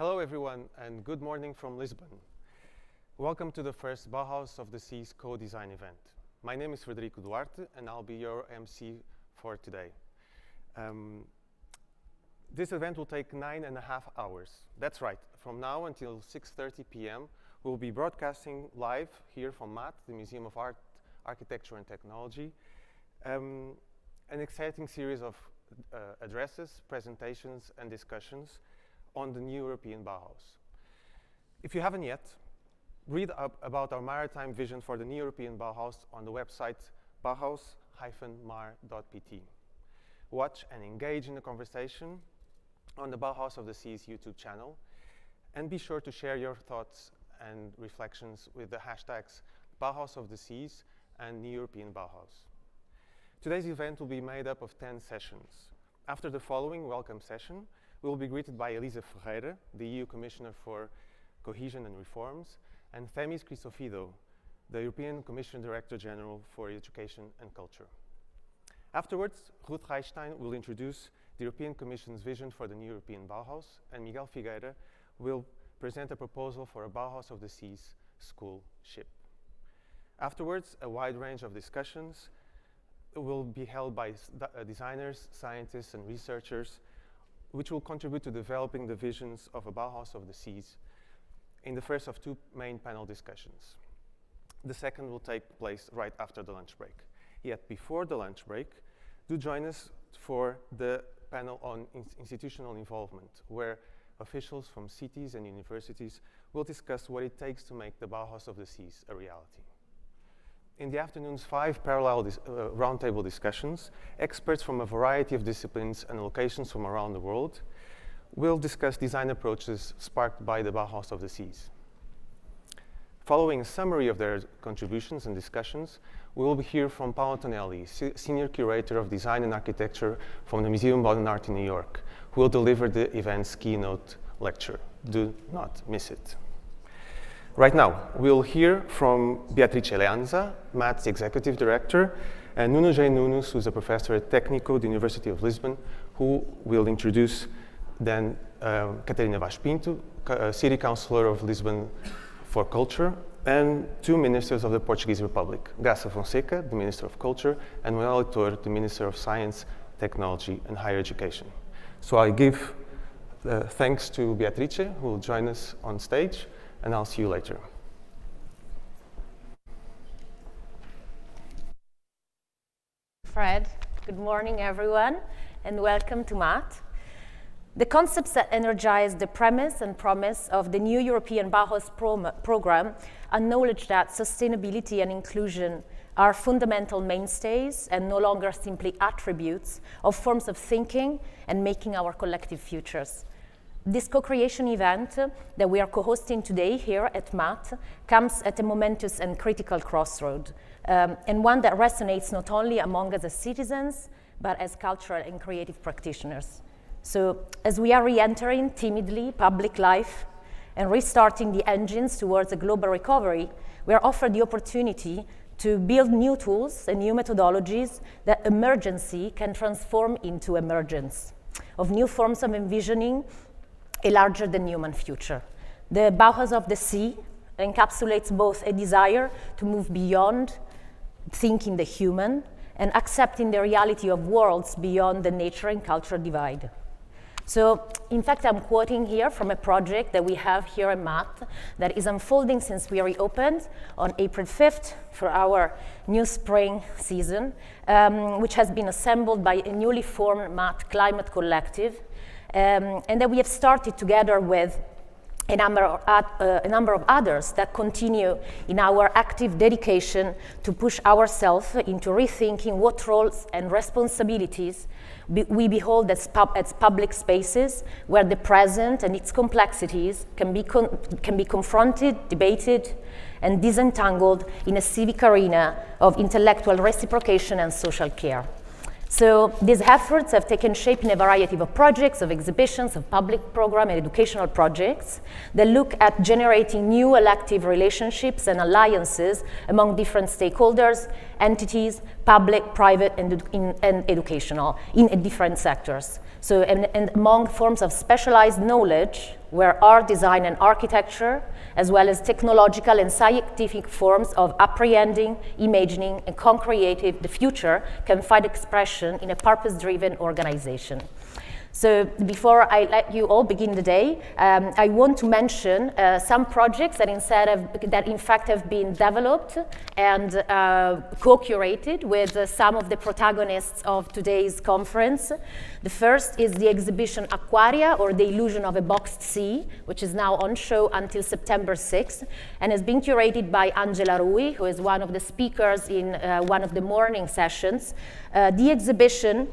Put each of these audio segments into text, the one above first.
Hello everyone, and good morning from Lisbon. Welcome to the first Bauhaus of the Seas co-design event. My name is Frederico Duarte, and I'll be your MC for today. This event will take 9.5 hours. That's right, from now until 6:30 p.m. we'll be broadcasting live here from MAT, the Museum of Art, Architecture and Technology, an exciting series of addresses, presentations, and discussions on the new European Bauhaus. If you haven't yet, read up about our maritime vision for the new European Bauhaus on the website bauhaus-mar.pt. Watch and engage in the conversation on the Bauhaus of the Seas YouTube channel, and be sure to share your thoughts and reflections with the hashtags Bauhaus of the Seas and New European Bauhaus. Today's event will be made up of 10 sessions. After the following welcome session, we will be greeted by Elisa Ferreira, the EU Commissioner for Cohesion and Reforms, and Themis Christofido, the European Commission Director General for Education and Culture. Afterwards, Ruth Reichstein will introduce the European Commission's vision for the new European Bauhaus, and Miguel Figueira will present a proposal for a Bauhaus of the Seas school ship. Afterwards, a wide range of discussions will be held by designers, scientists, and researchers, which will contribute to developing the visions of a Bauhaus of the Seas in the first of two main panel discussions. The second will take place right after the lunch break. Yet before the lunch break, do join us for the panel on institutional involvement, where officials from cities and universities will discuss what it takes to make the Bauhaus of the Seas a reality. In the afternoon's 5 parallel roundtable discussions, experts from a variety of disciplines and locations from around the world will discuss design approaches sparked by the Bauhaus of the Seas. Following a summary of their contributions and discussions, we will hear from Paolo Tonelli, Senior Curator of Design and Architecture from the Museum of Modern Art in New York, who will deliver the event's keynote lecture. Do not miss it. Right now, we'll hear from Beatrice Leanza, MAT's Executive Director, and Nuno J. Nunes, who's a professor at Técnico, the University of Lisbon, who will introduce then Catarina Vaz Pinto, City Councillor of Lisbon for Culture, and two ministers of the Portuguese Republic, Graça Fonseca, the Minister of Culture, and Manuel Leitor, the Minister of Science, Technology, and Higher Education. So I give thanks to Beatrice, who will join us on stage, and I'll see you later. Fred, good morning everyone, and welcome to MAT. The concepts that energize the premise and promise of the new European Bauhaus program acknowledge that sustainability and inclusion are fundamental mainstays and no longer simply attributes of forms of thinking and making our collective futures. This co-creation event that we are co-hosting today here at MAT comes at a momentous and critical crossroad, and one that resonates not only among us as citizens, but as cultural and creative practitioners. So as we are re-entering timidly public life and restarting the engines towards a global recovery, we are offered the opportunity to build new tools and new methodologies that emergency can transform into emergence, of new forms of envisioning a larger than human future. The Bauhaus of the Sea encapsulates both a desire to move beyond thinking the human and accepting the reality of worlds beyond the nature and cultural divide. So, in fact, I'm quoting here from a project that we have here at MAT that is unfolding since we reopened on April 5th for our new spring season, which has been assembled by a newly formed MAT Climate Collective, and that we have started together with a number of others that continue in our active dedication to push ourselves into rethinking what roles and responsibilities we behold as public spaces where the present and its complexities can be confronted, debated, and disentangled in a civic arena of intellectual reciprocation and social care. So these efforts have taken shape in a variety of projects, of exhibitions, of public program and educational projects that look at generating new elective relationships and alliances among different stakeholders, entities, public, private, and educational in different sectors. So, and among forms of specialized knowledge, where art, design, and architecture, as well as technological and scientific forms of apprehending, imagining, and co-creating the future can find expression in a purpose-driven organization. So before I let you all begin the day, I want to mention some projects that in fact have been developed and co-curated with some of the protagonists of today's conference. The first is the exhibition Aquaria, or the Illusion of a Boxed Sea, which is now on show until September 6th, and has been curated by Angela Rui, who is one of the speakers in one of the morning sessions. The exhibition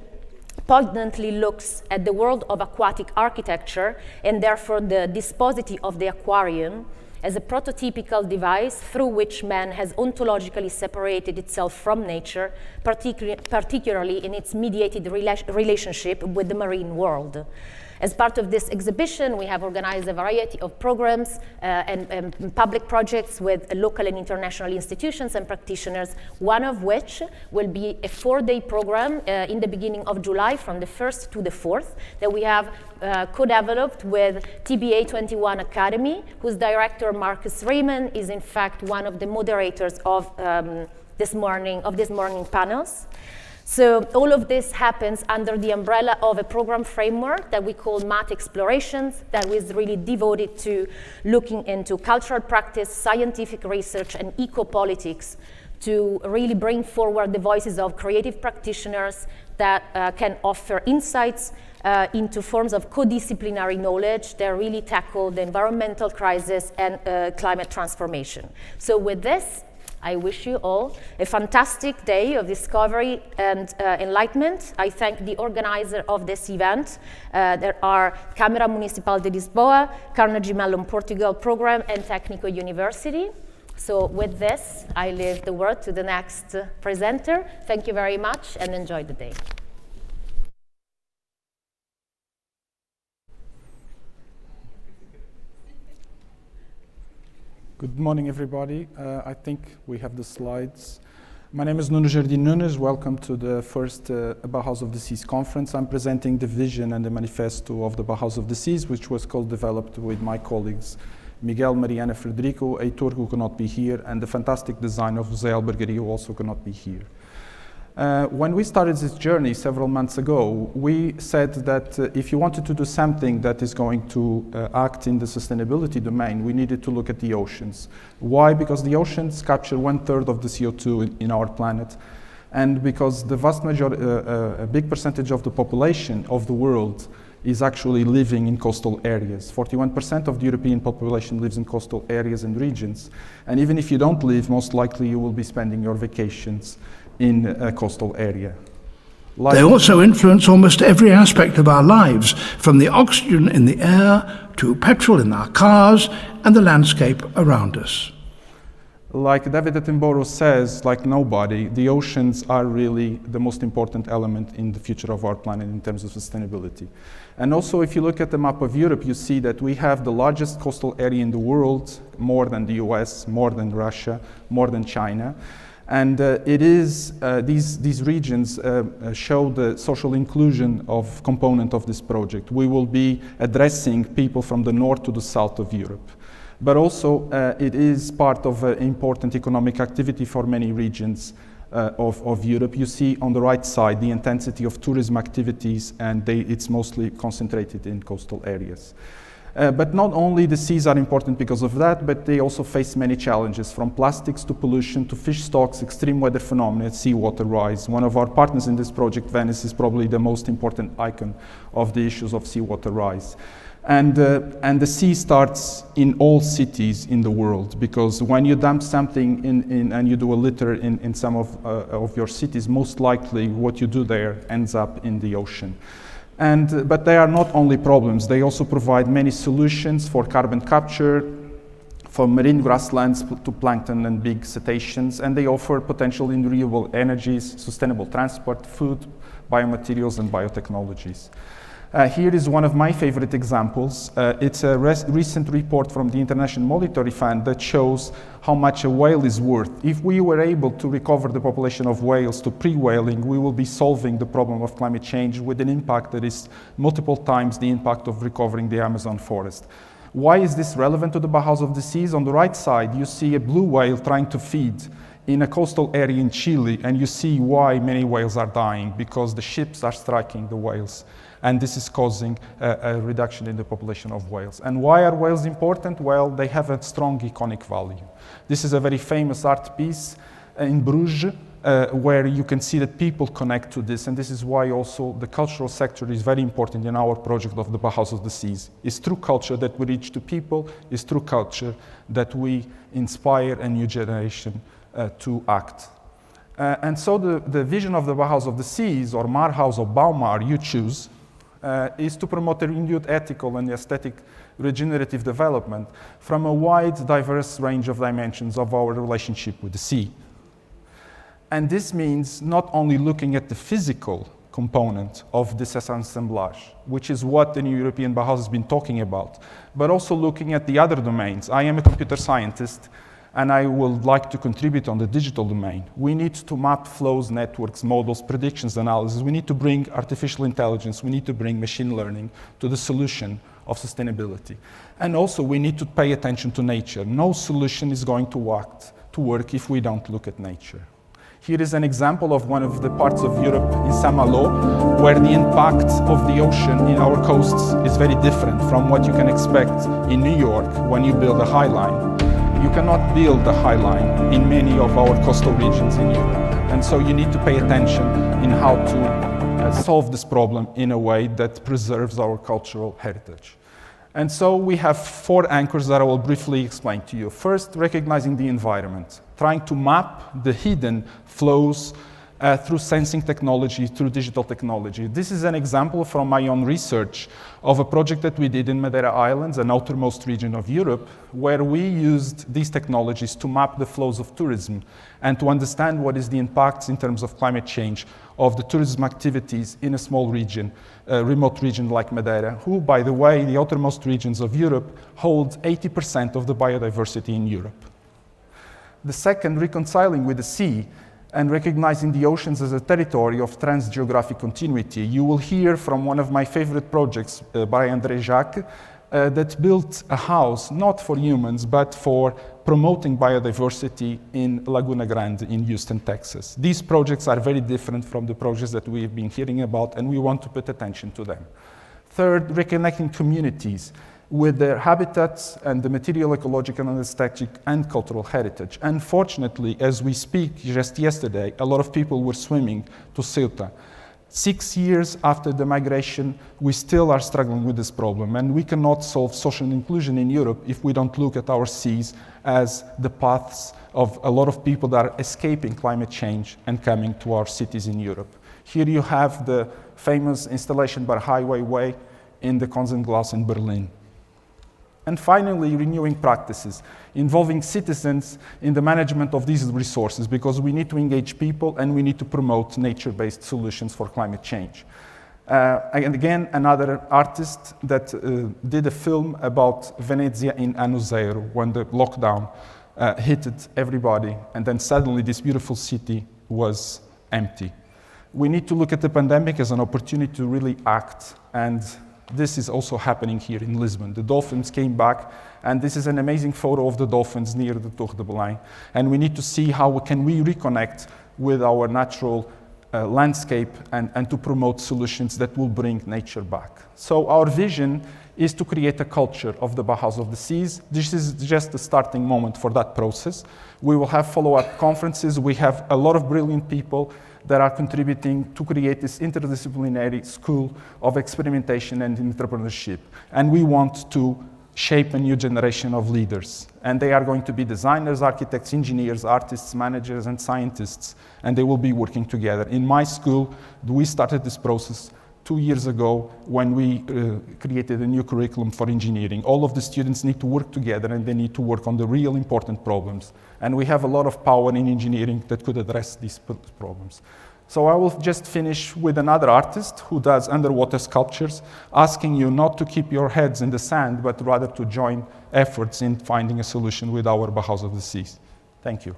poignantly looks at the world of aquatic architecture, and therefore the dispositive of the aquarium as a prototypical device through which man has ontologically separated itself from nature, particularly in its mediated relationship with the marine world. As part of this exhibition, we have organized a variety of programs and public projects with local and international institutions and practitioners, one of which will be a 4-day program in the beginning of July from the 1st to the 4th that we have co-developed with TBA 21 Academy, whose director, Marcus Raymond, is in fact one of the moderators of this morning panels. So all of this happens under the umbrella of a program framework that we call Math Explorations, that is really devoted to looking into cultural practice, scientific research, and eco-politics to really bring forward the voices of creative practitioners that can offer insights into forms of co-disciplinary knowledge that really tackle the environmental crisis and climate transformation. So with this, I wish you all a fantastic day of discovery and enlightenment. I thank the organizer of this event. There are Câmara Municipal de Lisboa, Carnegie Mellon Portugal Program, and Technical University. So with this, I leave the word to the next presenter. Thank you very much and enjoy the day. Good morning, everybody. I think we have the slides. My name is Nuno Jardim Nunes. Welcome to the first Bauhaus of the Seas conference. I'm presenting the vision and the manifesto of the Bauhaus of the Seas, which was co-developed with my colleagues Miguel, Mariana, Frederico, Heitor, who cannot be here, and the fantastic design of José Albergaria, who also cannot be here. When we started this journey several months ago, we said that if you wanted to do something that is going to act in the sustainability domain, we needed to look at the oceans. Why? Because the oceans capture 1/3 of the CO2 in our planet, and because the vast majority, a big percentage of the population of the world is actually living in coastal areas. 41% of the European population lives in coastal areas and regions, and even if you don't live, most likely you will be spending your vacations in a coastal area. They also influence almost every aspect of our lives, from the oxygen in the air to petrol in our cars and the landscape around us. Like David Attenborough says, like nobody, the oceans are really the most important element in the future of our planet in terms of sustainability. And also, if you look at the map of Europe, you see that we have the largest coastal area in the world, more than the US, more than Russia, more than China. And these regions show the social inclusion of component of this project. We will be addressing people from the north to the south of Europe. But also, it is part of an important economic activity for many regions of Europe. You see on the right side the intensity of tourism activities, and it's mostly concentrated in coastal areas. But not only the seas are important because of that, but they also face many challenges, from plastics to pollution to fish stocks, extreme weather phenomena, seawater rise. One of our partners in this project, Venice, is probably the most important icon of the issues of seawater rise. And the sea starts in all cities in the world, because when you dump something and you do a litter in some of your cities, most likely what you do there ends up in the ocean. But they are not only problems, they also provide many solutions for carbon capture, for marine grasslands to plankton and big cetaceans, and they offer potential in renewable energies, sustainable transport, food, biomaterials, and biotechnologies. Here is one of my favorite examples. It's a recent report from the International Monetary Fund that shows how much a whale is worth. If we were able to recover the population of whales to pre-whaling, we will be solving the problem of climate change with an impact that is multiple times the impact of recovering the Amazon forest. Why is this relevant to the Bauhaus of the Seas? On the right side, you see a blue whale trying to feed in a coastal area in Chile, and you see why many whales are dying, because the ships are striking the whales. And this is causing a reduction in the population of whales. And why are whales important? Well, they have a strong iconic value. This is a very famous art piece in Bruges, where you can see that people connect to this, and this is why also the cultural sector is very important in our project of the Bauhaus of the Seas. It's through culture that we reach to people, it's through culture that we inspire a new generation to act. And so the vision of the Bauhaus of the Seas, or Marhaus or Baumar, you choose, is to promote a renewed ethical and aesthetic regenerative development from a wide, diverse range of dimensions of our relationship with the sea. And this means not only looking at the physical component of this assemblage, which is what the new European Bauhaus has been talking about, but also looking at the other domains. I am a computer scientist, and I would like to contribute on the digital domain. We need to map flows, networks, models, predictions, analysis. We need to bring artificial intelligence. We need to bring machine learning to the solution of sustainability. And also, we need to pay attention to nature. No solution is going to work if we don't look at nature. Here is an example of one of the parts of Europe in Saint-Malo, where the impact of the ocean in our coasts is very different from what you can expect in New York when you build a high line. You cannot build a high line in many of our coastal regions in Europe. And so you need to pay attention in how to solve this problem in a way that preserves our cultural heritage. And so we have 4 anchors that I will briefly explain to you. First, recognizing the environment, trying to map the hidden flows through sensing technology, through digital technology. This is an example from my own research of a project that we did in Madeira Islands, an outermost region of Europe, where we used these technologies to map the flows of tourism and to understand what is the impacts in terms of climate change of the tourism activities in a small region, a remote region like Madeira, who, by the way, the outermost regions of Europe hold 80% of the biodiversity in Europe. The second, reconciling with the sea and recognizing the oceans as a territory of trans-geographic continuity. You will hear from one of my favorite projects by André Jacques that built a house, not for humans, but for promoting biodiversity in Laguna Grande in Houston, Texas. These projects are very different from the projects that we have been hearing about, and we want to put attention to them. Third, reconnecting communities with their habitats and the material, ecological, and aesthetic and cultural heritage. Unfortunately, as we speak, just yesterday, a lot of people were swimming to Ceuta. 6 years after the migration, we still are struggling with this problem, and we cannot solve social inclusion in Europe if we don't look at our seas as the paths of a lot of people that are escaping climate change and coming to our cities in Europe. Here you have the famous installation by Highway Way in the Konzenglas in Berlin. And finally, renewing practices, involving citizens in the management of these resources, because we need to engage people and we need to promote nature-based solutions for climate change. And again, another artist that did a film about Venezia in Anno Zero, when the lockdown hit everybody, and then suddenly this beautiful city was empty. We need to look at the pandemic as an opportunity to really act, and this is also happening here in Lisbon. The dolphins came back, and this is an amazing photo of the dolphins near the Torre de Belém. And we need to see how can we reconnect with our natural landscape and to promote solutions that will bring nature back. So our vision is to create a culture of the Bauhaus of the Seas. This is just the starting moment for that process. We will have follow-up conferences. We have a lot of brilliant people that are contributing to create this interdisciplinary school of experimentation and entrepreneurship. And we want to shape a new generation of leaders. And they are going to be designers, architects, engineers, artists, managers, and scientists, and they will be working together. In my school, we started this process 2 years ago when we created a new curriculum for engineering. All of the students need to work together, and they need to work on the real important problems. And we have a lot of power in engineering that could address these problems. So I will just finish with another artist who does underwater sculptures, asking you not to keep your heads in the sand, but rather to join efforts in finding a solution with our Bauhaus of the Seas. Thank you.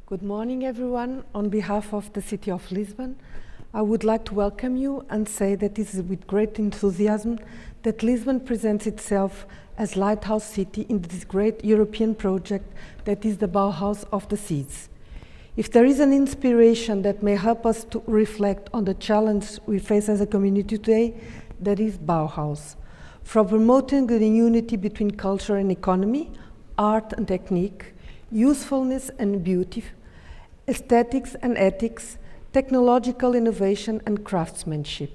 Good morning, everyone. On behalf of the City of Lisbon, I would like to welcome you and say that it is with great enthusiasm that Lisbon presents itself as Lighthouse City in this great European project that is the Bauhaus of the Seas. If there is an inspiration that may help us to reflect on the challenge we face as a community today, that is Bauhaus. From promoting the unity between culture and economy, art and technique, usefulness and beauty, aesthetics and ethics, technological innovation and craftsmanship.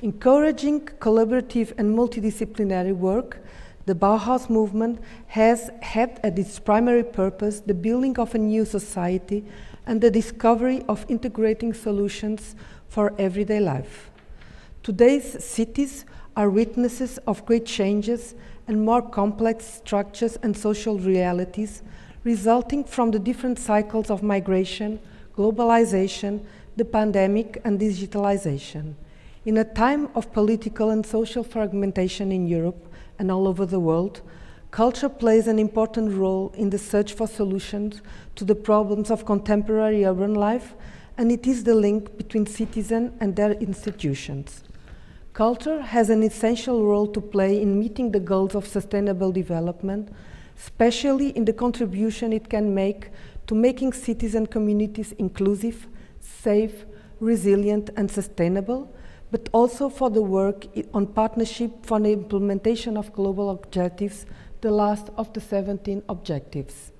Encouraging collaborative and multidisciplinary work, the Bauhaus movement has had at its primary purpose the building of a new society and the discovery of integrating solutions for everyday life. Today's cities are witnesses of great changes and more complex structures and social realities resulting from the different cycles of migration, globalization, the pandemic, and digitalization. In a time of political and social fragmentation in Europe and all over the world, culture plays an important role in the search for solutions to the problems of contemporary urban life, and it is the link between citizens and their institutions. Culture has an essential role to play in meeting the goals of sustainable development, especially in the contribution it can make to making cities and communities inclusive, safe, resilient, and sustainable, but also for the work on partnership for the implementation of global objectives, the last of the 17 objectives.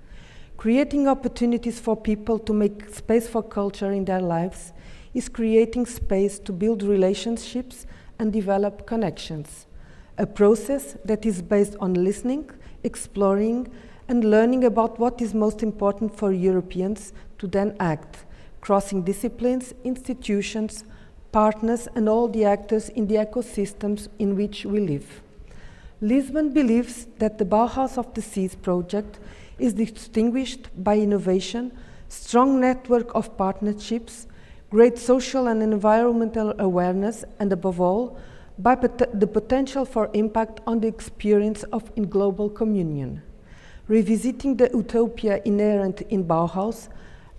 Creating opportunities for people to make space for culture in their lives is creating space to build relationships and develop connections, a process that is based on listening, exploring, and learning about what is most important for Europeans to then act, crossing disciplines, institutions, partners, and all the actors in the ecosystems in which we live. Lisbon believes that the Bauhaus of the Seas project is distinguished by innovation, strong network of partnerships, great social and environmental awareness, and above all, by the potential for impact on the experience of in global communion. Revisiting the utopia inherent in Bauhaus,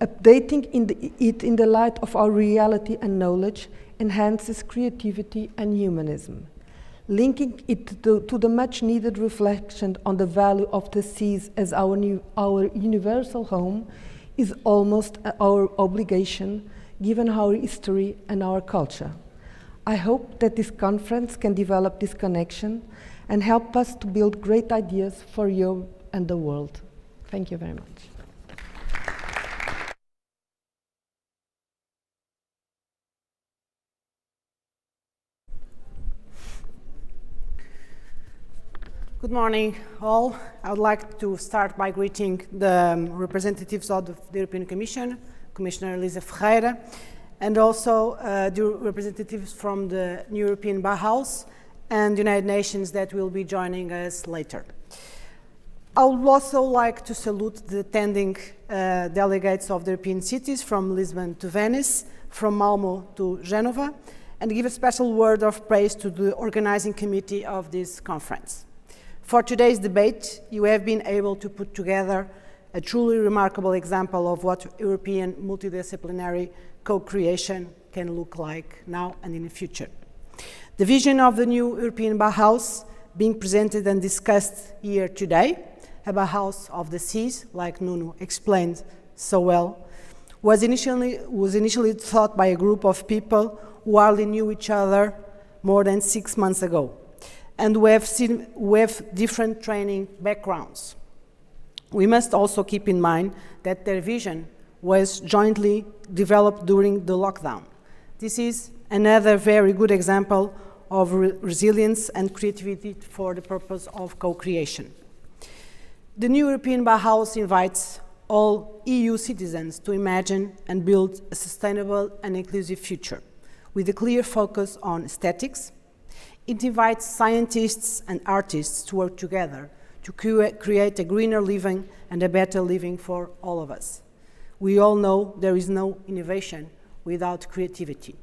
updating it in the light of our reality and knowledge enhances creativity and humanism. Linking it to the much needed reflection on the value of the seas as our universal home is almost our obligation, given our history and our culture. I hope that this conference can develop this connection and help us to build great ideas for Europe and the world. Thank you very much. Good morning, all. I would like to start by greeting the representatives of the European Commission, Commissioner Elisa Ferreira, and also the representatives from the European Bauhaus and the United Nations that will be joining us later. I would also like to salute the attending delegates of the European cities from Lisbon to Venice, from Malmo to Genova, and give a special word of praise to the organizing committee of this conference. For today's debate, you have been able to put together a truly remarkable example of what European multidisciplinary co-creation can look like now and in the future. The vision of the new European Bauhaus being presented and discussed here today, a Bauhaus of the seas, like Nuno explained so well, was initially thought by a group of people who hardly knew each other more than 6 months ago, and who have different training backgrounds. We must also keep in mind that their vision was jointly developed during the lockdown. This is another very good example of resilience and creativity for the purpose of co-creation. The new European Bauhaus invites all EU citizens to imagine and build a sustainable and inclusive future with a clear focus on aesthetics, It invites scientists and artists to work together to create a greener living and a better living for all of us. We all know there is no innovation without creativity.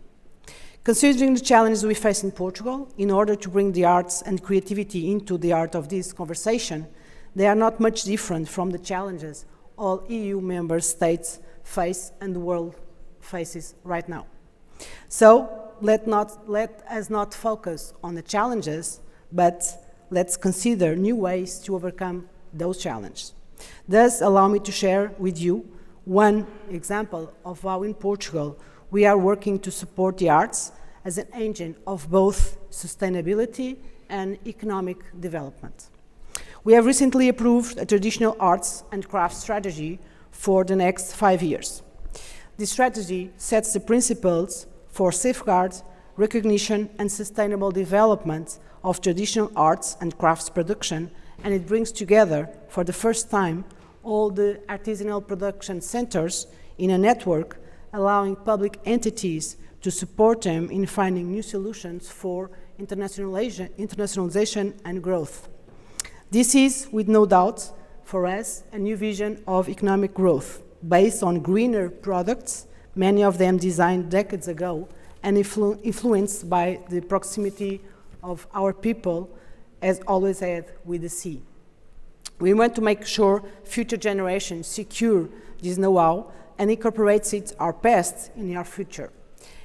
Considering the challenges we face in Portugal, in order to bring the arts and creativity into the art of this conversation, they are not much different from the challenges all EU member states face and the world faces right now. So let us not focus on the challenges, but let's consider new ways to overcome those challenges. Thus, allow me to share with you one example of how in Portugal we are working to support the arts as an engine of both sustainability and economic development. We have recently approved a traditional arts and crafts strategy for the next 5 years. This strategy sets the principles for safeguard, recognition, and sustainable development of traditional arts and crafts production, and it brings together, for the first time, all the artisanal production centers in a network, allowing public entities to support them in finding new solutions for internationalization and growth. This is, with no doubt, for us, a new vision of economic growth based on greener products, many of them designed decades ago and influenced by the proximity of our people, as always had with the sea. We want to make sure future generations secure this know-how and incorporate it our past in our future.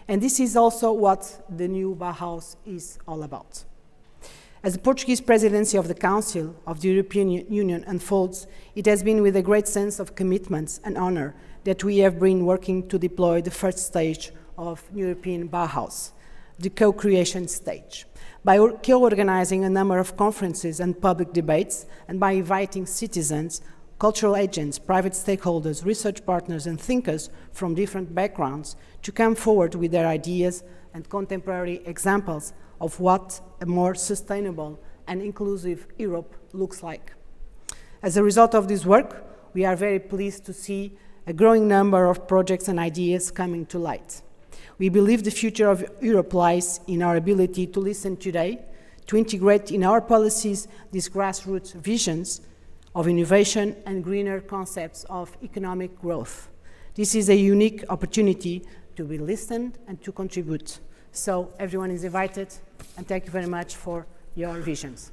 And this is also what the new Bauhaus is all about. As the Portuguese presidency of the Council of the European Union unfolds, it has been with a great sense of commitment and honor that we have been working to deploy the first stage of European Bauhaus, the co-creation stage. By co-organizing a number of conferences and public debates, and by inviting citizens, cultural agents, private stakeholders, research partners, and thinkers from different backgrounds to come forward with their ideas and contemporary examples of what a more sustainable and inclusive Europe looks like. As a result of this work, we are very pleased to see a growing number of projects and ideas coming to light. We believe the future of Europe lies in our ability to listen today, to integrate in our policies these grassroots visions of innovation and greener concepts of economic growth. This is a unique opportunity to be listened and to contribute. So everyone is invited, and thank you very much for your visions.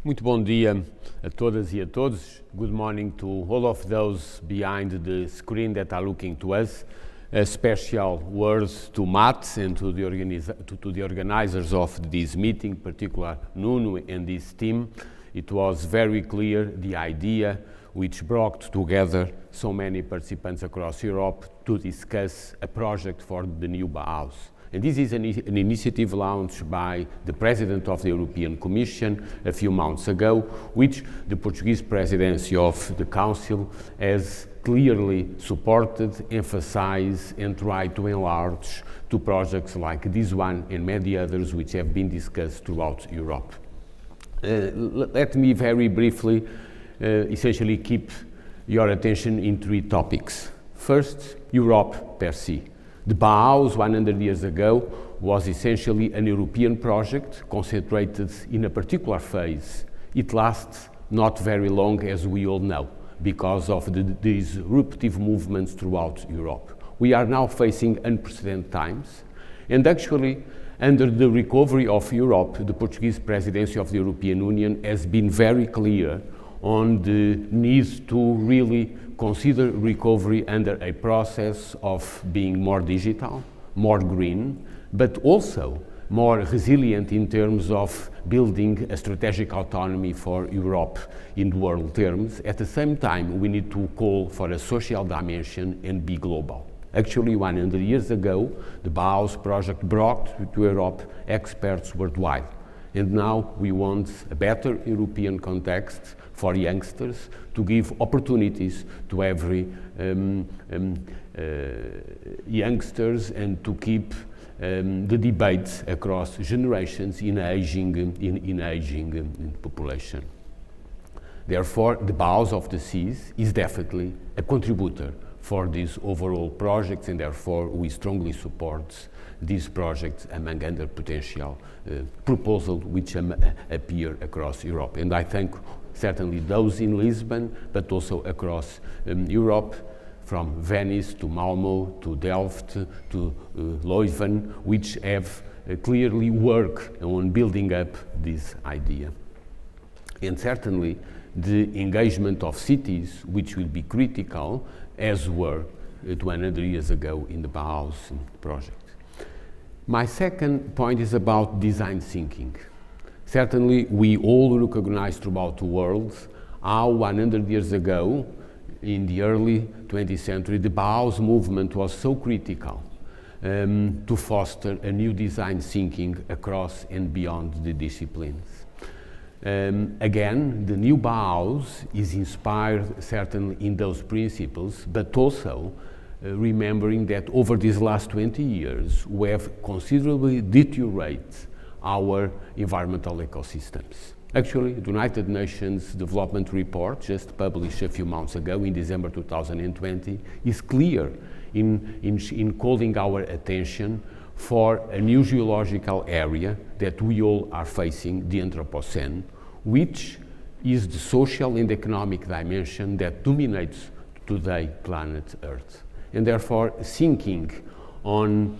Muito bom dia a todas e a todos. Good morning to all of those behind the screen that are looking to us. A special words to Matt and to the organizers of this meeting, particularly Nuno and his team. It was very clear the idea which brought together so many participants across Europe to discuss a project for the new Bauhaus. And this is an initiative launched by the President of the European Commission a few months ago, which the Portuguese presidency of the Council has clearly supported, emphasized, and tried to enlarge to projects like this one and many others which have been discussed throughout Europe. Let me very briefly essentially keep your attention in 3 topics. First, Europe per se. The Bauhaus 100 years ago was essentially an European project concentrated in a particular phase. It lasts not very long, as we all know, because of the disruptive movements throughout Europe. We are now facing unprecedented times, and actually, under the recovery of Europe, the Portuguese presidency of the European Union has been very clear on the need to really consider recovery under a process of being more digital, more green, but also more resilient in terms of building a strategic autonomy for Europe in world terms. At the same time, we need to call for a social dimension and be global. Actually, 100 years ago, the Bauhaus project brought to Europe experts worldwide. And now we want a better European context for youngsters to give opportunities to every youngsters and to keep the debate across generations in aging population. Therefore, the Bauhaus of the Seas is definitely a contributor for these overall projects, and therefore we strongly support these projects among other potential proposals which appear across Europe. And I thank certainly those in Lisbon, but also across Europe, from Venice to Malmö to Delft to Leuven, which have clearly worked on building up this idea. And certainly the engagement of cities, which will be critical, as were 200 years ago in the Bauhaus project. My second point is about design thinking. Certainly, we all recognize throughout the world how 100 years ago, in the early 20th century, the Bauhaus movement was so critical to foster a new design thinking across and beyond the disciplines. Again, the new Bauhaus is inspired certainly in those principles, but also remembering that over these last 20 years, we have considerably deteriorated our environmental ecosystems. Actually, the United Nations Development Report, just published a few months ago in December 2020, is clear in calling our attention for a new geological area that we all are facing, the Anthropocene, which is the social and economic dimension that dominates today planet Earth. And therefore, thinking on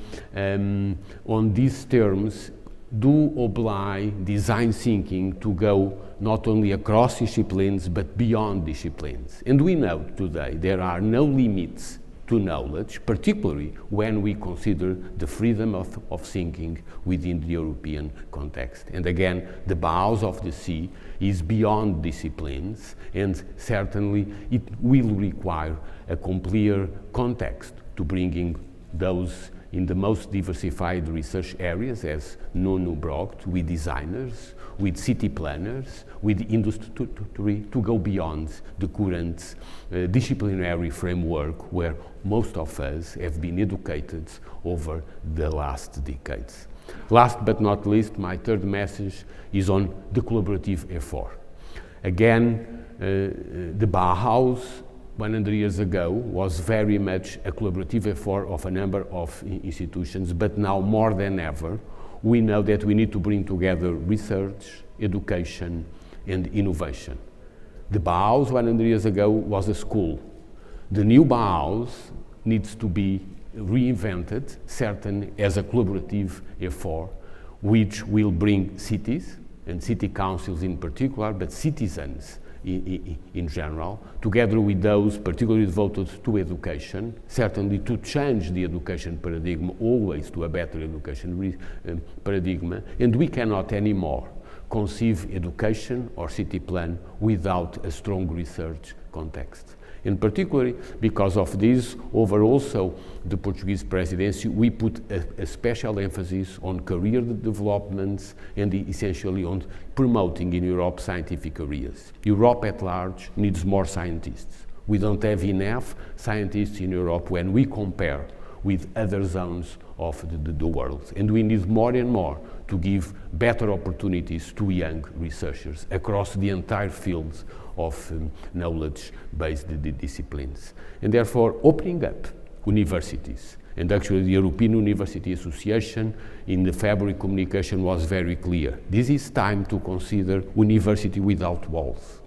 these terms do oblige design thinking to go not only across disciplines but beyond disciplines. And we know today there are no limits to knowledge, particularly when we consider the freedom of thinking within the European context. And again, the Bauhaus of the Sea is beyond disciplines, and certainly it will require a complete context to bringing those in the most diversified research areas, as Nuno brought, with designers, with city planners, with industry, to go beyond the current disciplinary framework where most of us have been educated over the last decades. Last but not least, my third message is on the collaborative effort. Again, the Bauhaus 100 years ago was very much a collaborative effort of a number of institutions, but now more than ever, we know that we need to bring together research, education, and innovation. The Bauhaus 100 years ago was a school. The new Bauhaus needs to be reinvented, certainly as a collaborative effort, which will bring cities, and city councils in particular, but citizens in general, together with those particularly devoted to education, certainly to change the education paradigm always to a better education paradigm, and we cannot anymore conceive education or city plan without a strong research context. And particularly because of this, over also the Portuguese presidency, we put a special emphasis on career developments and essentially on promoting in Europe scientific careers. Europe at large needs more scientists. We don't have enough scientists in Europe when we compare with other zones of the world. And we need more and more to give better opportunities to young researchers across the entire fields of knowledge-based disciplines. And therefore, opening up universities, and actually the European University Association in the February communication was very clear. This is time to consider university without walls.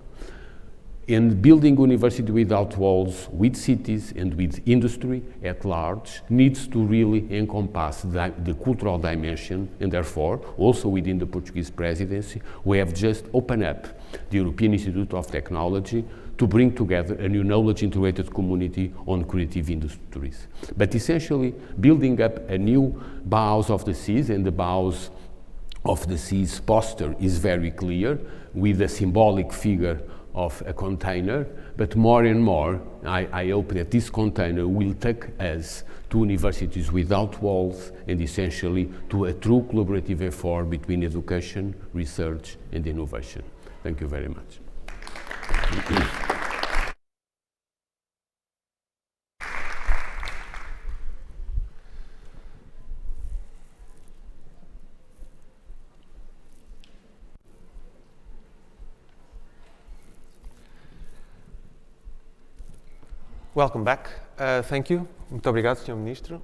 And building university without walls with cities and with industry at large needs to really encompass the cultural dimension, and therefore also within the Portuguese presidency we have just opened up the European Institute of Technology to bring together a new knowledge integrated community on creative industries. But essentially building up a new Bauhaus of the Seas, and the Bauhaus of the Seas poster is very clear with a symbolic figure of a container, but more and more I hope that this container will take us to universities without walls and essentially to a true collaborative effort between education, research and innovation. Thank you very much. Welcome back. Thank you. Muito obrigado, Sr. Ministro.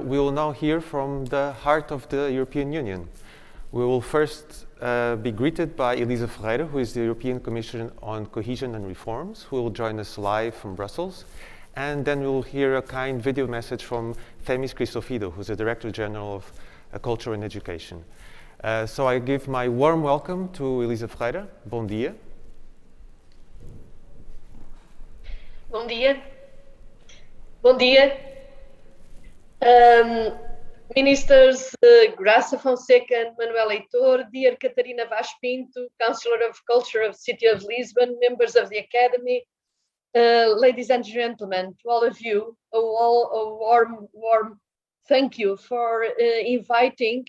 We will now hear from the heart of the European Union. We will first be greeted by Elisa Ferreira, who is the European Commissioner on Cohesion and Reforms, who will join us live from Brussels. And then we will hear a kind video message from Themis Christofido, who's the Director General of Culture and Education. So I give my warm welcome to Elisa Ferreira. Bom dia. Bom dia. Bom dia. Ministers Graça Fonseca and Manuel Heitor, dear Catarina Vaz Pinto, Councillor of Culture of the City of Lisbon, members of the Academy, ladies and gentlemen, to all of you, a warm thank you for inviting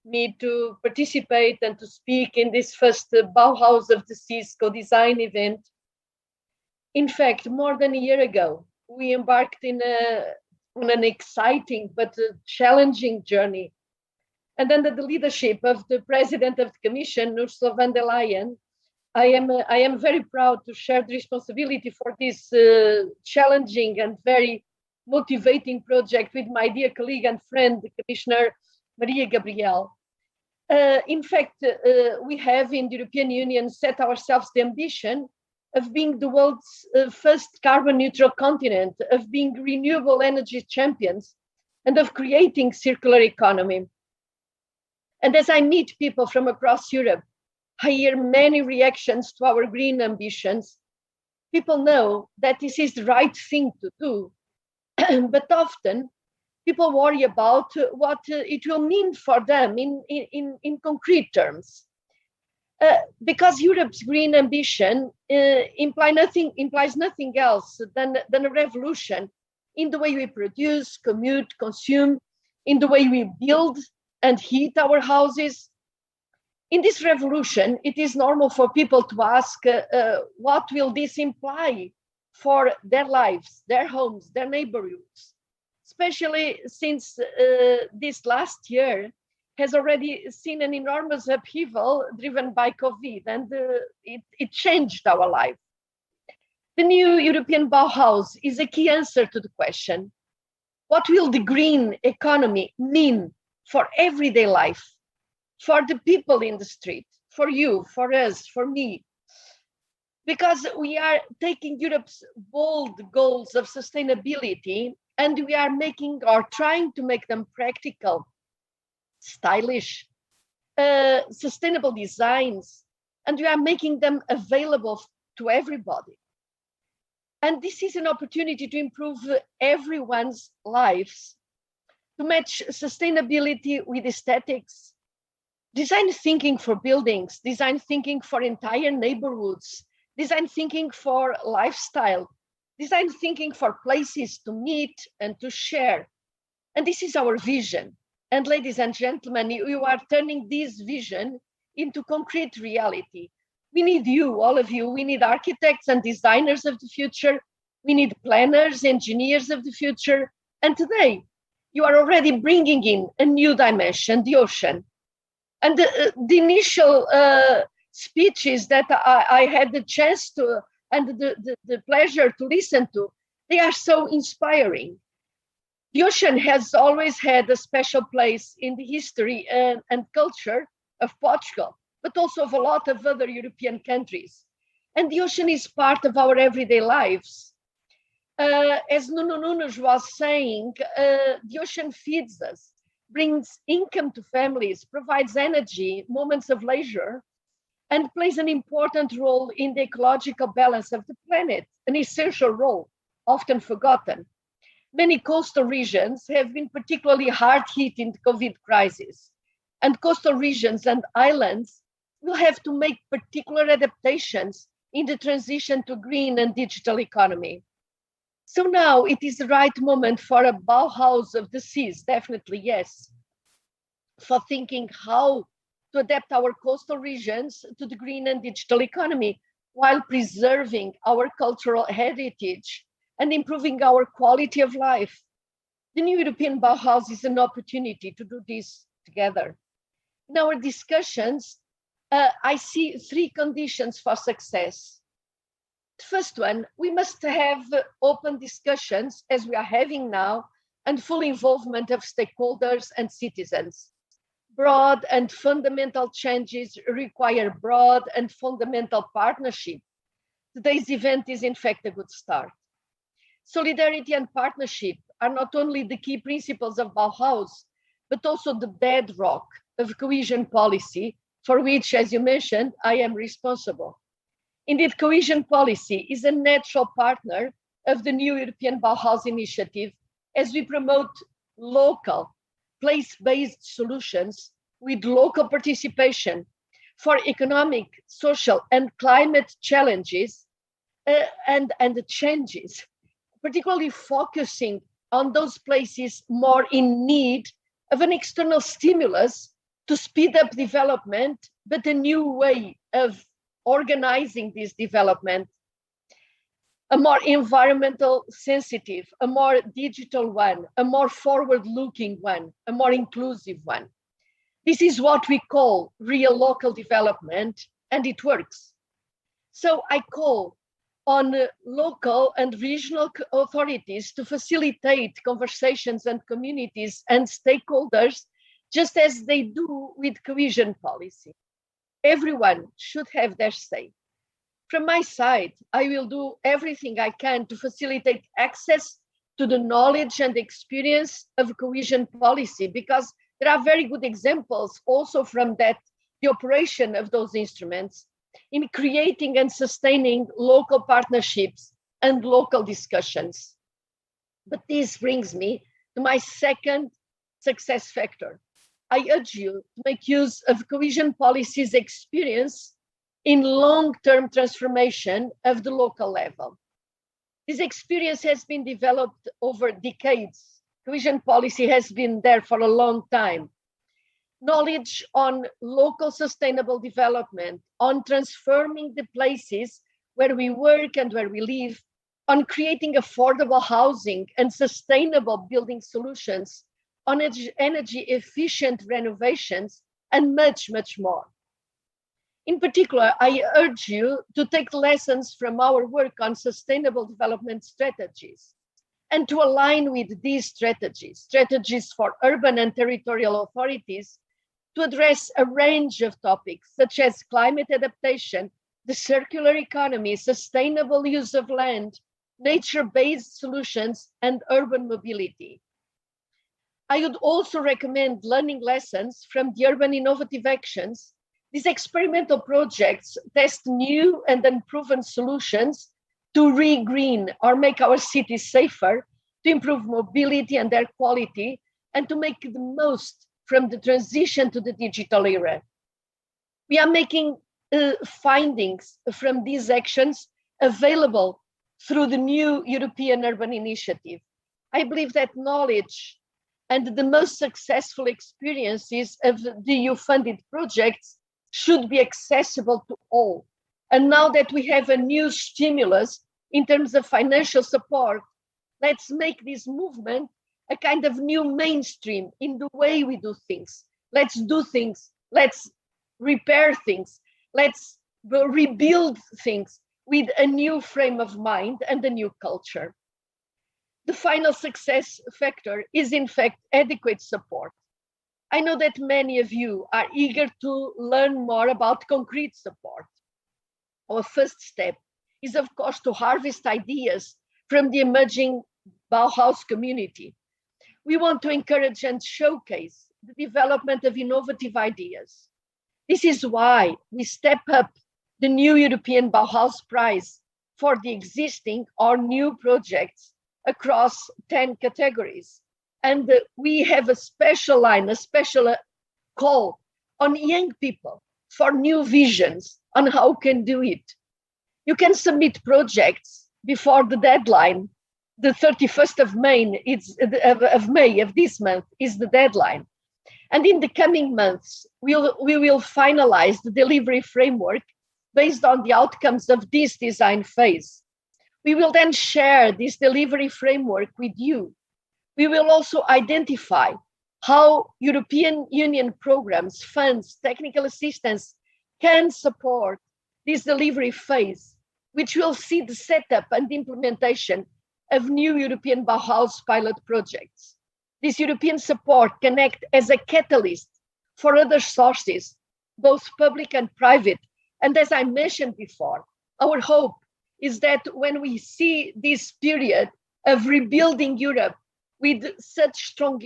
me to participate and to speak in this first Bauhaus of the Seas co-design event. In fact, more than a year ago, we embarked on an exciting but challenging journey. And under the leadership of the President of the Commission, Ursula von der Leyen, I am very proud to share the responsibility for this challenging and very motivating project with my dear colleague and friend, Commissioner Maria Gabriel. In fact, we have in the European Union set ourselves the ambition of being the world's first carbon neutral continent, of being renewable energy champions, and of creating circular economy. And as I meet people from across Europe, I hear many reactions to our green ambitions. People know that this is the right thing to do, but often people worry about what it will mean for them in concrete terms. Because Europe's green ambition implies nothing else than a revolution in the way we produce, commute, consume, in the way we build and heat our houses. In this revolution, it is normal for people to ask, what will this imply for their lives, their homes, their neighborhoods, especially since this last year has already seen an enormous upheaval driven by COVID, and it changed our life. The new European Bauhaus is a key answer to the question, what will the green economy mean for everyday life, for the people in the street, for you, for us, for me? Because we are taking Europe's bold goals of sustainability and we are making or trying to make them practical, stylish, sustainable designs, and we are making them available to everybody. And this is an opportunity to improve everyone's lives, to match sustainability with aesthetics, design thinking for buildings, design thinking for entire neighborhoods, design thinking for lifestyle, design thinking for places to meet and to share. And this is our vision. And ladies and gentlemen, you are turning this vision into concrete reality. We need you, all of you. We need architects and designers of the future. We need planners, engineers of the future. And today, you are already bringing in a new dimension, the ocean. And the initial speeches that I had the chance to, and the pleasure to listen to, they are so inspiring. The ocean has always had a special place in the history and culture of Portugal, but also of a lot of other European countries. And the ocean is part of our everyday lives. As Nuno Nunes was saying, the ocean feeds us, brings income to families, provides energy, moments of leisure, and plays an important role in the ecological balance of the planet, an essential role, often forgotten. Many coastal regions have been particularly hard hit in the COVID crisis, and coastal regions and islands will have to make particular adaptations in the transition to green and digital economy. So now it is the right moment for a Bauhaus of the seas, definitely yes, for thinking how to adapt our coastal regions to the green and digital economy while preserving our cultural heritage and improving our quality of life. The new European Bauhaus is an opportunity to do this together. In our discussions, I see three conditions for success. The first one, we must have open discussions as we are having now and full involvement of stakeholders and citizens. Broad and fundamental changes require broad and fundamental partnership. Today's event is in fact a good start. Solidarity and partnership are not only the key principles of Bauhaus, but also the bedrock of cohesion policy, for which, as you mentioned, I am responsible. Indeed, cohesion policy is a natural partner of the new European Bauhaus initiative as we promote local, place-based solutions with local participation for economic, social, and climate challenges and changes, particularly focusing on those places more in need of an external stimulus to speed up development, but a new way of organizing this development, a more environmental sensitive, a more digital one, a more forward-looking one, a more inclusive one. This is what we call real local development, and it works. So I call on local and regional authorities to facilitate conversations and communities and stakeholders, just as they do with cohesion policy. Everyone should have their say. From my side, I will do everything I can to facilitate access to the knowledge and experience of cohesion policy, because there are very good examples also from that, the operation of those instruments in creating and sustaining local partnerships and local discussions. But this brings me to my second success factor. I urge you to make use of cohesion policy's experience in long-term transformation of the local level. This experience has been developed over decades. Cohesion policy has been there for a long time. Knowledge on local sustainable development, on transforming the places where we work and where we live, on creating affordable housing and sustainable building solutions, on energy efficient renovations, and much, much more. In particular, I urge you to take lessons from our work on sustainable development strategies and to align with these strategies for urban and territorial authorities to address a range of topics such as climate adaptation, the circular economy, sustainable use of land, nature-based solutions, and urban mobility. I would also recommend learning lessons from the urban innovative actions. These experimental projects test new and unproven solutions to re-green or make our cities safer, to improve mobility and air quality, and to make the most from the transition to the digital era. We are making findings from these actions available through the new European Urban Initiative. I believe that knowledge and the most successful experiences of the EU-funded projects should be accessible to all. And now that we have a new stimulus in terms of financial support, let's make this movement a kind of new mainstream in the way we do things. Let's do things, let's repair things, let's rebuild things with a new frame of mind and a new culture. The final success factor is in fact adequate support. I know that many of you are eager to learn more about concrete support. Our first step is of course to harvest ideas from the emerging Bauhaus community. We want to encourage and showcase the development of innovative ideas. This is why we step up the new European Bauhaus Prize for the existing or new projects across 10 categories. And we have a special line, a special call on young people for new visions on how we can do it. You can submit projects before the deadline. The 31st of May of this month is the deadline. And in the coming months, we will finalize the delivery framework based on the outcomes of this design phase. We will then share this delivery framework with you. We will also identify how European Union programs, funds, technical assistance can support this delivery phase which will see the setup and implementation of new European Bauhaus pilot projects. This European support can act as a catalyst for other sources, both public and private. And as I mentioned before, our hope is that when we see this period of rebuilding Europe with such strong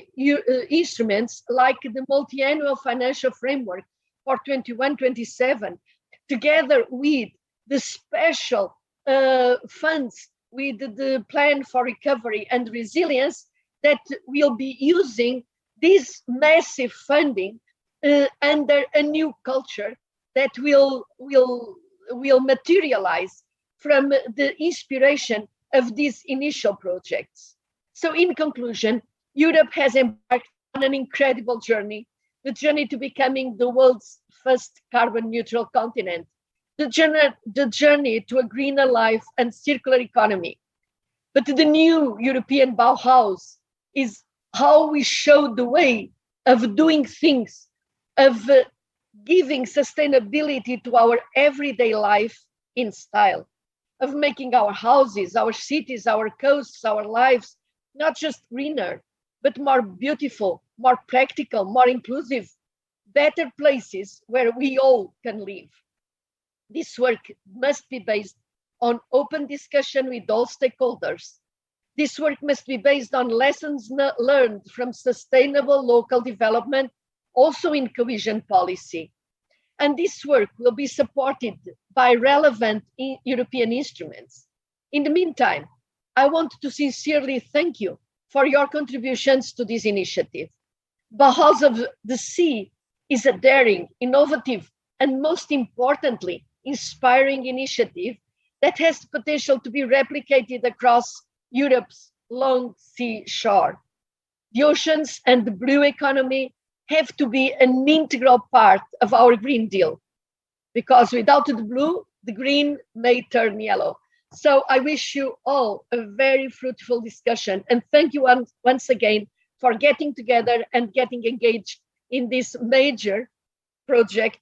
instruments like the multi-annual financial framework for 21-27, together with the special funds with the plan for recovery and resilience, that we'll be using this massive funding under a new culture that will materialize from the inspiration of these initial projects. So in conclusion, Europe has embarked on an incredible journey, the journey to becoming the world's first carbon neutral continent, the journey to a greener life and circular economy. But the new European Bauhaus is how we show the way of doing things, of giving sustainability to our everyday life in style, of making our houses, our cities, our coasts, our lives, not just greener, but more beautiful, more practical, more inclusive, better places where we all can live. This work must be based on open discussion with all stakeholders. This work must be based on lessons learned from sustainable local development, also in cohesion policy. And this work will be supported by relevant European instruments. In the meantime, I want to sincerely thank you for your contributions to this initiative. Bauhaus of the Sea is a daring, innovative, and most importantly, inspiring initiative that has the potential to be replicated across Europe's long sea shore. The oceans and the blue economy have to be an integral part of our Green Deal, because without the blue, the green may turn yellow. So I wish you all a very fruitful discussion, and thank you once again for getting together and getting engaged in this major project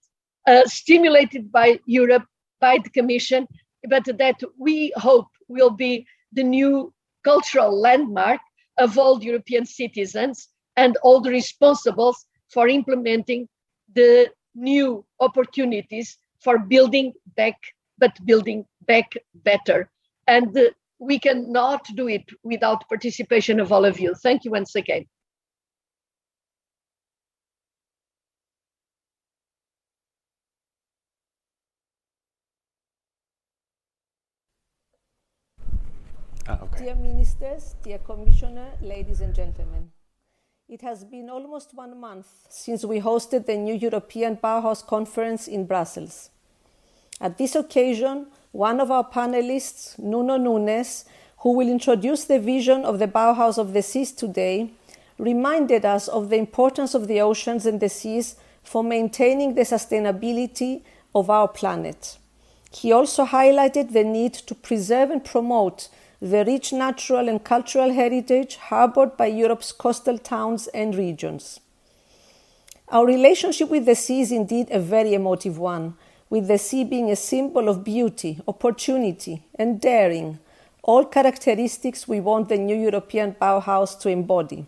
stimulated by Europe, by the Commission, but that we hope will be the new cultural landmark of all European citizens and all the responsibles for implementing the new opportunities for building back, but building back better. And we cannot do it without participation of all of you. Thank you once again. Okay. Dear Ministers, dear Commissioner, ladies and gentlemen, it has been almost 1 month since we hosted the new European Bauhaus Conference in Brussels. At this occasion, one of our panelists, Nuno Nunes, who will introduce the vision of the Bauhaus of the Seas today, reminded us of the importance of the oceans and the seas for maintaining the sustainability of our planet. He also highlighted the need to preserve and promote the rich natural and cultural heritage harbored by Europe's coastal towns and regions. Our relationship with the sea is indeed a very emotive one, with the sea being a symbol of beauty, opportunity, and daring, all characteristics we want the new European Bauhaus to embody.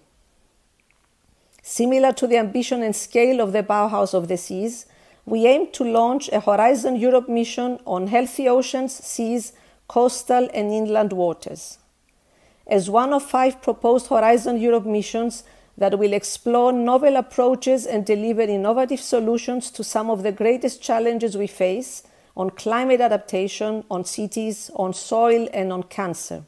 Similar to the ambition and scale of the Bauhaus of the Seas, we aim to launch a Horizon Europe mission on healthy oceans, seas, coastal and inland waters. As one of 5 proposed Horizon Europe missions that will explore novel approaches and deliver innovative solutions to some of the greatest challenges we face on climate adaptation, on cities, on soil and on cancer.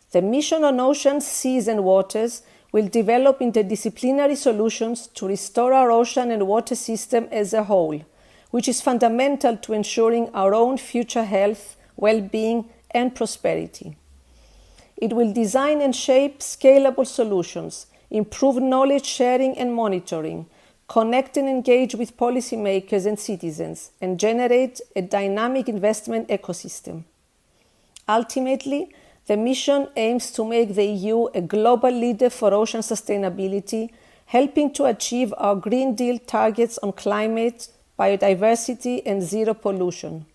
The mission on oceans, seas and waters will develop interdisciplinary solutions to restore our ocean and water system as a whole, which is fundamental to ensuring our own future health, well-being and prosperity. It will design and shape scalable solutions, improve knowledge sharing and monitoring, connect and engage with policymakers and citizens, and generate a dynamic investment ecosystem. Ultimately, the mission aims to make the EU a global leader for ocean sustainability, helping to achieve our Green Deal targets on climate, biodiversity and zero pollution.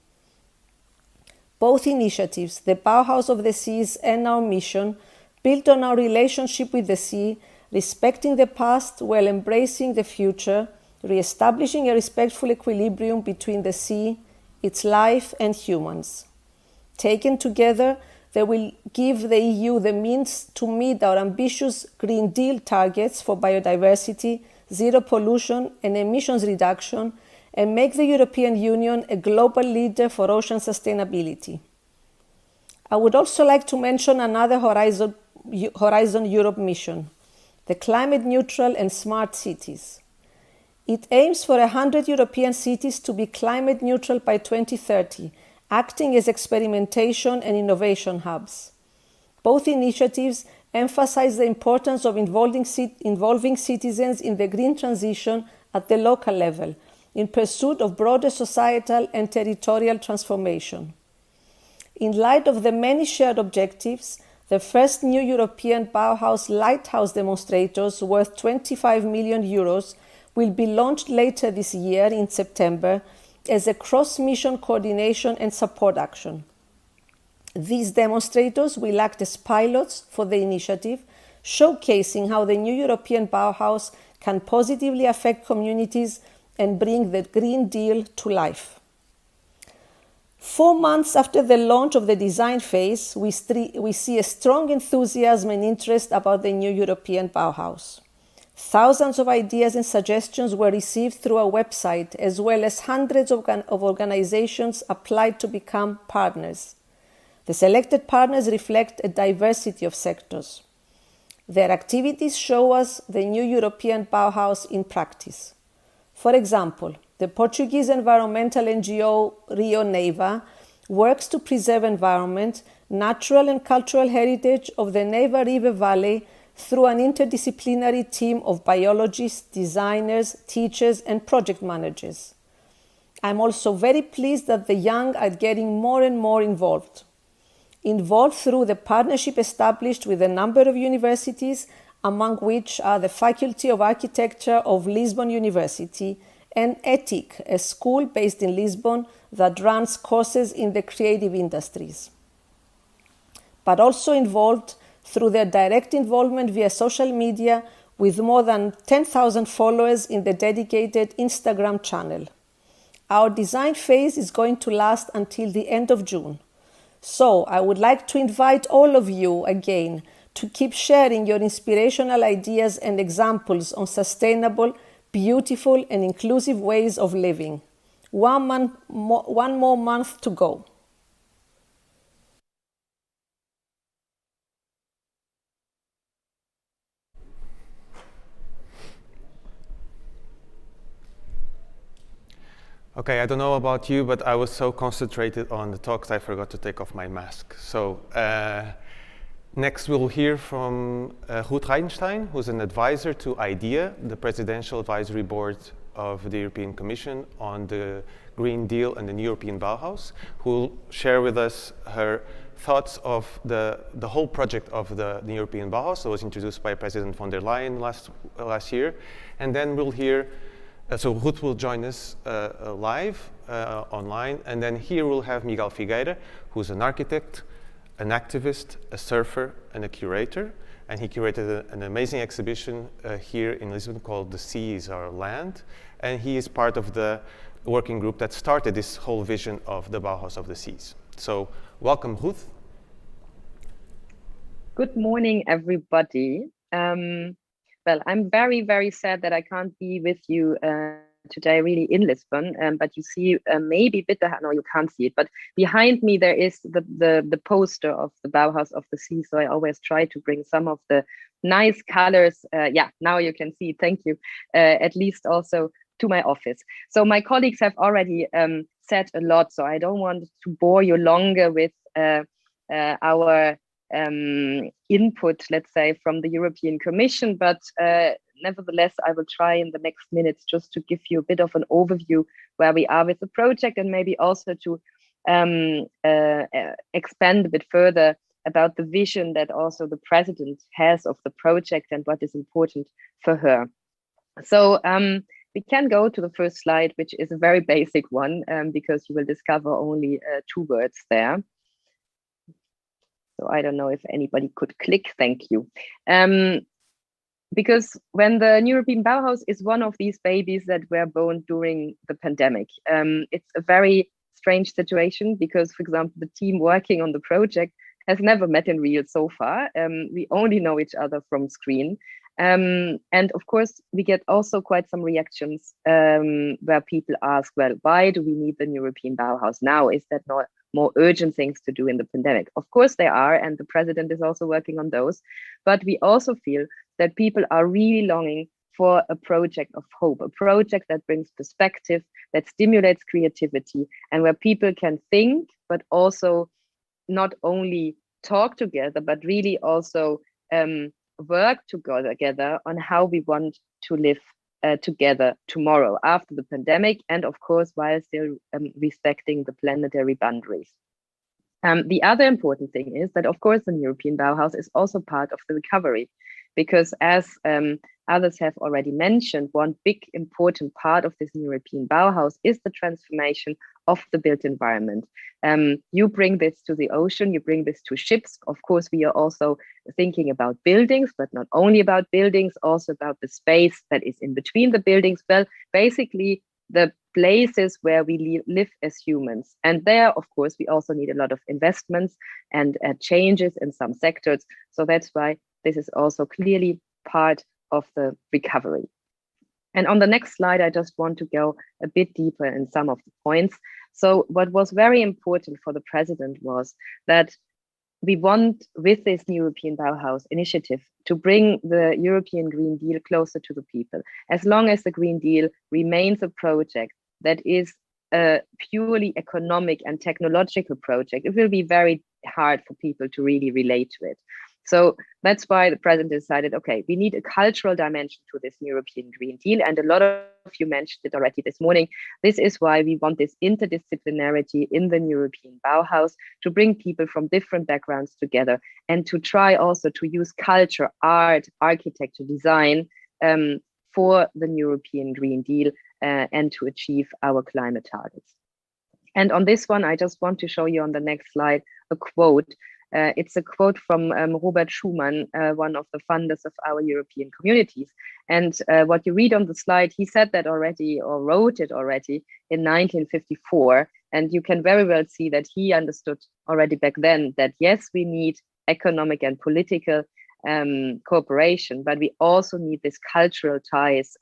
Both initiatives, the Bauhaus of the Seas and our mission, build on our relationship with the sea, respecting the past while embracing the future, re-establishing a respectful equilibrium between the sea, its life, and humans. Taken together, they will give the EU the means to meet our ambitious Green Deal targets for biodiversity, zero pollution, and emissions reduction, and make the European Union a global leader for ocean sustainability. I would also like to mention another Horizon Europe mission, the climate neutral and smart cities. It aims for 100 European cities to be climate neutral by 2030, acting as experimentation and innovation hubs. Both initiatives emphasize the importance of involving citizens in the green transition at the local level, in pursuit of broader societal and territorial transformation. In light of the many shared objectives, the first new European Bauhaus Lighthouse demonstrators worth 25 million euros will be launched later this year in September as a cross-mission coordination and support action. These demonstrators will act as pilots for the initiative, showcasing how the new European Bauhaus can positively affect communities and bring the Green Deal to life. 4 months after the launch of the design phase, we see a strong enthusiasm and interest about the new European Bauhaus. Thousands of ideas and suggestions were received through our website, as well as hundreds of organizations applied to become partners. The selected partners reflect a diversity of sectors. Their activities show us the new European Bauhaus in practice. For example, the Portuguese environmental NGO Rio Neiva works to preserve environment, natural and cultural heritage of the Neiva River Valley through an interdisciplinary team of biologists, designers, teachers, and project managers. I'm also very pleased that the young are getting more and more involved. Involved through the partnership established with a number of universities, among which are the Faculty of Architecture of Lisbon University and ETIC, a school based in Lisbon that runs courses in the creative industries. But also involved through their direct involvement via social media with more than 10,000 followers in the dedicated Instagram channel. Our design phase is going to last until the end of June. So I would like to invite all of you again to keep sharing your inspirational ideas and examples on sustainable, beautiful, and inclusive ways of living. One more month to go. Okay, I don't know about you, but I was so concentrated on the talks I forgot to take off my mask. So next we'll hear from Ruth Reinstein, who's an advisor to IDEA, the Presidential Advisory Board of the European Commission on the Green Deal and the new European Bauhaus, who will share with us her thoughts of the whole project of the European Bauhaus that was introduced by President von der Leyen last year. And then we'll hear so Ruth will join us live online, and then here we'll have Miguel Figueira, who's an architect, an activist, a surfer, and a curator. And he curated an amazing exhibition here in Lisbon called The Sea is Our Land. And he is part of the working group that started this whole vision of the Bauhaus of the Seas. So welcome, Ruth. Good morning, everybody. Well, I'm very, very sad that I can't be with you today, really in Lisbon. But you see, maybe bitte, no, you can't see it. But behind me there is the poster of the Bauhaus of the Sea. So I always try to bring some of the nice colors. Yeah, now you can see. Thank you. At least also to my office. So my colleagues have already said a lot. So I don't want to bore you longer with our input, let's say, from the European Commission, but nevertheless, I will try in the next minutes just to give you a bit of an overview where we are with the project, and maybe also to expand a bit further about the vision that also the president has of the project and what is important for her. So We can go to the first slide, which is a very basic one, because you will discover only 2 words there. So I don't know if anybody could click, thank you. Because when the European Bauhaus is one of these babies that were born during the pandemic, it's a very strange situation because, for example, the team working on the project has never met in real so far. We only know each other from screen. And of course, we get also quite some reactions where people ask, well, why do we need the European Bauhaus now? Is that not more urgent things to do in the pandemic? Of course there are, and the president is also working on those. But we also feel that people are really longing for a project of hope, a project that brings perspective, that stimulates creativity, and where people can think, but also not only talk together, but really also work together on how we want to live together tomorrow after the pandemic, and of course while still respecting the planetary boundaries. The other important thing is that of course the European Bauhaus is also part of the recovery, because as others have already mentioned, one big important part of this European Bauhaus is the transformation of the built environment. You bring this to the ocean, you bring this to ships. Of course, we are also thinking about buildings, but not only about buildings, also about the space that is in between the buildings. Well, basically the places where we live as humans. And there, of course, we also need a lot of investments and changes in some sectors. So that's why this is also clearly part of the recovery. And on the next slide, I just want to go a bit deeper in some of the points. So what was very important for the president was that we want, with this European Bauhaus initiative, to bring the European Green Deal closer to the people. As long as the Green Deal remains a project that is a purely economic and technological project, it will be very hard for people to really relate to it. So that's why the president decided, okay, we need a cultural dimension to this European Green Deal. And a lot of you mentioned it already this morning. This is why we want this interdisciplinarity in the European Bauhaus, to bring people from different backgrounds together and to try also to use culture, art, architecture, design for the European Green Deal and to achieve our climate targets. And on this one, I just want to show you on the next slide a quote. It's a quote from Robert Schuman, one of the funders of our European communities. And what you read on the slide, he said that already, or wrote it already in 1954. And you can very well see that he understood already back then that yes, we need economic and political cooperation, but we also need this cultural ties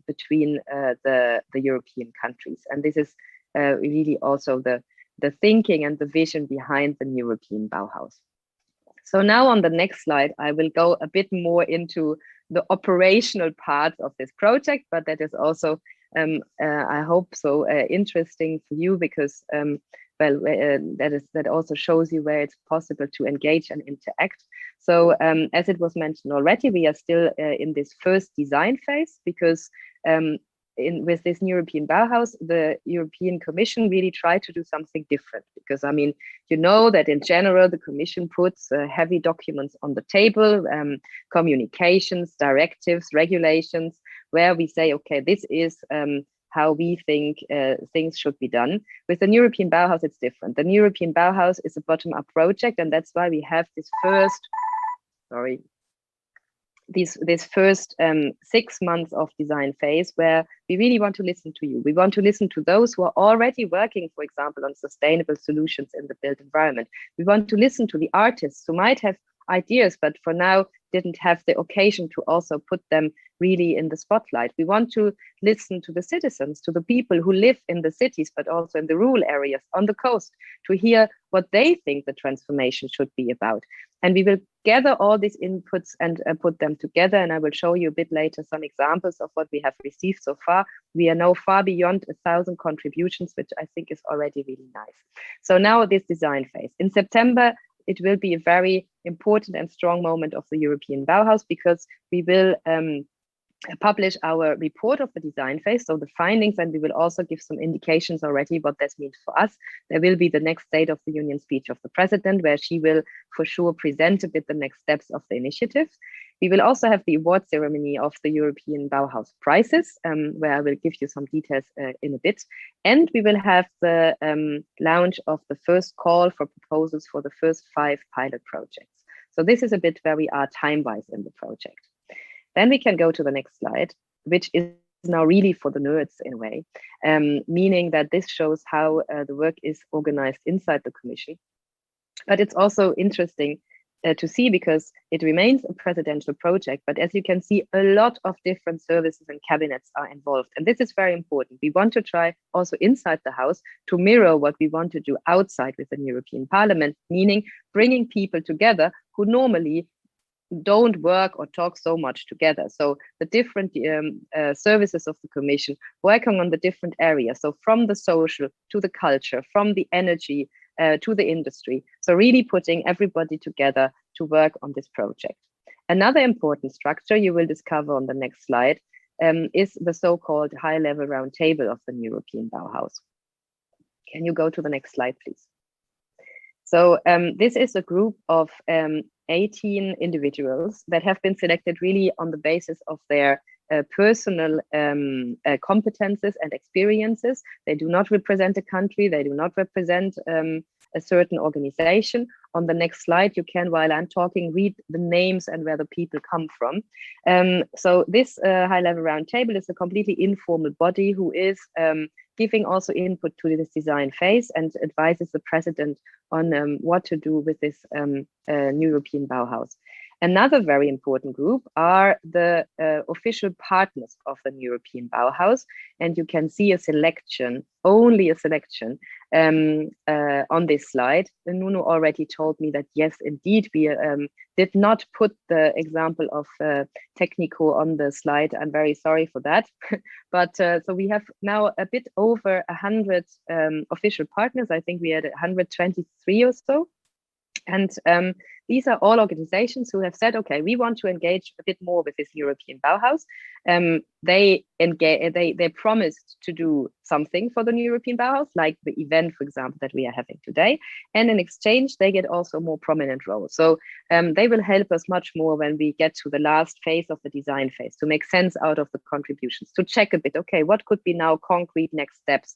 between the European countries. And this is really also the thinking and the vision behind the European Bauhaus. So now on the next slide, I will go a bit more into the operational part of this project, but that is also, I hope so, interesting for you because, well, that also shows you where it's possible to engage and interact. So as it was mentioned already, we are still in this first design phase because with this European Bauhaus, the European Commission really tried to do something different because, I mean, you know that in general, the Commission puts heavy documents on the table, communications, directives, regulations, where we say, okay, this is how we think things should be done. With the European Bauhaus, it's different. The European Bauhaus is a bottom-up project, and that's why we have this first, this first 6 months of design phase where we really want to listen to you. We want to listen to those who are already working, for example, on sustainable solutions in the built environment. We want to listen to the artists who might have ideas, but for now didn't have the occasion to also put them really in the spotlight. We want to listen to the citizens, to the people who live in the cities, but also in the rural areas on the coast, to hear what they think the transformation should be about. And we will gather all these inputs and put them together. And I will show you a bit later some examples of what we have received so far. We are now far beyond 1,000 contributions, which I think is already really nice. So now this design phase. In September, it will be a very important and strong moment of the European Bauhaus because we will publish our report of the design phase, so the findings, and we will also give some indications already what this means for us. There will be the next State of the Union speech of the President, where she will for sure present a bit the next steps of the initiative. We will also have the award ceremony of the European Bauhaus prizes, where I will give you some details in a bit. And we will have the launch of the first call for proposals for the first 5 pilot projects. So this is a bit where we are time-wise in the project. Then we can go to the next slide, which is now really for the nerds in a way, meaning that this shows how the work is organized inside the Commission. But it's also interesting to see, because it remains a presidential project, but as you can see, a lot of different services and cabinets are involved. And this is very important. We want to try also inside the House to mirror what we want to do outside within the European Parliament, meaning bringing people together who normally don't work or talk so much together. So the different services of the Commission working on the different areas. So from the social to the culture, from the energy to the industry. So really putting everybody together to work on this project. Another important structure you will discover on the next slide is the so-called high-level roundtable of the European Bauhaus. Can you go to the next slide, please? So this is a group of 18 individuals that have been selected really on the basis of their personal competences and experiences. They do not represent a country, they do not represent a certain organization. On the next slide, you can, while I'm talking, read the names and where the people come from. So this high-level roundtable is a completely informal body who is giving also input to this design phase and advises the president on what to do with this new European Bauhaus. Another very important group are the official partners of the European Bauhaus. And you can see a selection, only a selection on this slide. And Nuno already told me that, yes, indeed, we did not put the example of Technico on the slide. I'm very sorry for that. But so we have now a bit over 100 official partners. I think we had 123 or so. And these are all organizations who have said, okay, we want to engage a bit more with this European Bauhaus. They promised to do something for the new European Bauhaus, like the event, for example, that we are having today. And in exchange, they get also more prominent roles. So they will help us much more when we get to the last phase of the design phase, to make sense out of the contributions, to check a bit, okay, what could be now concrete next steps?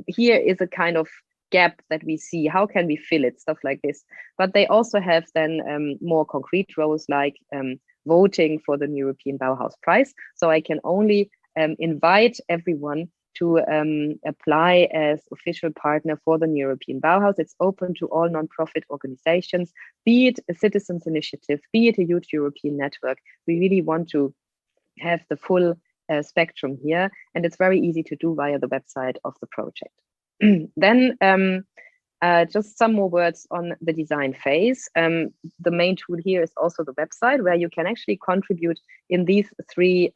Here is a kind of gap that we see, how can we fill it, stuff like this. But they also have then more concrete roles like voting for the European Bauhaus Prize. So I can only invite everyone to apply as official partner for the European Bauhaus. It's open to all non-profit organizations, be it a citizens initiative, be it a youth European network. We really want to have the full spectrum here, and it's very easy to do via the website of the project. Then just some more words on the design phase. The main tool here is also the website, where you can actually contribute in these 3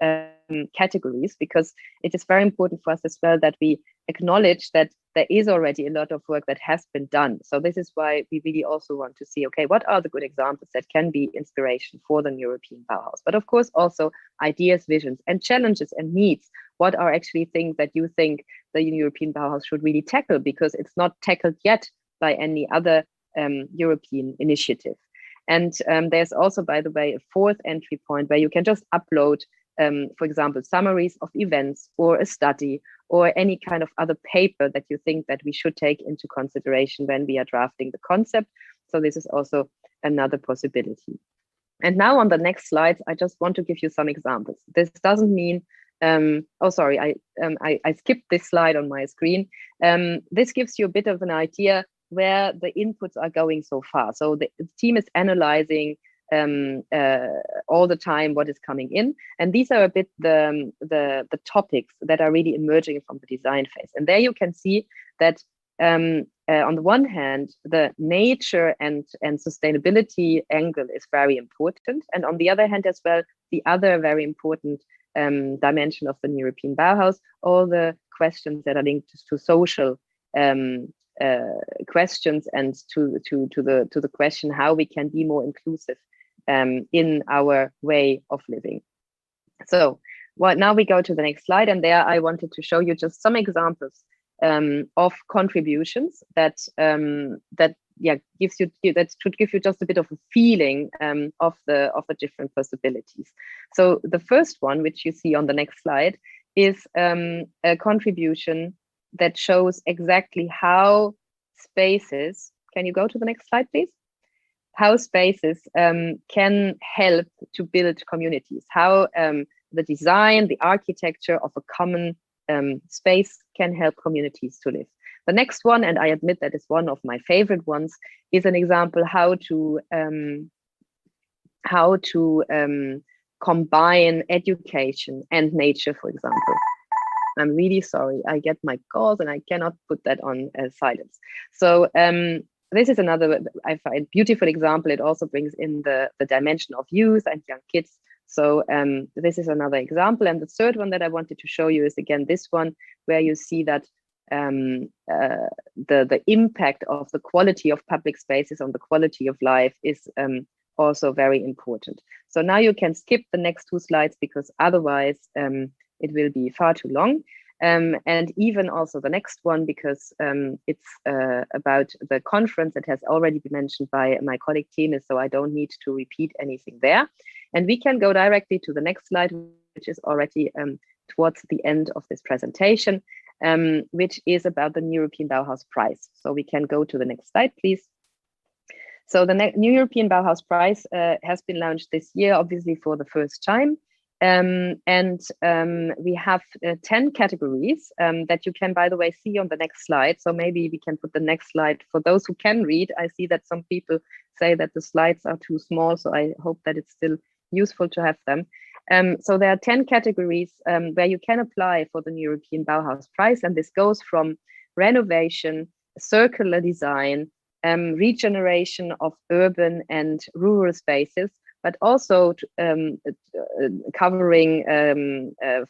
categories, because it is very important for us as well that we acknowledge that there is already a lot of work that has been done. So this is why we really also want to see, okay, what are the good examples that can be inspiration for the European Bauhaus? But of course, also ideas, visions, and challenges and needs. What are actually things that you think the European Bauhaus should really tackle, because it's not tackled yet by any other European initiative. And there's also, by the way, a 4th entry point where you can just upload, for example, summaries of events or a study or any kind of other paper that you think that we should take into consideration when we are drafting the concept. So this is also another possibility. And now on the next slides, I just want to give you some examples. This doesn't mean oh, sorry, I skipped this slide on my screen. This gives you a bit of an idea where the inputs are going so far. So the team is analyzing all the time what is coming in. And these are a bit the topics that are really emerging from the design phase. And there you can see that on the one hand, the nature and sustainability angle is very important. And on the other hand as well, the other very important dimension of the European Bauhaus, all the questions that are linked to social questions and to the question how we can be more inclusive in our way of living. So now we go to the next slide, and there I wanted to show you just some examples of contributions that gives you, that should give you just a bit of a feeling of the different possibilities. So the first one, which you see on the next slide, is a contribution that shows exactly how spaces, can you go to the next slide, please? How spaces can help to build communities, how the design, the architecture of a common space can help communities to live. The next one, and I admit that is one of my favorite ones, is an example how to combine education and nature, for example. I'm really sorry, I get my calls and I cannot put that on silence. So this is another, I find, beautiful example. It also brings in the dimension of youth and young kids. So this is another example. And the third one that I wanted to show you is, again, this one, where you see that the impact of the quality of public spaces on the quality of life is also very important. So now you can skip the next two slides, because otherwise it will be far too long. And even also the next one, because it's about the conference that has already been mentioned by my colleague Temis, so I don't need to repeat anything there. And we can go directly to the next slide, which is already towards the end of this presentation, which is about the New European Bauhaus Prize. So we can go to the next slide, please. So the New European Bauhaus Prize has been launched this year, obviously for the first time. We have 10 categories that you can, by the way, see on the next slide. So maybe we can put the next slide for those who can read. I see that some people say that the slides are too small, so I hope that it's still useful to have them. So there are 10 categories where you can apply for the New European Bauhaus Prize, and this goes from renovation, circular design, regeneration of urban and rural spaces, but also covering,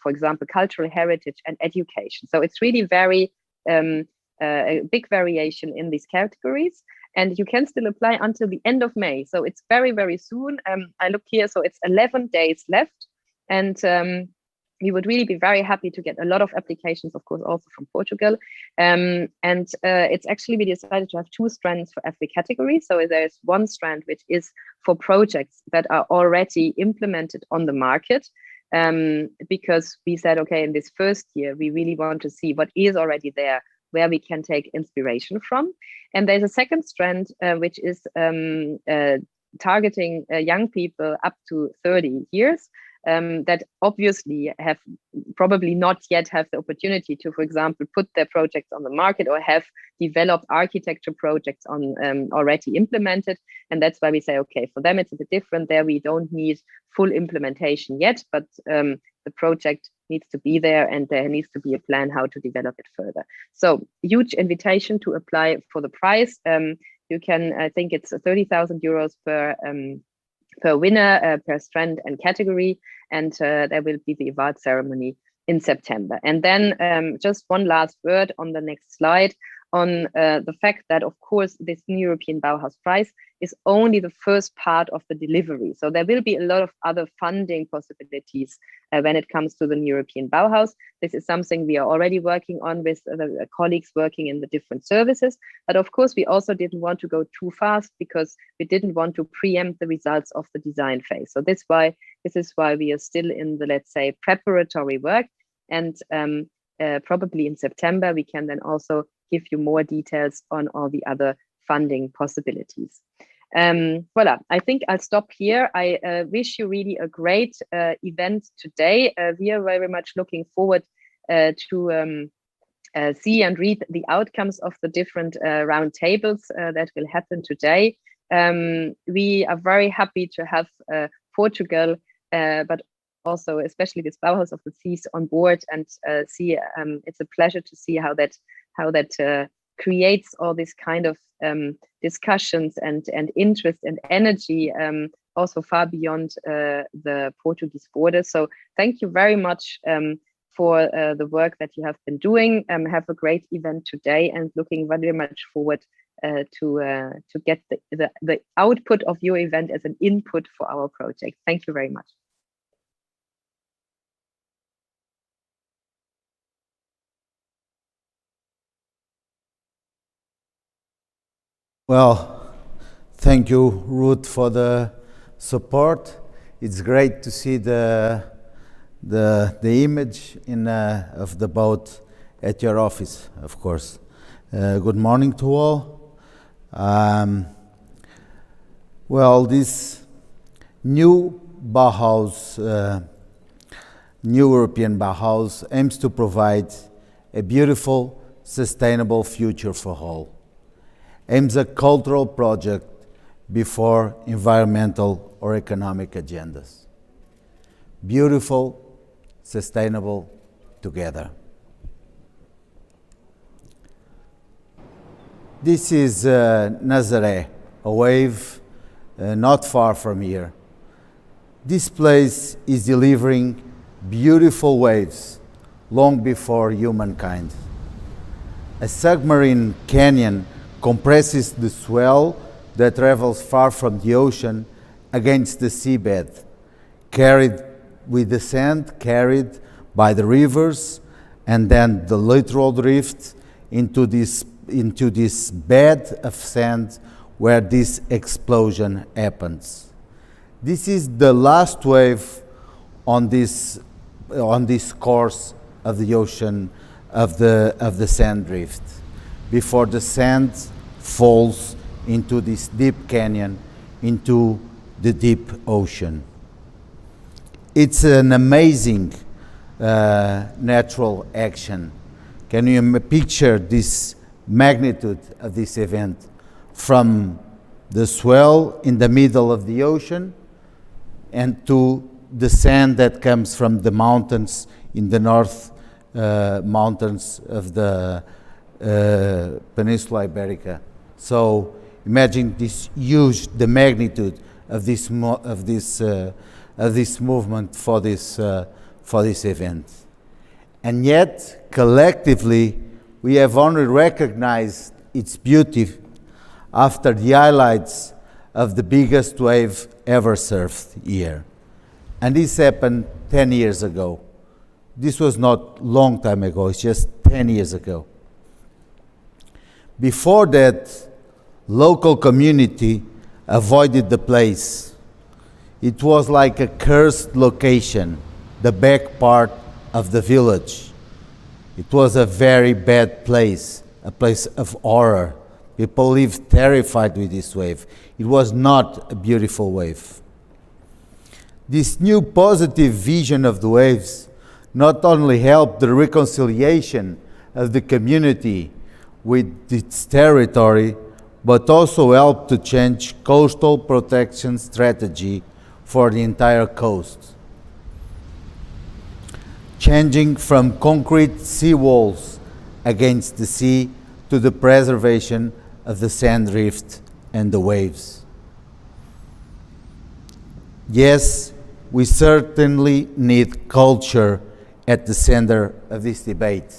for example, cultural heritage and education. So it's really very a big variation in these categories, and you can still apply until the end of May. So it's very, very soon. I look here, so it's 11 days left, and we would really be very happy to get a lot of applications, of course, also from Portugal. It's actually, we decided to have 2 strands for every category. So there's one strand which is for projects that are already implemented on the market, because we said, okay, in this first year, we really want to see what is already there, where we can take inspiration from. And there's a second strand, which is targeting young people up to 30 years. That obviously have probably not yet have the opportunity to, for example, put their projects on the market or have developed architecture projects on already implemented. And that's why we say, okay, for them, it's a bit different there. We don't need full implementation yet, but the project needs to be there, and there needs to be a plan how to develop it further. So huge invitation to apply for the prize. You can, I think it's 30,000 euros per winner, per strand and category, and there will be the award ceremony in September. And then just one last word on the next slide on the fact that, of course, this New European Bauhaus Prize is only the first part of the delivery. So there will be a lot of other funding possibilities when it comes to the New European Bauhaus. This is something we are already working on with the colleagues working in the different services. But of course, we also didn't want to go too fast, because we didn't want to preempt the results of the design phase. So this is why we are still in the, let's say, preparatory work. And probably in September, we can then also give you more details on all the other funding possibilities. Voila, I think I'll stop here. I wish you really a great event today. We are very much looking forward to see and read the outcomes of the different round tables that will happen today. We are very happy to have Portugal, but also especially this Bauhaus of the Seas on board, and see it's a pleasure to see how that creates all this kind of discussions and interest and energy, also far beyond the Portuguese border. So thank you very much for the work that you have been doing. Have a great event today, and looking very much forward to get the output of your event as an input for our project. Thank you very much. Well, thank you, Ruth, for the support. It's great to see the image of the boat at your office, of course. Good morning to all. Well, this new Bauhaus, new European Bauhaus, aims to provide a beautiful, sustainable future for all. Aims a cultural project before environmental or economic agendas. Beautiful, sustainable, together. This is Nazaré, a wave not far from here. This place is delivering beautiful waves long before humankind. A submarine canyon compresses the swell that travels far from the ocean against the seabed, carried with the sand carried by the rivers, and then the lateral drift into this bed of sand where this explosion happens. This is the last wave on this course of the ocean of the sand drift, before the sand falls into this deep canyon, into the deep ocean. It's an amazing natural action. Can you picture this magnitude of this event, from the swell in the middle of the ocean and to the sand that comes from the mountains in the north mountains of the Peninsula Iberica. So imagine this huge, the magnitude of this movement for this event. And yet, collectively, we have only recognized its beauty after the highlights of the biggest wave ever surfed here. And this happened 10 years ago. This was not a long time ago, it's just 10 years ago. Before that, local community avoided the place. It was like a cursed location, the back part of the village. It was a very bad place, a place of horror. People lived terrified with this wave. It was not a beautiful wave. This new positive vision of the waves not only helped the reconciliation of the community with its territory, but also helped to change coastal protection strategy for the entire coast. Changing from concrete seawalls against the sea to the preservation of the sand drift and the waves. Yes, we certainly need culture at the center of this debate.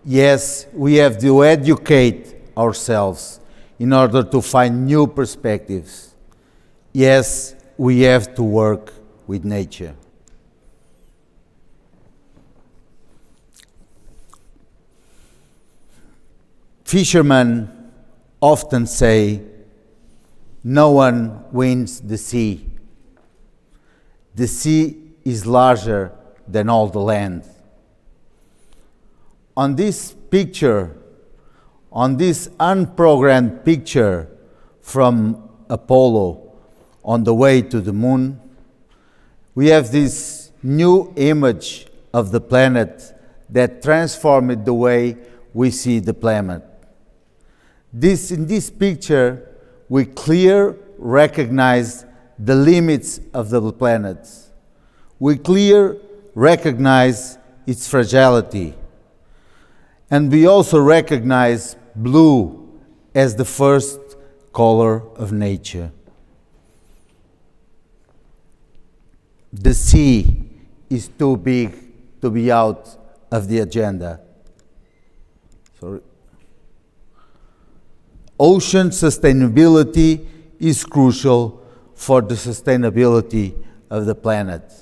Yes, we have to educate ourselves in order to find new perspectives. Yes, we have to work with nature. Fishermen often say, no one wins the sea. The sea is larger than all the land. On this picture, on this unprogrammed picture from Apollo on the way to the moon, we have this new image of the planet that transformed the way we see the planet. In this picture, we clearly recognize the limits of the planet. We clearly recognize its fragility. And we also recognize blue as the first color of nature. The sea is too big to be out of the agenda. Sorry. Ocean sustainability is crucial for the sustainability of the planet.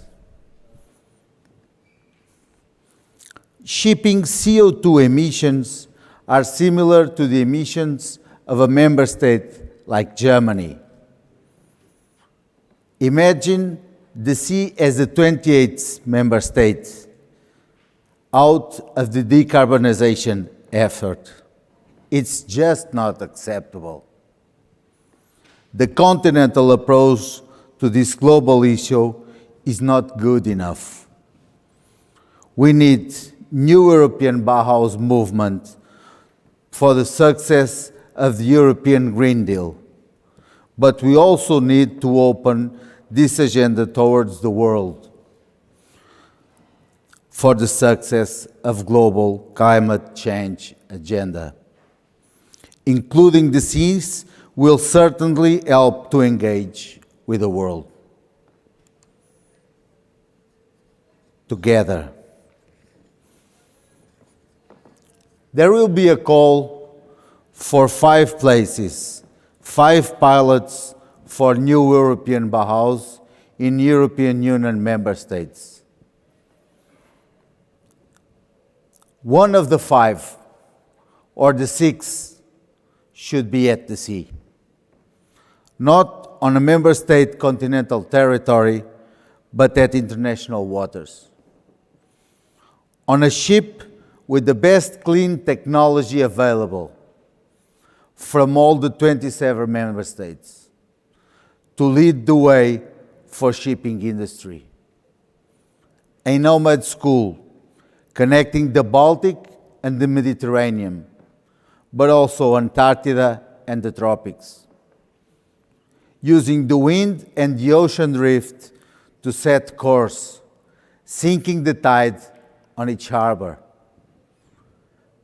Shipping CO2 emissions are similar to the emissions of a member state like Germany. Imagine the sea as the 28th member state out of the decarbonization effort. It's just not acceptable. The continental approach to this global issue is not good enough. We need new European Bauhaus movement for the success of the European Green Deal. But we also need to open this agenda towards the world for the success of global climate change agenda. Including the seas will certainly help to engage with the world together. There will be a call for 5 places, 5 pilots for new European Bauhaus in European Union member states. One of the 5 or the 6 should be at the sea, not on a member state continental territory, but at international waters. On a ship with the best clean technology available from all the 27 member states to lead the way for shipping industry. A nomad school connecting the Baltic and the Mediterranean, but also Antarctica and the tropics. Using the wind and the ocean drift to set course, sinking the tide on each harbor.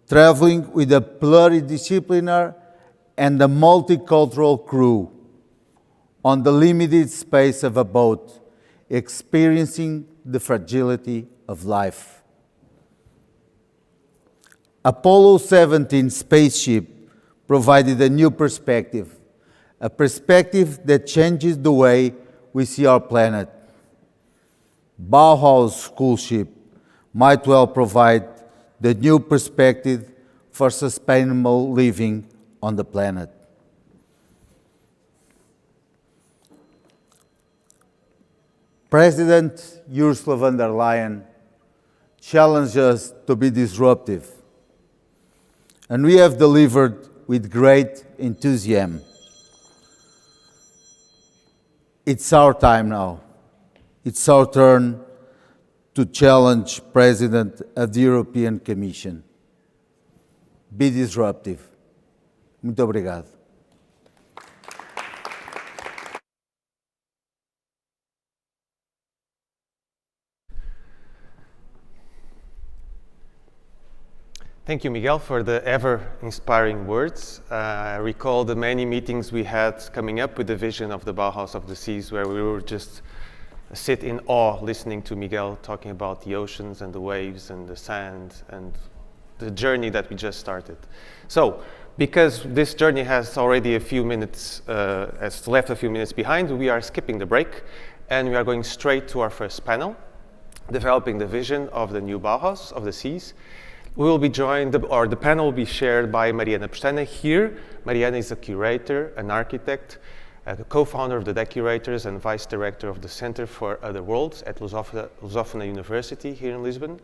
Traveling with a pluridisciplinary and a multicultural crew on the limited space of a boat, experiencing the fragility of life. Apollo 17 spaceship provided a new perspective, a perspective that changes the way we see our planet. Bauhaus school ship might well provide the new perspective for sustainable living on the planet. President Ursula von der Leyen challenged us to be disruptive, and we have delivered with great enthusiasm. It's our time now. It's our turn to challenge President of the European Commission. Be disruptive. Muito obrigado. Thank you, Miguel, for the ever-inspiring words. I recall the many meetings we had coming up with the vision of the Bauhaus of the Seas, where we were just sit in awe listening to Miguel talking about the oceans and the waves and the sand and the journey that we just started. So, because this journey has already a few minutes, has left a few minutes behind, we are skipping the break and we are going straight to our first panel, developing the vision of the new Bauhaus of the Seas. We will be joined, or the panel will be shared by Mariana Pestana here. Mariana is a curator, an architect, the co-founder of the DEC Curators and vice director of the Center for Other Worlds at Lusófona University here in Lisbon.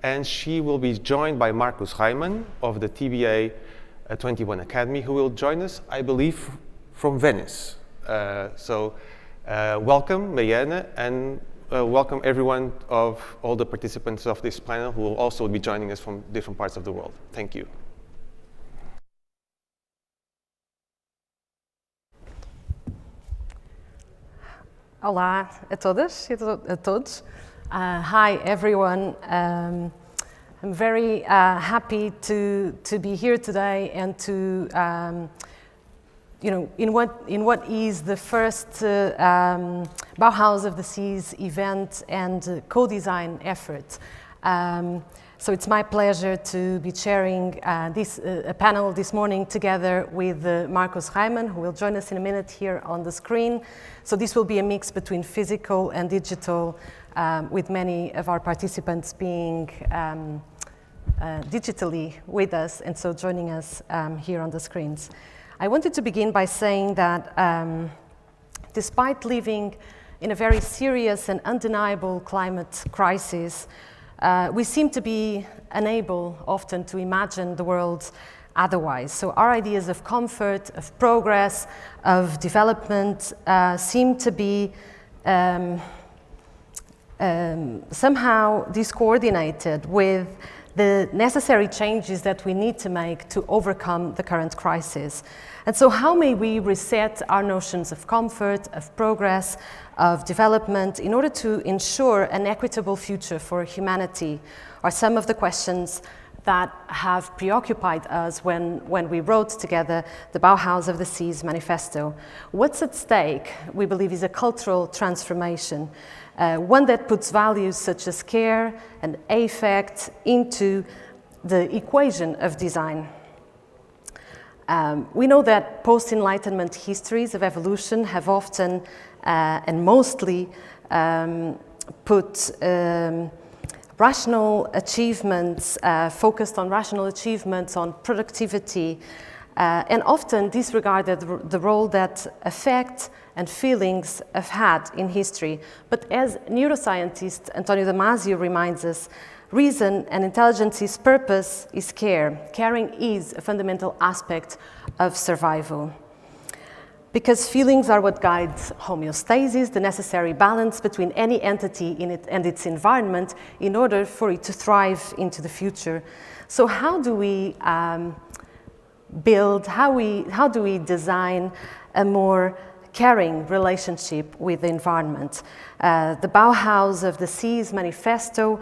And she will be joined by Marcus Reimann of the TBA 21 Academy, who will join us, I believe, from Venice. Welcome, Mariana, and welcome everyone of all the participants of this panel who will also be joining us from different parts of the world. Thank you. Olá a todas e a todos. Hi everyone. I'm very happy to be here today and to in what is the first Bauhaus of the Seas event and co-design effort. So it's my pleasure to be chairing a panel this morning together with Marcus Reimann, who will join us in a minute here on the screen. So this will be a mix between physical and digital, with many of our participants being digitally with us and so joining us here on the screens. I wanted to begin by saying that despite living in a very serious and undeniable climate crisis, we seem to be unable often to imagine the world otherwise. So our ideas of comfort, of progress, of development seem to be somehow discoordinated with the necessary changes that we need to make to overcome the current crisis. And so how may we reset our notions of comfort, of progress, of development in order to ensure an equitable future for humanity are some of the questions that have preoccupied us when we wrote together the Bauhaus of the Seas Manifesto. What's at stake, we believe, is a cultural transformation, one that puts values such as care and affect into the equation of design. We know that post-Enlightenment histories of evolution have often and mostly put rational achievements, focused on rational achievements, on productivity, and often disregarded the role that affect and feelings have had in history. But as neuroscientist Antonio Damasio reminds us, reason and intelligence's purpose is care. Caring is a fundamental aspect of survival. Because feelings are what guides homeostasis, the necessary balance between any entity in it and its environment in order for it to thrive into the future. So how do we build, how do we design a more caring relationship with the environment? The Bauhaus of the Seas Manifesto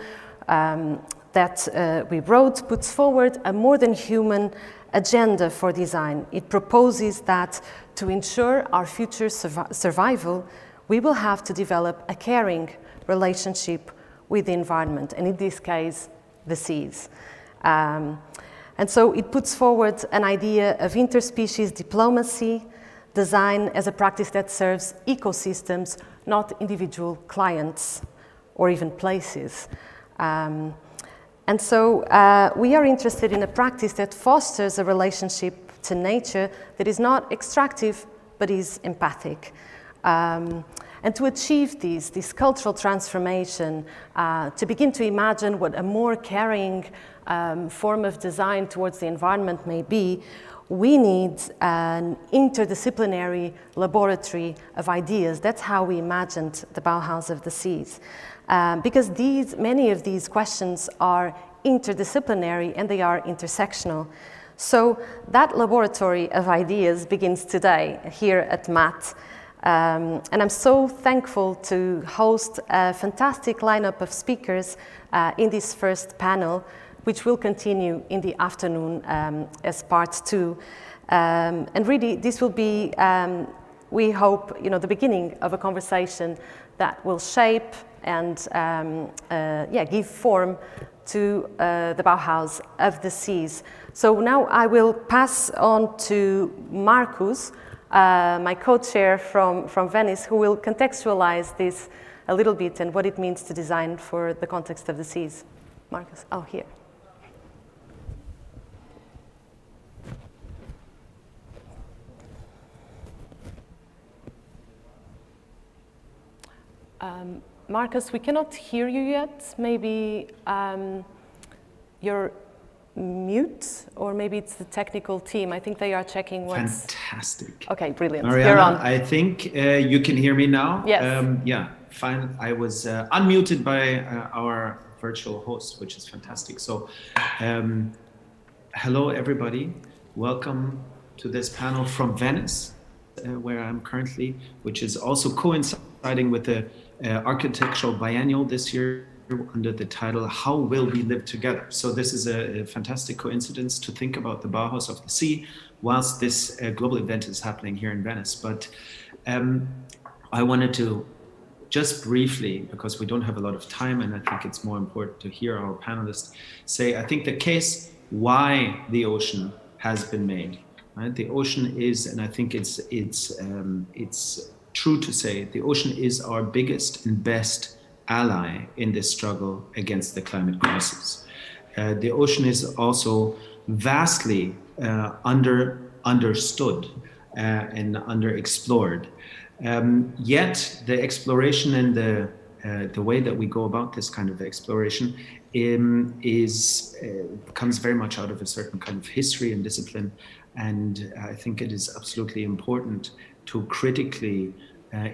that we wrote puts forward a more than human agenda for design. It proposes that to ensure our future survival, we will have to develop a caring relationship with the environment, and in this case, the seas. And so it puts forward an idea of interspecies diplomacy, design as a practice that serves ecosystems, not individual clients or even places. And so we are interested in a practice that fosters a relationship to nature that is not extractive, but is empathic. And to achieve this cultural transformation, to begin to imagine what a more caring form of design towards the environment may be, we need an interdisciplinary laboratory of ideas. That's how we imagined the Bauhaus of the Seas. Because many of these questions are interdisciplinary and they are intersectional. So that laboratory of ideas begins today here at MAT. And I'm so thankful to host a fantastic lineup of speakers in this first panel, which will continue in the afternoon as part 2. And really, this will be, we hope, the beginning of a conversation that will shape and give form to the Bauhaus of the Seas. So now I will pass on to Marcus, my co-chair from Venice, who will contextualize this a little bit and what it means to design for the context of the seas. Marcus, here. Marcus, we cannot hear you yet. Maybe you're mute, or maybe it's the technical team. I think they are checking what's... Fantastic. Okay, brilliant. Mariana, you're on. I think you can hear me now. Yes. Yeah, fine. I was unmuted by our virtual host, which is fantastic. So, hello, everybody. Welcome to this panel from Venice, where I'm currently, which is also coinciding with the architectural biennial this year under the title, How Will We Live Together? So this is a fantastic coincidence to think about the Bauhaus of the Sea whilst this global event is happening here in Venice. But I wanted to just briefly, because we don't have a lot of time and I think it's more important to hear our panelists say, I think the case why the ocean has been made. Right? The ocean is, and I think it's true to say, the ocean is our biggest and best ally in this struggle against the climate crisis. The ocean is also vastly understood and underexplored. Yet the exploration and the way that we go about this kind of exploration comes very much out of a certain kind of history and discipline. And I think it is absolutely important to critically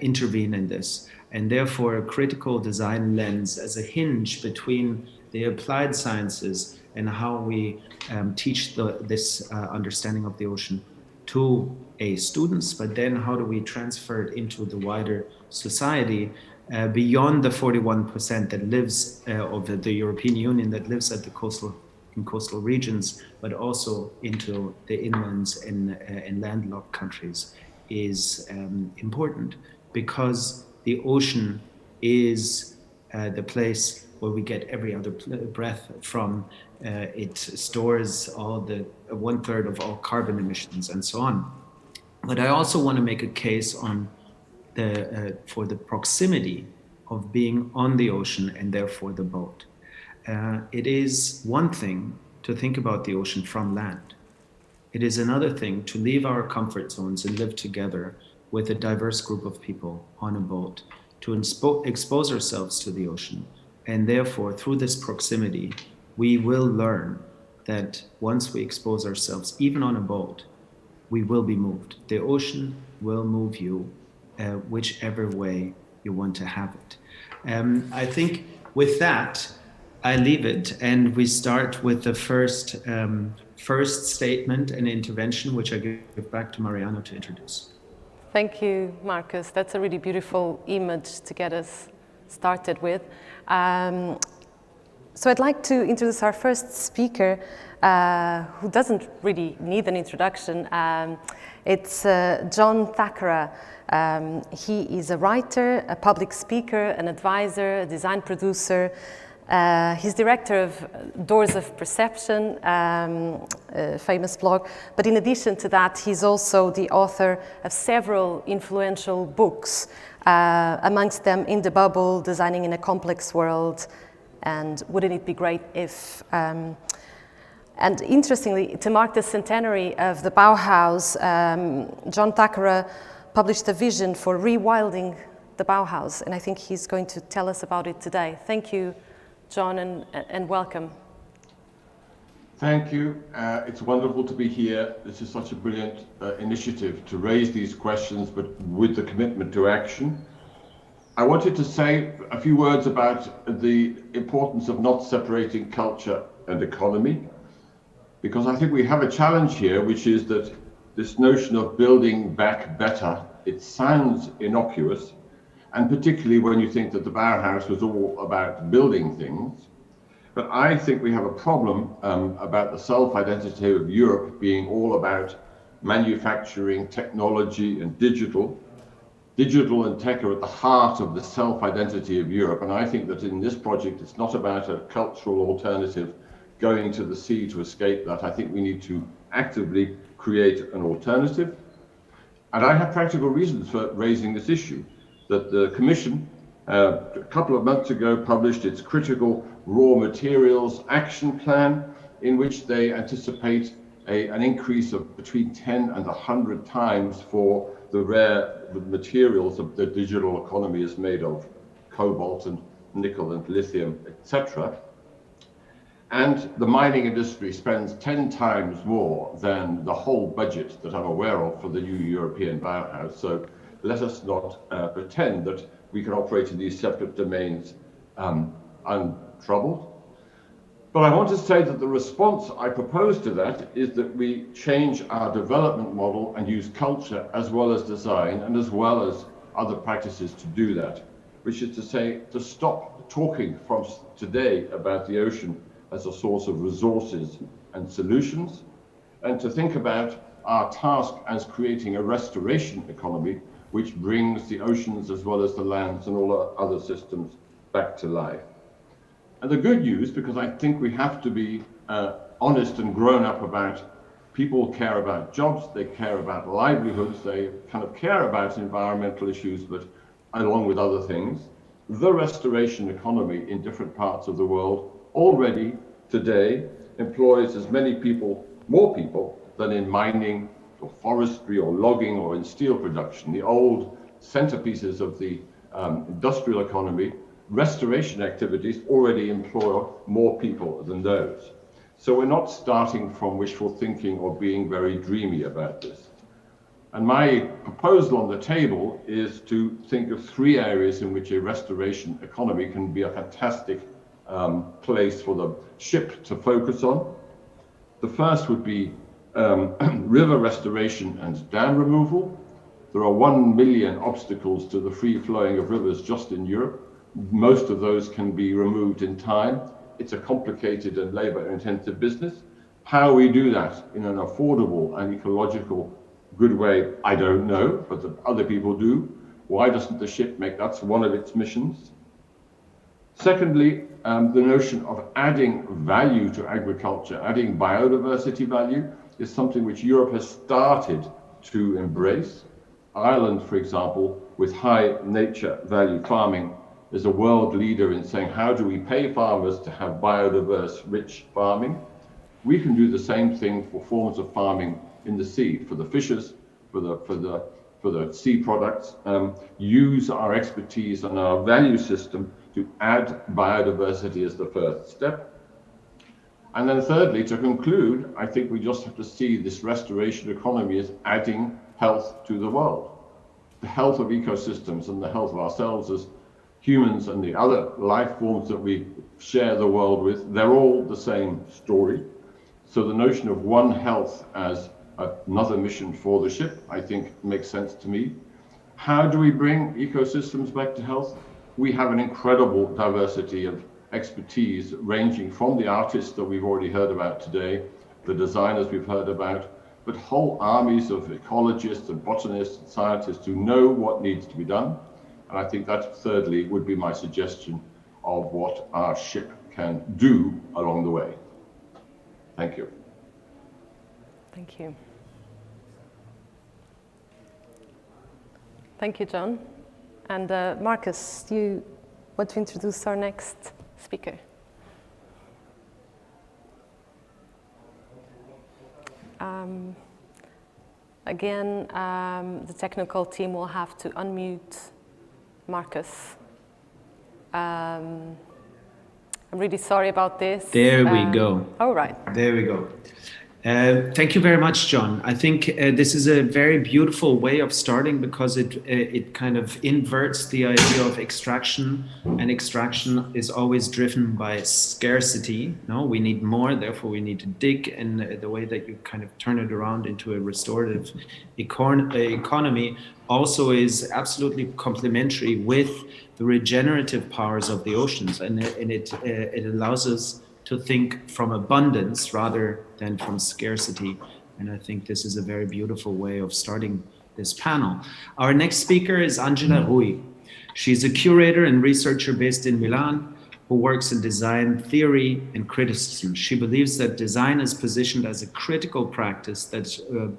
intervene in this. And therefore, a critical design lens as a hinge between the applied sciences and how we teach this understanding of the ocean to students, but then how do we transfer it into the wider society beyond the 41% that lives of the European Union that lives at the coastal regions, but also into the inlands and landlocked countries is important, because the ocean is the place where we get every other breath from. It stores all the 1/3 of all carbon emissions and so on. But I also want to make a case on for the proximity of being on the ocean and therefore the boat. It is one thing to think about the ocean from land. It is another thing to leave our comfort zones and live together with a diverse group of people on a boat, to expose ourselves to the ocean. And therefore, through this proximity, we will learn that once we expose ourselves, even on a boat, we will be moved. The ocean will move you whichever way you want to have it. I think with that, I leave it, and we start with the first statement and intervention, which I give back to Mariano to introduce. Thank you, Marcus. That's a really beautiful image to get us started with. So I'd like to introduce our first speaker, who doesn't really need an introduction. It's John Thakara. He is a writer, a public speaker, an advisor, a design producer. He's director of Doors of Perception, a famous blog. But in addition to that, he's also the author of several influential books, amongst them In the Bubble, Designing in a Complex World, and Wouldn't It Be Great If... And interestingly, to mark the centenary of the Bauhaus, John Thakara published a vision for rewilding the Bauhaus, and I think he's going to tell us about it today. Thank you, John, and welcome. Thank you. It's wonderful to be here. This is such a brilliant initiative to raise these questions, but with the commitment to action. I wanted to say a few words about the importance of not separating culture and economy, because I think we have a challenge here, which is that this notion of building back better, it sounds innocuous, and particularly when you think that the Bauhaus was all about building things. But I think we have a problem about the self-identity of Europe being all about manufacturing, technology, and digital. Digital and tech are at the heart of the self-identity of Europe, and I think that in this project it's not about a cultural alternative going to the sea to escape that. I think we need to actively create an alternative. And I have practical reasons for raising this issue, that the Commission a couple of months ago published its critical raw materials action plan, in which they anticipate an increase of between 10 and 100 times for the rare materials that the digital economy is made of, cobalt and nickel and lithium, etc. And the mining industry spends 10 times more than the whole budget that I'm aware of for the new European Bauhaus. So let us not pretend that we can operate in these separate domains untroubled. But I want to say that the response I propose to that is that we change our development model and use culture as well as design and as well as other practices to do that, which is to say, to stop talking from today about the ocean as a source of resources and solutions, and to think about our task as creating a restoration economy which brings the oceans as well as the lands and all our other systems back to life. And the good news, because I think we have to be honest and grown up about people care about jobs, they care about livelihoods, they kind of care about environmental issues, but along with other things, the restoration economy in different parts of the world already today employs as many people, more people, than in mining or forestry or logging or in steel production. The old centerpieces of the industrial economy, restoration activities already employ more people than those. So we're not starting from wishful thinking or being very dreamy about this. And my proposal on the table is to think of 3 areas in which a restoration economy can be a fantastic place for the ship to focus on. The first would be river restoration and dam removal. There are 1 million obstacles to the free flowing of rivers just in Europe. Most of those can be removed in time. It's a complicated and labor-intensive business. How we do that in an affordable and ecological good way, I don't know, but other people do. Why doesn't the ship make that's one of its missions? Secondly, the notion of adding value to agriculture, adding biodiversity value, is something which Europe has started to embrace. Ireland, for example, with high nature value farming, is a world leader in saying, how do we pay farmers to have biodiverse, rich farming? We can do the same thing for forms of farming in the sea, for the fishes, for the sea products, use our expertise and our value system to add biodiversity as the first step. And then thirdly, to conclude, I think we just have to see this restoration economy as adding health to the world. The health of ecosystems and the health of ourselves as humans and the other life forms that we share the world with, they're all the same story. So the notion of One Health as another mission for the ship, I think makes sense to me. How do we bring ecosystems back to health? We have an incredible diversity of expertise ranging from the artists that we've already heard about today, the designers we've heard about, but whole armies of ecologists and botanists and scientists who know what needs to be done. And I think that thirdly would be my suggestion of what our ship can do along the way. Thank you. Thank you. Thank you, John. And Marcus, do you want to introduce our next speaker? Again, the technical team will have to unmute Marcus. I'm really sorry about this. There we go. All right. There we go. Thank you very much, John. I think this is a very beautiful way of starting because it kind of inverts the idea of extraction, and extraction is always driven by scarcity. No, we need more, therefore we need to dig, and the way that you kind of turn it around into a restorative economy also is absolutely complementary with the regenerative powers of the oceans, and it allows us to think from abundance rather than from scarcity. And I think this is a very beautiful way of starting this panel. Our next speaker is Angela Rui. She's a curator and researcher based in Milan who works in design theory and criticism. She believes that design is positioned as a critical practice that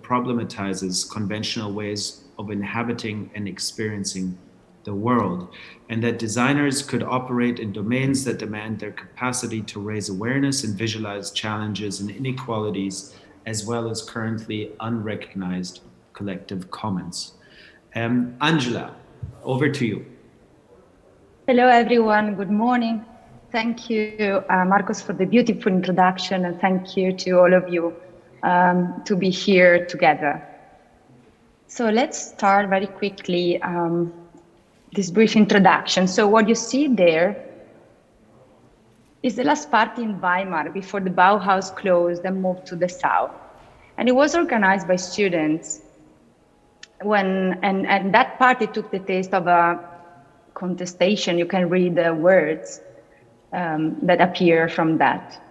problematizes conventional ways of inhabiting and experiencing the world, and that designers could operate in domains that demand their capacity to raise awareness and visualize challenges and inequalities, as well as currently unrecognized collective commons. Angela, over to you. Hello, everyone. Good morning. Thank you, Marcos, for the beautiful introduction, and thank you to all of you to be here together. So let's start very quickly this brief introduction. So what you see there is the last party in Weimar before the Bauhaus closed and moved to the south. And it was organized by students and that party took the taste of a contestation. You can read the words that appear from that.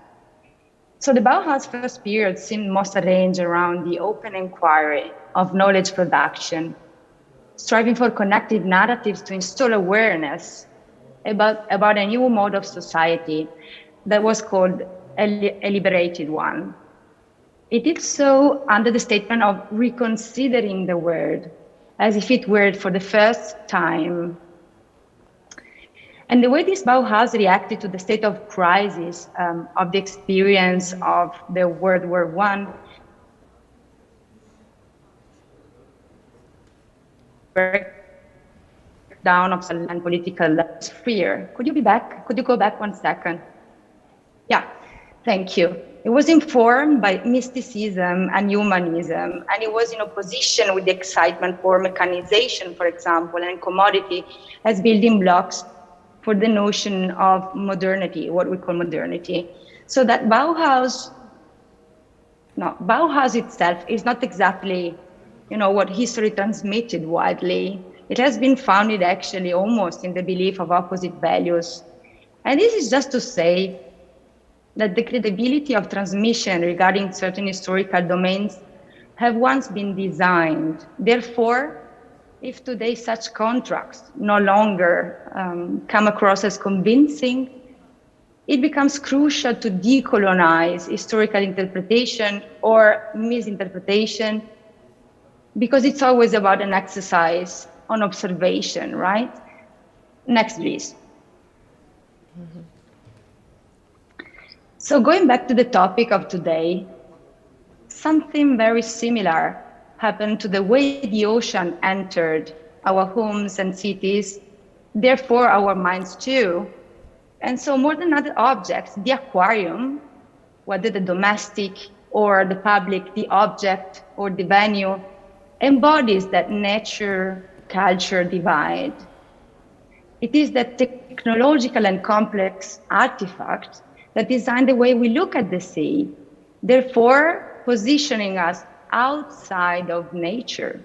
So the Bauhaus first period seemed most arranged around the open inquiry of knowledge production, striving for connected narratives to install awareness about a new mode of society that was called a liberated one. It did so under the statement of reconsidering the word, as if it were for the first time. And the way this Bauhaus reacted to the state of crisis of the experience of the World War I breakdown of and political sphere. Could you be back? Could you go back 1 second? Yeah, thank you. It was informed by mysticism and humanism, and it was in opposition with the excitement for mechanization, for example, and commodity as building blocks for the notion of modernity, what we call modernity. So that Bauhaus itself is not exactly, what history transmitted widely. It has been founded actually almost in the belief of opposite values. And this is just to say that the credibility of transmission regarding certain historical domains have once been designed. Therefore, if today such contracts no longer come across as convincing, it becomes crucial to decolonize historical interpretation or misinterpretation, because it's always about an exercise on observation, right? Next, please. Mm-hmm. So going back to the topic of today, something very similar happened to the way the ocean entered our homes and cities, therefore our minds too. And so more than other objects, the aquarium, whether the domestic or the public, the object or the venue, embodies that nature-culture divide. It is that technological and complex artifact that design the way we look at the sea, therefore positioning us outside of nature.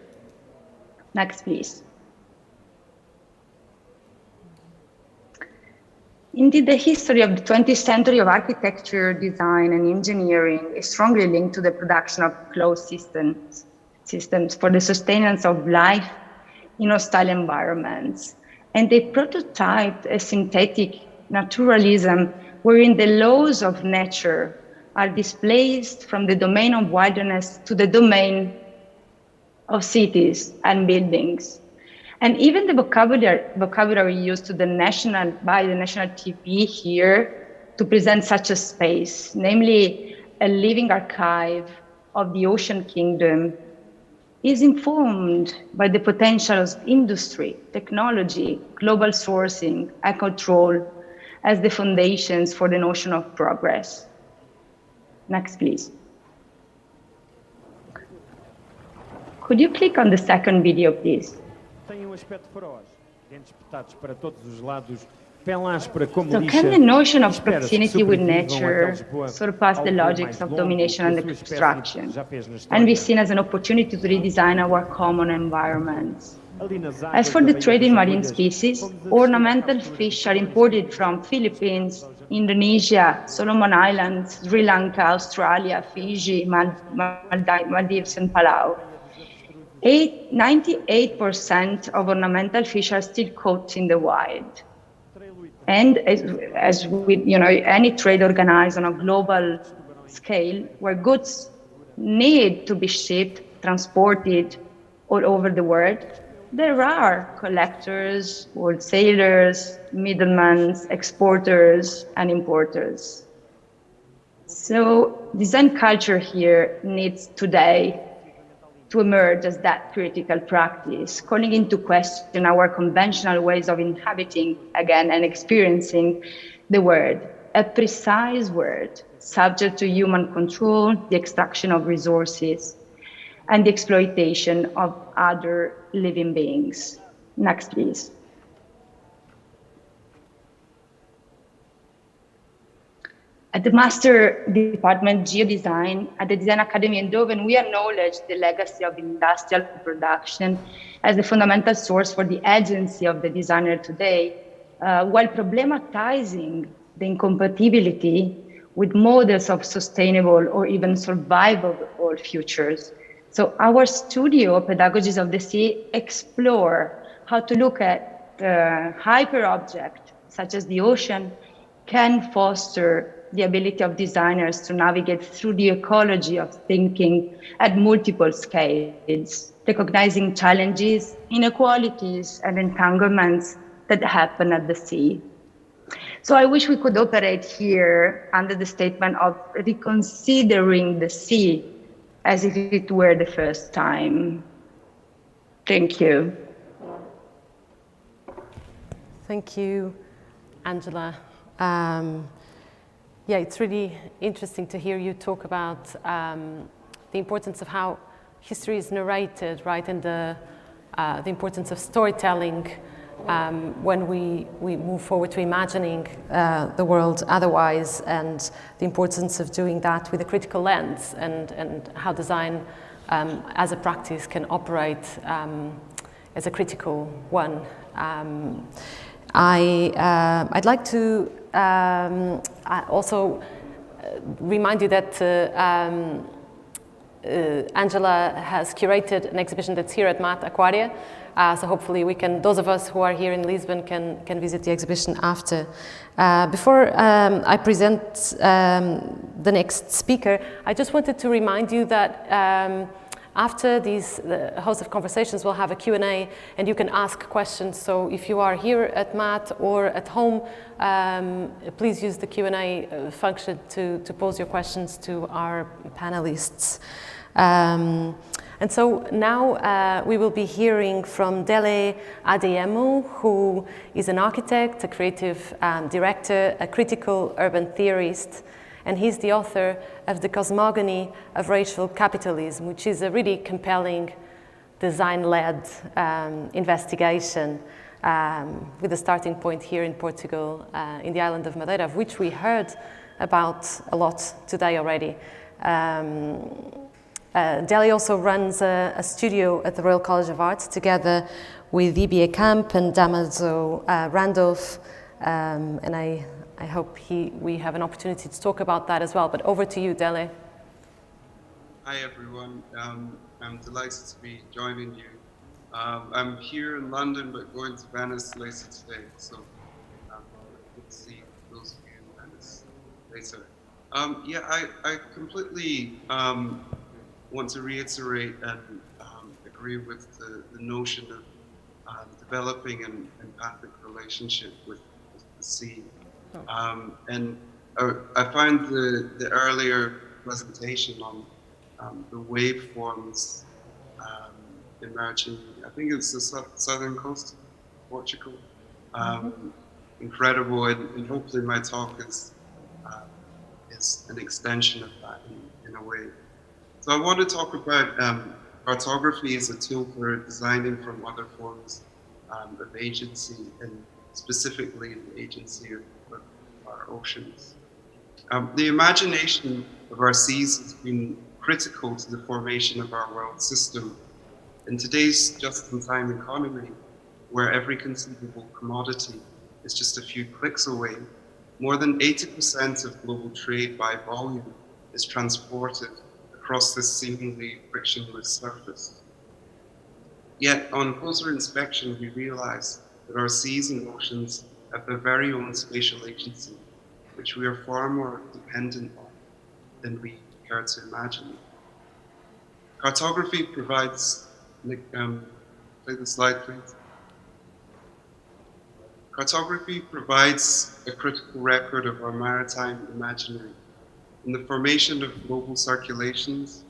Next, please. Indeed, the history of the 20th century of architecture, design, and engineering is strongly linked to the production of closed systems for the sustenance of life in hostile environments. And they prototyped a synthetic naturalism wherein the laws of nature are displaced from the domain of wilderness to the domain of cities and buildings. And even the vocabulary used by the national TV here to present such a space, namely a living archive of the ocean kingdom, is informed by the potentials of industry, technology, global sourcing, and control as the foundations for the notion of progress. Next, please. Could you click on the second video, please? So can the notion of proximity with nature surpass the logics of domination and extraction and be seen as an opportunity to redesign our common environments? As for the trade in marine species, ornamental fish are imported from Philippines, Indonesia, Solomon Islands, Sri Lanka, Australia, Fiji, Maldives, and Palau. 98% of ornamental fish are still caught in the wild. And as with any trade organized on a global scale, where goods need to be shipped, transported all over the world, there are collectors, wholesalers, middlemen, exporters, and importers. So design culture here needs today to emerge as that critical practice, calling into question our conventional ways of inhabiting, again, and experiencing the world, a precise world, subject to human control, the extraction of resources, and the exploitation of other living beings. Next, please. At the Master Department Geodesign at the Design Academy in Eindhoven, we acknowledge the legacy of industrial production as the fundamental source for the agency of the designer today, while problematizing the incompatibility with models of sustainable or even survivable futures. So our studio, Pedagogies of the Sea, explore how to look at hyper-object, such as the ocean, can foster the ability of designers to navigate through the ecology of thinking at multiple scales, recognizing challenges, inequalities, and entanglements that happen at the sea. So I wish we could operate here under the statement of reconsidering the sea as if it were the first time. Thank you. Thank you, Angela. Yeah, it's really interesting to hear you talk about the importance of how history is narrated, right, and the importance of storytelling when we move forward to imagining the world otherwise, and the importance of doing that with a critical lens, and how design as a practice can operate as a critical one. I'd like to also remind you that Angela has curated an exhibition that's here at MAT Aquaria. So hopefully we can, those of us who are here in Lisbon can visit the exhibition after. Before I present the next speaker, I just wanted to remind you that after the host of conversations will have a Q&A, and you can ask questions. So if you are here at MAT or at home, please use the Q&A function to pose your questions to our panelists. And so now we will be hearing from Dele Adeyemo, who is an architect, a creative director, a critical urban theorist, and he's the author of The Cosmogony of Racial Capitalism, which is a really compelling design-led investigation with a starting point here in Portugal, in the island of Madeira, of which we heard about a lot today already. Dele also runs a studio at the Royal College of Art together with EBA Camp and Damaso Randolph, and I hope we have an opportunity to talk about that as well. But over to you, Dele. Hi, everyone. I'm delighted to be joining you. I'm here in London, but going to Venice later today, so good to see those of you in Venice later. Yeah, I completely want to reiterate and agree with the notion of developing an empathic relationship with the sea. And I find the earlier presentation on the waveforms emerging, I think it's the southern coast of Portugal, incredible, and hopefully my talk is an extension of that in a way. So I want to talk about cartography as a tool for designing from other forms of agency, and specifically the agency of our oceans. The imagination of our seas has been critical to the formation of our world system. In today's just-in-time economy, where every conceivable commodity is just a few clicks away, more than 80% of global trade by volume is transported across this seemingly frictionless surface. Yet, on closer inspection, we realize that our seas and oceans have their very own spatial agency, which we are far more dependent on than we care to imagine. Cartography provides, play the slide please. Cartography provides a critical record of our maritime imaginary in the formation of global circulations.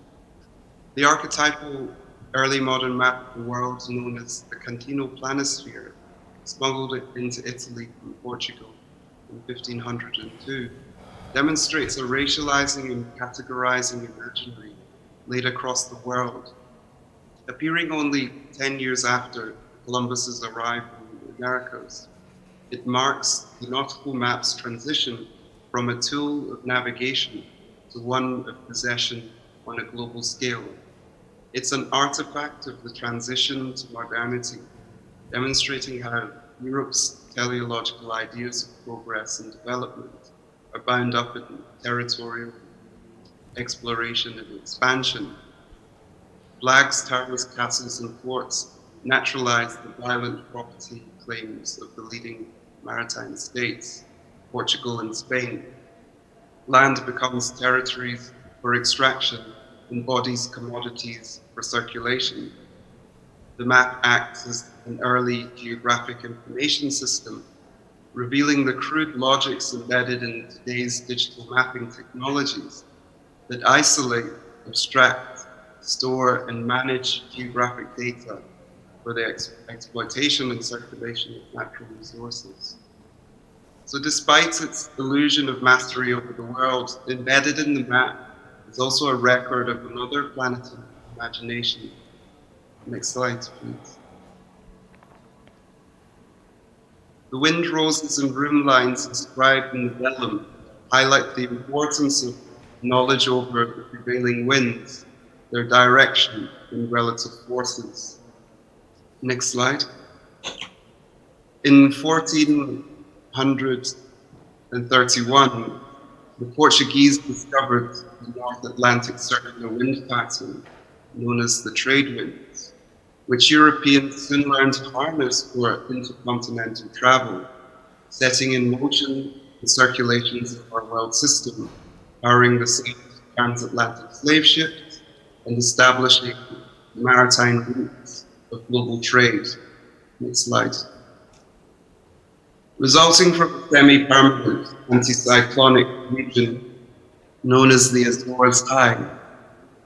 The archetypal early modern map of the world, known as the Continental Planisphere, smuggled it into Italy from Portugal in 1502, demonstrates a racializing and categorizing imaginary laid across the world. Appearing only 10 years after Columbus's arrival in the Americas, it marks the nautical map's transition from a tool of navigation to one of possession on a global scale. It's an artifact of the transition to modernity, demonstrating how Europe's teleological ideas of progress and development are bound up in territorial exploration and expansion. Flags, towers, castles, and forts naturalize the violent property claims of the leading maritime states, Portugal and Spain. Land becomes territories for extraction and bodies commodities for circulation. The map acts as an early geographic information system, revealing the crude logics embedded in today's digital mapping technologies that isolate, abstract, store, and manage geographic data for the exploitation and circulation of natural resources. So despite its illusion of mastery over the world, embedded in the map is also a record of another planetary imagination. Next slide, please. The wind roses and room lines inscribed in the vellum highlight the importance of knowledge over the prevailing winds, their direction and relative forces. Next slide. In 1431, the Portuguese discovered the North Atlantic circular wind pattern, known as the trade winds, which Europeans soon learned to harness for intercontinental travel, setting in motion the circulations of our world system, powering the sailing of transatlantic slave ships and establishing maritime routes of global trade. Next slide. Resulting from a semi-permanent anticyclonic region known as the Azores High,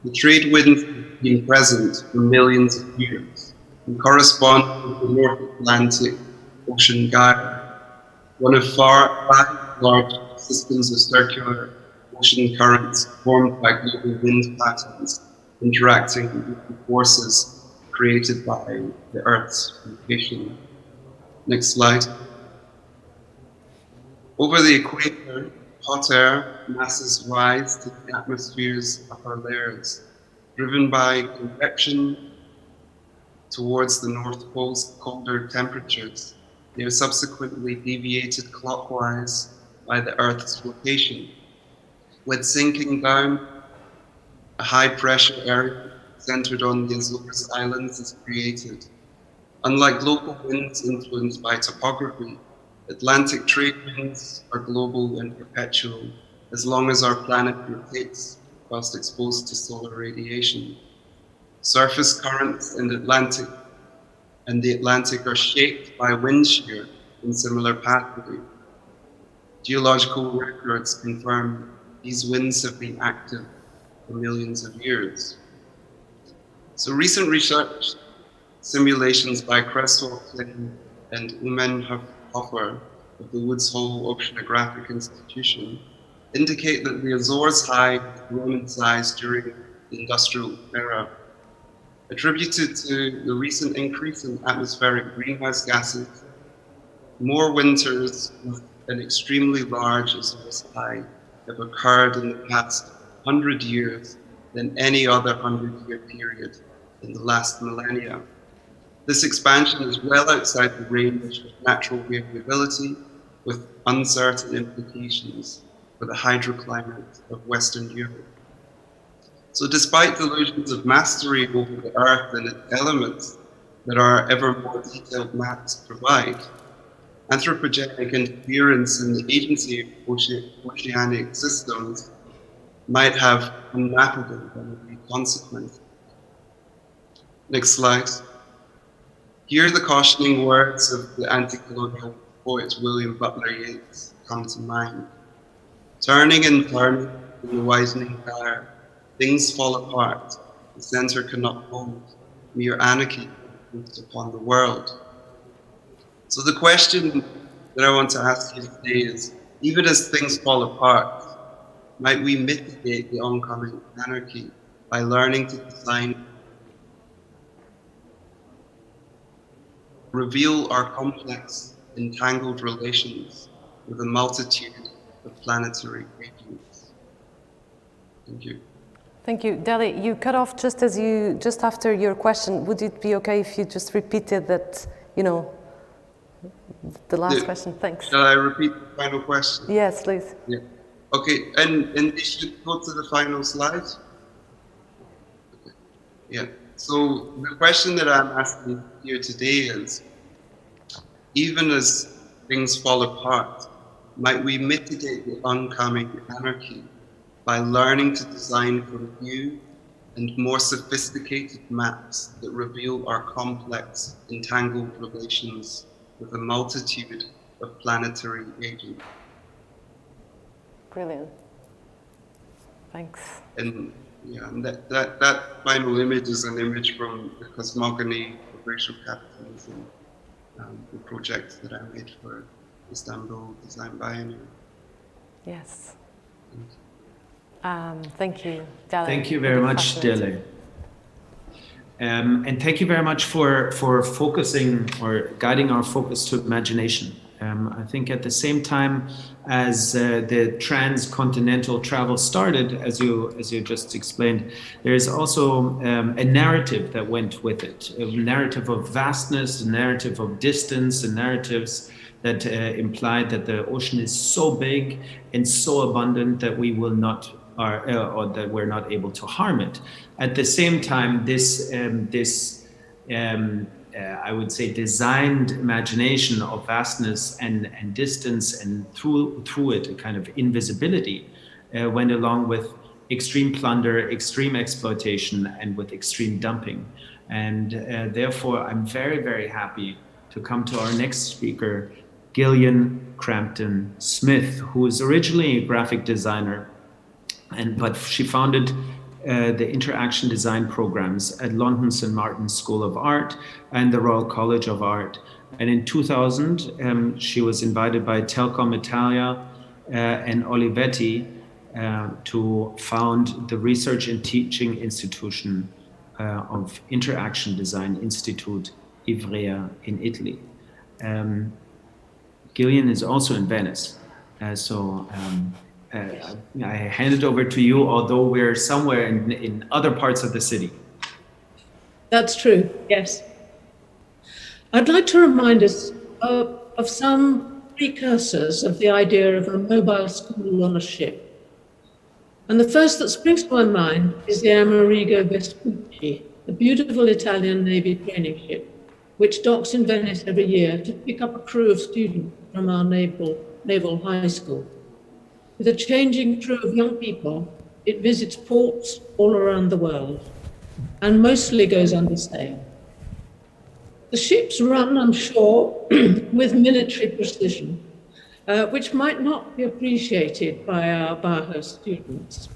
the trade winds have been present for millions of years and correspond with the North Atlantic Ocean Gyre, one of five large systems of circular ocean currents formed by global wind patterns interacting with the forces created by the Earth's rotation. Next slide. Over the equator, hot air masses rise to the atmosphere's upper layers, driven by convection towards the North Pole's colder temperatures. They are subsequently deviated clockwise by the Earth's rotation. With sinking down, a high-pressure area centered on the Azores Islands is created. Unlike local winds influenced by topography, Atlantic trade winds are global and perpetual as long as our planet rotates whilst exposed to solar radiation. Surface currents in the Atlantic are shaped by wind shear in similar pathway. Geological records confirm these winds have been active for millions of years. So recent research simulations by Cresswell and Umenhofer of the Woods Hole Oceanographic Institution indicate that the Azores High has grown in size during the industrial era, attributed to the recent increase in atmospheric greenhouse gases. More winters with an extremely large Azores High have occurred in the past 100 years than any other 100-year period in the last millennia. This expansion is well outside the range of natural variability, with uncertain implications for the hydroclimate of Western Europe. So despite delusions of mastery over the Earth and its elements that our ever more detailed maps provide, anthropogenic interference in the agency of oceanic systems might have unmappable consequences. Next slide. Here the cautioning words of the anti-colonial poet William Butler Yeats come to mind. Turning and turning in the widening gyre, things fall apart, the center cannot hold, mere anarchy moves upon the world. So the question that I want to ask you today is, even as things fall apart, might we mitigate the oncoming anarchy by learning to design, reveal our complex, entangled relations with a multitude of planetary agents? Thank you. Thank you. Deli, you cut off just after your question. Would it be okay if you just repeated that, the last question? Thanks. Shall I repeat the final question? Yes, please. Yeah. Okay, and you should go to the final slide. Okay. Yeah. So the question that I'm asking here today is, even as things fall apart, might we mitigate the oncoming anarchy by learning to design from new and more sophisticated maps that reveal our complex, entangled relations with a multitude of planetary agents? Brilliant. Thanks. And yeah, and that final image is an image from the cosmogony of racial capitalism, the projects that I made for Istanbul Design Biennial. Yes. Thank you, Dele. Thank you very much, Dele. And thank you very much for focusing or guiding our focus to imagination. I think at the same time as the transcontinental travel started, as you just explained, there is also a narrative that went with it, a narrative of vastness, a narrative of distance, and narratives that implied that the ocean is so big and so abundant that we will not, or that we're not able to harm it. At the same time, this I would say designed imagination of vastness and distance, and through it a kind of invisibility went along with extreme plunder, extreme exploitation, and with extreme dumping. And therefore, I'm very, very happy to come to our next speaker, Gillian Crampton Smith, who is originally a graphic designer, but she founded the interaction design programs at London St. Martin's School of Art and the Royal College of Art. And in 2000, she was invited by Telcom Italia and Olivetti to found the Research and Teaching Institution of Interaction Design Institute Ivrea in Italy. Gillian is also in Venice. I hand it over to you, although we're somewhere in other parts of the city. That's true, yes. I'd like to remind us of some precursors of the idea of a mobile school on a ship. And the first that springs to my mind is the Amerigo Vespucci, the beautiful Italian Navy training ship, which docks in Venice every year to pick up a crew of students from our naval high school. With a changing crew of young people, it visits ports all around the world and mostly goes under sail. The ships run, I'm sure, with military precision, which might not be appreciated by our Bauhaus students.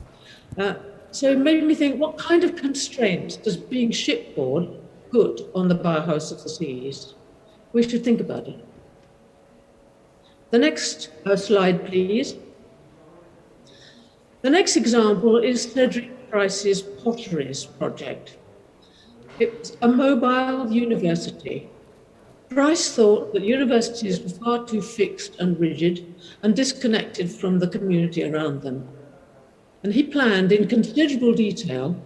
So it made me think, what kind of constraints does being shipboard put on the Bauhaus of the seas? We should think about it. The next slide, please. The next example is Cedric Price's Potteries project. It's a mobile university. Price thought that universities were far too fixed and rigid and disconnected from the community around them. And he planned in considerable detail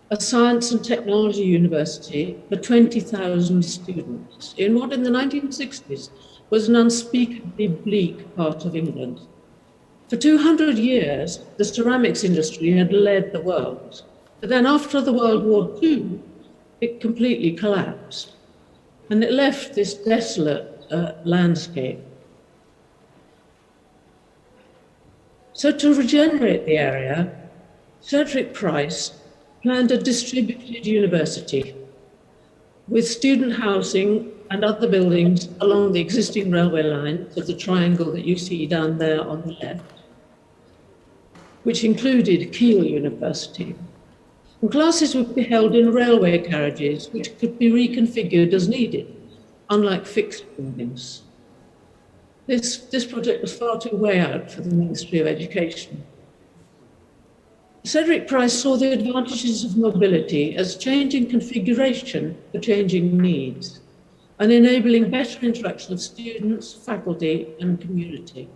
a science and technology university for 20,000 students in what in the 1960s was an unspeakably bleak part of England. For 200 years, the ceramics industry had led the world. But then after the World War II, it completely collapsed. And it left this desolate landscape. So to regenerate the area, Cedric Price planned a distributed university with student housing and other buildings along the existing railway lines of the triangle that you see down there on the left, which included Kiel University. And classes would be held in railway carriages, which could be reconfigured as needed, unlike fixed buildings. This project was far too way out for the Ministry of Education. Cedric Price saw the advantages of mobility as changing configuration for changing needs and enabling better interaction of students, faculty, and community.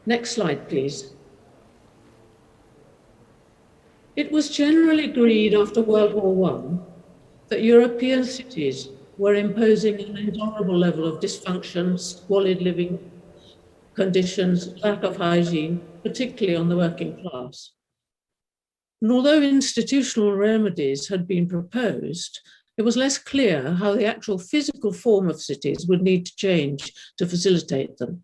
Next slide, please. It was generally agreed after World War I that European cities were imposing an intolerable level of dysfunction, squalid living conditions, lack of hygiene, particularly on the working class. And although institutional remedies had been proposed, it was less clear how the actual physical form of cities would need to change to facilitate them.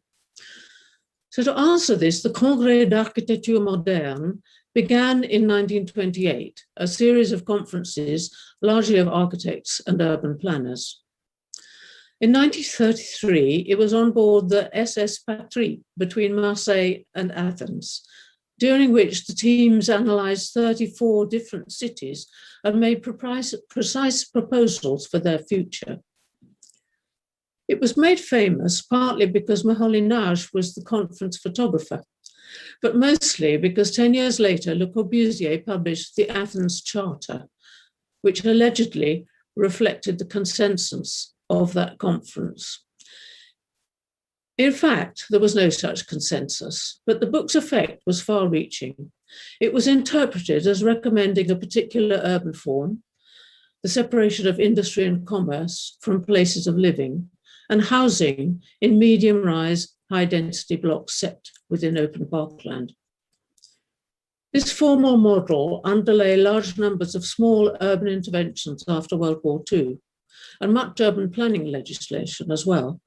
So to answer this, the Congrès d'Architecture Moderne began in 1928, a series of conferences, largely of architects and urban planners. In 1933, it was on board the SS Patrie between Marseille and Athens, during which the teams analysed 34 different cities and made precise proposals for their future. It was made famous partly because Moholy-Nagy was the conference photographer, but mostly because 10 years later, Le Corbusier published the Athens Charter, which allegedly reflected the consensus of that conference. In fact, there was no such consensus, but the book's effect was far-reaching. It was interpreted as recommending a particular urban form, the separation of industry and commerce from places of living, and housing in medium-rise, high-density blocks set within open parkland. This formal model underlay large numbers of small urban interventions after World War II, and much urban planning legislation as well.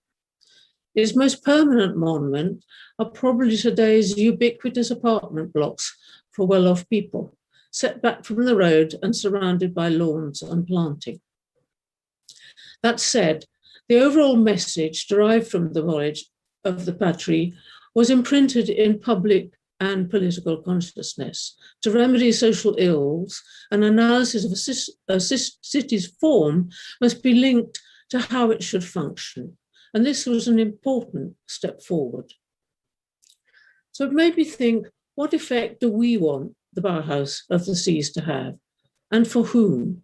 Its most permanent monument are probably today's ubiquitous apartment blocks for well-off people, set back from the road and surrounded by lawns and planting. That said, the overall message derived from the voyage of the Patrie was imprinted in public and political consciousness. To remedy social ills, an analysis of a city's form must be linked to how it should function. And this was an important step forward. So it made me think, what effect do we want the Bauhaus of the Seas to have, and for whom?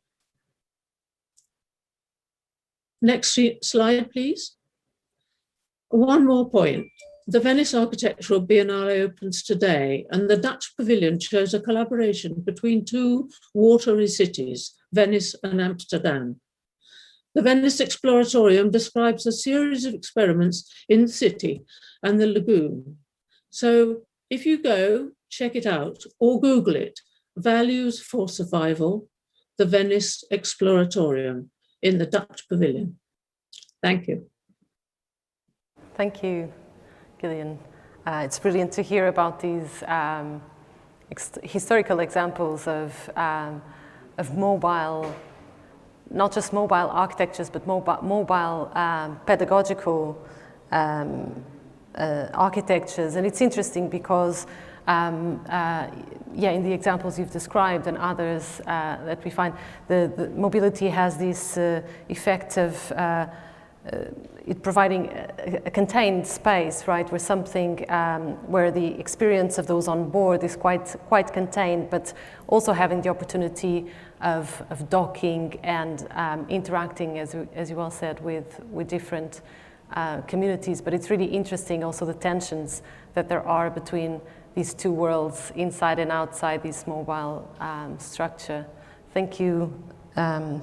Next slide, please. One more point. The Venice Architectural Biennale opens today, and the Dutch Pavilion shows a collaboration between two watery cities, Venice and Amsterdam. The Venice Exploratorium describes a series of experiments in the city and the lagoon. So if you go, check it out, or Google it, Values for Survival, the Venice Exploratorium in the Dutch Pavilion. Thank you. Thank you, Gillian. It's brilliant to hear about these historical examples of mobile, not just mobile architectures, but mobile pedagogical architectures. And it's interesting because, in the examples you've described and others that we find, the mobility has this effect of it providing a contained space, right, where something, where the experience of those on board is quite contained, but also having the opportunity of docking and interacting, as you well said, with different communities. But it's really interesting also the tensions that there are between these two worlds, inside and outside this mobile structure. Thank you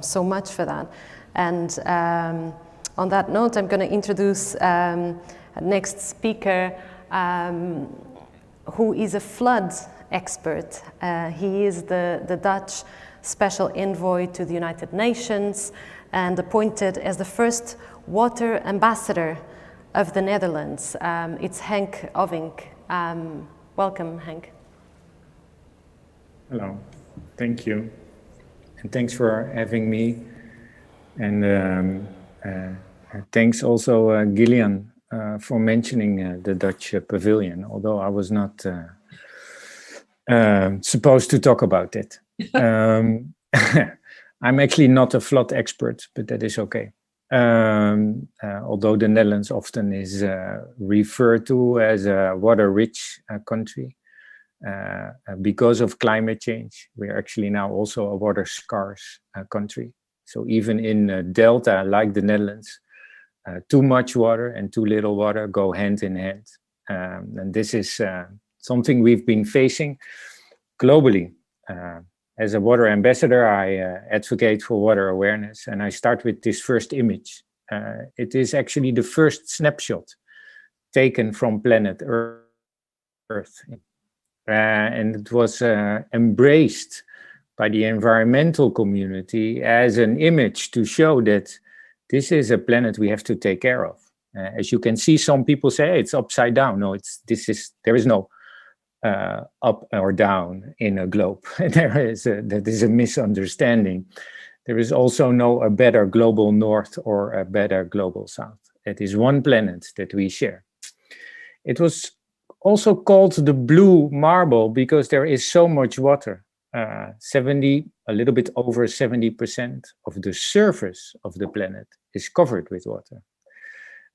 so much for that. And on that note, I'm going to introduce next speaker, who is a flood expert. He is the Dutch Special Envoy to the United Nations and appointed as the first water ambassador of the Netherlands. It's Henk Ovink. Welcome, Henk. Hello, thank you. And thanks for having me. And thanks also, Gillian, for mentioning the Dutch pavilion, although I was not supposed to talk about it. I'm actually not a flood expert, but that is okay. Although the Netherlands often is referred to as a water-rich country, because of climate change, we are actually now also a water-scarce country. So even in a delta like the Netherlands, too much water and too little water go hand in hand. And this is something we've been facing globally. As a water ambassador, I advocate for water awareness, and I start with this first image. It is actually the first snapshot taken from planet Earth. And it was embraced by the environmental community as an image to show that this is a planet we have to take care of. As you can see, some people say, hey, it's upside down. No, there is no up or down in a globe. That is a misunderstanding. There is also no a better global north or a better global south. It is one planet that we share. It was also called the blue marble because there is so much water. A little bit over 70% of the surface of the planet is covered with water.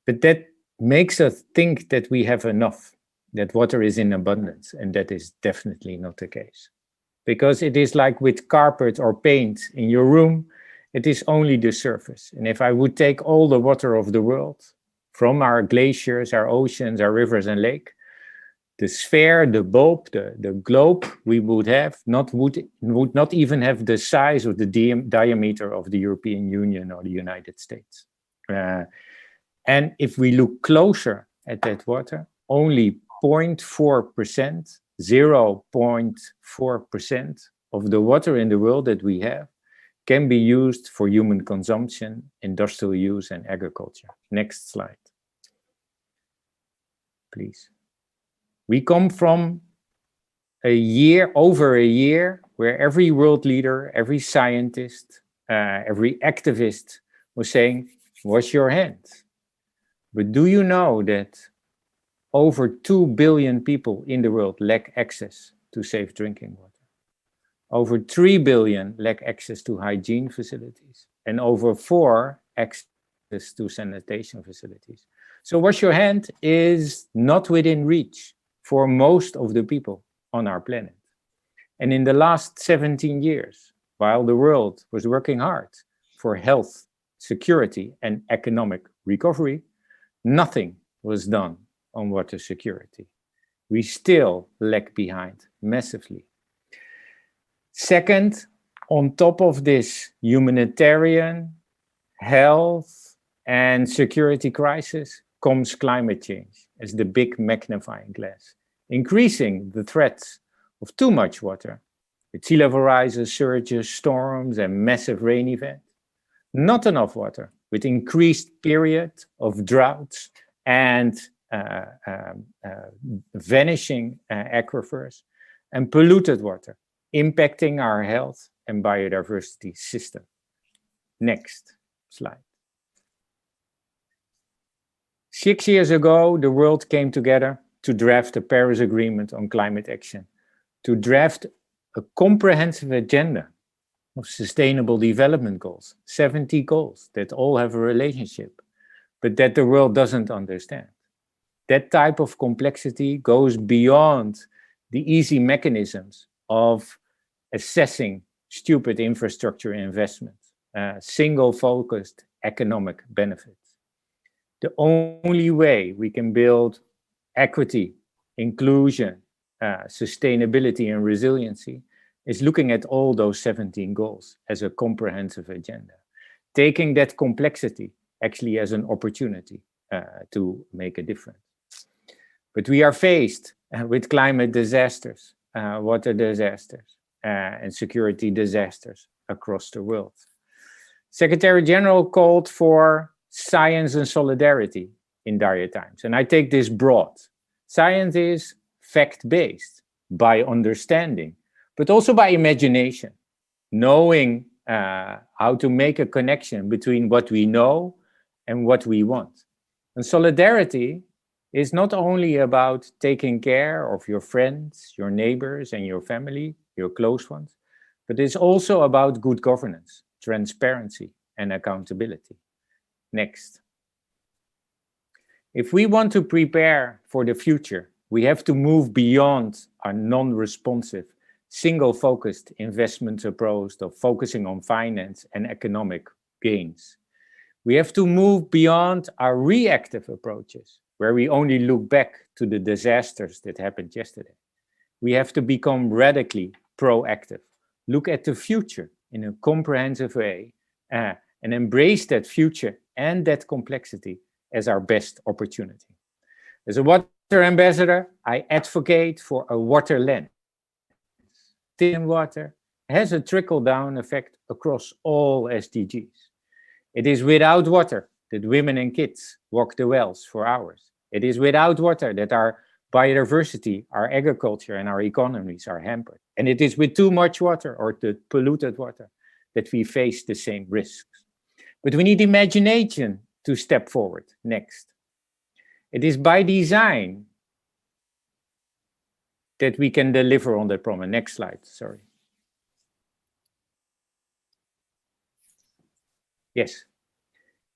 But that makes us think that we have enough, that water is in abundance, and that is definitely not the case. Because it is like with carpet or paint in your room, it is only the surface. And if I would take all the water of the world, from our glaciers, our oceans, our rivers and lakes, the sphere, the bulb, the globe we would have would not even have the size of the diameter of the European Union or the United States. And if we look closer at that water, only 0.4%, 0.4% of the water in the world that we have can be used for human consumption, industrial use, and agriculture. Next slide, please. We come from over a year, where every world leader, every scientist, every activist was saying, wash your hands. But do you know that over 2 billion people in the world lack access to safe drinking water? Over 3 billion lack access to hygiene facilities, and over 4 access to sanitation facilities. So wash your hand is not within reach for most of the people on our planet. And in the last 17 years, while the world was working hard for health, security, and economic recovery, nothing was done on water security. We still lag behind massively. Second, on top of this humanitarian, health, and security crisis comes climate change as the big magnifying glass, increasing the threats of too much water, with sea level rises, surges, storms, and massive rain events. Not enough water, with increased period of droughts and vanishing aquifers, and polluted water, impacting our health and biodiversity system. Next slide. 6 years ago, the world came together to draft the Paris Agreement on climate action, to draft a comprehensive agenda of sustainable development goals, 70 goals that all have a relationship, but that the world doesn't understand. That type of complexity goes beyond the easy mechanisms of assessing stupid infrastructure investments, single-focused economic benefits. The only way we can build equity, inclusion, sustainability, and resiliency is looking at all those 17 goals as a comprehensive agenda, taking that complexity actually as an opportunity to make a difference. But we are faced with climate disasters, water disasters, and security disasters across the world. Secretary General called for science and solidarity in dire times. And I take this broad. Science is fact-based by understanding, but also by imagination, knowing how to make a connection between what we know and what we want. And solidarity is not only about taking care of your friends, your neighbors, and your family, your close ones, but it's also about good governance, transparency, and accountability. Next. If we want to prepare for the future, we have to move beyond our non-responsive, single-focused investment approach of focusing on finance and economic gains. We have to move beyond our reactive approaches, where we only look back to the disasters that happened yesterday. We have to become radically proactive, look at the future in a comprehensive way, and embrace that future and that complexity as our best opportunity. As a water ambassador, I advocate for a water lens. Thin water has a trickle-down effect across all SDGs. It is without water that women and kids walk the wells for hours. It is without water that our biodiversity, our agriculture, and our economies are hampered. And it is with too much water or the polluted water that we face the same risks. But we need imagination to step forward. Next. It is by design that we can deliver on that promise. Next slide, sorry. Yes.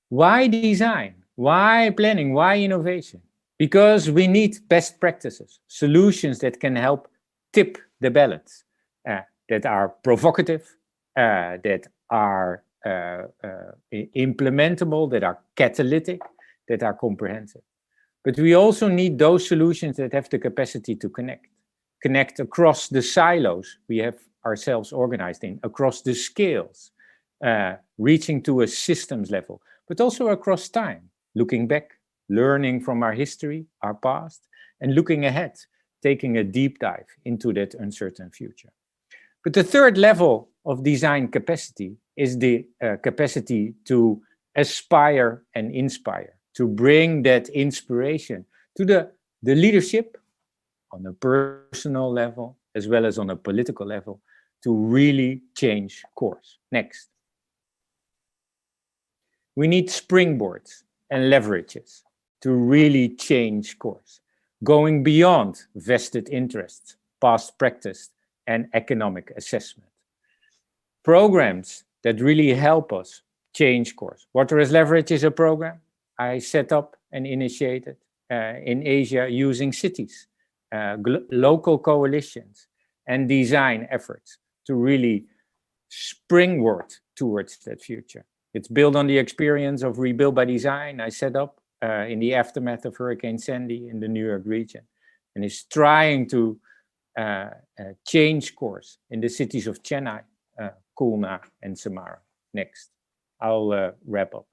Why design? Why planning? Why innovation? Because we need best practices, solutions that can help tip the balance, that are provocative, that are implementable, that are catalytic, that are comprehensive. But we also need those solutions that have the capacity to connect across the silos we have ourselves organized in, across the scales, reaching to a systems level, but also across time, looking back, learning from our history, our past, and looking ahead, taking a deep dive into that uncertain future. But the third level of design capacity is the capacity to aspire and inspire, to bring that inspiration to the leadership on a personal level, as well as on a political level, to really change course. Next. We need springboards and leverages to really change course, going beyond vested interests, past practice, and economic assessment. Programs that really help us change course. Water as Leverage is a program I set up and initiated in Asia using cities, local coalitions, and design efforts to really springboard towards that future. It's built on the experience of Rebuild by Design I set up in the aftermath of Hurricane Sandy in the New York region, and is trying to change course in the cities of Chennai, Khulna, and Samara. Next, I'll wrap up.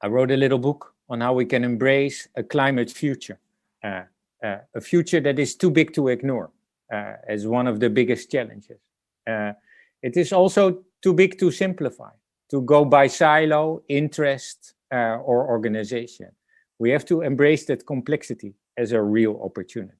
I wrote a little book on how we can embrace a climate future, a future that is too big to ignore as one of the biggest challenges. It is also too big to simplify, to go by silo, interest, or organization. We have to embrace that complexity as a real opportunity.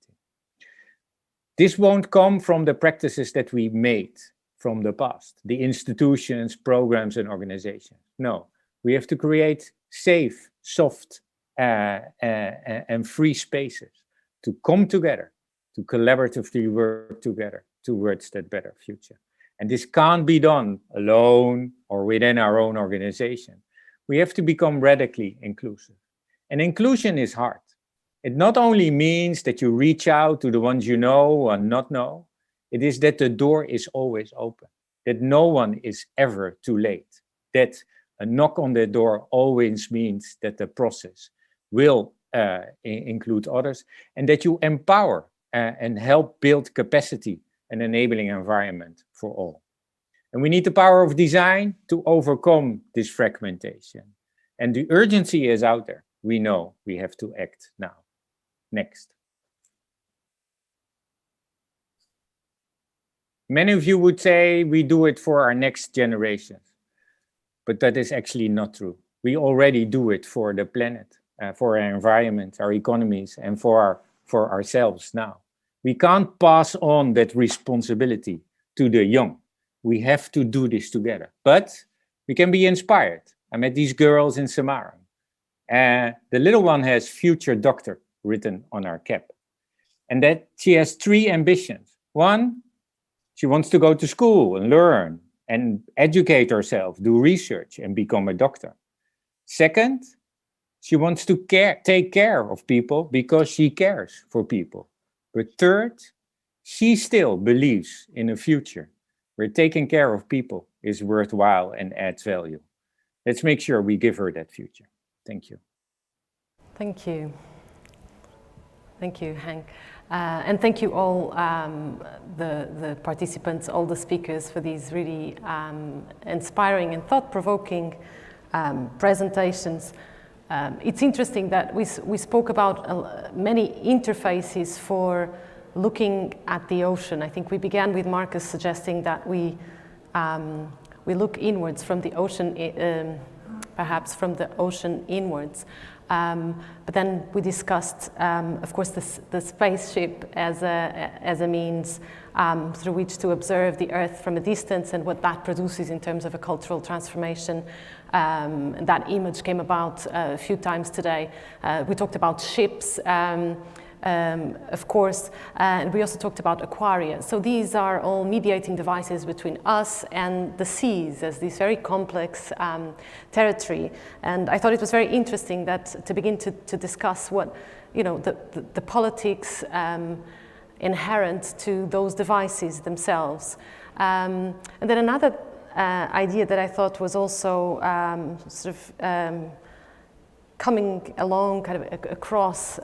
This won't come from the practices that we made from the past, the institutions, programs, and organizations. No, we have to create safe, soft, and free spaces to come together, to collaboratively work together towards that better future. And this can't be done alone or within our own organization. We have to become radically inclusive. And inclusion is hard. It not only means that you reach out to the ones you know or not know, it is that the door is always open, that no one is ever too late, that a knock on the door always means that the process will include others, and that you empower and help build capacity and enabling environment for all. And we need the power of design to overcome this fragmentation. And the urgency is out there. We know we have to act now. Next. Many of you would say we do it for our next generations, but that is actually not true. We already do it for the planet, for our environment, our economies, and for ourselves now. We can't pass on that responsibility to the young. We have to do this together, but we can be inspired. I met these girls in Samara. The little one has future doctor written on her cap. And that she has 3 ambitions. One, she wants to go to school and learn and educate herself, do research and become a doctor. Second, she wants to take care of people because she cares for people. But third, she still believes in a future where taking care of people is worthwhile and adds value. Let's make sure we give her that future. Thank you. Thank you. Thank you, Henk. And thank you all, the participants, all the speakers for these really inspiring and thought-provoking presentations. It's interesting that we spoke about many interfaces for looking at the ocean. I think we began with Marcus suggesting that we look inwards from the ocean, perhaps from the ocean inwards. But then we discussed, of course, the spaceship as a means through which to observe the Earth from a distance and what that produces in terms of a cultural transformation. That image came about a few times today. We talked about ships, of course, and we also talked about aquaria. So these are all mediating devices between us and the seas as this very complex territory. And I thought it was very interesting that to begin to discuss what, you know, the politics inherent to those devices themselves. And then another idea that I thought was also sort of coming along kind of across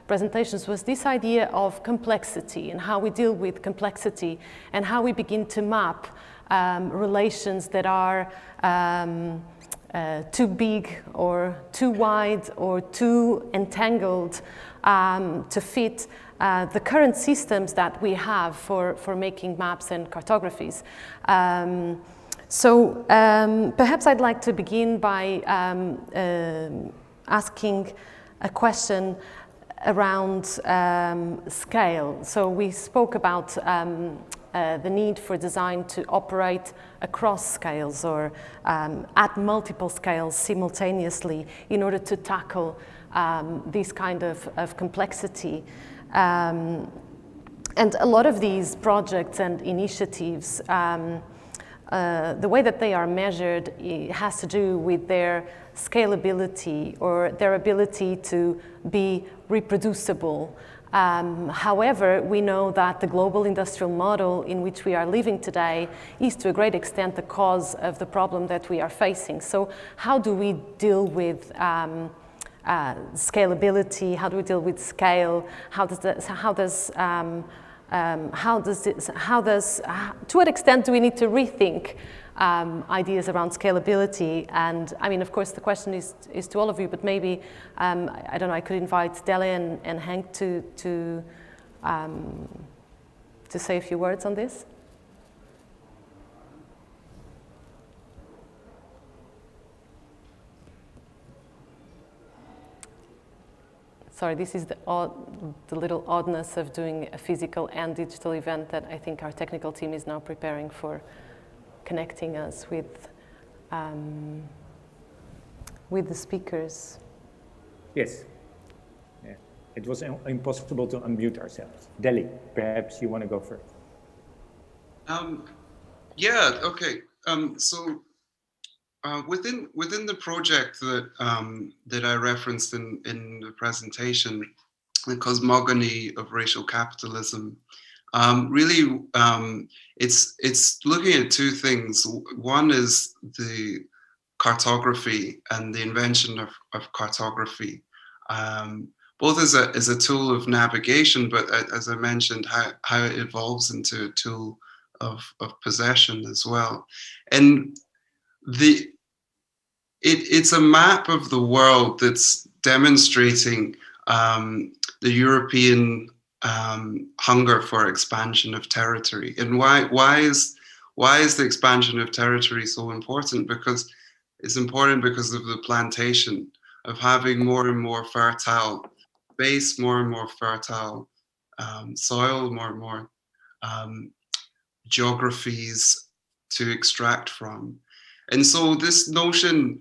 presentations was this idea of complexity and how we deal with complexity and how we begin to map relations that are too big or too wide or too entangled to fit the current systems that we have for making maps and cartographies. So perhaps I'd like to begin by asking a question around scale. So we spoke about the need for design to operate across scales or at multiple scales simultaneously in order to tackle this kind of complexity. And a lot of these projects and initiatives, the way that they are measured has to do with their scalability or their ability to be reproducible. However, we know that the global industrial model in which we are living today is to a great extent the cause of the problem that we are facing. So how do we deal with scalability? How do we deal with scale? To what extent do we need to rethink ideas around scalability? And I mean, of course, the question is to all of you, but maybe, I don't know, I could invite Dele and Henk to say a few words on this. Sorry, this is the little oddness of doing a physical and digital event that I think our technical team is now preparing for connecting us with the speakers. Yes. Yeah. It was impossible to unmute ourselves. Dele, perhaps you want to go first. Yeah, okay. So within the project that that I referenced in the presentation, the cosmogony of racial capitalism, really it's looking at two things. One is the cartography and the invention of cartography, both as a tool of navigation, but as I mentioned, how it evolves into a tool of possession as well. And it's a map of the world that's demonstrating the European hunger for expansion of territory. And why is the expansion of territory so important? Because it's important because of the plantation, of having more and more fertile space, more and more fertile soil, more and more geographies to extract from. And so this notion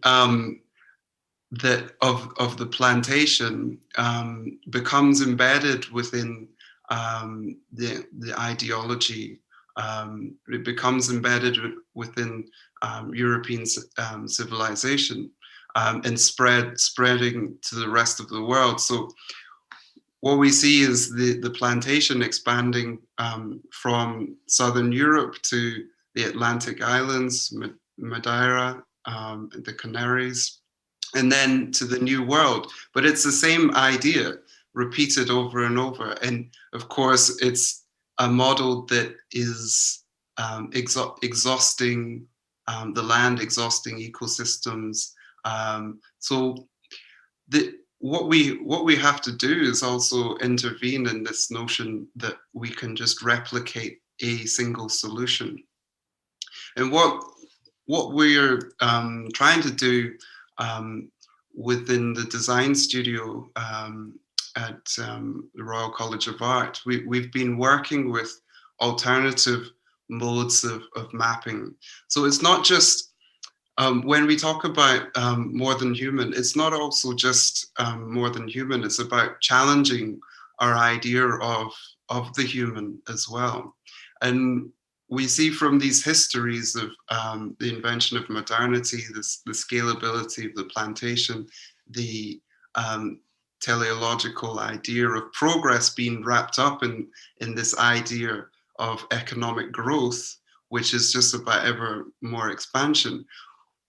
that of the plantation becomes embedded within the ideology. It becomes embedded within European civilization and spreading to the rest of the world. So what we see is the plantation expanding from Southern Europe to the Atlantic Islands, Madeira, the Canaries, and then to the New World. But it's the same idea repeated over and over. And of course, it's a model that is exhausting the land, exhausting ecosystems. So what we have to do is also intervene in this notion that we can just replicate a single solution. And what we're trying to do within the design studio at the Royal College of Art, we've been working with alternative modes of mapping. So it's not just, when we talk about more than human, it's not also just more than human, it's about challenging our idea of the human as well. And we see from these histories of the invention of modernity, the scalability of the plantation, the teleological idea of progress being wrapped up in this idea of economic growth, which is just about ever more expansion.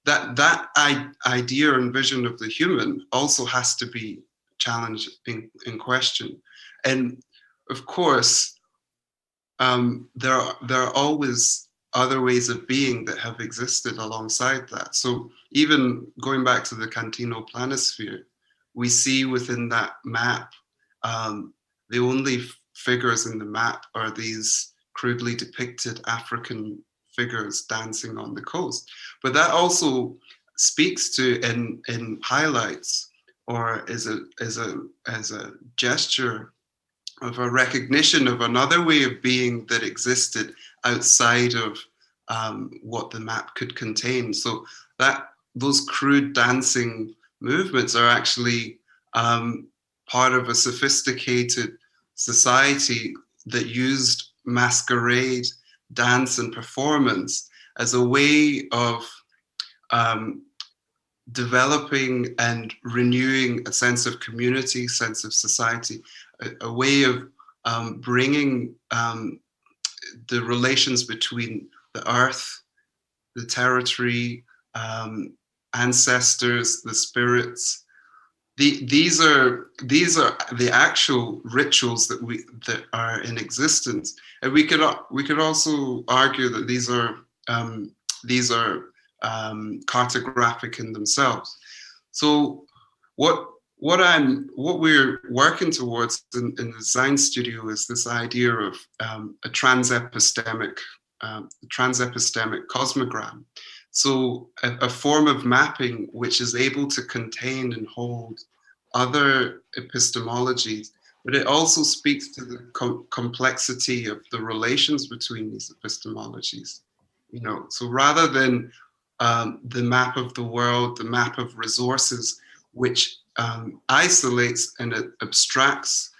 That idea and vision of the human also has to be challenged in question. And of course, there are always other ways of being that have existed alongside that. So even going back to the Cantino planisphere, we see within that map, the only figures in the map are these crudely depicted African figures dancing on the coast. But that also speaks to and highlights, or is a gesture of a recognition of another way of being that existed outside of what the map could contain. So that those crude dancing movements are actually part of a sophisticated society that used masquerade, dance, and performance as a way of developing and renewing a sense of community, sense of society, a way of bringing the relations between the earth, the territory, ancestors, the spirits. These are the actual rituals that are in existence, and we could also argue that these are cartographic in themselves. So what we're working towards in the design studio is this idea of a transepistemic cosmogram. So a form of mapping which is able to contain and hold other epistemologies, but it also speaks to the complexity of the relations between these epistemologies. You know, so rather than the map of the world, the map of resources, which isolates and abstracts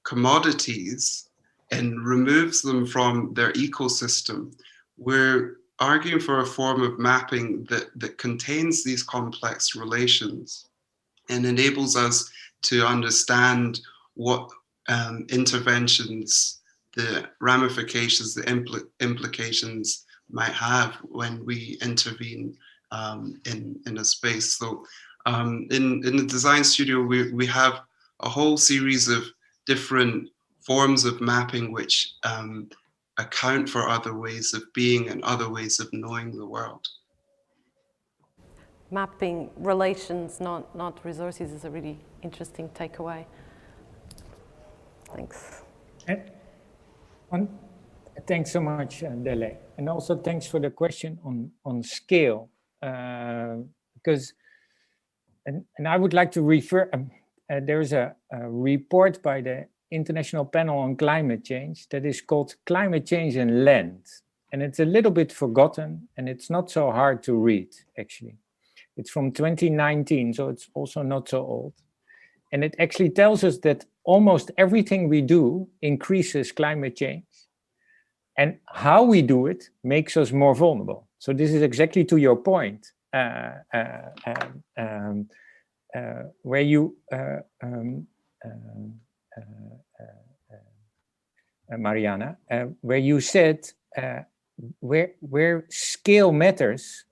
commodities and removes them from their ecosystem, we're arguing for a form of mapping that contains these complex relations and enables us to understand what interventions, the ramifications, the implications might have when we intervene in a space. So in the design studio, we have a whole series of different forms of mapping which account for other ways of being and other ways of knowing the world. Mapping relations, not resources, is a really interesting takeaway. Thanks. Thanks so much, Dele. And also thanks for the question on scale. Because, and I would like to refer, there's a report by the International Panel on Climate Change that is called Climate Change and Land. And it's a little bit forgotten and it's not so hard to read, actually. It's from 2019, so it's also not so old. And it actually tells us that almost everything we do increases climate change. And how we do it makes us more vulnerable. So this is exactly to your point, where you, Mariana, where you said where scale matters.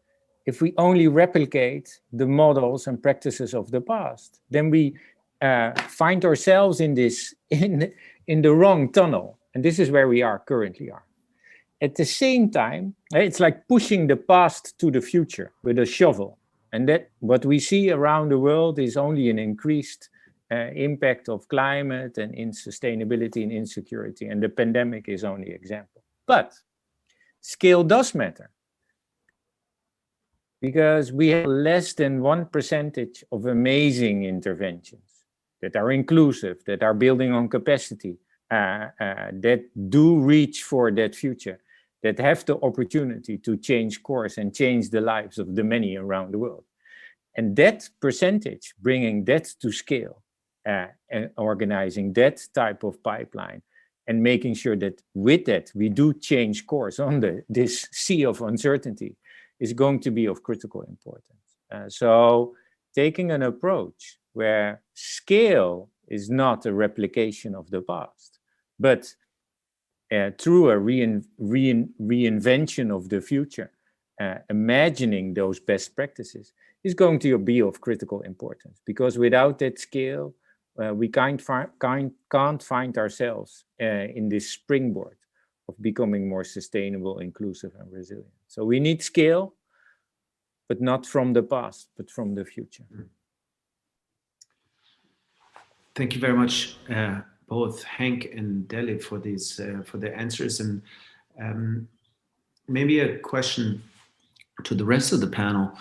If we only replicate the models and practices of the past, then we find ourselves in the wrong tunnel. And this is where we currently are. At the same time, it's like pushing the past to the future with a shovel. And that what we see around the world is only an increased impact of climate and insustainability and insecurity. And the pandemic is only an example. But scale does matter. Because we have less than 1% of amazing interventions that are inclusive, that are building on capacity, that do reach for that future, that have the opportunity to change course and change the lives of the many around the world. And that percentage, bringing that to scale, and organizing that type of pipeline and making sure that with that we do change course on this sea of uncertainty is going to be of critical importance. So taking an approach where scale is not a replication of the past, but through a reinvention of the future, imagining those best practices is going to be of critical importance, because without that scale, we can't find ourselves in this springboard of becoming more sustainable, inclusive, and resilient. So we need scale, but not from the past, but from the future. Thank you very much, both Hank and Deli, for these for their answers. And maybe a question to the rest of the panel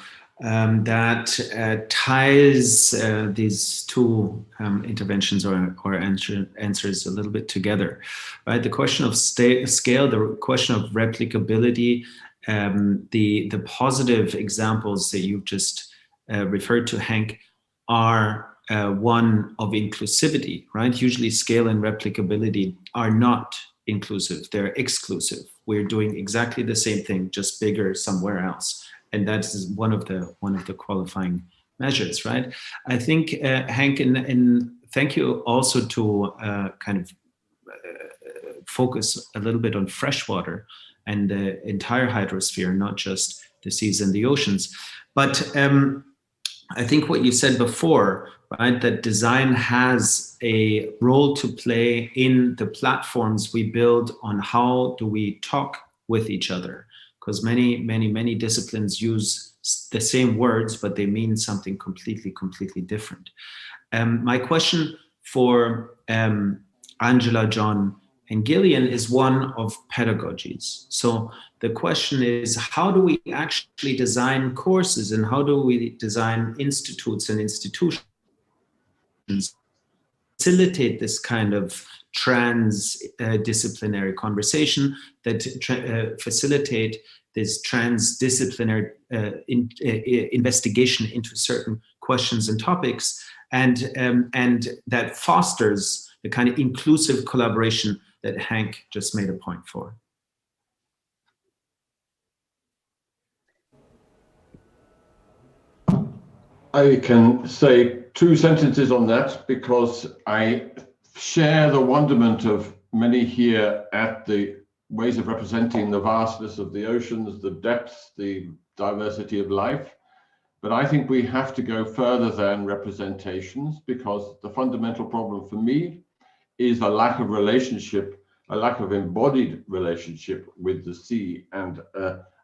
that ties these two interventions or answers a little bit together, right? The question of scale, the question of replicability, the positive examples that you've just referred to, Hank, are one of inclusivity, right? Usually scale and replicability are not inclusive, they're exclusive. We're doing exactly the same thing, just bigger somewhere else. And that's one of the qualifying measures, right? I think, Hank, and thank you also to kind of focus a little bit on freshwater and the entire hydrosphere, not just the seas and the oceans. But I think what you said before, right, that design has a role to play in the platforms we build on how do we talk with each other, because many disciplines use the same words, but they mean something completely different. My question for Angela, John, and Gillian is one of pedagogies. So the question is, how do we actually design courses, and how do we design institutes and institutions facilitate this kind of transdisciplinary conversation, that facilitate this transdisciplinary investigation into certain questions and topics, and that fosters the kind of inclusive collaboration that Hank just made a point for. I can say 2 sentences on that, because I share the wonderment of many here at the ways of representing the vastness of the oceans, the depth, the diversity of life. But I think we have to go further than representations, because the fundamental problem for me is a lack of relationship, a lack of embodied relationship with the sea, and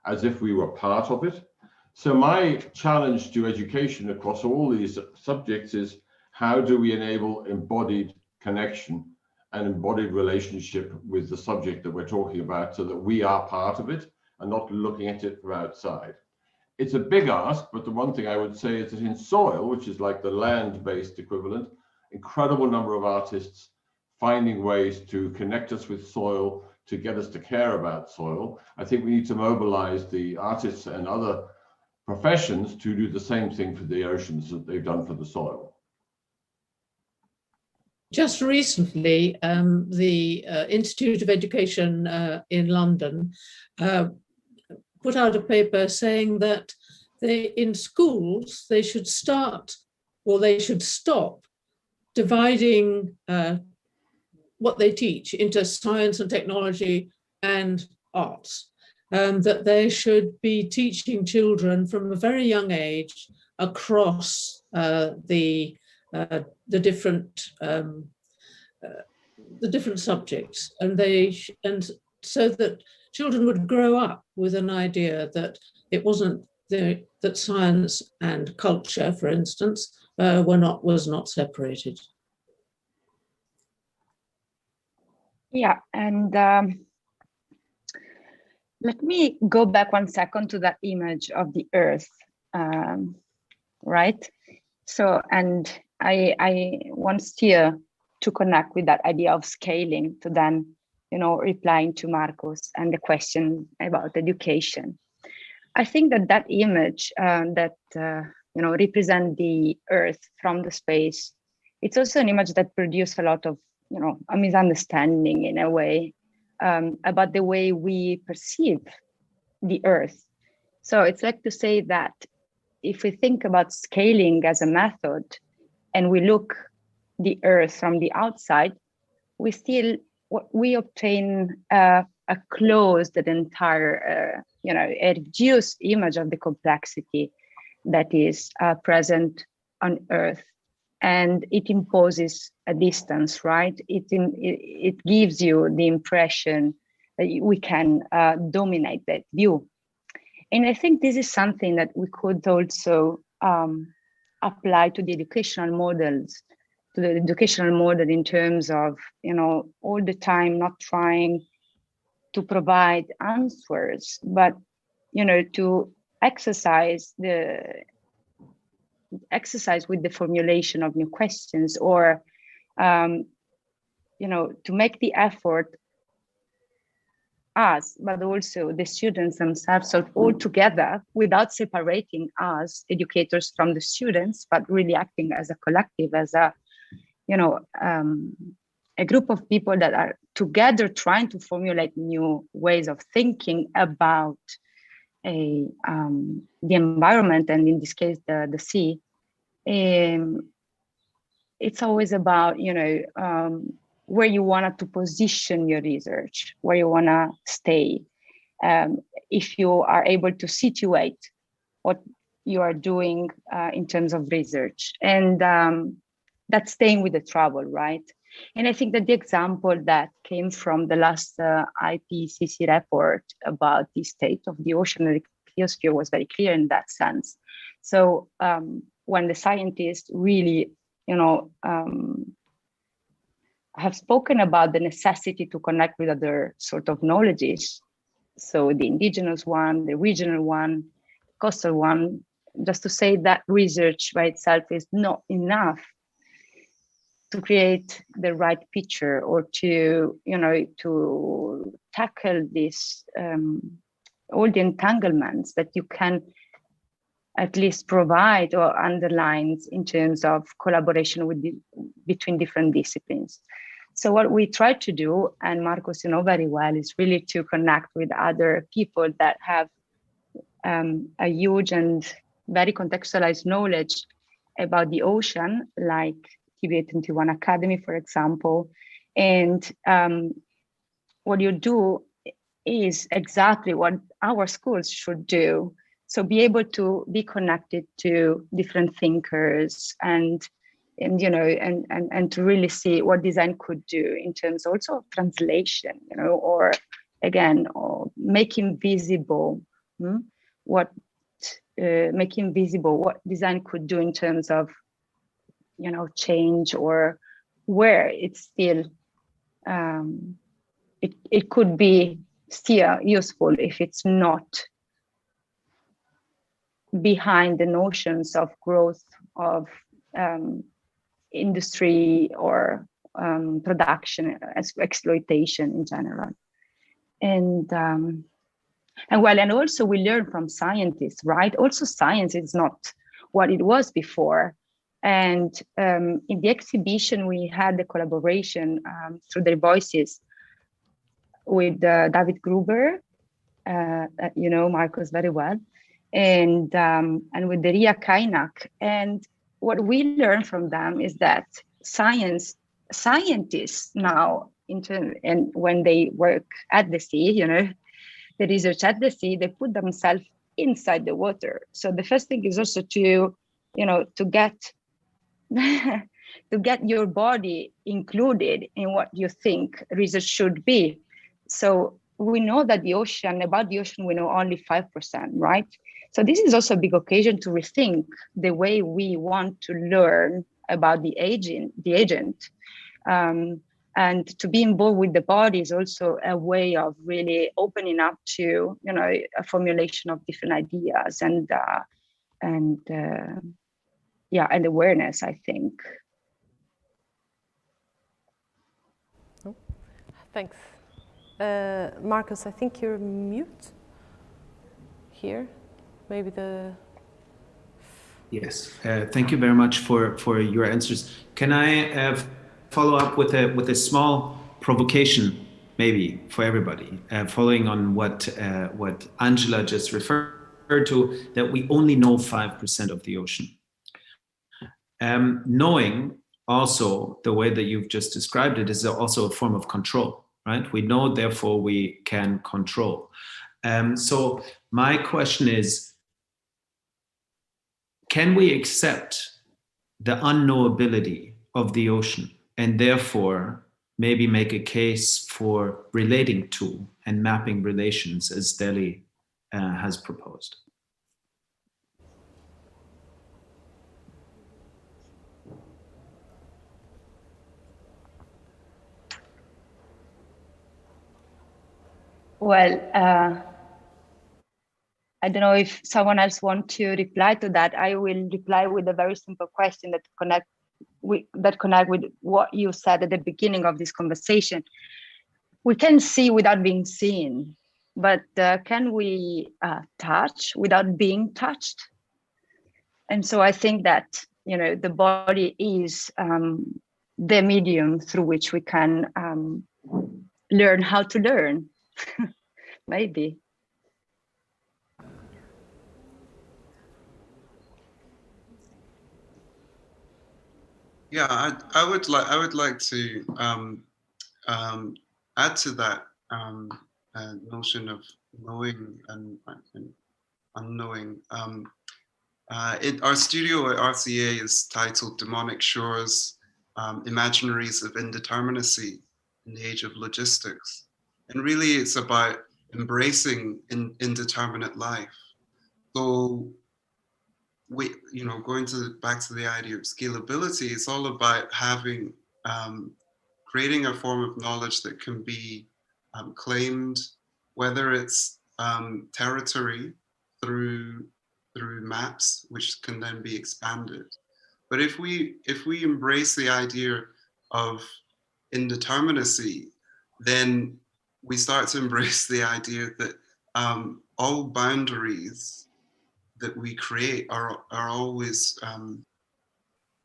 as if we were part of it. So my challenge to education across all these subjects is, how do we enable embodied connection and embodied relationship with the subject that we're talking about, so that we are part of it and not looking at it from outside? It's a big ask, but the one thing I would say is that in soil, which is like the land-based equivalent, incredible number of artists finding ways to connect us with soil, to get us to care about soil. I think we need to mobilize the artists and other professions to do the same thing for the oceans that they've done for the soil. Just recently, the Institute of Education in London put out a paper saying that in schools, they should start, or they should stop dividing what they teach into science and technology and arts. That they should be teaching children from a very young age across the different subjects, and so that children would grow up with an idea that it wasn't that science and culture, for instance, was not separated. Yeah, and let me go back 1 second to that image of the Earth, right? So, and I want still to connect with that idea of scaling, to then, replying to Marcos and the question about education. I think that image that, represent the Earth from the space it's also an image that produces a lot of, a misunderstanding in a way about the way we perceive the Earth. So it's like to say that if we think about scaling as a method and we look the Earth from the outside, we obtain a closed and entire, a reduced image of the complexity that is present on Earth. And it imposes a distance, right? It gives you the impression that we can dominate that view. And I think this is something that we could also apply to the educational models, to the educational model in terms of, all the time not trying to provide answers, but, to exercise with the formulation of new questions, or, to make the effort us, but also the students themselves, so all together without separating us educators from the students, but really acting as a collective, as a group of people that are together trying to formulate new ways of thinking about the environment, and in this case, the sea. It's always about, where you want to position your research, where you want to stay. If you are able to situate what you are doing in terms of research, and that's staying with the trouble, right? And I think that the example that came from the last IPCC report about the state of the ocean biosphere was very clear in that sense. So when the scientists really, have spoken about the necessity to connect with other sort of knowledges, so the indigenous one, the regional one, coastal one, just to say that research by itself is not enough to create the right picture, or to, to tackle this, all the entanglements that you can at least provide or underlines in terms of collaboration between different disciplines. So what we try to do, and Marcos, very well, is really to connect with other people that have a huge and very contextualized knowledge about the ocean, like TBA21 Academy, for example. And what you do is exactly what our schools should do. So be able to be connected to different thinkers, and to really see what design could do in terms also of translation, or again, or making visible what design could do in terms of, change, or where it's still, it could be still useful if it's not behind the notions of growth of industry or production, as exploitation in general. And also we learn from scientists, right? Also science is not what it was before. And in the exhibition, we had the collaboration through their voices with David Gruber, Marcos very well, and with the Ria Kainak. And what we learn from them is that scientists now, and when they work at the sea, the research at the sea, they put themselves inside the water. So the first thing is also to get to get your body included in what you think research should be. So we know that about the ocean, we know only 5%, right? So this is also a big occasion to rethink the way we want to learn about the agent. And to be involved with the body is also a way of really opening up to, a formulation of different ideas and awareness, I think. Oh, thanks. Marcos, I think you're mute here. Maybe Yes, thank you very much for your answers. Can I follow up with a small provocation, maybe for everybody, following on what Angela just referred to, that we only know 5% of the ocean. Knowing also the way that you've just described it is also a form of control, right? We know, therefore we can control. So my question is, can we accept the unknowability of the ocean and therefore maybe make a case for relating to and mapping relations as Delhi has proposed? Well, I don't know if someone else wants to reply to that. I will reply with a very simple question that connect with what you said at the beginning of this conversation. We can see without being seen, but can we touch without being touched? And so I think that, you know, the body is the medium through which we can learn how to learn, maybe. Yeah, I would like to add to that notion of knowing and unknowing. Our studio at RCA is titled Demonic Shores, Imaginaries of Indeterminacy in the Age of Logistics. And really it's about embracing indeterminate life. So going back to the idea of scalability, it's all about having, creating a form of knowledge that can be claimed, whether it's territory through maps, which can then be expanded. But if we embrace the idea of indeterminacy, then we start to embrace the idea that all boundaries that we create are always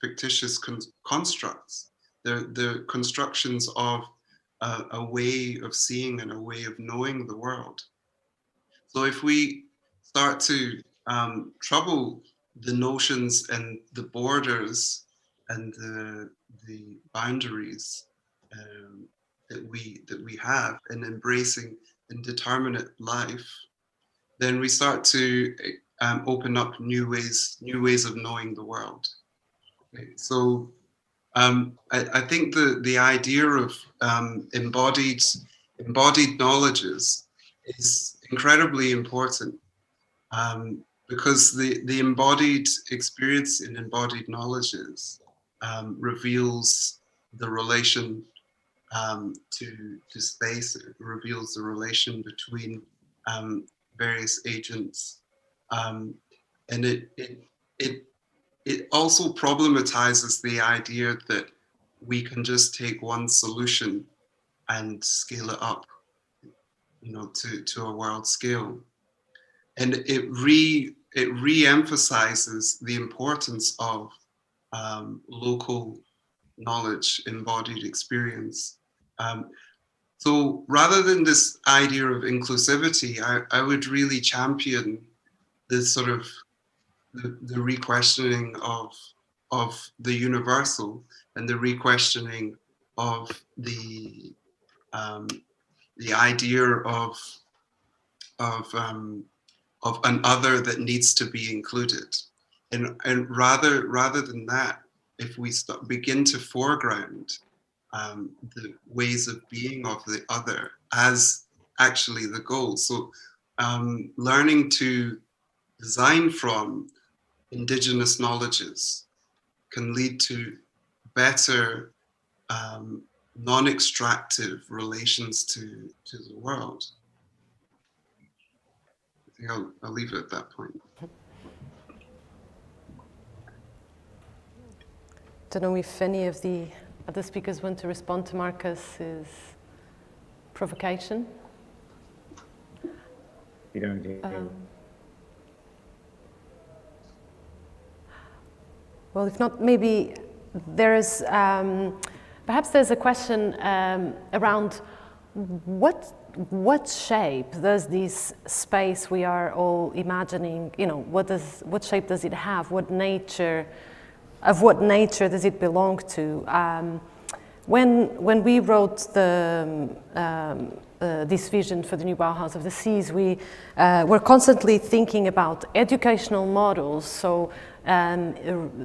fictitious constructs. They're constructions of a way of seeing and a way of knowing the world. So if we start to trouble the notions and the borders and the boundaries that we have in embracing indeterminate life, then we start to open up new ways of knowing the world. Okay, so I think the idea of embodied knowledges is incredibly important, because the embodied experience in embodied knowledges reveals the relation to space. It reveals the relation between various agents, and it also problematizes the idea that we can just take one solution and scale it up, to a world scale. And it re-emphasizes the importance of local knowledge, embodied experience. So rather than this idea of inclusivity, I would really champion this sort of the re-questioning of the universal and the re-questioning of the idea of an other that needs to be included, and rather than that, if we begin to foreground the ways of being of the other as actually the goal. So learning to design from indigenous knowledges can lead to better non-extractive relations to the world. I think I'll leave it at that point. Don't know if any of the other speakers want to respond to Marcus's provocation. Well, if not, maybe there's, perhaps there's a question around what shape does this space we are all imagining, you know, what shape does it have? What nature does it belong to? When we wrote this vision for the new Bauhaus of the Seas, we were constantly thinking about educational models, so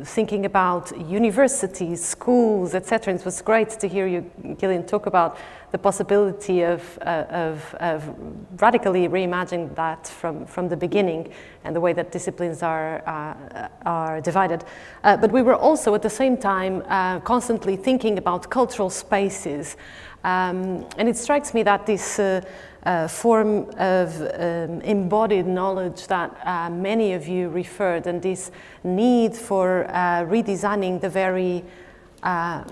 thinking about universities, schools, etc. It was great to hear you, Gillian, talk about the possibility of radically reimagining that from the beginning and the way that disciplines are divided. But we were also at the same time constantly thinking about cultural spaces. And it strikes me that this form of embodied knowledge that many of you referred, and this need for redesigning the very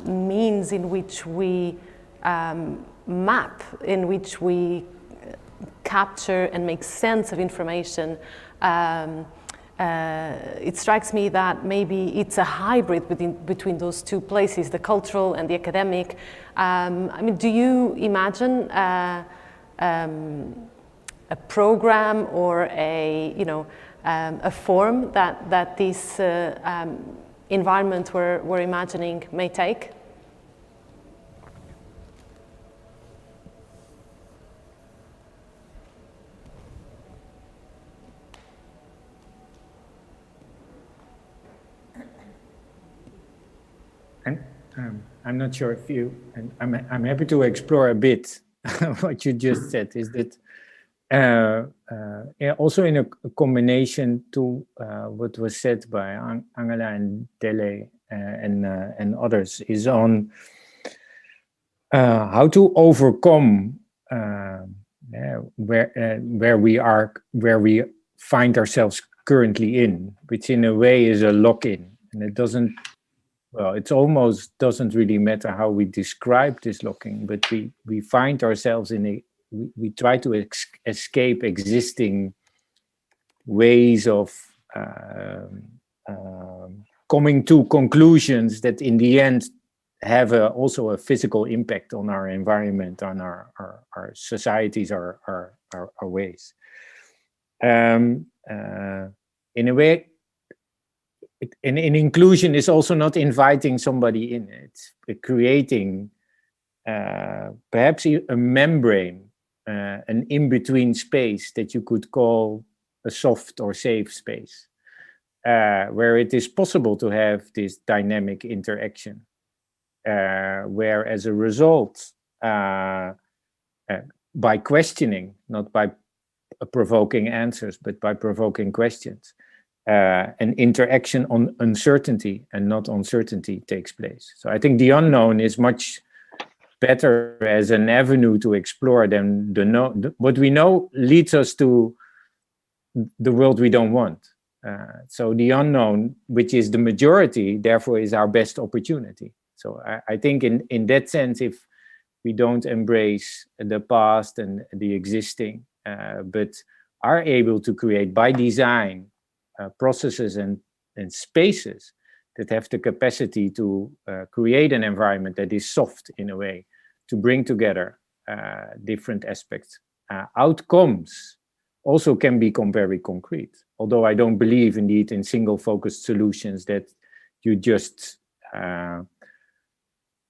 means in which we map, in which we capture and make sense of information. It strikes me that maybe it's a hybrid between those two places, the cultural and the academic. I mean, do you imagine a program or a form that this environment we're imagining may take? I'm not sure if you, and I'm happy to explore a bit what you just said, is that also in a combination to what was said by Angela and Dele and others, is on how to overcome where we find ourselves currently in, which in a way is a lock-in, and it doesn't. Well, it almost doesn't really matter how we describe this locking, but we find ourselves in we try to escape existing ways of coming to conclusions that in the end have also a physical impact on our environment, on our societies, our ways. In a way, and inclusion is also not inviting somebody in. It's creating perhaps a membrane, an in-between space that you could call a soft or safe space, where it is possible to have this dynamic interaction, where as a result, by questioning, not by provoking answers, but by provoking questions, an interaction on uncertainty and not uncertainty takes place. So I think the unknown is much better as an avenue to explore than what we know leads us to the world we don't want. So the unknown, which is the majority, therefore is our best opportunity. So I think in that sense, if we don't embrace the past and the existing, but are able to create by design processes and spaces that have the capacity to create an environment that is soft in a way, to bring together different aspects. Outcomes also can become very concrete, although I don't believe indeed in single focused solutions that you just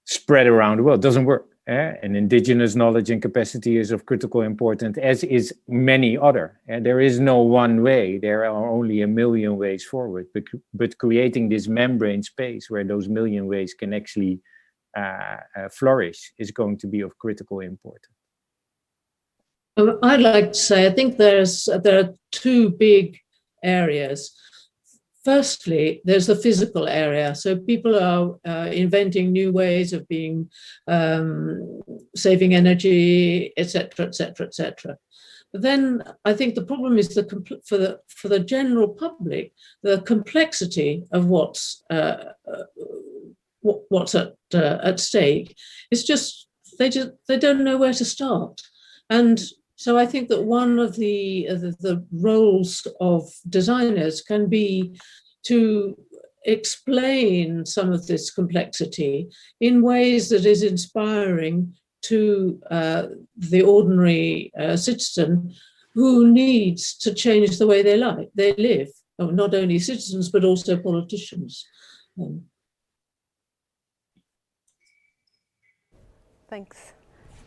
spread around the world. It doesn't work. And indigenous knowledge and capacity is of critical importance, as is many other. And there is no one way. There are only a million ways forward. But creating this membrane space where those million ways can actually flourish is going to be of critical importance. I'd like to say, I think there are two big areas. Firstly, there's the physical area. So people are inventing new ways of being, saving energy, etc., etc., etc. But then I think the problem is for the general public, the complexity of what's at stake is just they don't know where to start. And so I think that one of the roles of designers can be to explain some of this complexity in ways that is inspiring to the ordinary citizen who needs to change the way they live, not only citizens but also politicians. Thanks,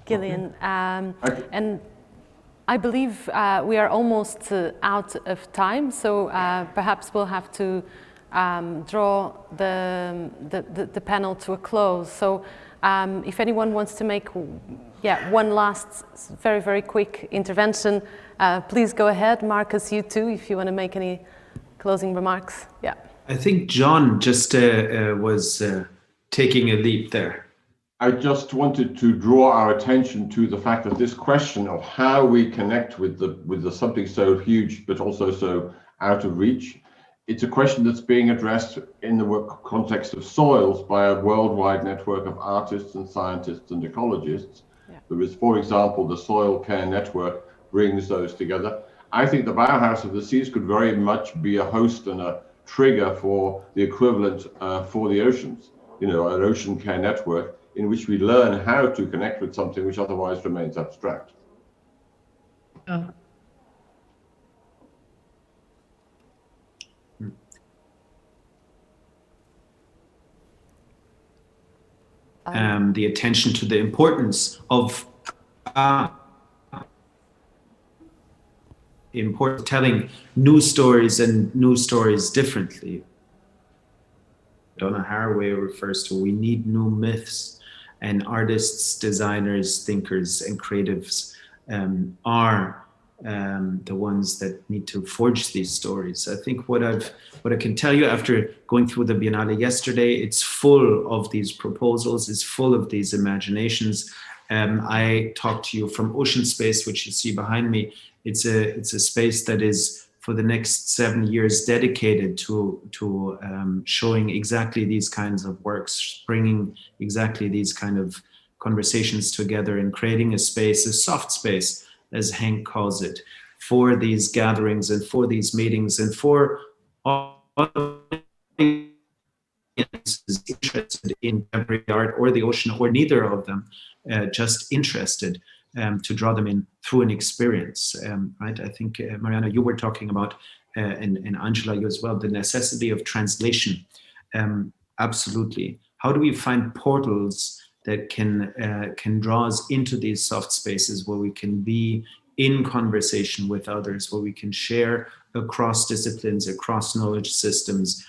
Gillian. And I believe we are almost out of time, so perhaps we'll have to draw the panel to a close. So if anyone wants to make one last very, very quick intervention, please go ahead. Marcus, you too, if you want to make any closing remarks. Yeah. I think John just was taking a leap there. I just wanted to draw our attention to the fact that this question of how we connect with something so huge but also so out of reach, it's a question that's being addressed in the context of soils by a worldwide network of artists and scientists and ecologists. Yeah. There is, for example, the Soil Care Network brings those together. I think the Bauhaus of the Seas could very much be a host and a trigger for the equivalent for the oceans, an ocean care network in which we learn how to connect with something which otherwise remains abstract. The attention to the importance of telling new stories and new stories differently. Donna Haraway refers to, we need new myths, and artists, designers, thinkers, and creatives are the ones that need to forge these stories. I think what I can tell you after going through the Biennale yesterday, it's full of these proposals, it's full of these imaginations. I talked to you from Ocean Space, which you see behind me. It's a space that is for the next 7 years dedicated to showing exactly these kinds of works, bringing exactly these kind of conversations together and creating a space, a soft space, as Hank calls it, for these gatherings and for these meetings and for all interested in contemporary art or the ocean or neither of them, just interested to draw them in through an experience, right? I think, Mariana, you were talking about, and Angela, you as well, the necessity of translation. Absolutely. How do we find portals that can draw us into these soft spaces where we can be in conversation with others, where we can share across disciplines, across knowledge systems,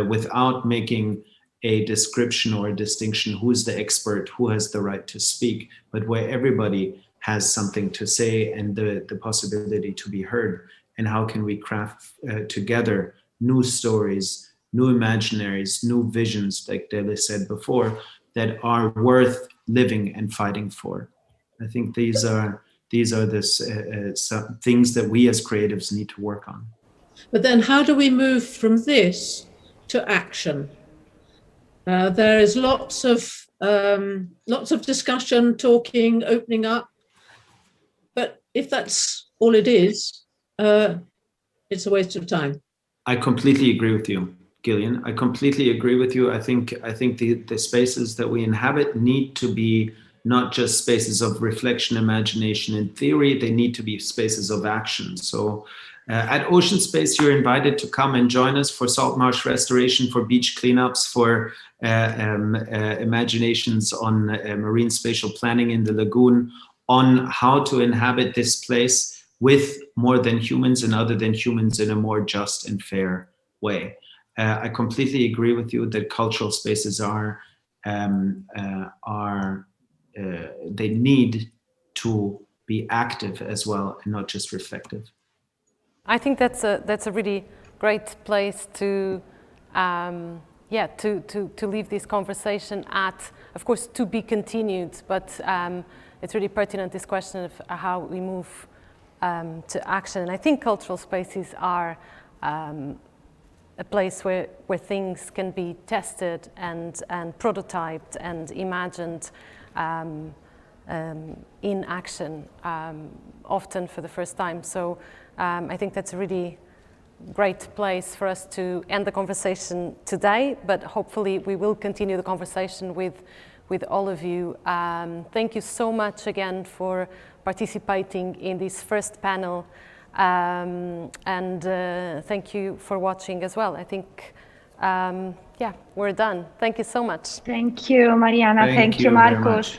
without making a description or a distinction, who is the expert, who has the right to speak, but where everybody has something to say and the possibility to be heard. And how can we craft together new stories, new imaginaries, new visions, like Dele said before, that are worth living and fighting for. I think these are some things that we as creatives need to work on. But then how do we move from this to action? There is lots of discussion, talking, opening up. But if that's all it is, it's a waste of time. I completely agree with you, Gillian. I completely agree with you. I think the spaces that we inhabit need to be not just spaces of reflection, imagination, and theory. They need to be spaces of action. So at Ocean Space, you're invited to come and join us for salt marsh restoration, for beach cleanups, for imaginations on marine spatial planning in the lagoon, on how to inhabit this place with more than humans and other than humans in a more just and fair way. I completely agree with you that cultural spaces they need to be active as well and not just reflective. I think that's a really great place to leave this conversation at. Of course, to be continued, but it's really pertinent, this question of how we move to action. And I think cultural spaces are a place where things can be tested and prototyped and imagined in action, often for the first time. So I think that's a really great place for us to end the conversation today, but hopefully we will continue the conversation with all of you. Thank you so much again for participating in this first panel, and thank you for watching as well. I think, yeah, we're done. Thank you so much. Thank you, Mariana. Thank you, Marcus.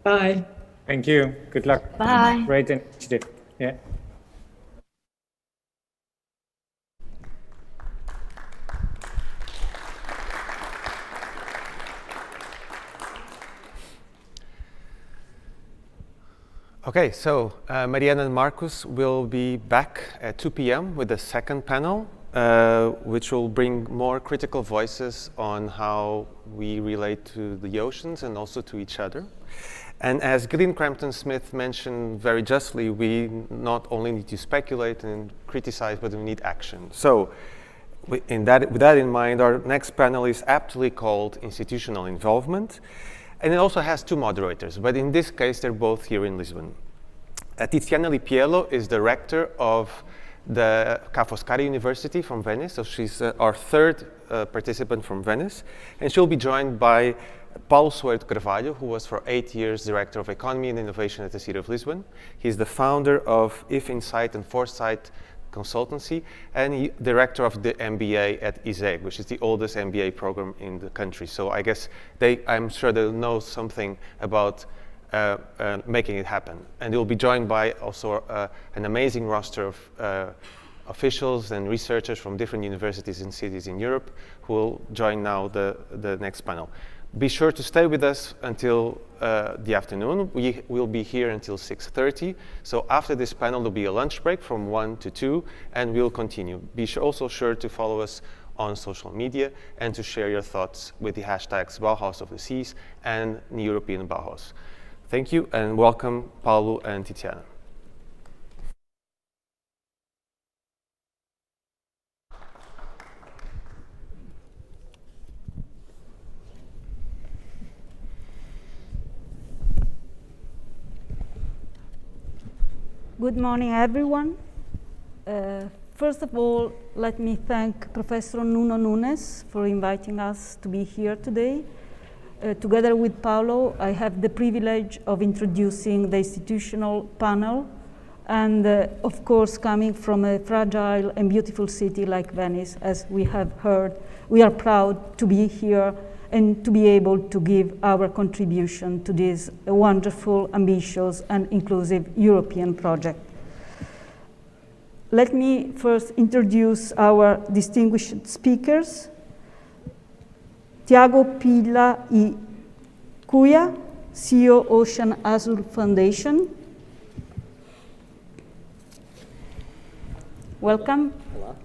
Bye. Thank you. Good luck. Bye. Great initiative. Yeah. Okay, so Mariana and Marcus will be back at 2 p.m. with the second panel, which will bring more critical voices on how we relate to the oceans and also to each other. And as Gillian Crampton-Smith mentioned very justly, we not only need to speculate and criticize, but we need action. So with that in mind, our next panel is aptly called Institutional Involvement. And it also has two moderators, but in this case, they're both here in Lisbon. Tiziana Lipiello is the rector of the Ca' Foscari University from Venice, so she's our third participant from Venice, and she'll be joined by Paulo Soeiro Carvalho, who was for 8 years Director of Economy and Innovation at the City of Lisbon. He's the founder of If Insight and Foresight Consultancy, and director of the MBA at ISEG, which is the oldest MBA program in the country. So I guess I'm sure they'll know something about making it happen. And they'll be joined by also an amazing roster of officials and researchers from different universities and cities in Europe who will join now the next panel. Be sure to stay with us until the afternoon. We will be here until 6:30. So after this panel, there'll be a lunch break from 1 to 2, and we'll continue. Be also sure to follow us on social media and to share your thoughts with the hashtags Bauhaus of the Seas and New European Bauhaus. Thank you, and welcome Paulo and Tiziana. Good morning, everyone. First of all, let me thank Professor Nuno Nunes for inviting us to be here today. Together with Paulo, I have the privilege of introducing the institutional panel, and of course, coming from a fragile and beautiful city like Venice, as we have heard, we are proud to be here and to be able to give our contribution to this wonderful, ambitious, and inclusive European project. Let me first introduce our distinguished speakers. Tiago Pila y Cuya, CEO Ocean Azul Foundation. Welcome. Hola.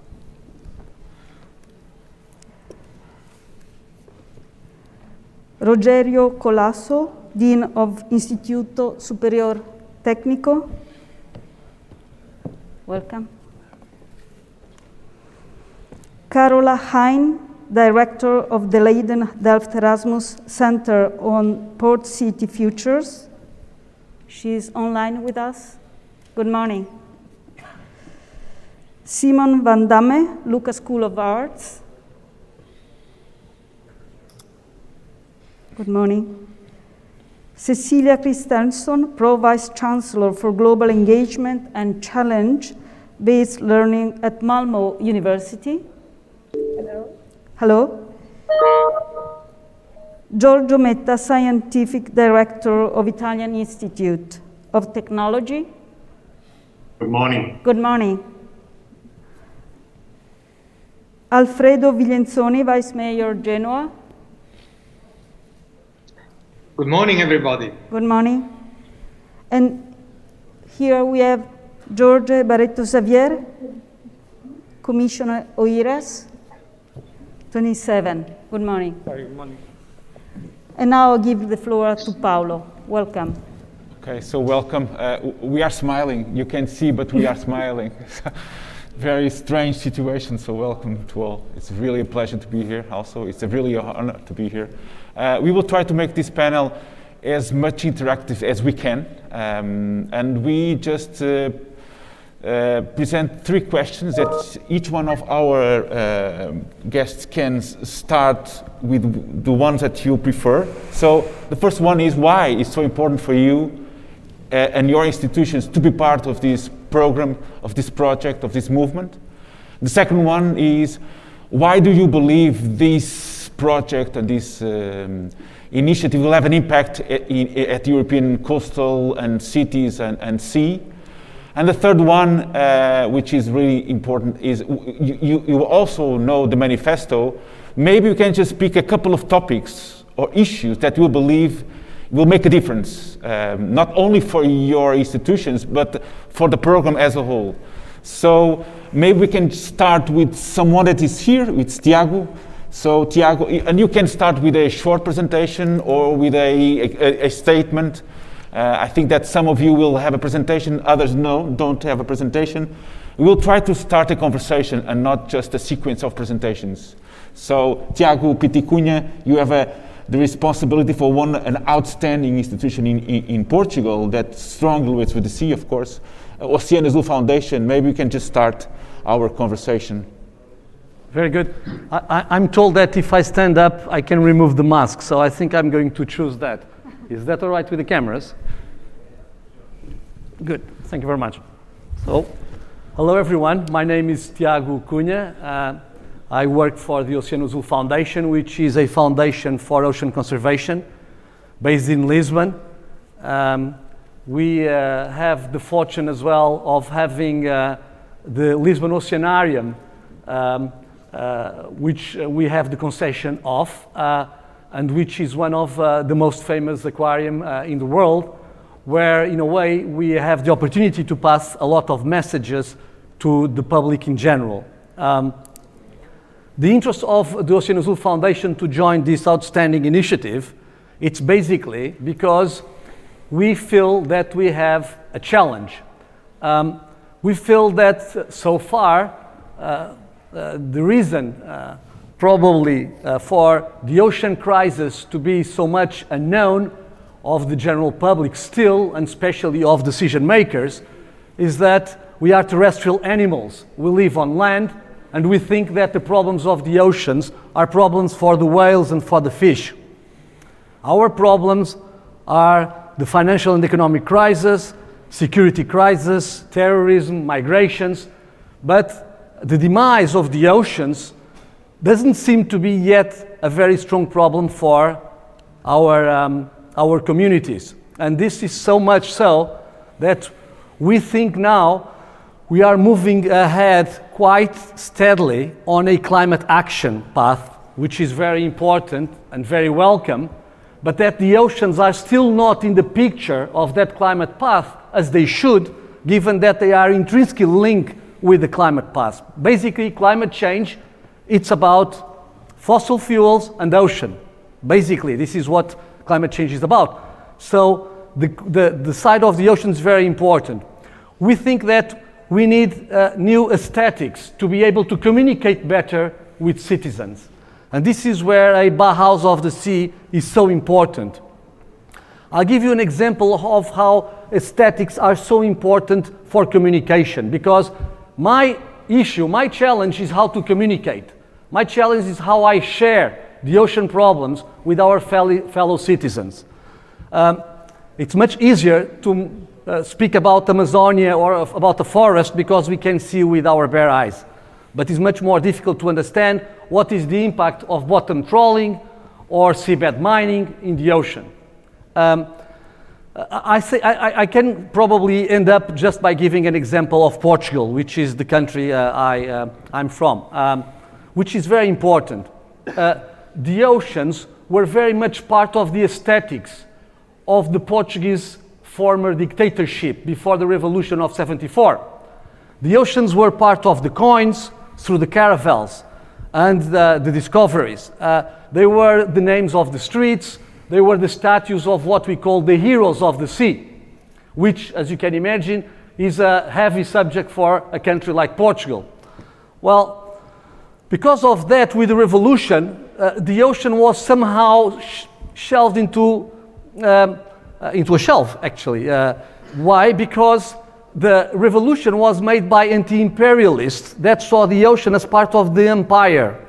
Rogerio Colasso, Dean of Instituto Superior Técnico. Welcome. Carola Hein, Director of the Leiden Delft Erasmus Center on Port City Futures. She's online with us. Good morning. Simon van Damme, Lucas School of Arts. Good morning. Cecilia Christensen, Pro Vice Chancellor for Global Engagement and Challenge-Based Learning at Malmö University. Hello. Hello. Giorgio Metta, Scientific Director of Italian Institute of Technology. Good morning. Good morning. Alfredo Viglienzoni, Vice Mayor, Genoa. Good morning, everybody. Good morning. And here we have Jorge Barreto Xavier, Commissioner OIRAS, 27. Good morning. Sorry, good morning. And now I'll give the floor to Paulo. Welcome. Okay, so welcome. We are smiling. You can't see, but we are smiling. Very strange situation, so welcome to all. It's really a pleasure to be here also. It's a really an honor to be here. We will try to make this panel as much interactive as we can. And we just present 3 questions that each one of our guests can start with the ones that you prefer. So the first one is why it's so important for you and your institutions to be part of this program, of this project, of this movement. The second one is why do you believe this project and this initiative will have an impact at European coastal and cities and sea? And the third one, which is really important, is you also know the manifesto. Maybe you can just pick a couple of topics or issues that you believe will make a difference, not only for your institutions, but for the program as a whole. So maybe we can start with someone that is here, it's Tiago. So Tiago, and you can start with a short presentation or with a statement. I think that some of you will have a presentation, others don't have a presentation. We will try to start a conversation and not just a sequence of presentations. So Tiago Piticunha, you have the responsibility for an outstanding institution in Portugal that strongly relates with the sea, of course. Oceanic Relations Foundation, maybe we can just start our conversation. Very good. I'm told that if I stand up, I can remove the mask, so I think I'm going to choose that. Is that all right with the cameras? Good, thank you very much. So, hello everyone, my name is Tiago Cunha. I work for the Oceanic Relations Foundation, which is a foundation for ocean conservation based in Lisbon. We have the fortune as well of having the Lisbon Oceanarium, which we have the concession of, and which is one of the most famous aquarium in the world, where in a way we have the opportunity to pass a lot of messages to the public in general. The interest of the Oceanic Relations Foundation to join this outstanding initiative, it's basically because we feel that we have a challenge. We feel that so far the reason probably for the ocean crisis to be so much unknown of the general public still, and especially of decision makers, is that we are terrestrial animals. We live on land, and we think that the problems of the oceans are problems for the whales and for the fish. Our problems are the financial and economic crisis, security crisis, terrorism, migrations, but the demise of the oceans doesn't seem to be yet a very strong problem for our communities. And this is so much so that we think now we are moving ahead quite steadily on a climate action path, which is very important and very welcome, but that the oceans are still not in the picture of that climate path as they should, given that they are intrinsically linked with the climate path. Basically, climate change, it's about fossil fuels and ocean. Basically, this is what climate change is about. So the side of the ocean is very important. We think that we need new aesthetics to be able to communicate better with citizens. And this is where a Bauhaus of the sea is so important. I'll give you an example of how aesthetics are so important for communication, because my challenge is how to communicate. My challenge is how I share the ocean problems with our fellow citizens. It's much easier to speak about Amazonia or about the forest because we can see with our bare eyes. But it's much more difficult to understand what is the impact of bottom trawling or seabed mining in the ocean. I can probably end up just by giving an example of Portugal, which is the country I'm from, which is very important. The oceans were very much part of the aesthetics of the Portuguese former dictatorship before the revolution of '74. The oceans were part of the coins through the caravels and the discoveries. They were the names of the streets. They were the statues of what we call the heroes of the sea, which, as you can imagine, is a heavy subject for a country like Portugal. Well, because of that, with the revolution, the ocean was somehow shelved into a shelf, actually. Why? Because the revolution was made by anti-imperialists that saw the ocean as part of the empire.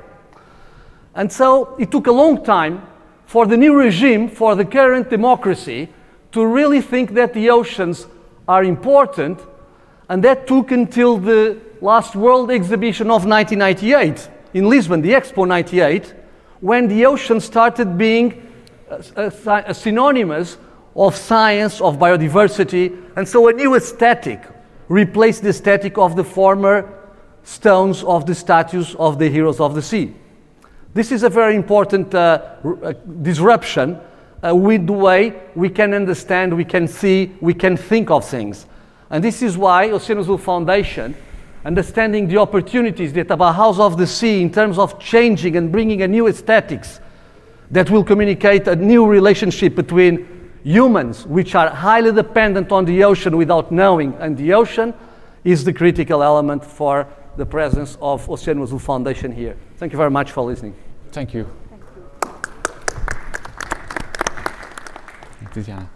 And so it took a long time for the new regime, for the current democracy, to really think that the oceans are important, and that took until the last World Exhibition of 1998 in Lisbon, the Expo 98, when the ocean started being synonymous of science, of biodiversity, and so a new aesthetic replaced the aesthetic of the former stones of the statues of the heroes of the sea. This is a very important disruption with the way we can understand, we can see, we can think of things. And this is why Oceano Azul Foundation, understanding the opportunities that the Bauhaus of the Sea in terms of changing and bringing a new aesthetics that will communicate a new relationship between humans, which are highly dependent on the ocean without knowing, and the ocean is the critical element for the presence of Oceano Azul Foundation here. Thank you very much for listening. Thank you. Tiziana.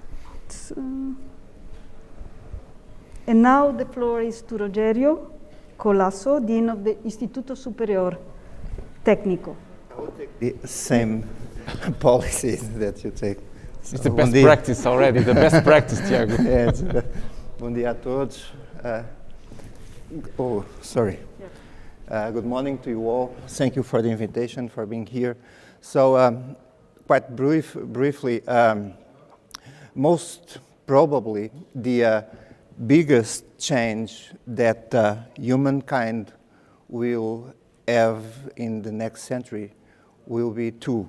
And now the floor is to Rogerio Colasso, Dean of the Instituto Superior Técnico. I will take the same policies that you take. It's the best practice already, the best practice, Tiago. Bom dia a todos. Good morning to you all. Thank you for the invitation, for being here. So, quite briefly, most probably the biggest change that humankind will have in the next century will be two.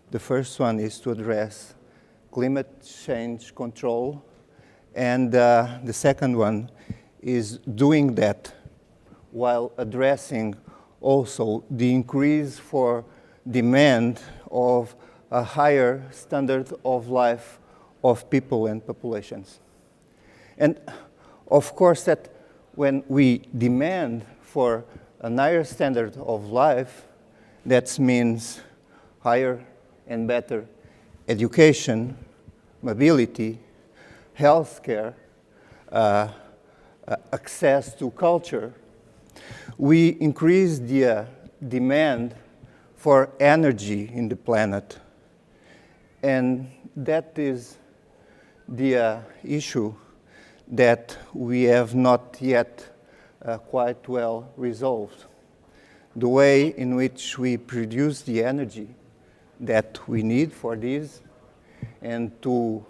The first one is to address climate change control, and the second one is doing that while addressing also the increase for demand of a higher standard of life of people and populations. And of course that when we demand for a higher standard of life, that means higher and better education, mobility, healthcare, access to culture. We increase the demand for energy in the planet. And that is the issue that we have not yet quite well resolved. The way in which we produce the energy that we need for this and to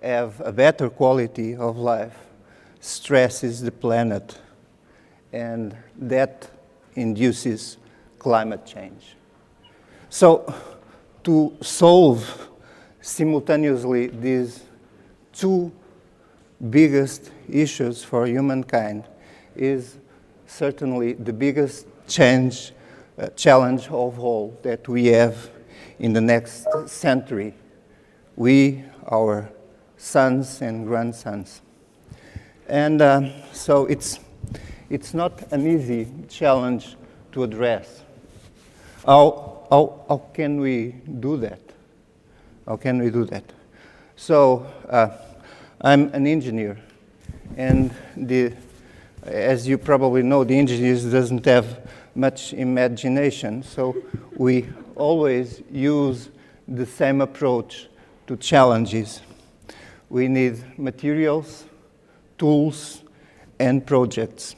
have a better quality of life stresses the planet, and that induces climate change. So to solve simultaneously these two biggest issues for humankind is certainly the biggest challenge of all that we have in the next century, we, our sons and grandsons. And so it's not an easy challenge to address. How can we do that? How can we do that? So I'm an engineer, and as you probably know, the engineers doesn't have much imagination, so we always use the same approach to challenges. We need materials, tools, and projects.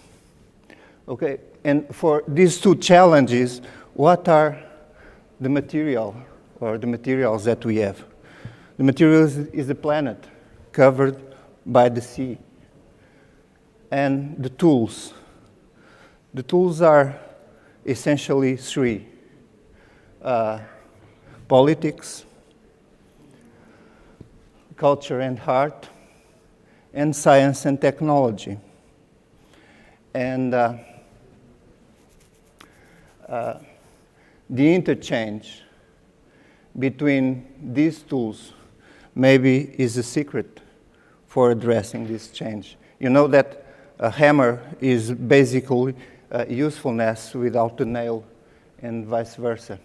Okay, and for these two challenges, what are the materials that we have? The materials is the planet covered by the sea. And the tools. The tools are essentially three. Politics, culture and art, and science and technology. And the interchange between these tools maybe is a secret for addressing this change. You know that a hammer is basically usefulness without a nail, and vice versa.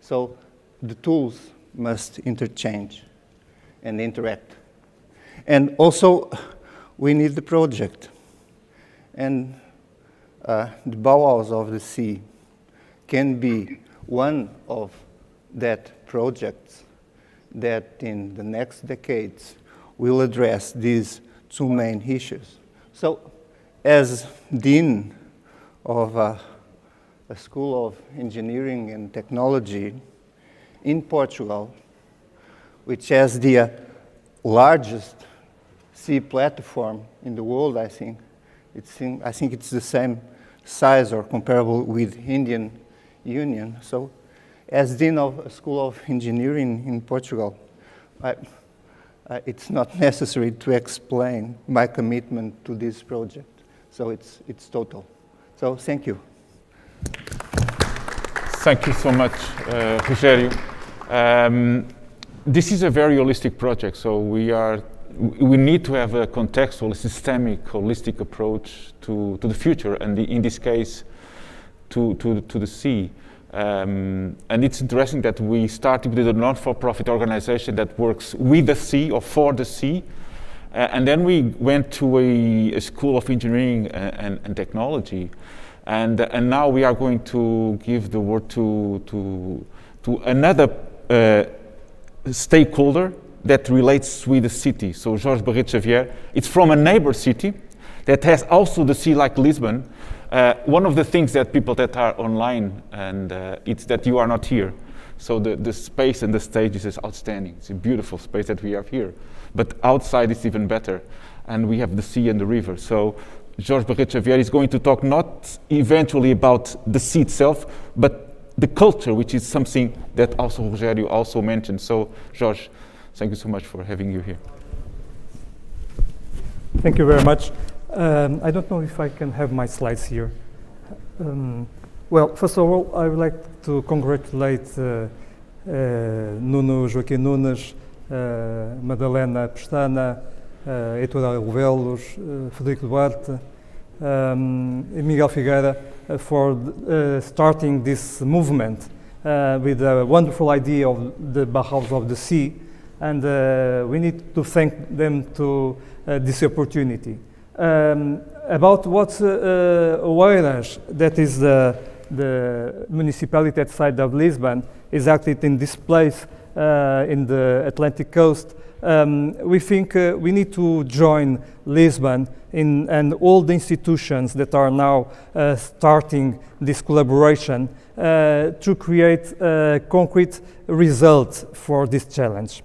So the tools must interchange and interact. And also, we need the project. And the Bauhaus of the sea can be one of that projects that in the next decades will address these two main issues. So as Dean of a School of Engineering and Technology in Portugal, which has the largest sea platform in the world, I think. I think it's the same size or comparable with Indian Union. So as Dean of a School of Engineering in Portugal, it's not necessary to explain my commitment to this project. So it's total. So thank you. Thank you so much, Rogério. This is a very holistic project, so we need to have a contextual, systemic, holistic approach to the future, and in this case, to the sea. And it's interesting that we started with a non-for-profit organization that works with the sea or for the sea, and then we went to a School of Engineering and Technology, and now we are going to give the word to another stakeholder that relates with the city. So Jorge Barreto Xavier, it's from a neighbor city that has also the sea like Lisbon. One of the things that people that are online, and it's that you are not here. So the space and the stage is outstanding. It's a beautiful space that we have here. But outside it's even better. And we have the sea and the river. So Jorge Barreto Xavier is going to talk not eventually about the sea itself, but the culture, which is something that also Rogério also mentioned. So Jorge, thank you so much for having you here. Thank you very much. I don't know if I can have my slides here. Well, first of all, I would like to congratulate Nuno Joaquim Nunes, Madalena Pestana, Heitor Alvelos, Frederico Duarte, and Miguel Figueira for starting this movement with a wonderful idea of the Bauhaus of the sea, and we need to thank them to this opportunity. About what Oeiras, that is the municipality outside of Lisbon, is active in this place in the Atlantic coast. We think we need to join Lisbon and all the institutions that are now starting this collaboration to create a concrete result for this challenge.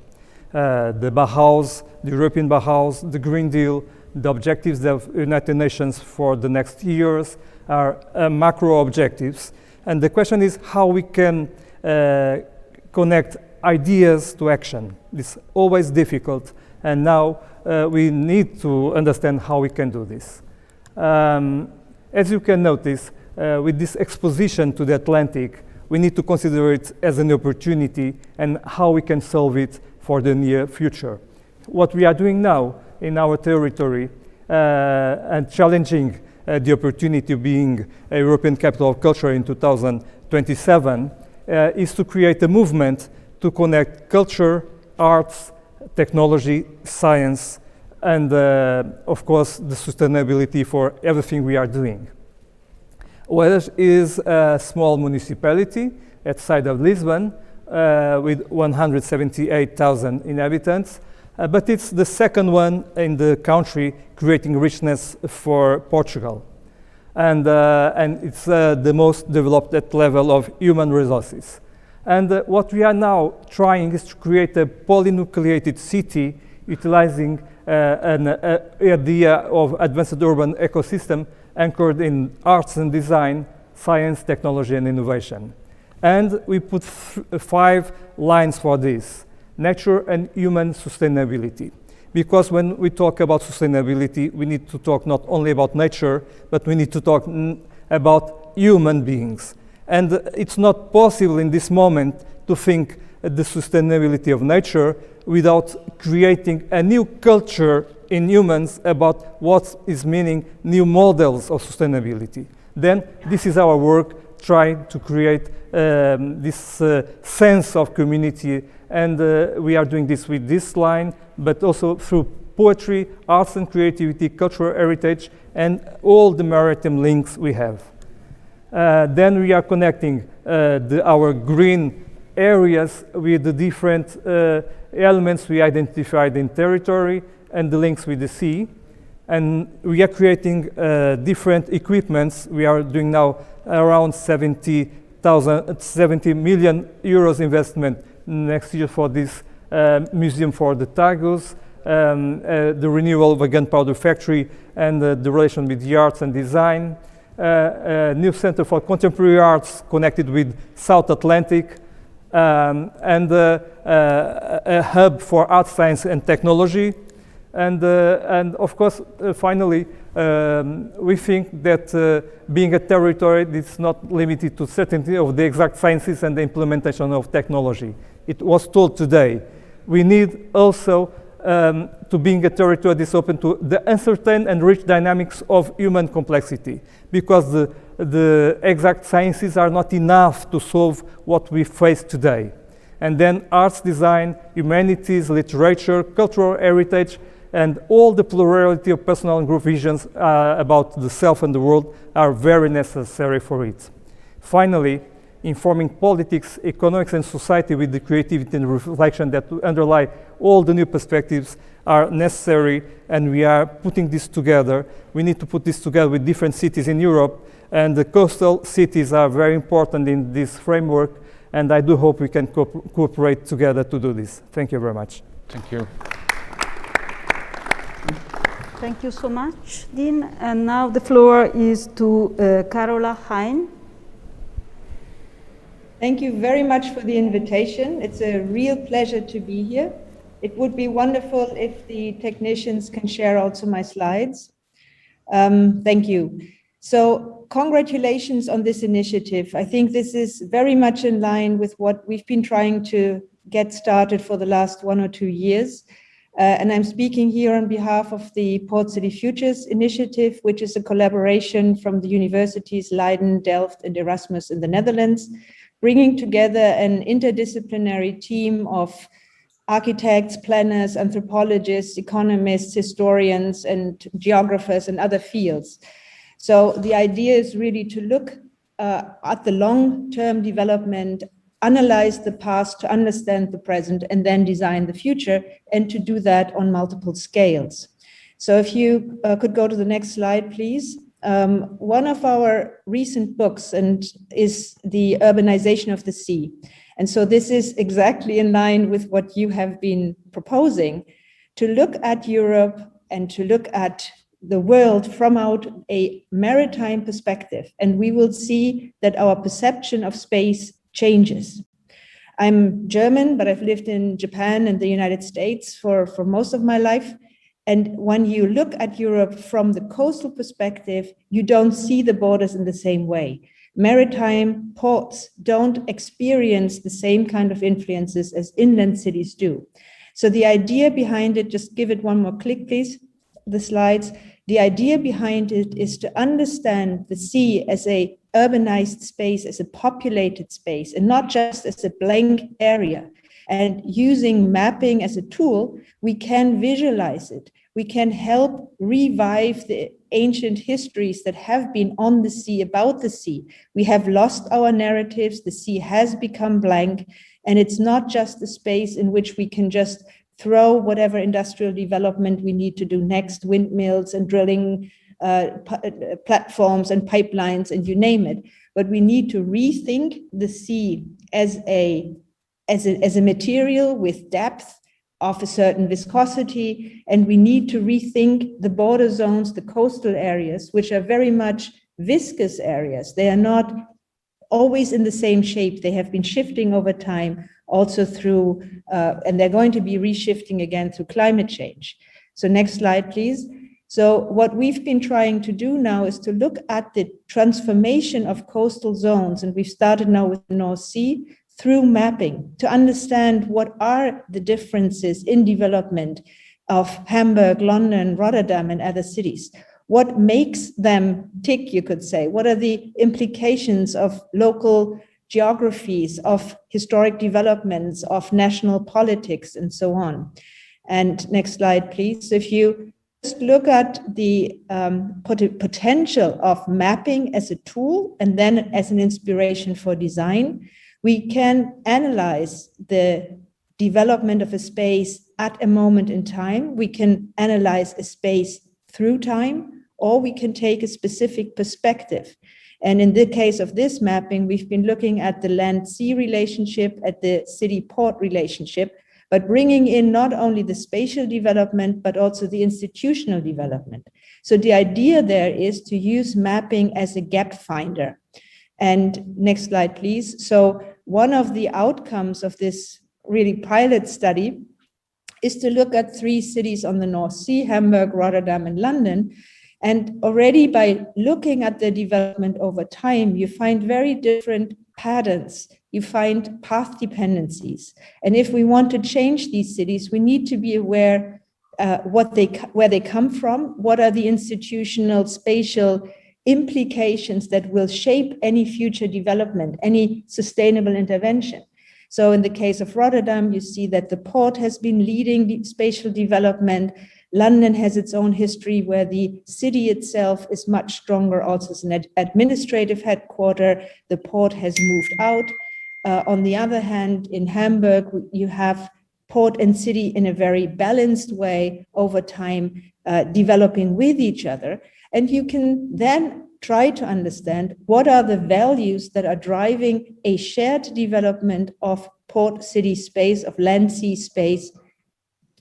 The Bauhaus, the European Bauhaus, the Green Deal, the objectives of United Nations for the next years are macro objectives. And the question is how we can connect ideas to action. It's always difficult, and now we need to understand how we can do this. As you can notice, with this exposition to the Atlantic, we need to consider it as an opportunity and how we can solve it for the near future. What we are doing now in our territory and challenging the opportunity of being a European Capital of Culture in 2027 is to create a movement to connect culture, arts, technology, science, and of course the sustainability for everything we are doing. Oeiras is a small municipality outside of Lisbon with 178,000 inhabitants, but it's the second one in the country creating richness for Portugal. And it's the most developed at level of human resources. And what we are now trying is to create a polynucleated city utilizing an idea of advanced urban ecosystem anchored in arts and design, science, technology, and innovation. And we put 5 lines for this: nature and human sustainability. Because when we talk about sustainability, we need to talk not only about nature, but we need to talk about human beings. And it's not possible in this moment to think the sustainability of nature without creating a new culture in humans about what is meaning new models of sustainability. Then this is our work, trying to create this sense of community, and we are doing this with this line, but also through poetry, arts and creativity, cultural heritage, and all the maritime links we have. Then we are connecting our green areas with the different elements we identified in territory and the links with the sea. And we are creating different equipments. We are doing now around 70 million euros investment next year for this museum for the Tagus, the renewal of a gunpowder factory, and the relation with the arts and design. A new center for contemporary arts connected with South Atlantic, and a hub for art, science, and technology. And of course, finally, we think that being a territory is not limited to certainty of the exact sciences and the implementation of technology. It was told today. We need also to being a territory that is open to the uncertain and rich dynamics of human complexity, because the exact sciences are not enough to solve what we face today. And then arts, design, humanities, literature, cultural heritage, and all the plurality of personal and group visions about the self and the world are very necessary for it. Finally, informing politics, economics, and society with the creativity and reflection that underlie all the new perspectives are necessary, and we are putting this together. We need to put this together with different cities in Europe, and the coastal cities are very important in this framework, and I do hope we can cooperate together to do this. Thank you very much. Thank you. Thank you so much, Dean. And now the floor is to Carola Hein. Thank you very much for the invitation. It's a real pleasure to be here. It would be wonderful if the technicians can share also my slides. Thank you. So congratulations on this initiative. I think this is very much in line with what we've been trying to get started for the last 1 or 2 years. And I'm speaking here on behalf of the Port City Futures Initiative, which is a collaboration from the universities Leiden, Delft, and Erasmus in the Netherlands, bringing together an interdisciplinary team of architects, planners, anthropologists, economists, historians, and geographers and other fields. So the idea is really to look at the long-term development, analyze the past to understand the present, and then design the future, and to do that on multiple scales. So if you could go to the next slide, please. One of our recent books is The Urbanization of the Sea. And so this is exactly in line with what you have been proposing, to look at Europe and to look at the world from out a maritime perspective. And we will see that our perception of space changes. I'm German, but I've lived in Japan and the United States for most of my life. And when you look at Europe from the coastal perspective, you don't see the borders in the same way. Maritime ports don't experience the same kind of influences as inland cities do. So the idea behind it, just give it one more click, please, the slides. The idea behind it is to understand the sea as a urbanized space, as a populated space, and not just as a blank area. And using mapping as a tool, we can visualize it. We can help revive the ancient histories that have been on the sea, about the sea. We have lost our narratives. The sea has become blank. And it's not just a space in which we can just throw whatever industrial development we need to do next, windmills and drilling platforms and pipelines and you name it. But we need to rethink the sea as a material with depth of a certain viscosity, and we need to rethink the border zones, the coastal areas, which are very much viscous areas. They are not always in the same shape. They have been shifting over time, also through, and they're going to be reshifting again through climate change. So next slide, please. So what we've been trying to do now is to look at the transformation of coastal zones, and we've started now with the North Sea, through mapping to understand what are the differences in development of Hamburg, London, Rotterdam, and other cities. What makes them tick, you could say? What are the implications of local geographies, of historic developments, of national politics, and so on? And next slide, please. So if you just look at the potential of mapping as a tool and then as an inspiration for design, we can analyze the development of a space at a moment in time. We can analyze a space through time, or we can take a specific perspective. And in the case of this mapping, we've been looking at the land-sea relationship, at the city-port relationship, but bringing in not only the spatial development, but also the institutional development. So the idea there is to use mapping as a gap finder. And next slide, please. So one of the outcomes of this really pilot study is to look at 3 cities on the North Sea, Hamburg, Rotterdam, and London. And already by looking at the development over time, you find very different patterns. You find path dependencies. And if we want to change these cities, we need to be aware where they come from, what are the institutional, spatial implications that will shape any future development, any sustainable intervention. So in the case of Rotterdam, you see that the port has been leading the spatial development. London has its own history where the city itself is much stronger, also as an administrative headquarter. The port has moved out. On the other hand, in Hamburg, you have port and city in a very balanced way over time, developing with each other. And you can then try to understand what are the values that are driving a shared development of port city space, of land sea space,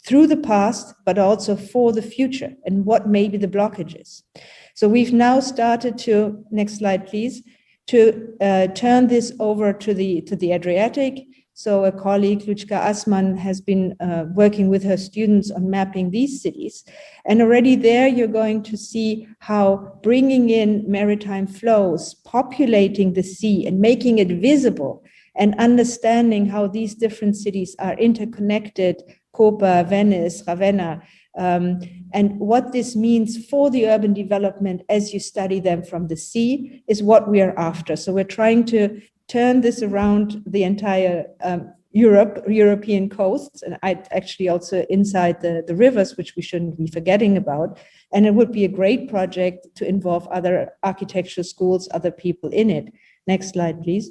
through the past, but also for the future, and what may be the blockages. So we've now started to, next slide please, to turn this over to the Adriatic. So a colleague, Lučka Asman, has been working with her students on mapping these cities. And already there you're going to see how bringing in maritime flows, populating the sea and making it visible, and understanding how these different cities are interconnected, Koper, Venice, Ravenna, and what this means for the urban development as you study them from the sea is what we are after. So we're trying to turn this around the entire European coasts, and actually also inside the rivers, which we shouldn't be forgetting about. And it would be a great project to involve other architecture schools, other people in it. Next slide, please.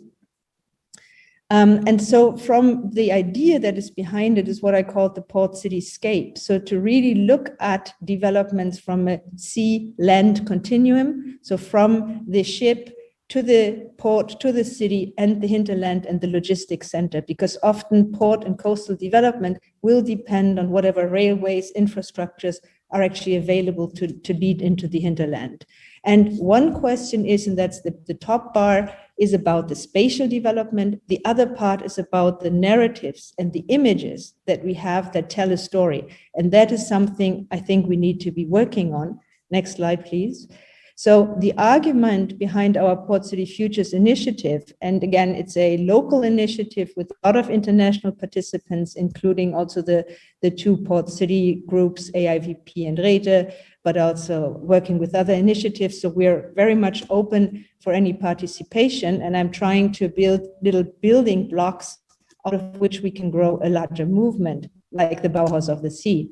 And so from the idea that is behind it is what I call the port cityscape. So to really look at developments from a sea-land continuum, so from the ship to the port, to the city and the hinterland and the logistics center, because often port and coastal development will depend on whatever railways, infrastructures are actually available to lead into the hinterland. And one question is, and that's the top bar, is about the spatial development. The other part is about the narratives and the images that we have that tell a story. And that is something I think we need to be working on. Next slide, please. So the argument behind our Port City Futures initiative, and again, it's a local initiative with a lot of international participants, including also the 2 port city groups, AIVP and RETE, but also working with other initiatives. So we're very much open for any participation. And I'm trying to build little building blocks out of which we can grow a larger movement, like the Bauhaus of the Sea.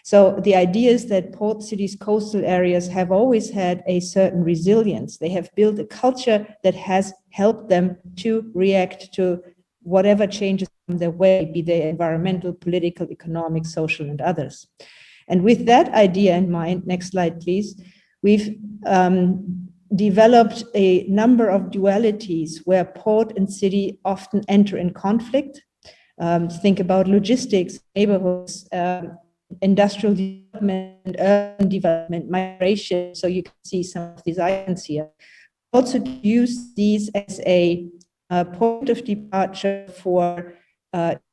So the idea is that port cities, coastal areas have always had a certain resilience. They have built a culture that has helped them to react to whatever changes come their way, be they environmental, political, economic, social, and others. And with that idea in mind, next slide, please, we've developed a number of dualities where port and city often enter in conflict. Think about logistics, neighborhoods, industrial development, urban development, migration. So you can see some of these items here. Also to use these as a point of departure for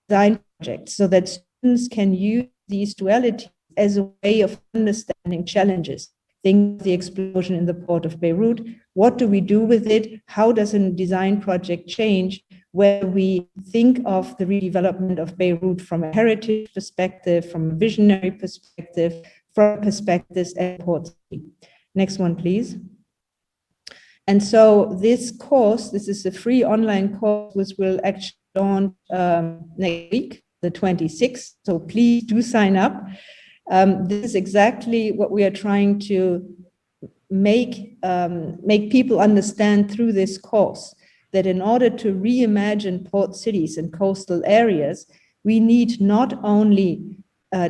design projects so that students can use these dualities as a way of understanding challenges. Think of the explosion in the port of Beirut. What do we do with it? How does a design project change where we think of the redevelopment of Beirut from a heritage perspective, from a visionary perspective, from perspectives at Port City? Next one, please. And so this course, this is a free online course, which will actually launch next week. the 26th, so please do sign up. This is exactly what we are trying to make people understand through this course, that in order to reimagine port cities and coastal areas, we need not only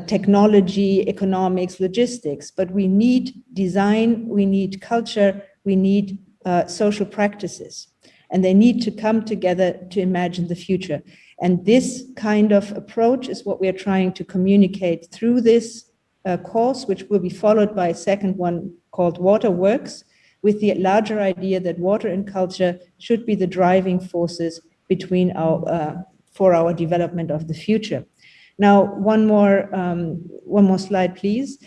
technology, economics, logistics, but we need design, we need culture, we need social practices, and they need to come together to imagine the future. And this kind of approach is what we are trying to communicate through this course, which will be followed by a second one called Water Works, with the larger idea that water and culture should be the driving forces between for our development of the future. Now, one more slide, please.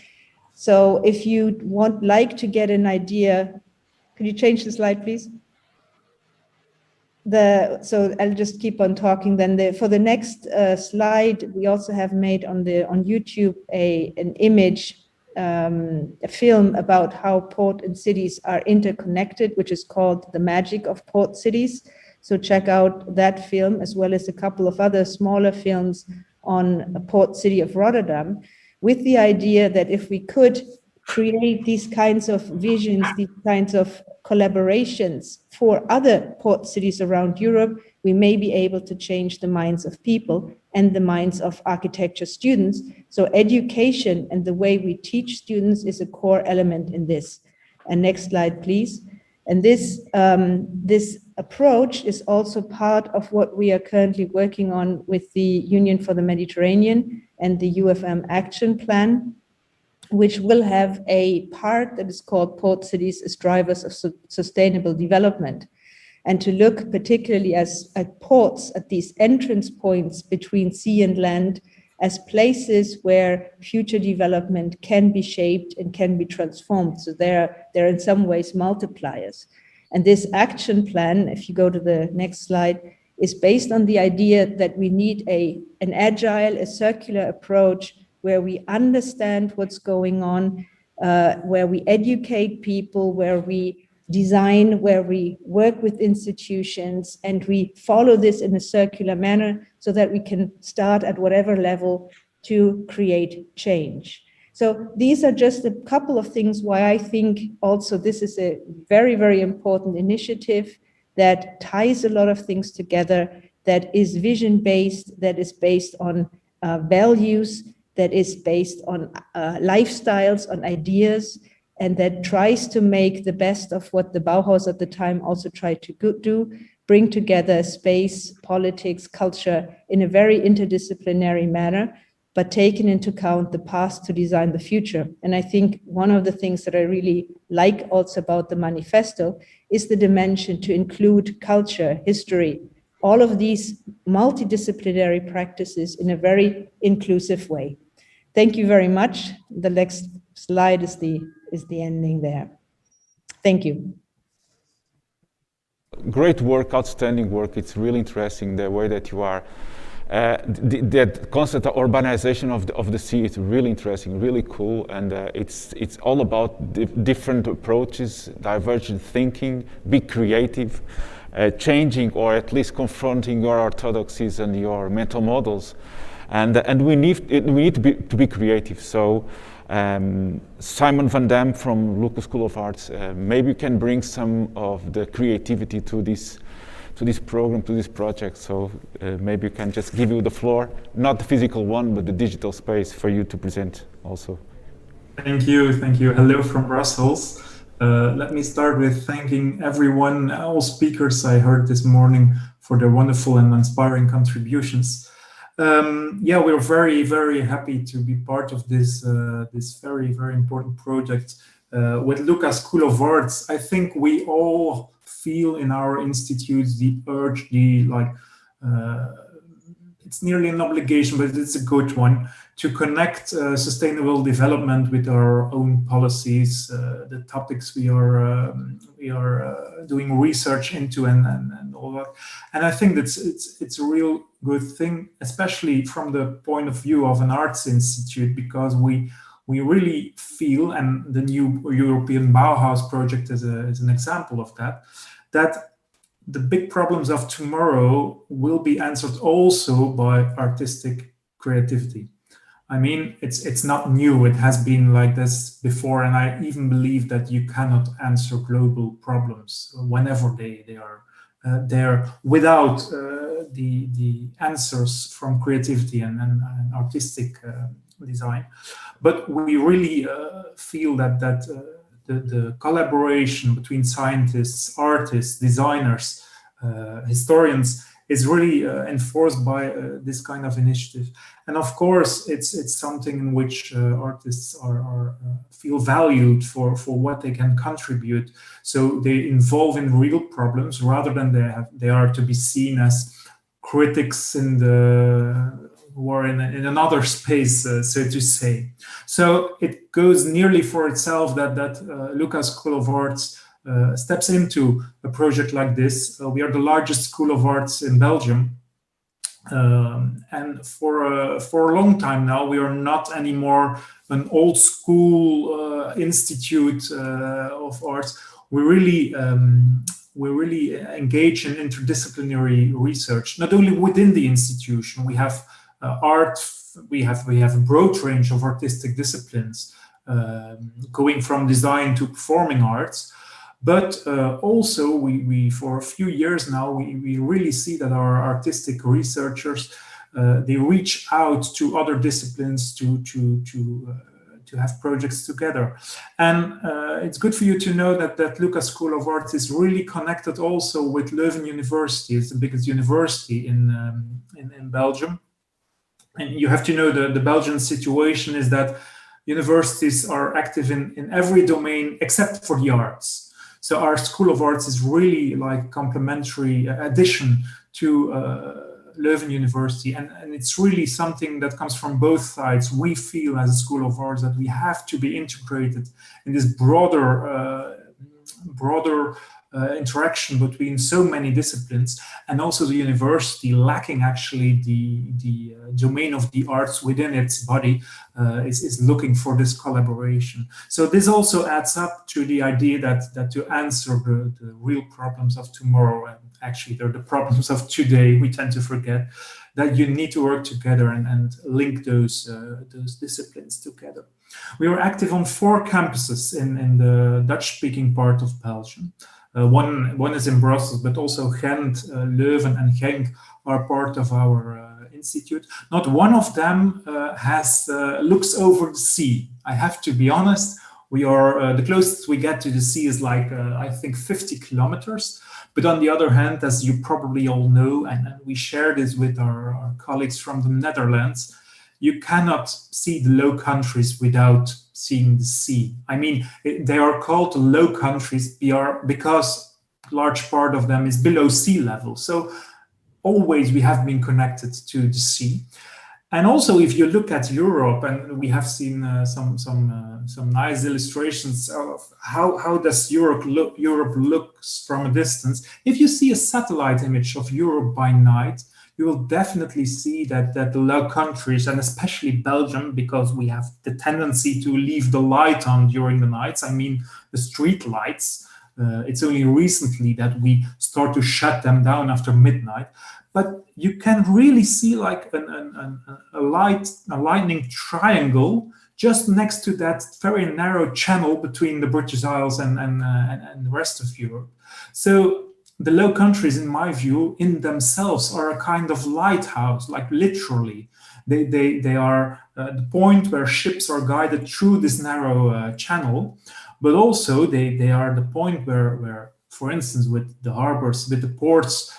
So if you like to get an idea, could you change the slide, please? So I'll just keep on talking then. For the next slide, we also have made on YouTube an image, a film about how port and cities are interconnected, which is called The Magic of Port Cities. So check out that film, as well as a couple of other smaller films on a port city of Rotterdam, with the idea that if we could create these kinds of visions, these kinds of collaborations for other port cities around Europe, we may be able to change the minds of people and the minds of architecture students. So education and the way we teach students is a core element in this. And next slide, please. And this approach is also part of what we are currently working on with the Union for the Mediterranean and the UFM Action Plan, which will have a part that is called Port Cities as Drivers of Sustainable Development, and to look particularly at ports, at these entrance points between sea and land, as places where future development can be shaped and can be transformed. So they're in some ways multipliers. And this action plan, if you go to the next slide, is based on the idea that we need an agile, a circular approach where we understand what's going on, where we educate people, where we design, where we work with institutions, and we follow this in a circular manner so that we can start at whatever level to create change. So these are just a couple of things why I think also this is a very, very important initiative that ties a lot of things together, that is vision-based, that is based on values, that is based on lifestyles, on ideas, and that tries to make the best of what the Bauhaus at the time also tried to do, bring together space, politics, culture in a very interdisciplinary manner, but taking into account the past to design the future. And I think one of the things that I really like also about the manifesto is the dimension to include culture, history, all of these multidisciplinary practices in a very inclusive way. Thank you very much. The next slide is the ending there. Thank you. Great work, outstanding work. It's really interesting the way that you are. That concept of urbanization of the sea is really interesting, really cool, and it's all about different approaches, divergent thinking, be creative, changing or at least confronting your orthodoxies and your mental models, and we need to be creative. So Simon van Dam from Lucas School of Arts, maybe you can bring some of the creativity to this program, to this project. So maybe you can just give you the floor, not the physical one, but the digital space for you to present also. Thank you. Hello from Brussels. Let me start with thanking everyone, all speakers I heard this morning for their wonderful and inspiring contributions. We're very, very happy to be part of this very, very important project with Lucas School of Arts. I think we all feel in our institutes the urge, it's nearly an obligation, but it's a good one, to connect sustainable development with our own policies, the topics we are doing research into, and all that. And I think it's a real good thing, especially from the point of view of an arts institute, because we really feel, and the new European Bauhaus project is an example of that the big problems of tomorrow will be answered also by artistic creativity. I mean, it's not new. It has been like this before, and I even believe that you cannot answer global problems whenever they are there without the answers from creativity and artistic design. But we really feel that the collaboration between scientists, artists, designers, historians is really enforced by this kind of initiative. And of course, it's something in which artists are feel valued for what they can contribute. So they involve in real problems rather than they are to be seen as critics in the or in another space, so to say. So it goes nearly for itself that Lucas School of Arts steps into a project like this. We are the largest school of arts in Belgium. And for a long time now, we are not anymore an old school institute of arts. We really engage in interdisciplinary research, not only within the institution. We have art. We have a broad range of artistic disciplines, going from design to performing arts. But also, we for a few years now, we really see that our artistic researchers they reach out to other disciplines to have projects together. And it's good for you to know that Lucas School of Arts is really connected also with Leuven University. It's the biggest university in Belgium. And you have to know the Belgian situation is that universities are active in every domain except for the arts. So our School of Arts is really like complementary addition to Leuven University. And it's really something that comes from both sides. We feel as a School of Arts that we have to be integrated in this broader interaction between so many disciplines, and also the university lacking actually the domain of the arts within its body is looking for this collaboration. So this also adds up to the idea that to answer the real problems of tomorrow, and actually they're the problems of today, we tend to forget that you need to work together and link those disciplines together. We are active on 4 campuses in the Dutch-speaking part of Belgium. One is in Brussels, but also Ghent, Leuven, and Genk are part of our institute. Not one of them looks over the sea. I have to be honest. We are the closest we get to the sea is like I think 50 kilometers. But on the other hand, as you probably all know, and we share this with our colleagues from the Netherlands, you cannot see the Low Countries without seeing the sea. I mean, they are called Low Countries because a large part of them is below sea level. So always we have been connected to the sea. And also, if you look at Europe, and we have seen some nice illustrations of how does Europe looks from a distance. If you see a satellite image of Europe by night, you will definitely see that the Low Countries, and especially Belgium, because we have the tendency to leave the light on during the nights. I mean, the street lights. It's only recently that we start to shut them down after midnight. But you can really see like a lightning triangle just next to that very narrow channel between the British Isles and the rest of Europe. So the Low Countries, in my view, in themselves are a kind of lighthouse, like literally. They are the point where ships are guided through this narrow channel, but also they are the point where, for instance, with the harbors, with the ports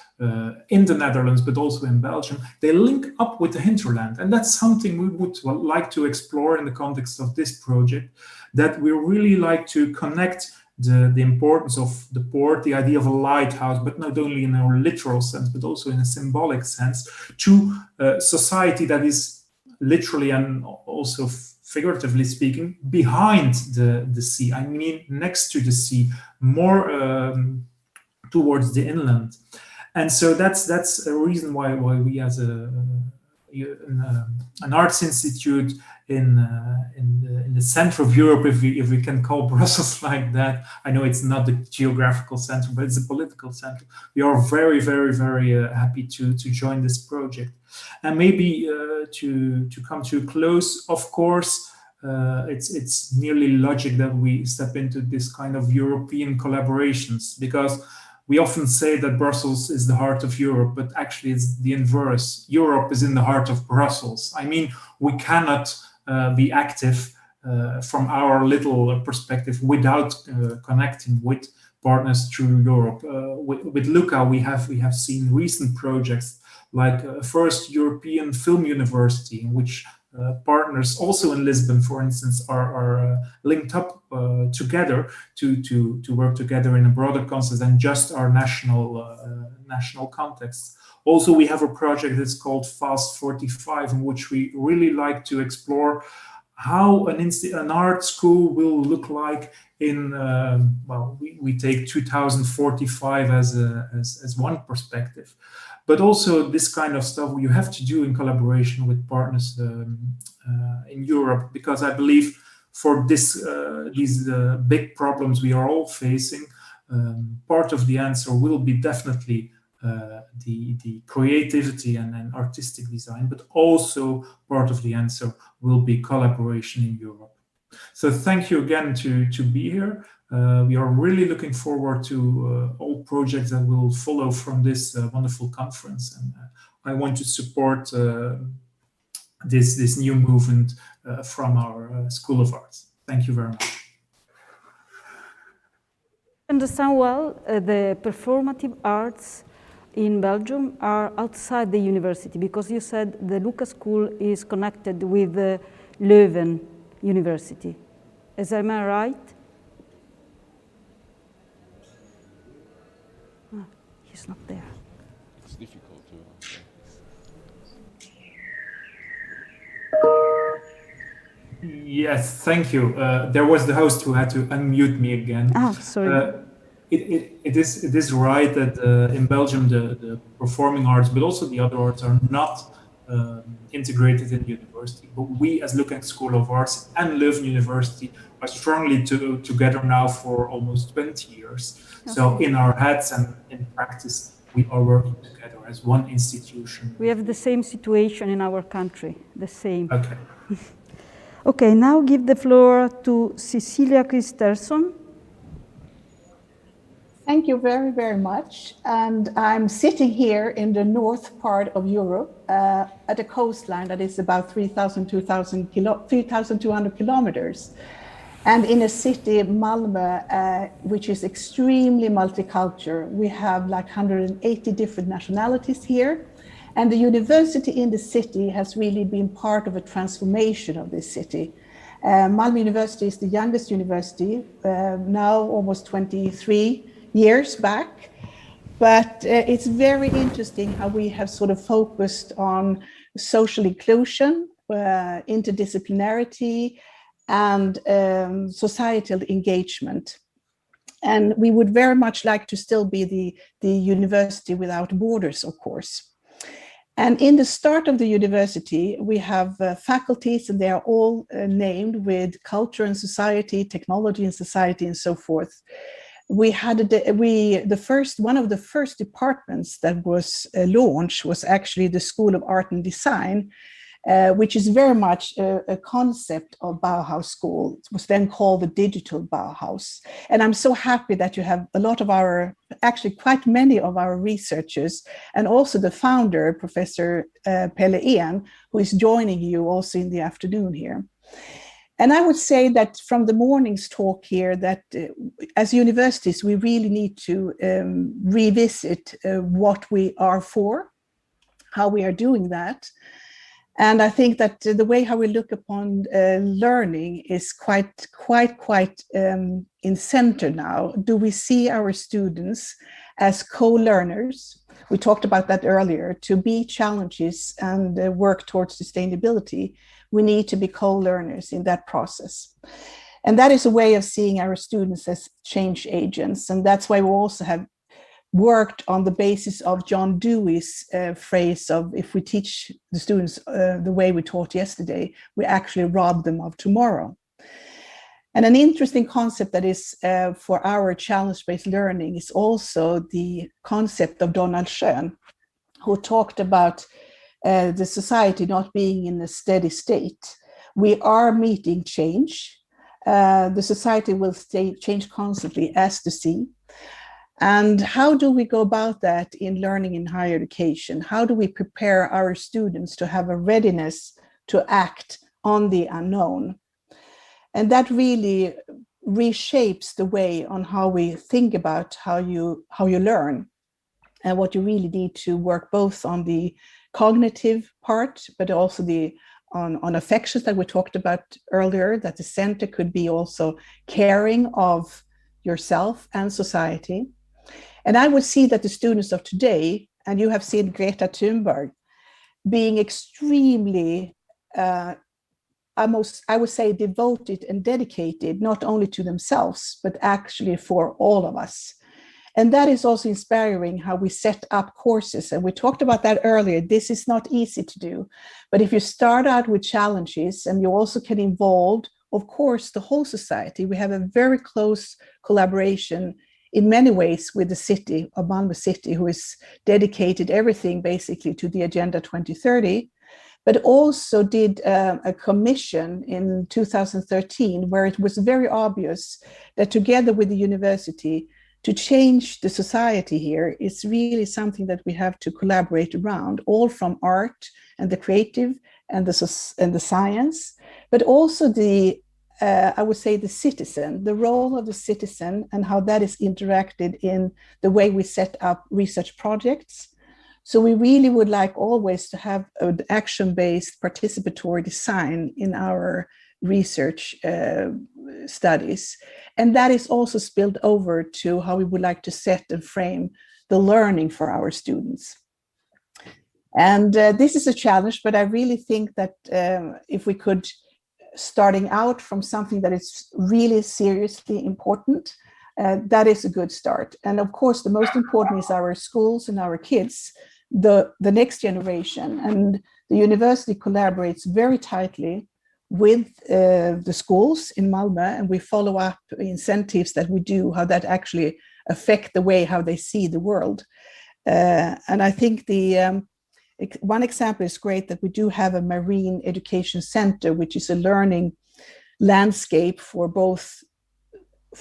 in the Netherlands, but also in Belgium, they link up with the hinterland. And that's something we would like to explore in the context of this project, that we really like to connect the importance of the port, the idea of a lighthouse, but not only in a literal sense, but also in a symbolic sense, to a society that is literally and also figuratively speaking behind the sea. I mean, next to the sea, more towards the inland. And so that's a reason why we as a an arts institute in the center of Europe, if we can call Brussels like that. I know it's not the geographical center, but it's a political center. We are very, very, very happy to join this project. And maybe to come to a close, of course, it's nearly logic that we step into this kind of European collaborations, because we often say that Brussels is the heart of Europe, but actually it's the inverse. Europe is in the heart of Brussels. I mean, we cannot be active from our little perspective without connecting with partners through Europe. With Luca, we have seen recent projects like first European Film University, in which partners also in Lisbon, for instance, are linked up together to work together in a broader context than just our national context. Also, we have a project that's called Fast 45, in which we really like to explore how an art school will look like in, well, we take 2045 as one perspective. But also this kind of stuff you have to do in collaboration with partners in Europe, because I believe for these big problems we are all facing, part of the answer will be definitely the creativity and artistic design, but also part of the answer will be collaboration in Europe. So thank you again to be here. We are really looking forward to all projects that will follow from this wonderful conference, and I want to support this new movement from our School of Arts. Thank you very much. I understand well, the performative arts in Belgium are outside the university, because you said the Lucas School is connected with the Leuven University. Am I right? He's not there. It's difficult to. Yes, thank you. There was the host who had to unmute me again. Oh, sorry. It is right that in Belgium the performing arts, but also the other arts, are not integrated in the university. But we, as Lucas School of Arts and Leuven University, are strongly together now for almost 20 years. Okay. So in our heads and in practice, we are working together as one institution. We have the same situation in our country, the same. Okay. Okay, now give the floor to Cecilia Christerson. Thank you very, very much. And I'm sitting here in the north part of Europe at a coastline that is about 3,200 kilometers. And in a city, Malmö, which is extremely multicultural. We have like 180 different nationalities here. And the university in the city has really been part of a transformation of this city. Malmö University is the youngest university, now almost 23 years back. But it's very interesting how we have sort of focused on social inclusion, interdisciplinarity, and societal engagement. And we would very much like to still be the university without borders, of course. And in the start of the university, we have faculties, and they are all named with culture and society, technology and society, and so forth. We had one of the first departments that was launched was actually the School of Art and Design, which is very much a concept of Bauhaus School. It was then called the Digital Bauhaus. And I'm so happy that you have a lot of actually quite many of our researchers, and also the founder, Professor Pelle Ehn, who is joining you also in the afternoon here. And I would say that from the morning's talk here, that as universities, we really need to revisit what we are for, how we are doing that. And I think that the way how we look upon learning is quite in center now. Do we see our students as co-learners? We talked about that earlier. To beat challenges and work towards sustainability, we need to be co-learners in that process. And that is a way of seeing our students as change agents. And that's why we also have worked on the basis of John Dewey's phrase of, if we teach the students the way we taught yesterday, we actually rob them of tomorrow. And an interesting concept that is for our challenge-based learning is also the concept of Donald Schoen, who talked about the society not being in a steady state. We are meeting change. The society will change constantly as the sea. And how do we go about that in learning in higher education? How do we prepare our students to have a readiness to act on the unknown? And that really reshapes the way on how we think about how you learn, and what you really need to work both on the cognitive part, but also on affections that we talked about earlier, that the center could be also caring of yourself and society. And I would see that the students of today, and you have seen Greta Thunberg, being extremely, I would say, devoted and dedicated, not only to themselves, but actually for all of us. And that is also inspiring how we set up courses. And we talked about that earlier. This is not easy to do. But if you start out with challenges, and you also can involve, of course, the whole society, we have a very close collaboration in many ways with the city of Malmö City, who is dedicated everything basically to the Agenda 2030, but also did a commission in 2013 where it was very obvious that together with the university, to change the society here is really something that we have to collaborate around, all from art and the creative and the science, but also the I would say the citizen, the role of the citizen, and how that is interacted in the way we set up research projects. So we really would like always to have an action-based participatory design in our research studies. And that is also spilled over to how we would like to set and frame the learning for our students. And this is a challenge, but I really think that if we could, starting out from something that is really seriously important, that is a good start. And of course, the most important is our schools and our kids, the next generation. And the university collaborates very tightly with the schools in Malmö, and we follow up incentives that we do, how that actually affect the way how they see the world. And I think one example is great, that we do have a marine education center, which is a learning landscape for both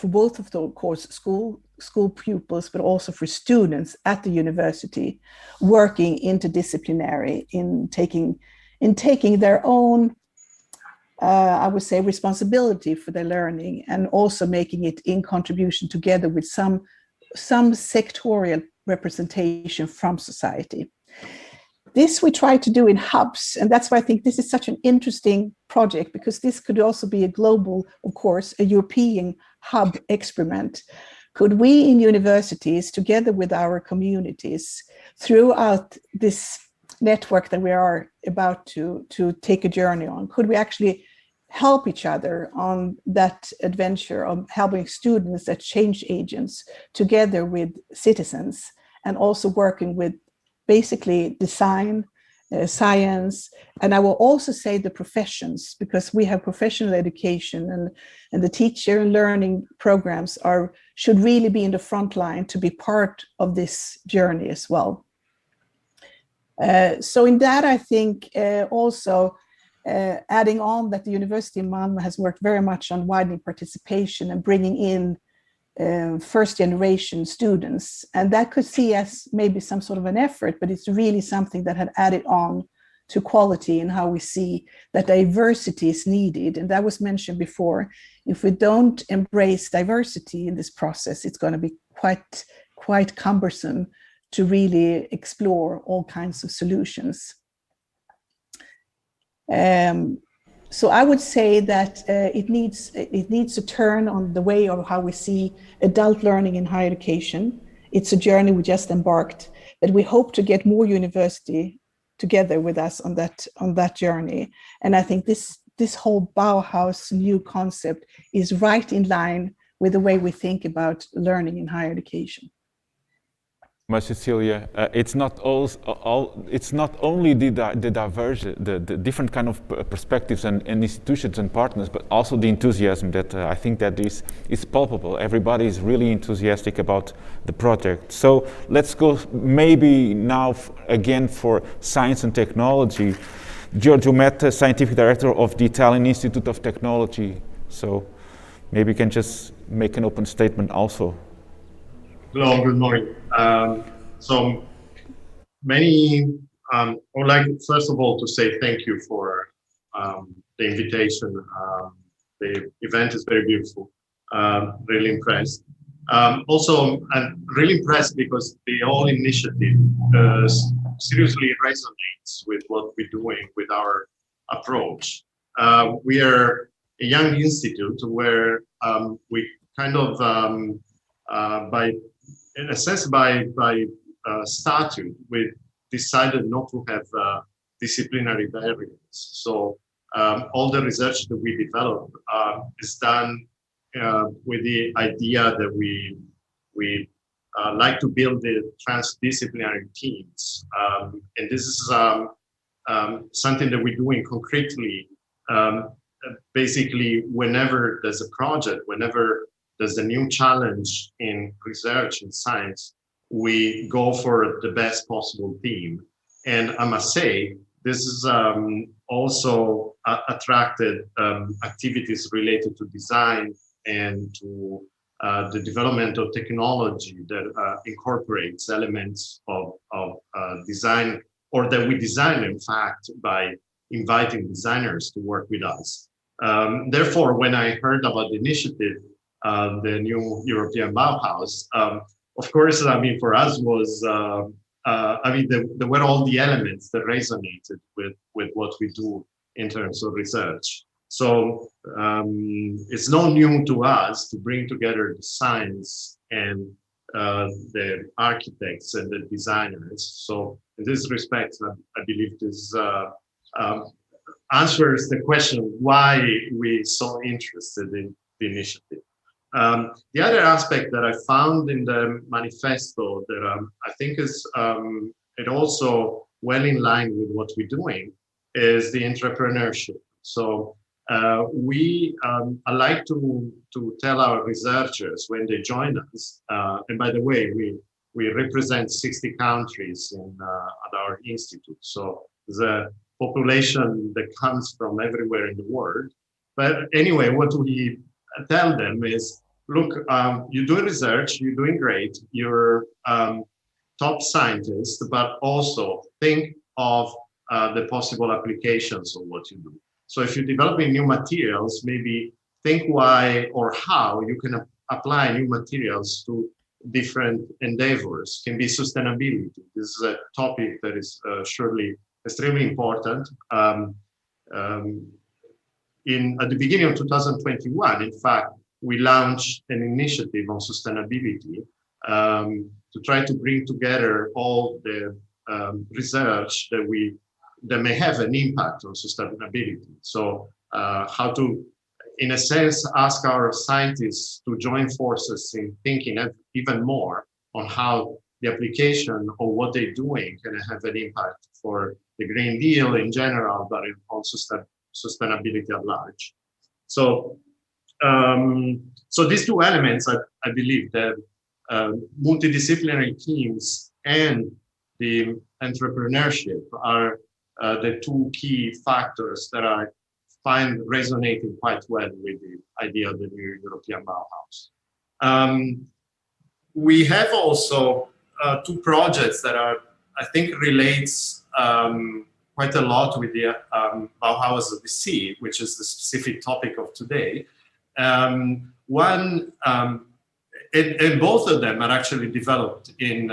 of the course school pupils, but also for students at the university, working interdisciplinary in taking their own, I would say, responsibility for their learning, and also making it in contribution together with some sectorial representation from society. This we try to do in hubs, and that's why I think this is such an interesting project, because this could also be a global, of course, a European hub experiment. Could we in universities, together with our communities, throughout this network that we are about to take a journey on, could we actually help each other on that adventure of helping students as change agents together with citizens, and also working with basically design, science, and I will also say the professions, because we have professional education, and the teacher and learning programs should really be in the front line to be part of this journey as well. So in that, I think also adding on that the University of Malmö has worked very much on widening participation and bringing in first generation students, and that could see as maybe some sort of an effort, but it's really something that had added on to quality and how we see that diversity is needed. And that was mentioned before. If we don't embrace diversity in this process, it's going to be quite cumbersome to really explore all kinds of solutions. So I would say that it needs to turn on the way of how we see adult learning in higher education. It's a journey we just embarked, but we hope to get more university together with us on that journey. And I think this whole Bauhaus new concept is right in line with the way we think about learning in higher education. much, Cecilia. It's not it's not only the different kind of perspectives and institutions and partners, but also the enthusiasm that I think that is palpable. Everybody is really enthusiastic about the project. So let's go maybe now again for science and technology. Giorgio Metta, Scientific Director of the Italian Institute of Technology. So maybe you can just make an open statement also. Hello, good morning. So many, I would like first of all to say thank you for the invitation. The event is very beautiful, really impressed. Also, I'm really impressed because the whole initiative seriously resonates with what we're doing with our approach. We are a young institute where we kind of, in a sense, by statute, we decided not to have disciplinary barriers. So all the research that we develop is done with the idea that we like to build the transdisciplinary teams. And this is something that we're doing concretely. Basically, whenever there's a project, whenever there's a new challenge in research and science, we go for the best possible team. And I must say, this is also attracted activities related to design and to the development of technology that incorporates elements of design, or that we design, in fact, by inviting designers to work with us. Therefore, when I heard about the initiative, the new European Bauhaus, of course, I mean, for us was, I mean, there were all the elements that resonated with what we do in terms of research. So it's not new to us to bring together the science and the architects and the designers. So in this respect, I believe this answers the question why we're so interested in the initiative. The other aspect that I found in the manifesto that I think is it also well in line with what we're doing is the entrepreneurship. So I like to tell our researchers when they join us, and by the way, we represent 60 countries at our institute. So there's a population that comes from everywhere in the world. But anyway, what we tell them is, look, you're doing research, you're doing great, you're top scientists, but also think of the possible applications of what you do. So if you're developing new materials, maybe think why or how you can apply new materials to different endeavors. Can be sustainability. This is a topic that is surely extremely important. At the beginning of 2021, in fact, we launched an initiative on sustainability to try to bring together all the research that may have an impact on sustainability. So how to, in a sense, ask our scientists to join forces in thinking even more on how the application of what they're doing can have an impact for the Green Deal in general, but also sustainability at large. So, so these two elements, I believe that multidisciplinary teams and the entrepreneurship are the two key factors that I find resonating quite well with the idea of the new European Bauhaus. We have also two projects that are, I think, relates quite a lot with the Bauhaus of the Sea, which is the specific topic of today. One, and both of them are actually developed in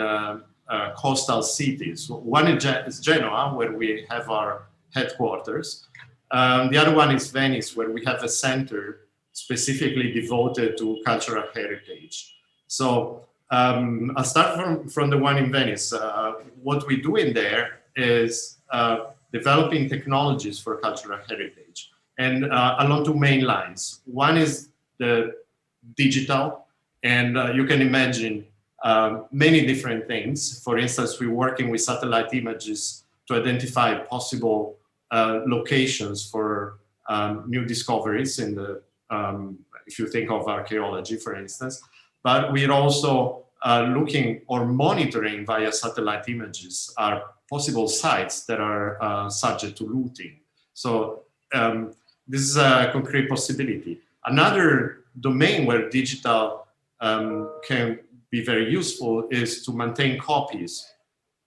coastal cities. One is Genoa, where we have our headquarters. The other one is Venice, where we have a center specifically devoted to cultural heritage. So I'll start from the one in Venice. What we do in there is developing technologies for cultural heritage, and along two main lines. One is the digital, and you can imagine many different things. For instance, we're working with satellite images to identify possible locations for new discoveries in the, if you think of archaeology, for instance. But we're also looking or monitoring via satellite images are possible sites that are subject to looting. So this is a concrete possibility. Another domain where digital can be very useful is to maintain copies.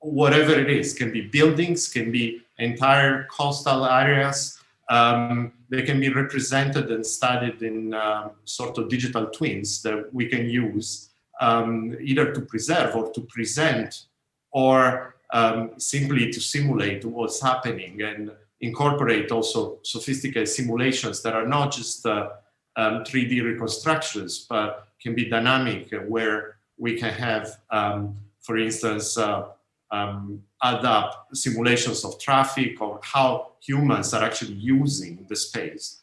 Whatever it is, can be buildings, can be entire coastal areas. They can be represented and studied in sort of digital twins that we can use either to preserve or to present, or simply to simulate what's happening and incorporate also sophisticated simulations that are not just 3D reconstructions, but can be dynamic, where we can have, for instance, add up simulations of traffic or how humans are actually using the space.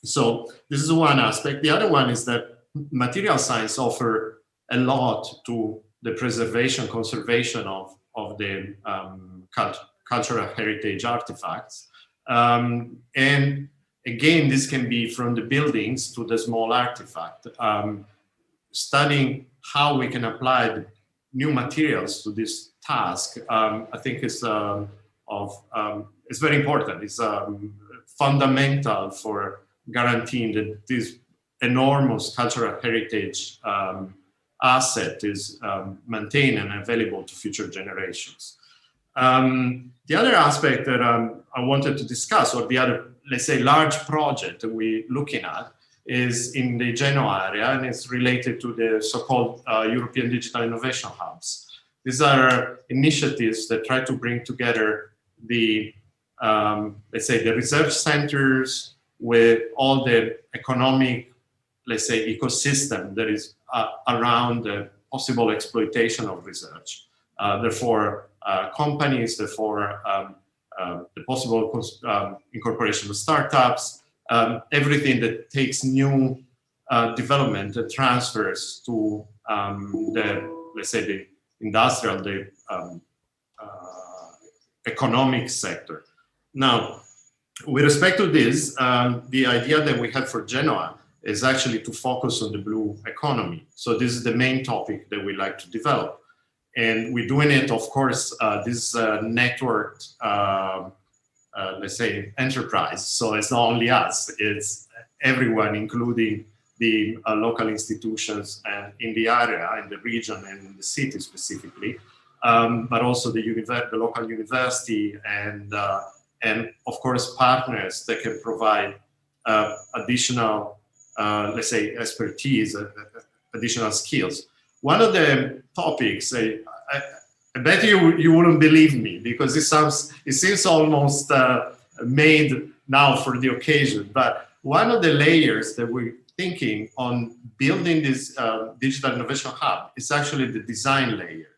So this is one aspect. The other one is that material science offer a lot to the preservation, conservation of the cultural heritage artifacts. And again, this can be from the buildings to the small artifact. Studying how we can apply the new materials to this task, I think is it's very important. It's fundamental for guaranteeing that this enormous cultural heritage asset is maintained and available to future generations. The other aspect that I wanted to discuss, or the other, let's say, large project that we're looking at, is in the Genoa area, and it's related to the so-called European Digital Innovation Hubs. These are initiatives that try to bring together the, let's say, the research centers with all the economic, let's say, ecosystem that is around the possible exploitation of research. Therefore, companies, therefore, the possible incorporation of startups, everything that takes new development and transfers to the, let's say, the industrial, the economic sector. Now, with respect to this, the idea that we have for Genoa is actually to focus on the blue economy. So this is the main topic that we like to develop. And we're doing it, of course, this networked, let's say, enterprise. So it's not only us, it's everyone, including the local institutions and in the area, in the region, and in the city specifically, but also the local university and of course partners that can provide additional, let's say, expertise, additional skills. One of the topics, I bet you wouldn't believe me, because it seems almost made now for the occasion, but one of the layers that we're thinking on building this digital innovation hub is actually the design layer,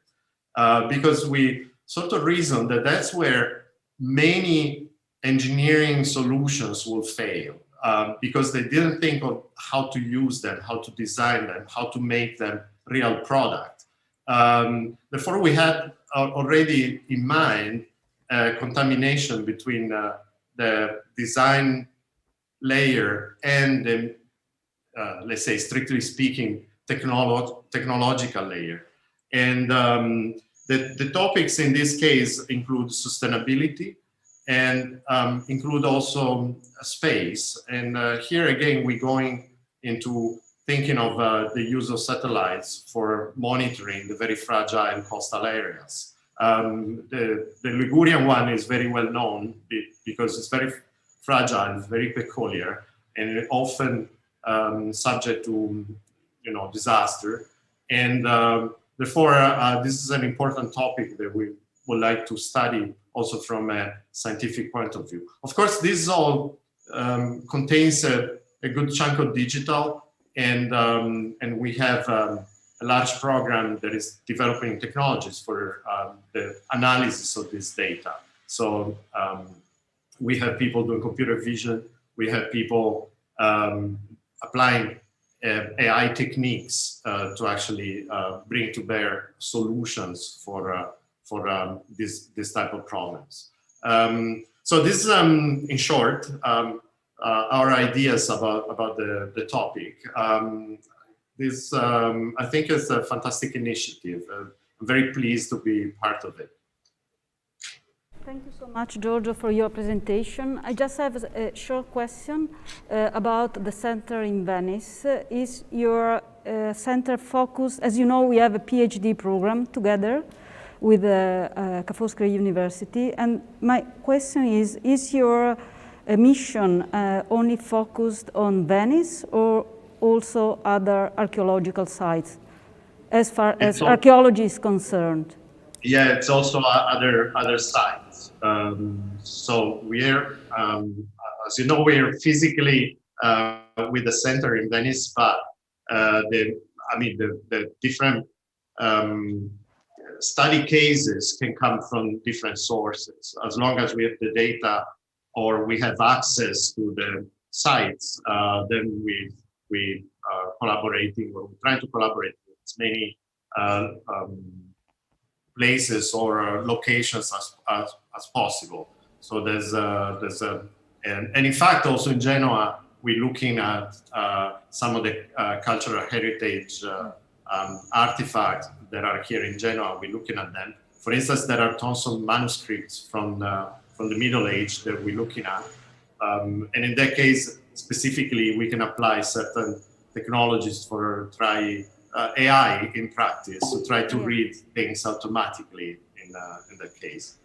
because we sort of reason that that's where many engineering solutions will fail, because they didn't think of how to use them, how to design them, how to make them real product. Therefore, we had already in mind contamination between the design layer and the, let's say, strictly speaking, technological layer. And the topics in this case include sustainability and include also space. And here again, we're going into thinking of the use of satellites for monitoring the very fragile coastal areas. The Ligurian one is very well known because it's very fragile, very peculiar, and often subject to, disaster. And therefore, this is an important topic that we would like to study also from a scientific point of view. Of course, this all contains a good chunk of digital, and we have a large program that is developing technologies for the analysis of this data. So we have people doing computer vision, we have people applying AI techniques to actually bring to bear solutions for this type of problems. So this is, in short, our ideas about the topic. This, I think, is a fantastic initiative. I'm very pleased to be part of it. Thank you so much, Giorgio, for your presentation. I just have a short question about the center in Venice. Is your center focused, as you know, we have a PhD program together with Ca' Foscari University, and my question is your mission only focused on Venice or also other archaeological sites, as far as archaeology is concerned? Yeah, it's also other sites. So we're, as you know, we're physically with the center in Venice, but the different study cases can come from different sources. As long as we have the data or we have access to the sites, then we are collaborating, or we're trying to collaborate with as many places or locations as possible. So and in fact, also in Genoa, we're looking at some of the cultural heritage artifacts that are here in Genoa. We're looking at them. For instance, there are tons of manuscripts from the Middle Age that we're looking at. And in that case, specifically, we can apply certain technologies for AI in practice to try to read things automatically in that case.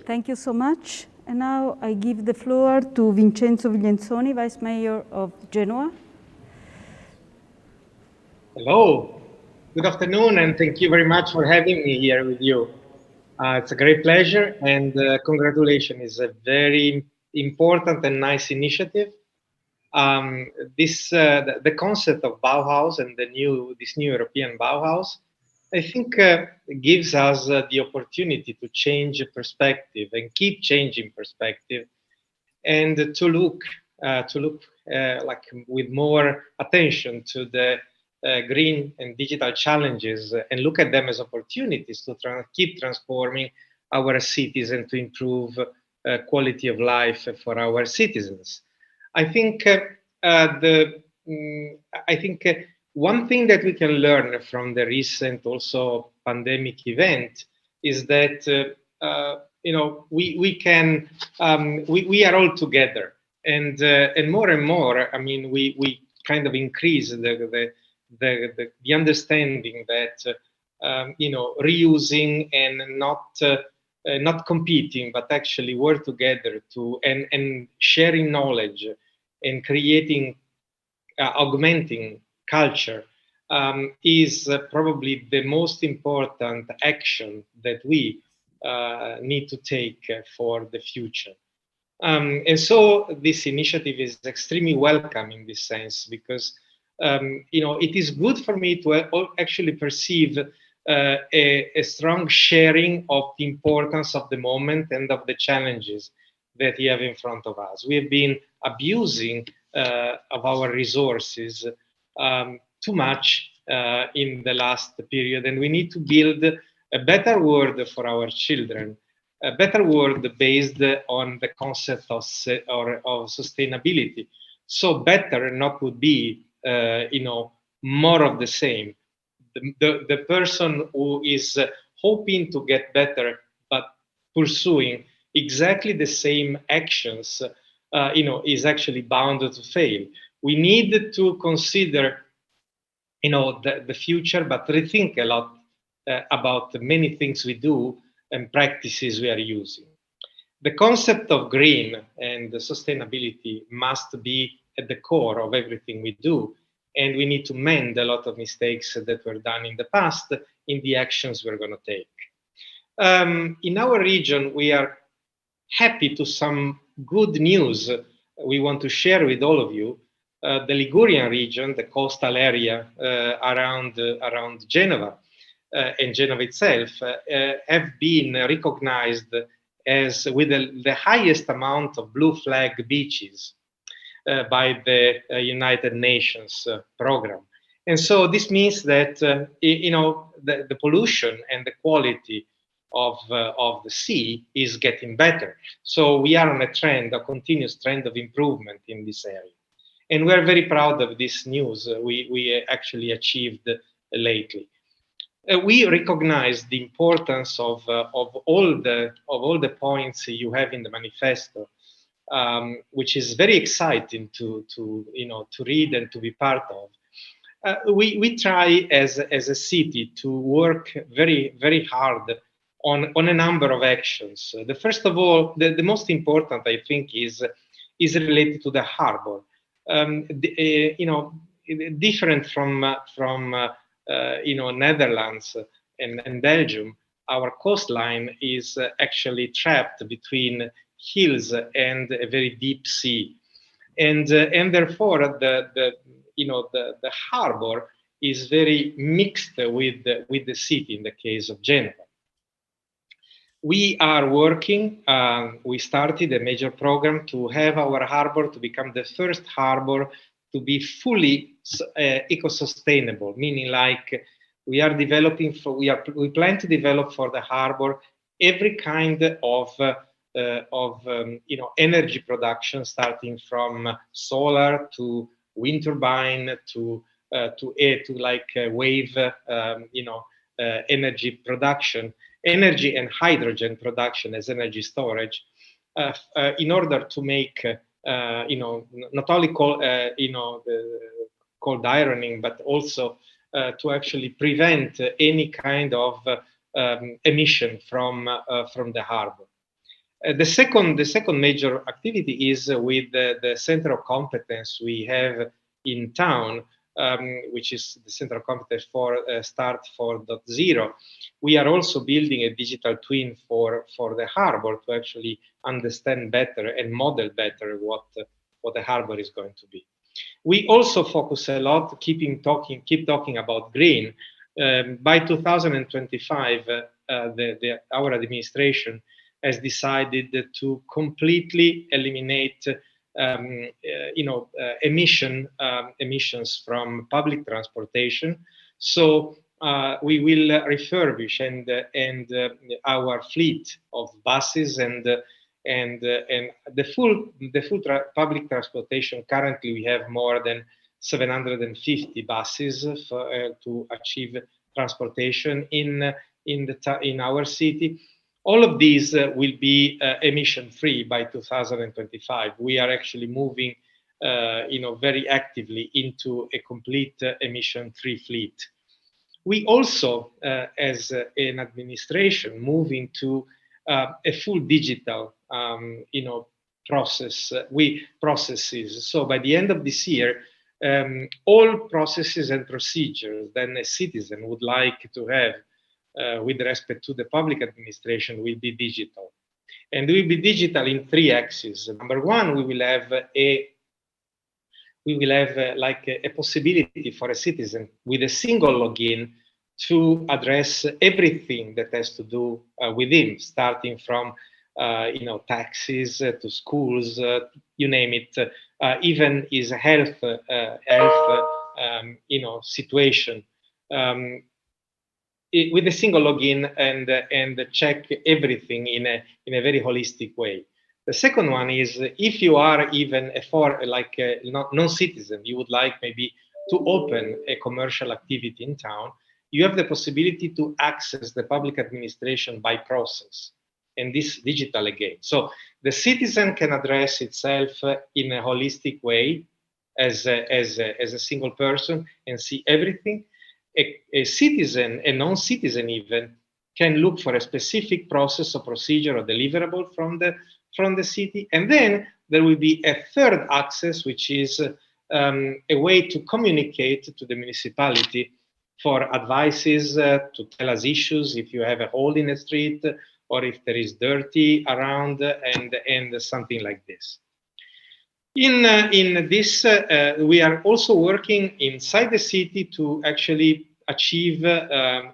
Thank you so much. And now I give the floor to Vincenzo Viglienzoni, Vice Mayor of Genoa. Hello, good afternoon, and thank you very much for having me here with you. It's a great pleasure, and congratulations. It's a very important and nice initiative. The concept of Bauhaus and this new European Bauhaus, I think gives us the opportunity to change perspective and keep changing perspective, and to look like with more attention to the green and digital challenges, and look at them as opportunities to keep transforming our cities and to improve quality of life for our citizens. I think one thing that we can learn from the recent also pandemic event is that we are all together, and more. I mean, we kind of increase the understanding that reusing and not competing, but actually work together and sharing knowledge and creating, augmenting culture is probably the most important action that we need to take for the future. And so this initiative is extremely welcome in this sense, because it is good for me to actually perceive a strong sharing of the importance of the moment and of the challenges that we have in front of us. We have been abusing of our resources too much in the last period, and we need to build a better world for our children, a better world based on the concept of sustainability. So better not would be more of the same. The person who is hoping to get better but pursuing exactly the same actions, is actually bound to fail. We need to consider, the future, but rethink a lot about the many things we do and practices we are using. The concept of green and sustainability must be at the core of everything we do, and we need to mend a lot of mistakes that were done in the past in the actions we're going to take. In our region, we are happy to some good news we want to share with all of you. The Ligurian region, the coastal area around Genova and Genova itself, have been recognized as with the highest amount of blue flag beaches. by the United Nations program. And so this means that the pollution and the quality of the sea is getting better. So we are on a trend, a continuous trend of improvement in this area. And we're very proud of this news we actually achieved lately. We recognize the importance of all the points you have in the manifesto, which is very exciting to read and to be part of. We try as a city to work very, very hard on a number of actions. The first of all, the most important, I think, is related to the harbor. Different from Netherlands and Belgium, our coastline is actually trapped between hills and a very deep sea, and therefore the harbor is very mixed with the city. In the case of Geneva, we are working. We started a major program to have our harbor to become the first harbor to be fully eco-sustainable, meaning like we are developing we plan to develop for the harbor every kind of energy production, starting from solar to wind turbine to wave energy production, energy and hydrogen production as energy storage, in order to make not only cold ironing, but also to actually prevent any kind of emission from the harbor. The second major activity is with the center of competence we have in town, which is the center of competence for Start 4.0. We are also building a digital twin for the harbor to actually understand better and model better what the harbor is going to be. We also focus a lot, keep talking about green. By 2025, our administration has decided to completely eliminate emissions from public transportation. So we will refurbish and our fleet of buses and the full public transportation. Currently, we have more than 750 buses to achieve transportation in our city. All of these will be emission-free by 2025. We are actually moving, very actively into a complete emission-free fleet. We also, as an administration, moving to a full digital, processes. So by the end of this year, all processes and procedures that a citizen would like to have with respect to the public administration will be digital. And will be digital in three axes. Number one, we will have a possibility for a citizen with a single login to address everything that has to do with him, starting from taxes to schools, you name it, even his health situation. With a single login and check everything in a very holistic way. The second one is if you are even a non-citizen, you would like maybe to open a commercial activity in town, you have the possibility to access the public administration by process, and this digital again. So the citizen can address itself in a holistic way as a single person and see everything. A citizen, a non-citizen even, can look for a specific process or procedure or deliverable from the city. And then there will be a third access, which is a way to communicate to the municipality for advices, to tell us issues if you have a hole in a street or if there is dirty around and something like this. In this, we are also working inside the city to actually achieve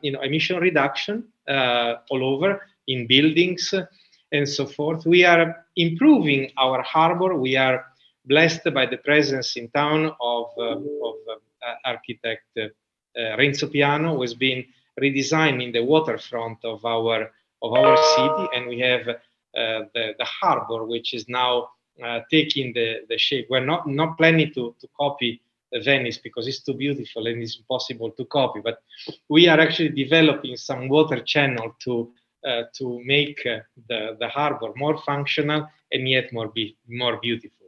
emission reduction all over in buildings and so forth. We are improving our harbor. We are blessed by the presence in town of architect Renzo Piano, who has been redesigning the waterfront of our city, and we have the harbor, which is now taking the shape. We're not planning to copy Venice because it's too beautiful and it's impossible to copy, but we are actually developing some water channel to make the harbor more functional and yet more beautiful.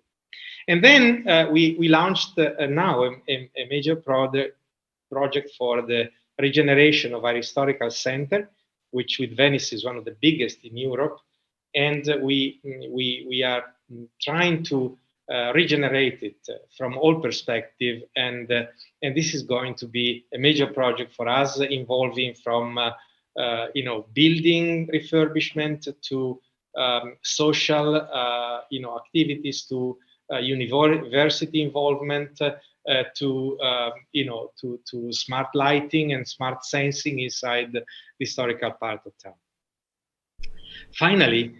And then we launched now a major project for the regeneration of our historical center, which with Venice is one of the biggest in Europe. And we are trying to regenerate it from all perspectives. And this is going to be a major project for us, involving from building refurbishment to social activities, to university involvement, to smart lighting and smart sensing inside the historical part of town. Finally,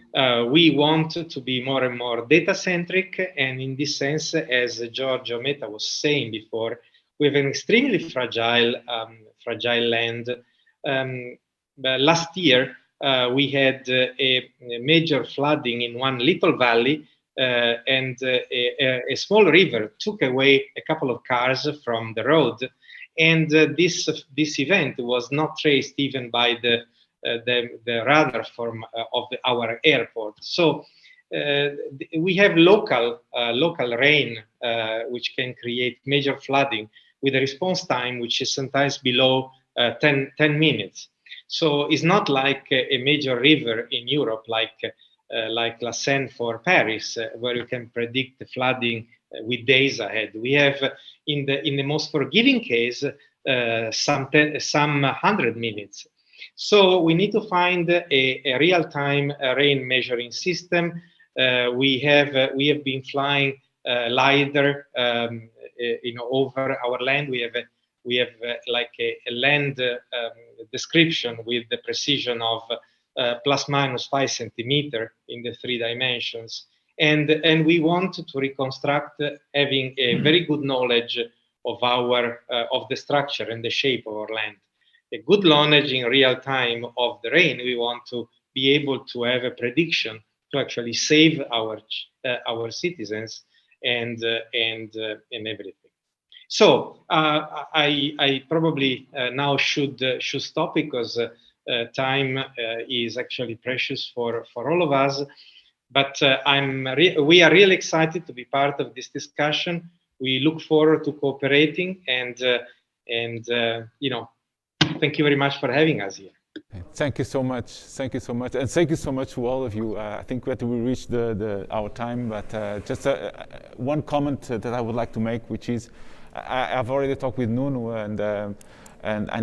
we want to be more and more data-centric, and in this sense, as Giorgio Meta was saying before, we have an extremely fragile land. But last year, we had a major flooding in one little valley, and a small river took away a couple of cars from the road. And this event was not traced even by the radar of our airport. So we have local rain, which can create major flooding with a response time which is sometimes below 10 minutes. So it's not like a major river in Europe, like La Seine for Paris, where you can predict the flooding with days ahead. We have, in the most forgiving case, some 100 minutes. So we need to find a real-time rain measuring system. We have been flying LiDAR, over our land. We have like a land description with the precision of plus minus 5 centimeters in the 3 dimensions. And we want to reconstruct having a very good knowledge of the structure and the shape of our land. A good knowledge in real time of the rain. We want to be able to have a prediction to actually save our citizens and everything. So I probably now should stop, because time is actually precious for all of us. But we are really excited to be part of this discussion. We look forward to cooperating, and thank you very much for having us here. Thank you so much. Thank you so much, and thank you so much to all of you. I think we reached our time, but just one comment that I would like to make, which is I've already talked with Nuno, and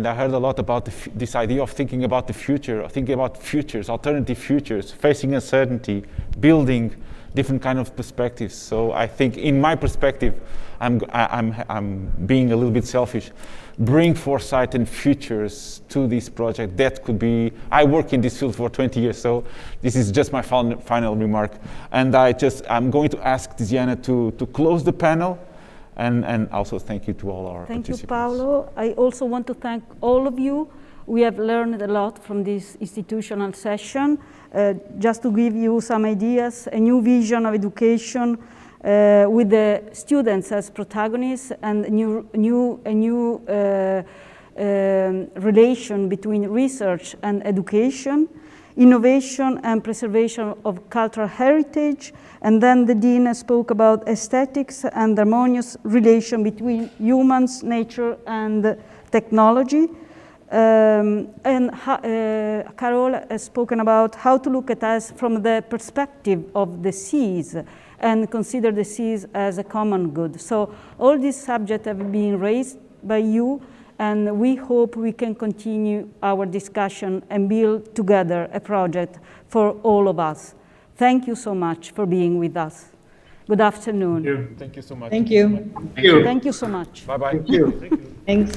I heard a lot about this idea of thinking about the future, thinking about futures, alternative futures, facing uncertainty, building different kind of perspectives. So I think, in my perspective, I'm being a little bit selfish. Bring foresight and futures to this project. That could be. I work in this field for 20 years, so this is just my final remark. And I'm going to ask Tiziana to close the panel. And also thank you to all our participants. Thank you, Paolo. I also want to thank all of you. We have learned a lot from this institutional session. Just to give you some ideas, a new vision of education with the students as protagonists, and a new relation between research and education, innovation and preservation of cultural heritage. And then the Dean spoke about aesthetics and harmonious relation between humans, nature, and technology. Carol has spoken about how to look at us from the perspective of the seas and consider the seas as a common good. So all these subjects have been raised by you, and we hope we can continue our discussion and build together a project for all of us. Thank you so much for being with us. Good afternoon. Thank you. Thank you so much. Thank you. Thank you. Thank you so much. Bye-bye. Thank you. Thanks.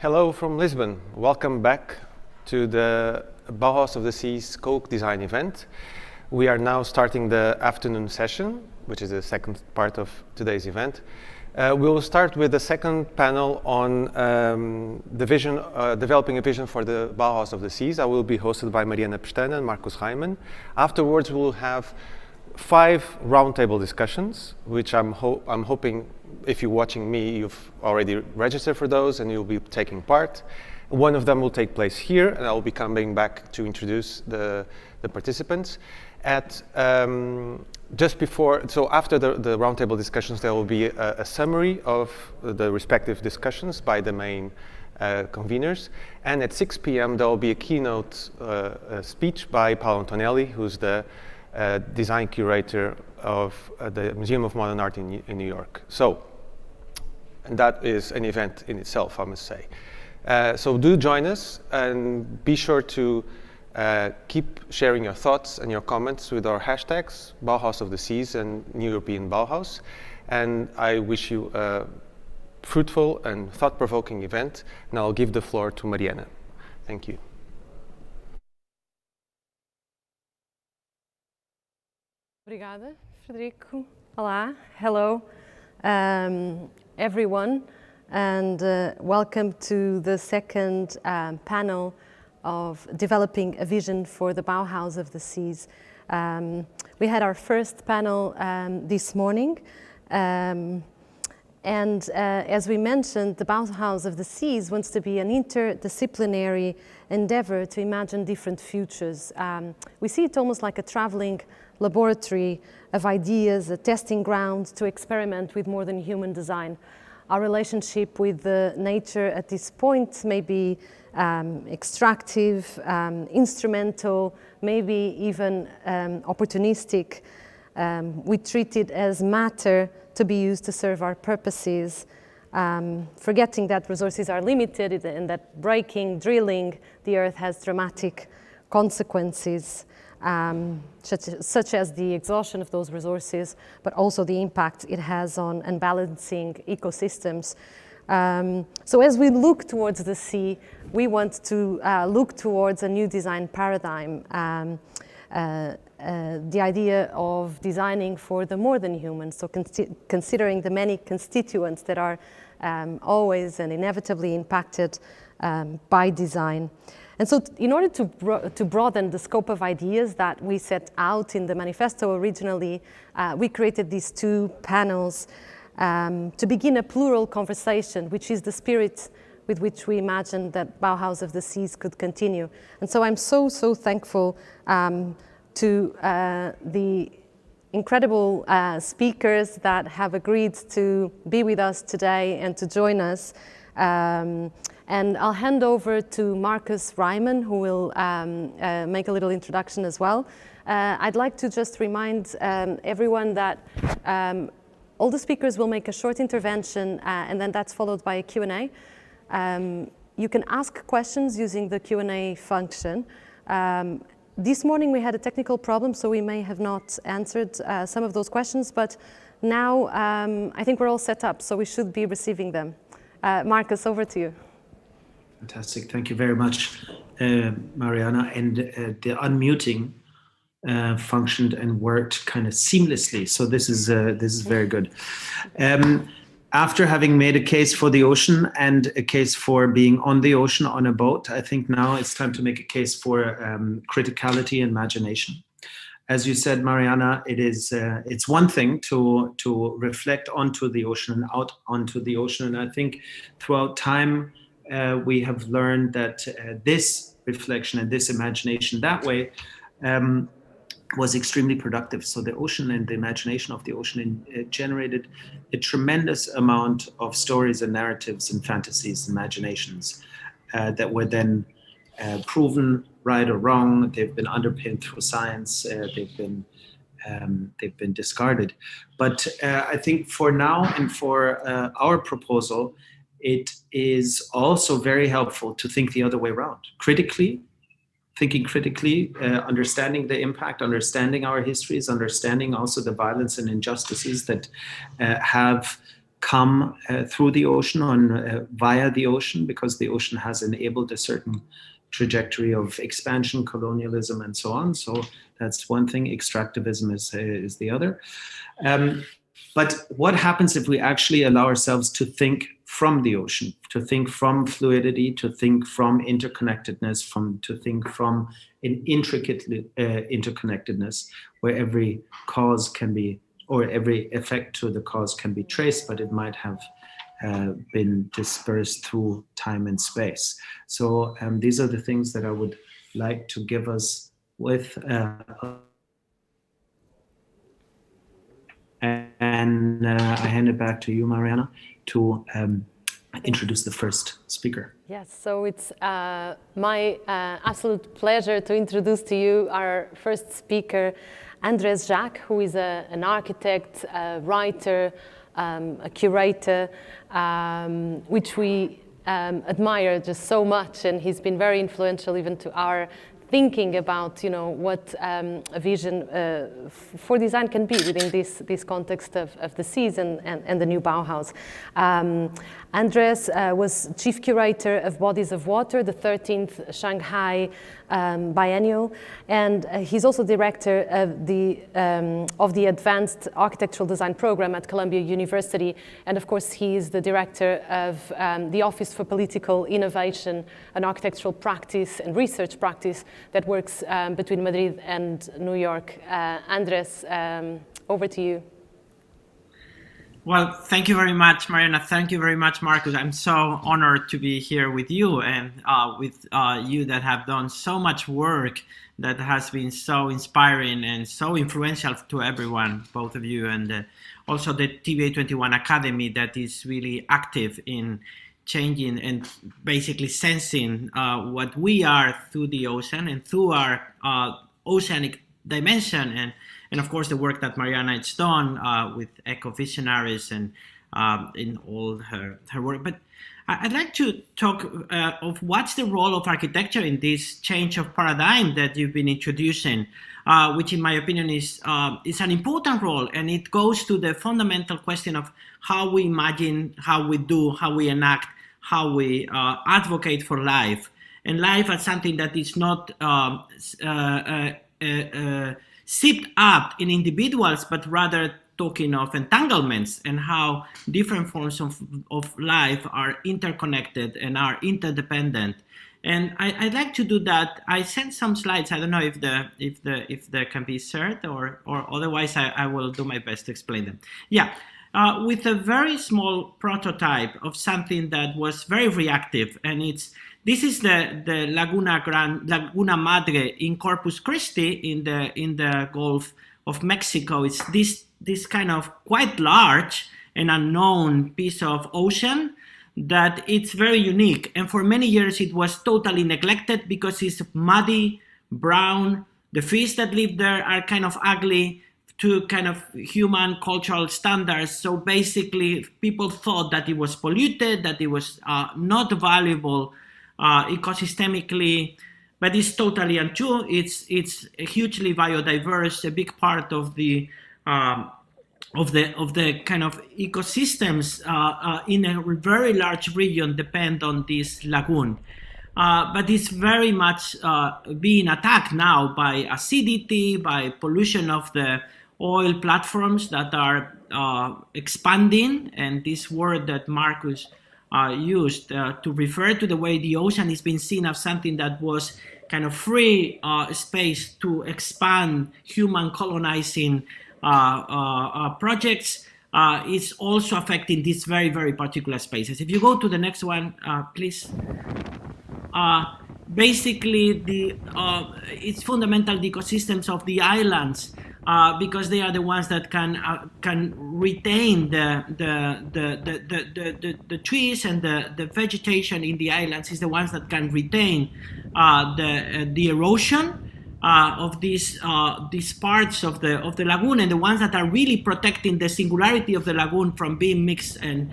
Hello from Lisbon. Welcome back to the Bauhaus of the Seas co-design event. We are now starting the afternoon session, which is the second part of today's event. We will start with the second panel on the vision, developing a vision for the Bauhaus of the Seas. I will be hosted by Mariana Pestana and Marcus Reimann. Afterwards, we will have 5 roundtable discussions, which I'm hoping, if you're watching me, you've already registered for those and you'll be taking part. One of them will take place here, and I'll be coming back to introduce the participants. At just before, so after the roundtable discussions, there will be a summary of the respective discussions by the main conveners. And at 6 p.m. there will be a keynote speech by Paolo Antonelli, who's the design curator of the Museum of Modern Art in New York. So, and that is an event in itself, I must say. So do join us, and be sure to keep sharing your thoughts and your comments with our hashtags, Bauhaus of the Seas and New European Bauhaus. And I wish you a fruitful and thought-provoking event. And I'll give the floor to Mariana. Thank you. Obrigada, Frederico. Olá, hello, everyone, and welcome to the second panel of developing a vision for the Bauhaus of the Seas. We had our first panel this morning, and as we mentioned, the Bauhaus of the Seas wants to be an interdisciplinary endeavor to imagine different futures. We see it almost like a traveling laboratory of ideas, a testing ground to experiment with more than human design. Our relationship with nature at this point may be extractive, instrumental, maybe even opportunistic. We treat it as matter to be used to serve our purposes, forgetting that resources are limited and that breaking, drilling the earth has dramatic consequences, such as the exhaustion of those resources, but also the impact it has on unbalancing ecosystems. So as we look towards the sea, we want to look towards a new design paradigm, the idea of designing for the more than human, so considering the many constituents that are always and inevitably impacted by design. And so in order to broaden the scope of ideas that we set out in the manifesto originally, we created these 2 panels to begin a plural conversation, which is the spirit with which we imagined that Bauhaus of the Seas could continue. And so I'm so thankful to the incredible speakers that have agreed to be with us today and to join us. And I'll hand over to Marcus Reimann, who will make a little introduction as well. I'd like to just remind everyone that all the speakers will make a short intervention, and then that's followed by a Q&A. You can ask questions using the Q&A function. This morning we had a technical problem, so we may have not answered some of those questions, but now I think we're all set up, so we should be receiving them. Marcus, over to you. Fantastic. Thank you very much, Mariana. And the unmuting functioned and worked kind of seamlessly. So this is very good. After having made a case for the ocean and a case for being on the ocean on a boat, I think now it's time to make a case for criticality and imagination. As you said, Mariana, it's one thing to reflect onto the ocean and out onto the ocean. And I think throughout time, we have learned that this reflection and this imagination that way was extremely productive. So the ocean and the imagination of the ocean generated a tremendous amount of stories and narratives and fantasies, imaginations that were then proven right or wrong. They've been underpinned through science. They've been discarded. But I think for now and for our proposal, it is also very helpful to think the other way around. Thinking critically, understanding the impact, understanding our histories, understanding also the violence and injustices that have come through the ocean via the ocean, because the ocean has enabled a certain trajectory of expansion, colonialism, and so on. So that's one thing. Extractivism is the other. But what happens if we actually allow ourselves to think from the ocean, to think from fluidity, to think from interconnectedness, to think from an intricate interconnectedness, where every cause can be, or every effect to the cause can be traced, but it might have been dispersed through time and space. So these are the things that I would like to give us with. And I hand it back to you, Mariana, to introduce the first speaker. Yes, so it's my absolute pleasure to introduce to you our first speaker, Andres Jacques, who is an architect, a writer, a curator, which we admire just so much, and he's been very influential even to our thinking about, you know, what a vision for design can be within this context of the seas and the new Bauhaus. Andres was chief curator of Bodies of Water, the 13th Shanghai Biennial, and he's also director of the Advanced Architectural Design program at Columbia University, and of course he is the director of the Office for Political Innovation, an architectural practice and research practice that works between Madrid and New York. Andres, over to you. Well, thank you very much, Mariana. Thank you very much, Marcus. I'm so honored to be here with you and with you that have done so much work that has been so inspiring and so influential to everyone, both of you, and also the TVA 21 Academy that is really active in changing and basically sensing what we are through the ocean and through our oceanic dimension, and of course the work that Mariana has done with eco-visionaries and in all her work. But I'd like to talk of what's the role of architecture in this change of paradigm that you've been introducing, which in my opinion is an important role, and it goes to the fundamental question of how we imagine, how we do, how we enact, how we advocate for life, and life as something that is not zipped up in individuals, but rather talking of entanglements and how different forms of life are interconnected and are interdependent. And I'd like to do that. I sent some slides. I don't know if they can be shared, or otherwise I will do my best to explain them. Yeah, with a very small prototype of something that was very reactive, and this is the Laguna Madre in Corpus Christi in the Gulf of Mexico. It's this kind of quite large and unknown piece of ocean that it's very unique. And for many years it was totally neglected because it's muddy, brown. The fish that live there are kind of ugly to kind of human cultural standards. So basically people thought that it was polluted, that it was not valuable ecosystemically, but it's totally untrue. It's hugely biodiverse. A big part of the kind of ecosystems in a very large region depend on this lagoon. But it's very much being attacked now by acidity, by pollution of the oil platforms that are expanding, and this word that Marcus used to refer to the way the ocean is being seen as something that was kind of free space to expand human colonizing projects is also affecting these very, very particular spaces. If you go to the next one, please. Basically, it's fundamental the ecosystems of the islands because they are the ones that can retain the trees, and the vegetation in the islands is the ones that can retain the erosion of these parts of the lagoon, and the ones that are really protecting the singularity of the lagoon from being mixed and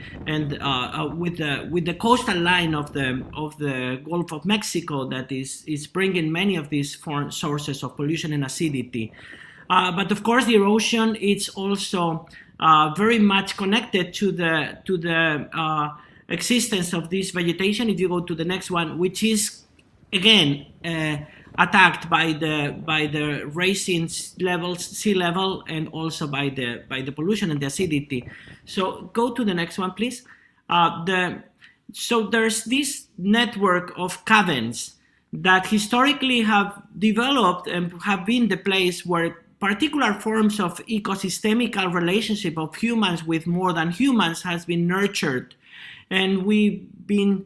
with the coastal line of the Gulf of Mexico that is bringing many of these foreign sources of pollution and acidity. But of course, the erosion, it's also very much connected to the existence of this vegetation. If you go to the next one, which is again attacked by the rising sea level, and also by the pollution and the acidity. So go to the next one, please. So there's this network of caverns that historically have developed and have been the place where particular forms of ecosystemical relationship of humans with more than humans has been nurtured. And we've been,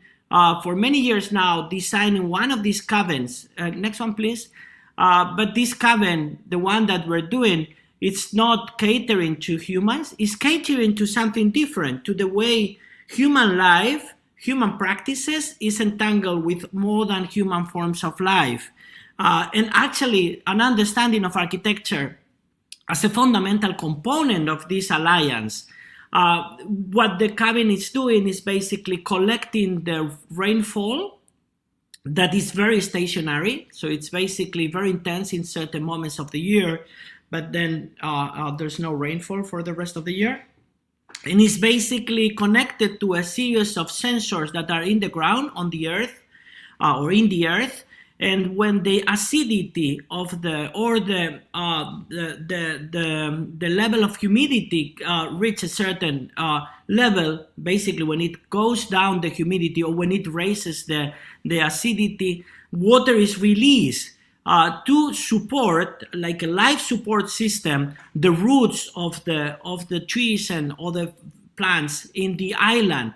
for many years now, designing one of these caverns. Next one, please. But this cavern, the one that we're doing, it's not catering to humans, it's catering to something different, to the way human life, human practices is entangled with more than human forms of life. And actually an understanding of architecture as a fundamental component of this alliance. What the cabin is doing is basically collecting the rainfall that is very stationary. So it's basically very intense in certain moments of the year, but then there's no rainfall for the rest of the year. And it's basically connected to a series of sensors that are in the ground on the earth or in the earth. And when the acidity of the level of humidity reaches a certain level, basically when it goes down the humidity or when it raises the acidity, water is released to support, like a life support system, the roots of the trees and other plants in the island.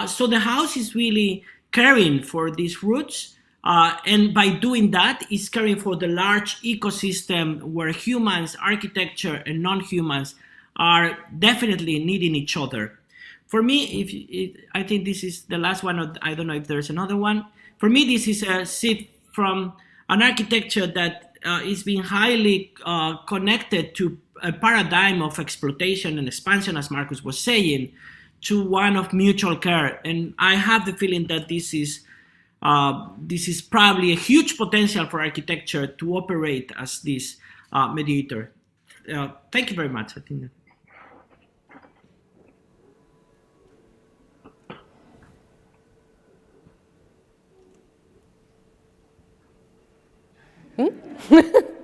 So the house is really caring for these roots. And by doing that, it's caring for the large ecosystem where humans, architecture, and non-humans are definitely needing each other. For me, I think this is the last one. I don't know if there's another one. For me, this is a shift from an architecture that is being highly connected to a paradigm of exploitation and expansion, as Marcus was saying, to one of mutual care. And I have the feeling that this is probably a huge potential for architecture to operate as this mediator. Thank you very much. I think.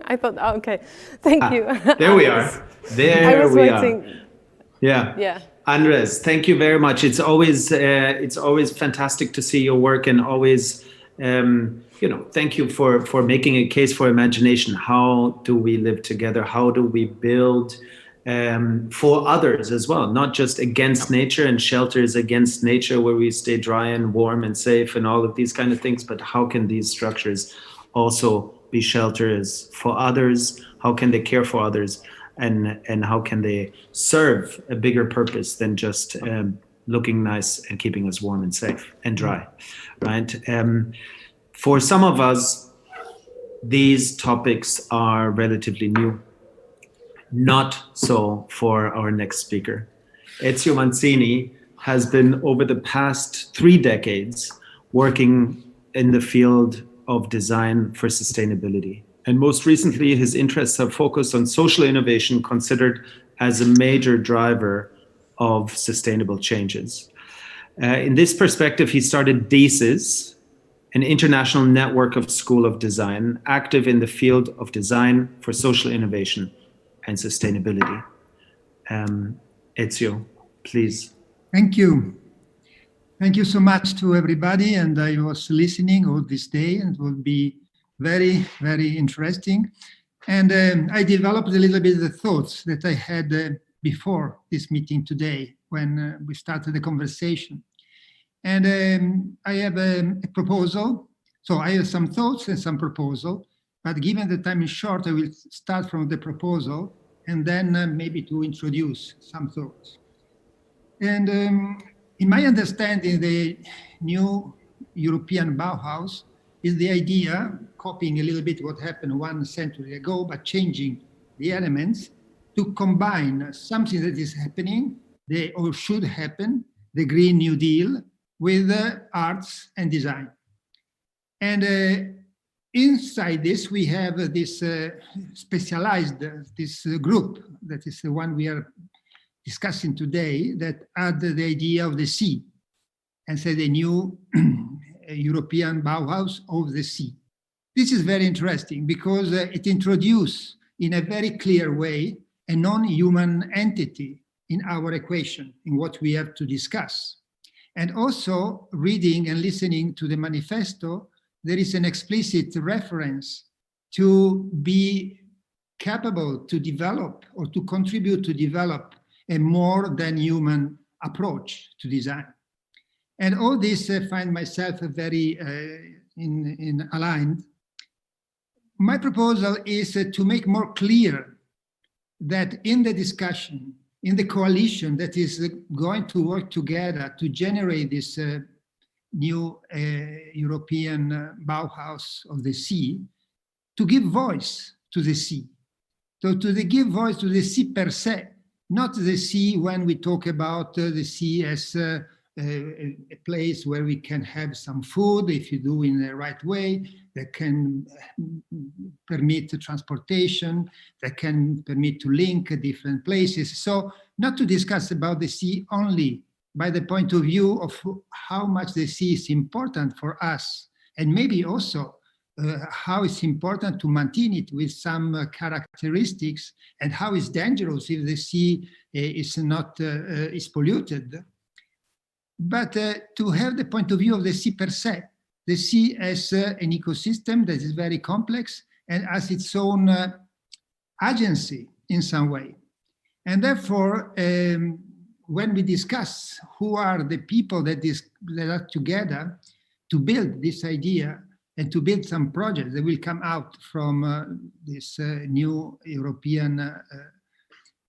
I thought, oh, okay, thank you. There we are. There we are. Yeah. Yeah. Andres, thank you very much. It's always fantastic to see your work, and always, thank you for making a case for imagination. How do we live together? How do we build for others as well? Not just against nature and shelters against nature where we stay dry and warm and safe and all of these kind of things, but how can these structures also be shelters for others? How can they care for others? And how can they serve a bigger purpose than just looking nice and keeping us warm and safe and dry, right? For some of us, these topics are relatively new. Not so for our next speaker. Ezio Mancini has been, over the past 3 decades, working in the field of design for sustainability. And most recently, his interests have focused on social innovation, considered as a major driver of sustainable changes. In this perspective, he started DESIS, an international network of School of Design, active in the field of design for social innovation and sustainability. Ezio, please. Thank you. Thank you so much to everybody. And I was listening all this day, and it will be very, very interesting. And I developed a little bit the thoughts that I had before this meeting today when we started the conversation. And I have a proposal. So I have some thoughts and some proposal, but given the time is short, I will start from the proposal and then maybe to introduce some thoughts. And in my understanding, the new European Bauhaus is the idea, copying a little bit what happened 1 century ago, but changing the elements to combine something that is happening, or should happen, the Green New Deal, with arts and design. And inside this, we have this specialized, this group, that is the one we are discussing today that add the idea of the sea and say the new European Bauhaus of the sea. This is very interesting because it introduces in a very clear way a non-human entity in our equation, in what we have to discuss. And also reading and listening to the manifesto, there is an explicit reference to be capable to develop or to contribute to develop a more than human approach to design. And all this I find myself very aligned. My proposal is to make more clear that in the discussion, in the coalition that is going to work together to generate this new European Bauhaus of the sea, to give voice to the sea. So to give voice to the sea per se, not the sea when we talk about the sea as a place where we can have some food, if you do in the right way, that can permit transportation, that can permit to link different places. So not to discuss about the sea only by the point of view of how much the sea is important for us, and maybe also how it's important to maintain it with some characteristics, and how it's dangerous if the sea is not is polluted. But to have the point of view of the sea per se, the sea as an ecosystem that is very complex and has its own agency in some way. And therefore, when we discuss who are the people that are together to build this idea and to build some projects that will come out from this new European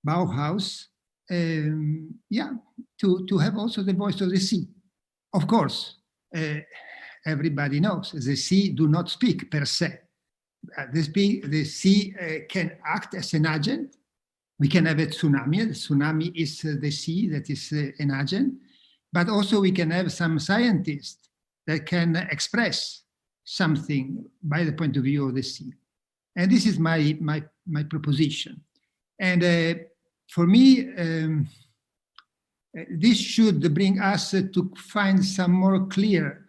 Bauhaus, to have also the voice of the sea. Of course, everybody knows the sea do not speak per se. The sea can act as an agent. We can have a tsunami. The tsunami is the sea that is an agent, but also we can have some scientists that can express something by the point of view of the sea. And this is my proposition. And for me, this should bring us to find some clearer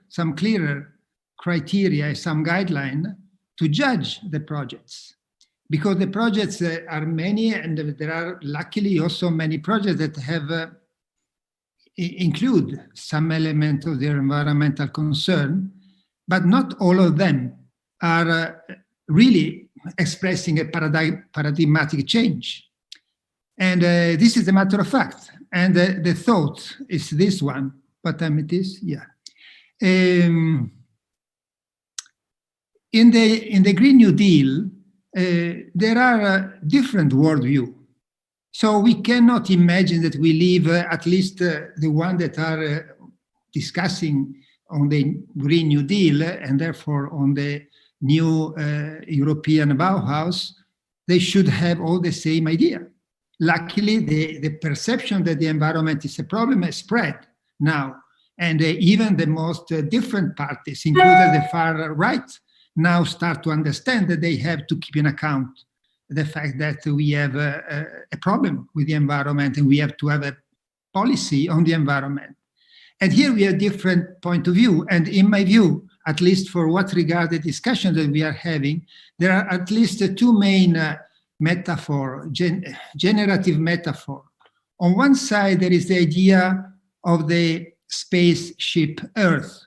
criteria, some guideline to judge the projects. Because the projects are many, and there are luckily also many projects that have include some element of their environmental concern, but not all of them are really expressing a paradigmatic change. And this is a matter of fact. And the thought is this one. What time it is? Yeah. In the Green New Deal, there are different worldview. So we cannot imagine that we live, at least the one that are discussing on the Green New Deal and therefore on the new European Bauhaus, they should have all the same idea. Luckily, the perception that the environment is a problem has spread now. And even the most different parties, including the far right, now start to understand that they have to keep in account the fact that we have a problem with the environment and we have to have a policy on the environment. And here we have different point of view. And in my view, at least for what regard the discussion that we are having, there are at least two main generative metaphor. On one side, there is the idea of the spaceship Earth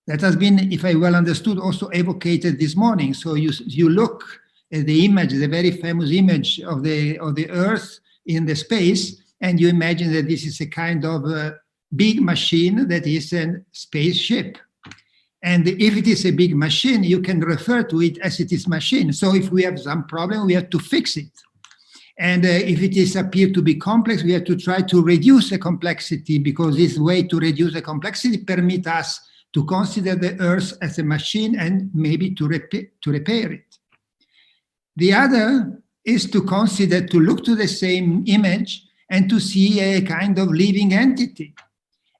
that has been, if I well understood, also evocated this morning. So you look at the image, the very famous image of the Earth in the space, and you imagine that this is a kind of big machine that is a spaceship. And if it is a big machine, you can refer to it as it is machine. So if we have some problem, we have to fix it. And if it is appear to be complex, we have to try to reduce the complexity, because this way to reduce the complexity permit us to consider the Earth as a machine and maybe to repair it. The other is to consider, to look to the same image and to see a kind of living entity.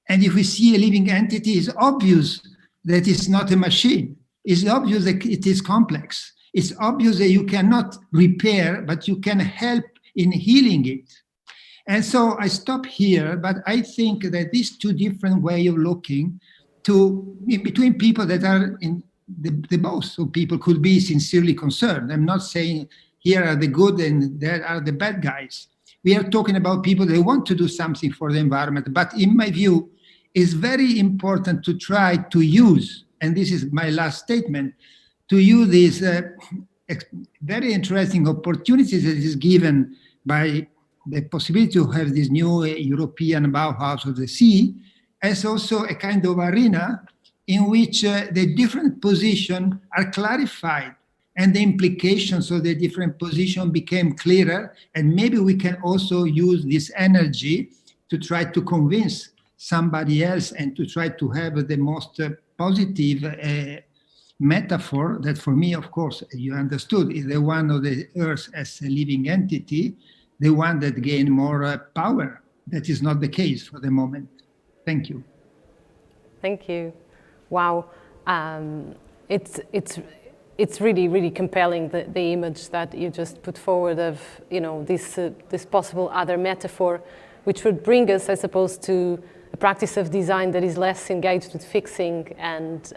And if we see a living entity, it's obvious that it's not a machine. It's obvious that it is complex. It's obvious that you cannot repair, but you can help in healing it. And so I stop here, but I think that these two different ways of looking in between people that are in the both, so people could be sincerely concerned. I'm not saying here are the good and there are the bad guys. We are talking about people that want to do something for the environment, but in my view, it's very important to try to use, and this is my last statement, to use these very interesting opportunities that is given by the possibility to have this new European Bauhaus of the sea as also a kind of arena in which the different positions are clarified and the implications of the different positions became clearer. And maybe we can also use this energy to try to convince somebody else and to try to have the most positive metaphor that for me, of course, you understood, is the one of the Earth as a living entity, the one that gained more power. That is not the case for the moment. Thank you. Thank you. Wow. It's really, really compelling, the image that you just put forward of, you know, this possible other metaphor, which would bring us, I suppose, to a practice of design that is less engaged with fixing and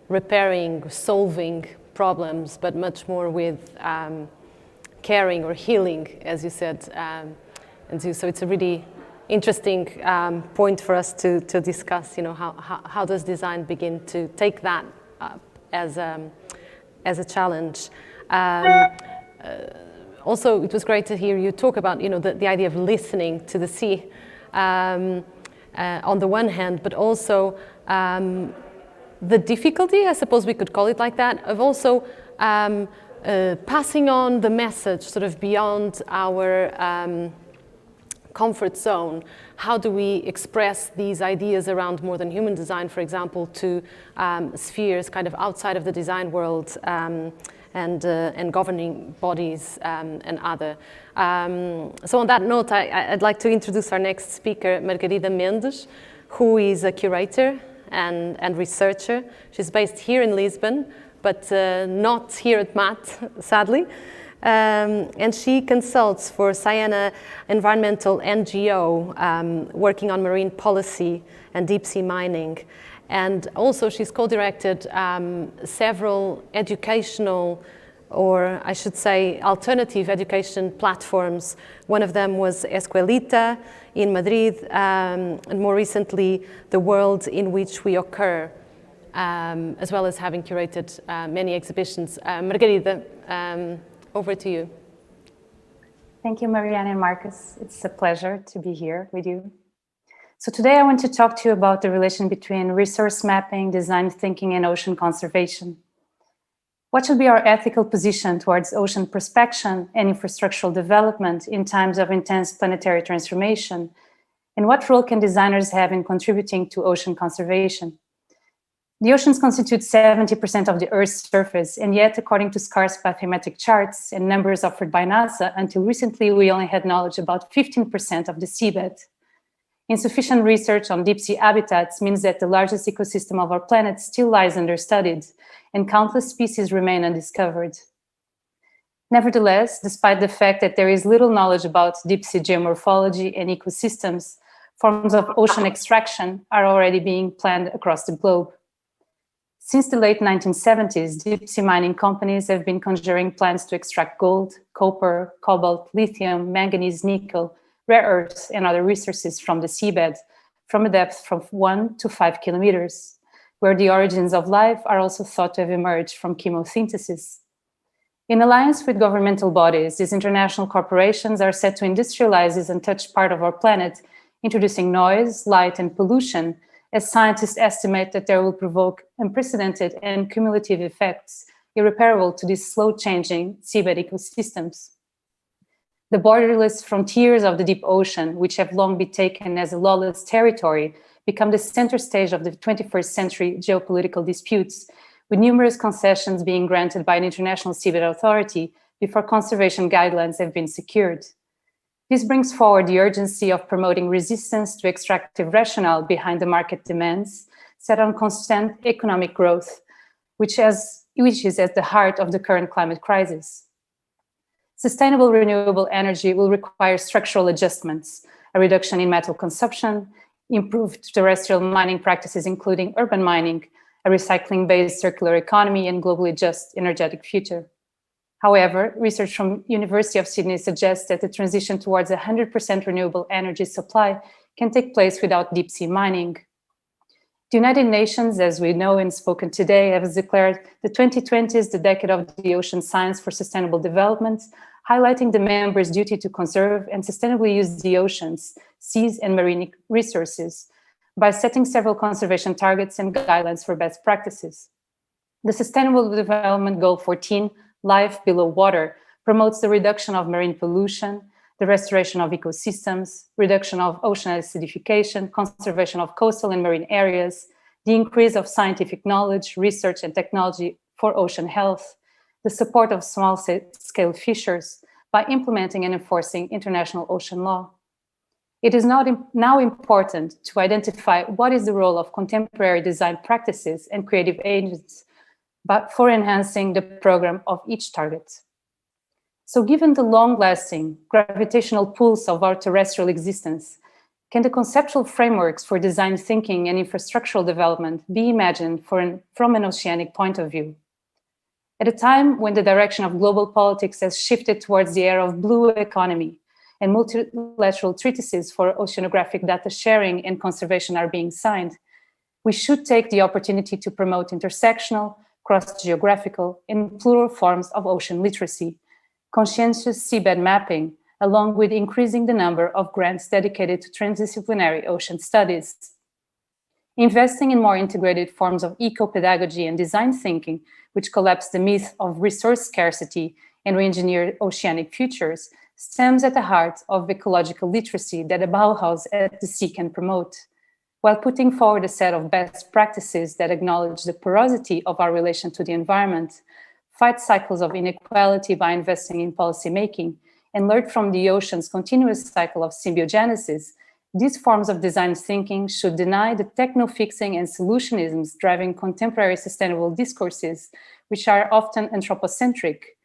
repairing, solving problems, but much more with caring or healing, as you said. And so it's a really interesting point for us to discuss, you know, how does design begin to take that as a challenge. Also, it was great to hear you talk about, you know, the idea of listening to the sea on the one hand, but also the difficulty, I suppose we could call it like that, of also passing on the message sort of beyond our comfort zone. How do we express these ideas around more than human design, for example, to spheres kind of outside of the design world and governing bodies and other. So on that note, I'd like to introduce our next speaker, Margarida Mendes, who is a curator and researcher. She's based here in Lisbon, but not here at MAT, sadly. And she consults for Siena Environmental NGO, working on marine policy and deep sea mining. And also she's co-directed several educational, or I should say alternative education platforms. One of them was Escuelita in Madrid, and more recently, The World in Which We Occur, as well as having curated many exhibitions. Margarida, over to you. Thank you, Marianne and Marcus. It's a pleasure to be here with you. So today I want to talk to you about the relation between resource mapping, design thinking, and ocean conservation. What should be our ethical position towards ocean prospection and infrastructural development in times of intense planetary transformation? And what role can designers have in contributing to ocean conservation? The oceans constitute 70% of the Earth's surface, and yet, according to scarce bathymetric charts and numbers offered by NASA, until recently, we only had knowledge about 15% of the seabed. Insufficient research on deep sea habitats means that the largest ecosystem of our planet still lies understudied, and countless species remain undiscovered. Nevertheless, despite the fact that there is little knowledge about deep sea geomorphology and ecosystems, forms of ocean extraction are already being planned across the globe. Since the late 1970s, deep sea mining companies have been conjuring plans to extract gold, copper, cobalt, lithium, manganese, nickel, rare earths, and other resources from the seabed from a depth from 1 to 5 kilometers, where the origins of life are also thought to have emerged from chemosynthesis. In alliance with governmental bodies, these international corporations are set to industrialize this untouched part of our planet, introducing noise, light, and pollution, as scientists estimate that they will provoke unprecedented and cumulative effects irreparable to these slow-changing seabed ecosystems. The borderless frontiers of the deep ocean, which have long been taken as a lawless territory, become the center stage of the 21st century geopolitical disputes, with numerous concessions being granted by an international seabed authority before conservation guidelines have been secured. This brings forward the urgency of promoting resistance to extractive rationale behind the market demands set on constant economic growth, which is at the heart of the current climate crisis. Sustainable renewable energy will require structural adjustments, a reduction in metal consumption, improved terrestrial mining practices, including urban mining, a recycling-based circular economy, and globally just energetic future. However, research from University of Sydney suggests that the transition towards 100% renewable energy supply can take place without deep sea mining. The United Nations, as we know and spoken today, has declared the 2020s the decade of the ocean science for sustainable development, highlighting the members' duty to conserve and sustainably use the oceans, seas, and marine resources by setting several conservation targets and guidelines for best practices. The Sustainable Development Goal 14, Life Below Water, promotes the reduction of marine pollution, the restoration of ecosystems, reduction of ocean acidification, conservation of coastal and marine areas, the increase of scientific knowledge, research, and technology for ocean health, the support of small-scale fishers by implementing and enforcing international ocean law. It is now important to identify what is the role of contemporary design practices and creative agents for enhancing the program of each target. So given the long-lasting gravitational pulse of our terrestrial existence, can the conceptual frameworks for design thinking and infrastructural development be imagined from an oceanic point of view? At a time when the direction of global politics has shifted towards the era of blue economy and multilateral treaties for oceanographic data sharing and conservation are being signed, we should take the opportunity to promote intersectional, cross-geographical, and plural forms of ocean literacy, conscientious seabed mapping, along with increasing the number of grants dedicated to transdisciplinary ocean studies. Investing in more integrated forms of eco-pedagogy and design thinking, which collapse the myth of resource scarcity and re-engineer oceanic futures, stems at the heart of ecological literacy that a Bauhaus at the sea can promote, while putting forward a set of best practices that acknowledge the porosity of our relation to the environment, fight cycles of inequality by investing in policymaking, and learn from the ocean's continuous cycle of symbiogenesis. These forms of design thinking should deny the techno-fixing and solutionisms driving contemporary sustainable discourses, which are often anthropocentric,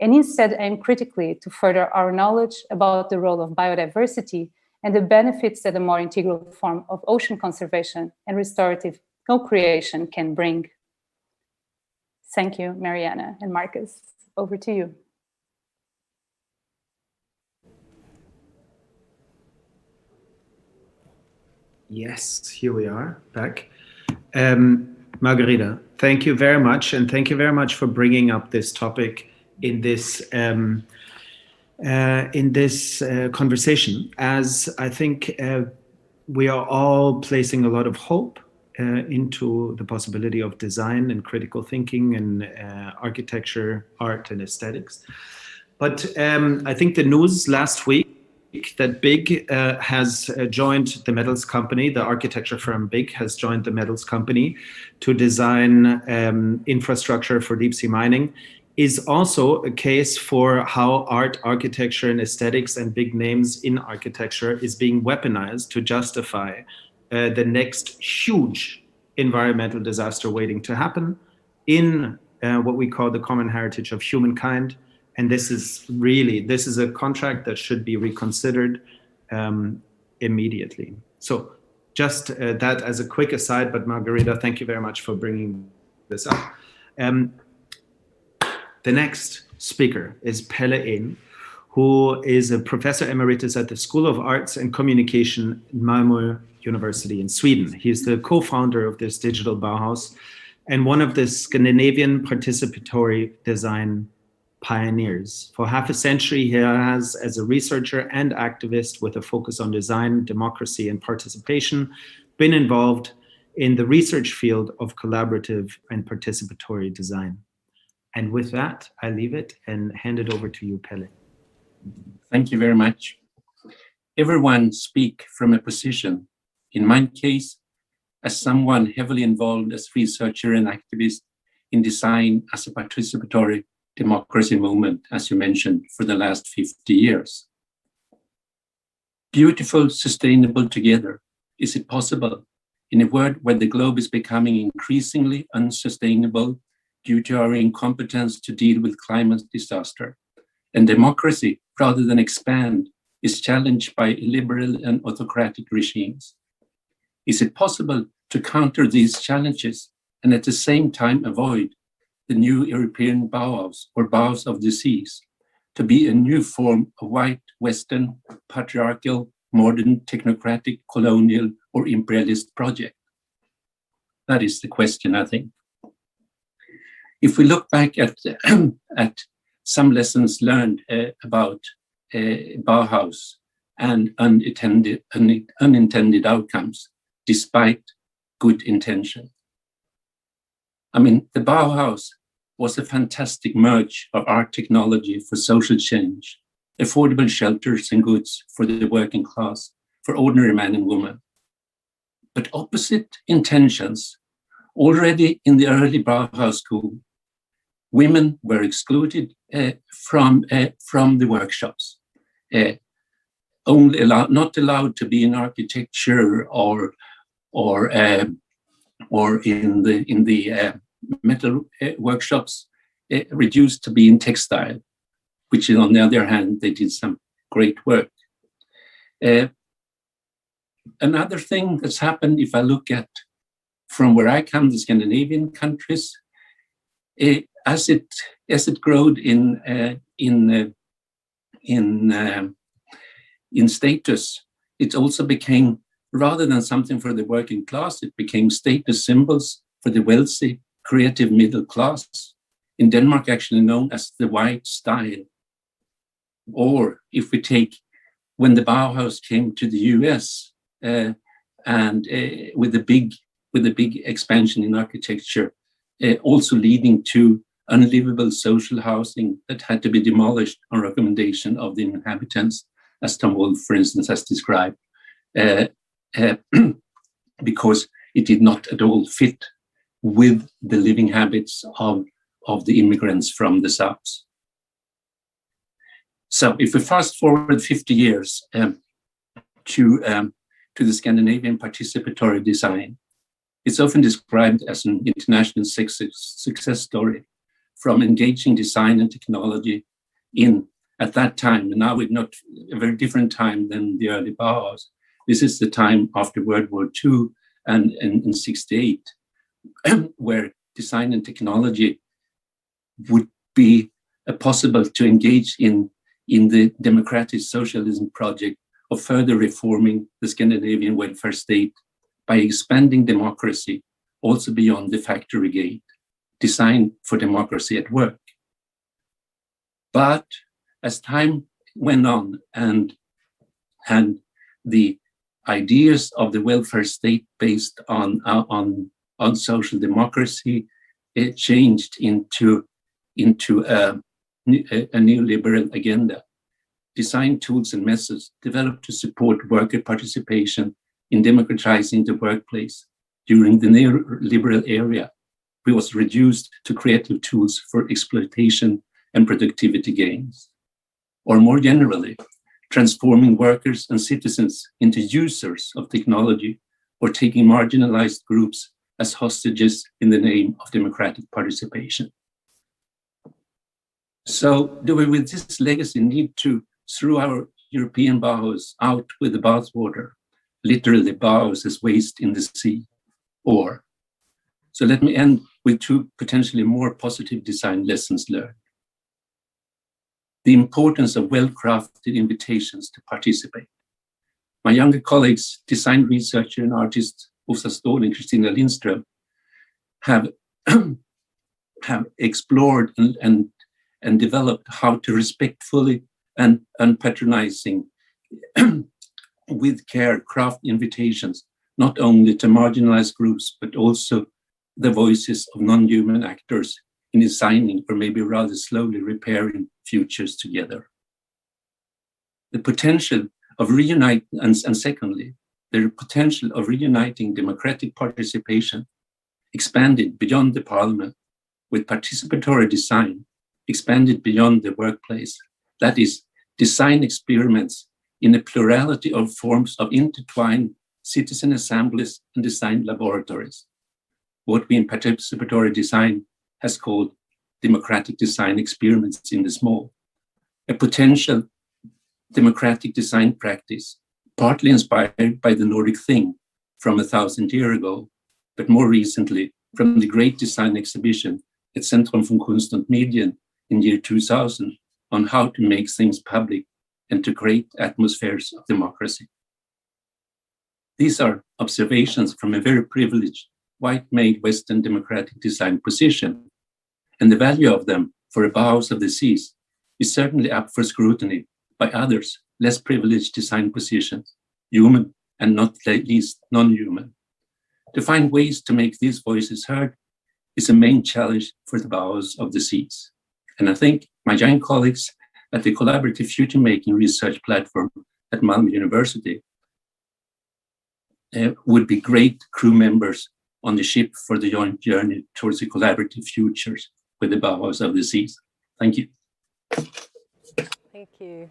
and instead aim critically to further our knowledge about the role of biodiversity and the benefits that a more integral form of ocean conservation and restorative co-creation can bring. Thank you, Mariana and Marcus. Over to you. Yes, here we are back. Margarita, thank you very much. And thank you very much for bringing up this topic in this conversation, as I think we are all placing a lot of hope into the possibility of design and critical thinking and architecture, art, and aesthetics. But I think the news last week that BIG has joined the metals company, the architecture firm BIG has joined the metals company to design infrastructure for deep sea mining, is also a case for how art, architecture, and aesthetics and big names in architecture is being weaponized to justify the next huge environmental disaster waiting to happen in what we call the common heritage of humankind. And this is a contract that should be reconsidered immediately. So just that as a quick aside, but Margarita, thank you very much for bringing this up. The next speaker is Pelle In, who is a professor emeritus at the School of Arts and Communication at Malmö University in Sweden. He's the co-founder of this digital Bauhaus and one of the Scandinavian participatory design pioneers. For half a century, he has, as a researcher and activist with a focus on design, democracy, and participation, been involved in the research field of collaborative and participatory design. And with that, I leave it and hand it over to you, Pelle. Thank you very much. Everyone speaks from a position. In my case, as someone heavily involved as researcher and activist in design as a participatory democracy movement, as you mentioned, for the last 50 years. Beautiful, sustainable together. Is it possible in a world where the globe is becoming increasingly unsustainable due to our incompetence to deal with climate disaster and democracy, rather than expand, is challenged by illiberal and autocratic regimes. Is it possible to counter these challenges and at the same time avoid the new European Bauhaus or Bauhaus of disease to be a new form of white, Western, patriarchal, modern, technocratic, colonial, or imperialist project? That is the question, I think. If we look back at some lessons learned about Bauhaus and unintended outcomes, despite good intention. I mean, the Bauhaus was a fantastic merge of art technology for social change, affordable shelters and goods for the working class, for ordinary man and woman. But opposite intentions, already in the early Bauhaus school, women were excluded from the workshops, not allowed to be in architecture or in the metal workshops, reduced to be in textile, which on the other hand, they did some great work. Another thing that's happened, if I look at from where I come, the Scandinavian countries, as it growed in status, it also became, rather than something for the working class, it became status symbols for the wealthy, creative middle class. In Denmark, actually known as the white style. Or if we take when the Bauhaus came to the US and with the big expansion in architecture, also leading to unlivable social housing that had to be demolished on recommendation of the inhabitants, as Tom Wolfe, for instance, has described, because it did not at all fit with the living habits of the immigrants from the South. So if we fast forward 50 years to the Scandinavian participatory design, it's often described as an international success story, from engaging design and technology at that time, and now it's not a very different time than the early Bauhaus. This is the time after World War II and in 68, where design and technology would be possible to engage in the democratic socialism project of further reforming the Scandinavian welfare state by expanding democracy also beyond the factory gate, designed for democracy at work. But as time went on and the ideas of the welfare state based on social democracy, it changed into a neoliberal agenda. Design tools and methods developed to support worker participation in democratizing the workplace during the neoliberal era. It was reduced to creative tools for exploitation and productivity gains. Or more generally, transforming workers and citizens into users of technology, or taking marginalized groups as hostages in the name of democratic participation. So do we, with this legacy, need to throw our European Bauhaus out with the bathwater? Literally, Bauhaus is waste in the sea. Or, so let me end with two potentially more positive design lessons learned. The importance of well-crafted invitations to participate. My younger colleagues, design researcher and artists Åsa Ståhl and Christina Lindström, have explored and developed how to respectfully and unpatronizing with care craft invitations, not only to marginalized groups, but also the voices of non-human actors in designing, or maybe rather slowly repairing, futures together. The potential of reuniting, and secondly, the potential of reuniting democratic participation expanded beyond the parliament, with participatory design expanded beyond the workplace. That is, design experiments in a plurality of forms of intertwined citizen assemblies and design laboratories, what we in participatory design has called democratic design experiments in the small. a potential democratic design practice, partly inspired by the Nordic Thing from 1,000 years ago, but more recently from the Great Design Exhibition at Centrum für Kunst und Medien in year 2000 on how to make things public and to create atmospheres of democracy. These are observations from a very privileged, white-made Western democratic design position, and the value of them for a Bauhaus of the Seas is certainly up for scrutiny by others, less privileged design positions, human and not least non-human. To find ways to make these voices heard is a main challenge for the Bauhaus of the Seas. And I think my young colleagues at the Collaborative Future Making Research Platform at Malmö University would be great crew members on the ship for the joint journey towards the collaborative futures with the Bauhaus of the Seas. Thank you. Thank you.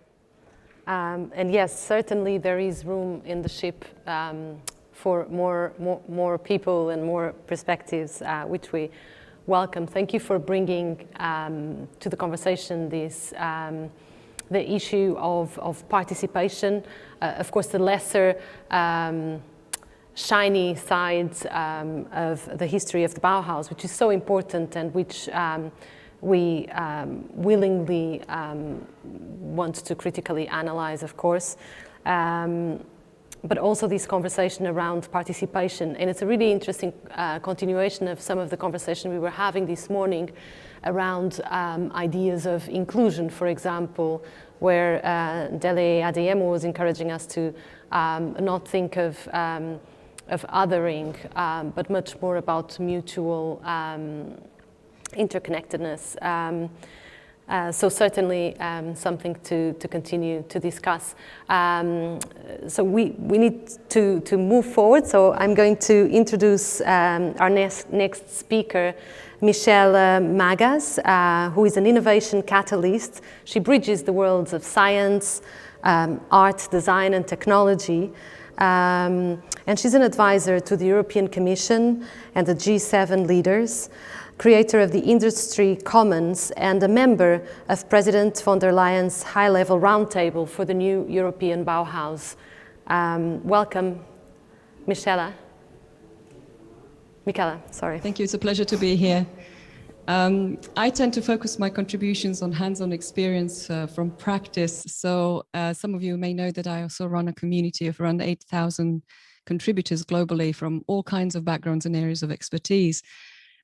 And yes, certainly there is room in the ship for more people and more perspectives, which we welcome. Thank you for bringing to the conversation this the issue of participation. Of course, the lesser shiny sides of the history of the Bauhaus, which is so important and which we willingly want to critically analyze, of course. But also this conversation around participation. And it's a really interesting continuation of some of the conversation we were having this morning around ideas of inclusion, for example, where Dele Adeyemo was encouraging us to not think of othering, but much more about mutual interconnectedness. So certainly something to continue to discuss. So we need to move forward. So I'm going to introduce our next speaker, Michelle Magas, who is an innovation catalyst. She bridges the worlds of science, art, design, and technology. And she's an advisor to the European Commission and the G7 leaders, creator of the Industry Commons, and a member of President von der Leyen's high-level roundtable for the new European Bauhaus. Welcome, Michela, sorry. Thank you, it's a pleasure to be here. I tend to focus my contributions on hands-on experience from practice. So some of you may know that I also run a community of around 8,000 contributors globally from all kinds of backgrounds and areas of expertise.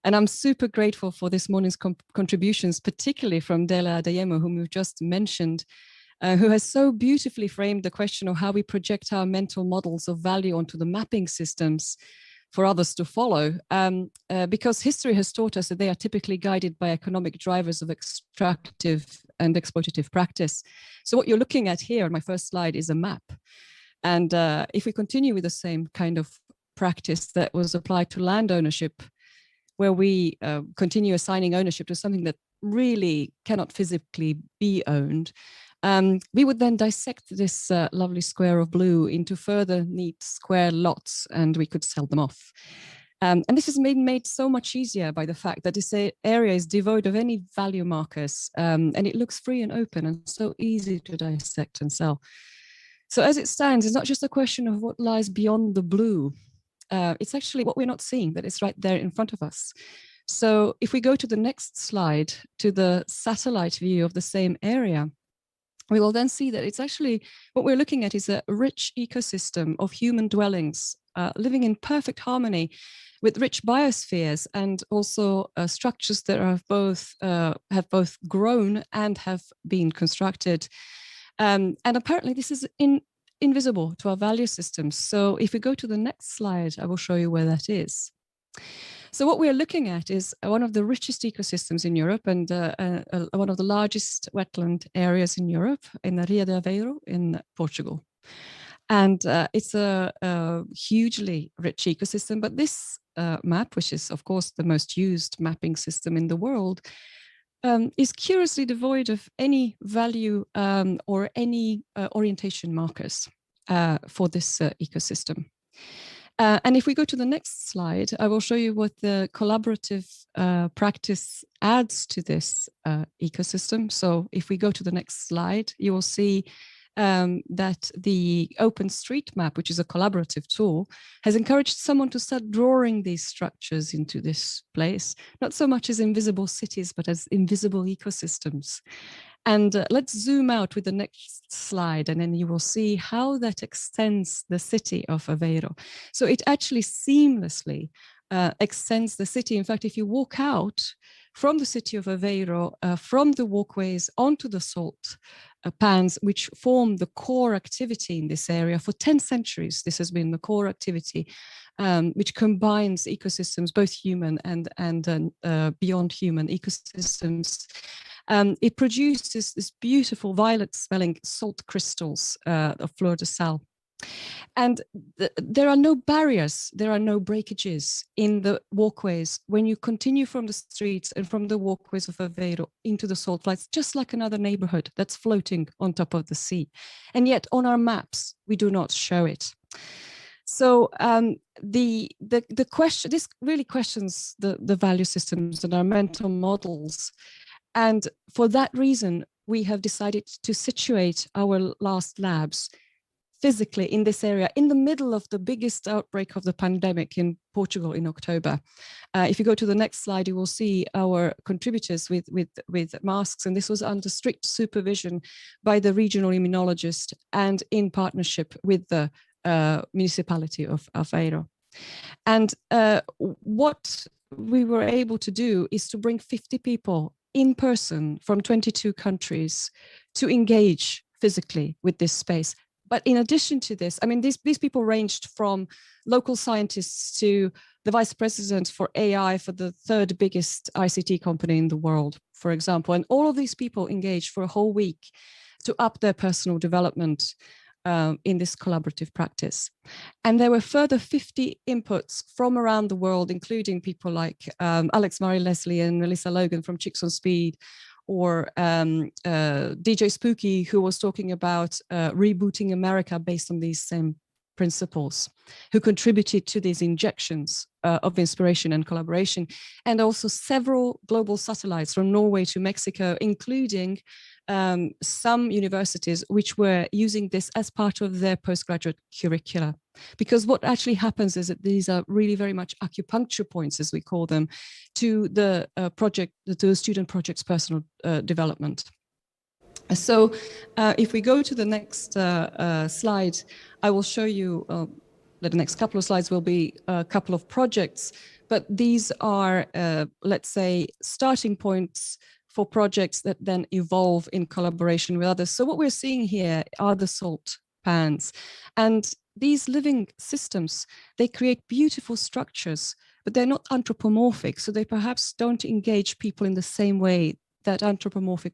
And I'm super grateful for this morning's contributions, particularly from Dele Adeyemo, whom we've just mentioned, who has so beautifully framed the question of how we project our mental models of value onto the mapping systems for others to follow, because history has taught us that they are typically guided by economic drivers of extractive and exploitative practice. So what you're looking at here on my first slide is a map. And if we continue with the same kind of practice that was applied to land ownership, where we continue assigning ownership to something that really cannot physically be owned, we would then dissect this lovely square of blue into further neat square lots, and we could sell them off. And this is made so much easier by the fact that this area is devoid of any value markers, and it looks free and open and so easy to dissect and sell. So as it stands, it's not just a question of what lies beyond the blue. It's actually what we're not seeing, that is right there in front of us. So if we go to the next slide, to the satellite view of the same area, we will then see that it's actually, what we're looking at is a rich ecosystem of human dwellings living in perfect harmony with rich biospheres and also structures that have both grown and have been constructed. And apparently this is invisible to our value systems. So if we go to the next slide, I will show you where that is. So what we're looking at is one of the richest ecosystems in Europe and one of the largest wetland areas in Europe, in Rio de Aveiro in Portugal. And it's a hugely rich ecosystem, but this map, which is of course the most used mapping system in the world, is curiously devoid of any value or any orientation markers for this ecosystem. And if we go to the next slide, I will show you what the collaborative practice adds to this ecosystem. So if we go to the next slide, you will see that the OpenStreetMap, which is a collaborative tool, has encouraged someone to start drawing these structures into this place, not so much as invisible cities, but as invisible ecosystems. And let's zoom out with the next slide, and then you will see how that extends the city of Aveiro. So it actually seamlessly extends the city. In fact, if you walk out from the city of Aveiro, from the walkways onto the salt pans, which form the core activity in this area for 10 centuries, this has been the core activity, which combines ecosystems, both human and beyond human ecosystems. It produces this beautiful violet-smelling salt crystals of fleur de sal. And there are no barriers, there are no breakages in the walkways when you continue from the streets and from the walkways of Aveiro into the salt flats, just like another neighborhood that's floating on top of the sea. And yet on our maps, we do not show it. So the question, this really questions the value systems and our mental models. And for that reason, we have decided to situate our last labs physically in this area, in the middle of the biggest outbreak of the pandemic in Portugal in October. If you go to the next slide, you will see our contributors with masks, and this was under strict supervision by the regional immunologist and in partnership with the municipality of Aveiro. And what we were able to do is to bring 50 people in person from 22 countries to engage physically with this space. But in addition to this, I mean, these people ranged from local scientists to the vice president for AI for the third biggest ICT company in the world, for example. And all of these people engaged for a whole week to up their personal development in this collaborative practice. And there were further 50 inputs from around the world, including people like Alex Murray Leslie and Melissa Logan from Chicks on Speed, or DJ Spooky, who was talking about rebooting America based on these same principles, who contributed to these injections of inspiration and collaboration, and also several global satellites from Norway to Mexico, including some universities which were using this as part of their postgraduate curricula. Because what actually happens is that these are really very much acupuncture points, as we call them, to the student project's personal development. So if we go to the next slide, I will show you, the next couple of slides will be a couple of projects, but these are, let's say, starting points for projects that then evolve in collaboration with others. So what we're seeing here are the salt pans. And these living systems, they create beautiful structures, but they're not anthropomorphic. So they perhaps don't engage people in the same way that anthropomorphic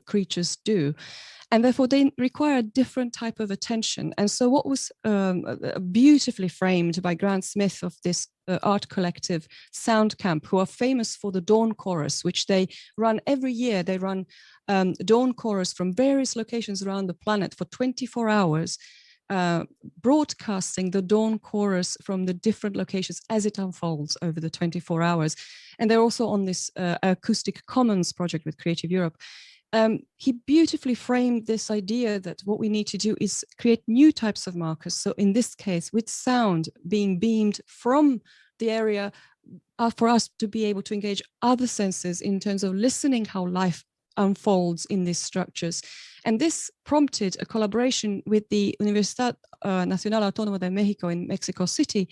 creatures do. And therefore they require a different type of attention. And so what was beautifully framed by Grant Smith of this art collective Sound Camp, who are famous for the Dawn Chorus, which they run every year. They run Dawn Chorus from various locations around the planet for 24 hours, broadcasting the Dawn Chorus from the different locations as it unfolds over the 24 hours. And they're also on this Acoustic Commons project with Creative Europe. He beautifully framed this idea that what we need to do is create new types of markers. So in this case, with sound being beamed from the area, for us to be able to engage other senses in terms of listening how life unfolds in these structures. And this prompted a collaboration with the Universidad Nacional Autónoma de México in Mexico City,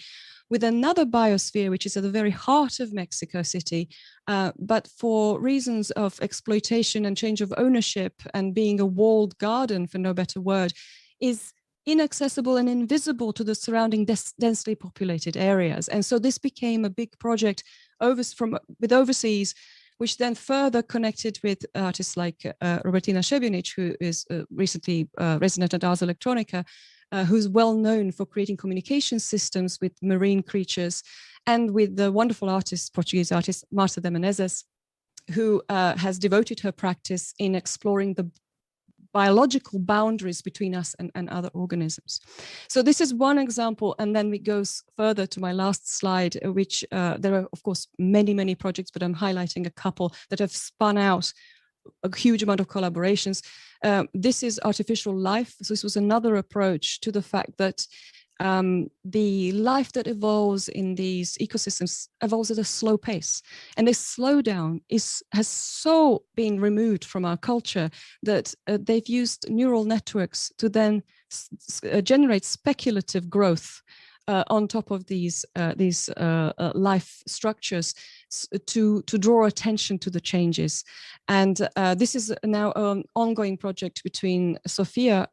with another biosphere, which is at the very heart of Mexico City, but for reasons of exploitation and change of ownership and being a walled garden, for no better word, is inaccessible and invisible to the surrounding densely populated areas. And so this became a big project with overseas, which then further connected with artists like Robertina Šebjanić, who is recently resident at Ars Electronica, who's well known for creating communication systems with marine creatures, and with the wonderful Portuguese artist, Marta de Menezes, who has devoted her practice in exploring the biological boundaries between us and other organisms. So this is one example, and then it goes further to my last slide, which there are, of course, many projects, but I'm highlighting a couple that have spun out a huge amount of collaborations. This is artificial life. So this was another approach to the fact that the life that evolves in these ecosystems evolves at a slow pace. And this slowdown has so been removed from our culture that they've used neural networks to then generate speculative growth on top of these life structures to draw attention to the changes. And this is now an ongoing project between Sophia,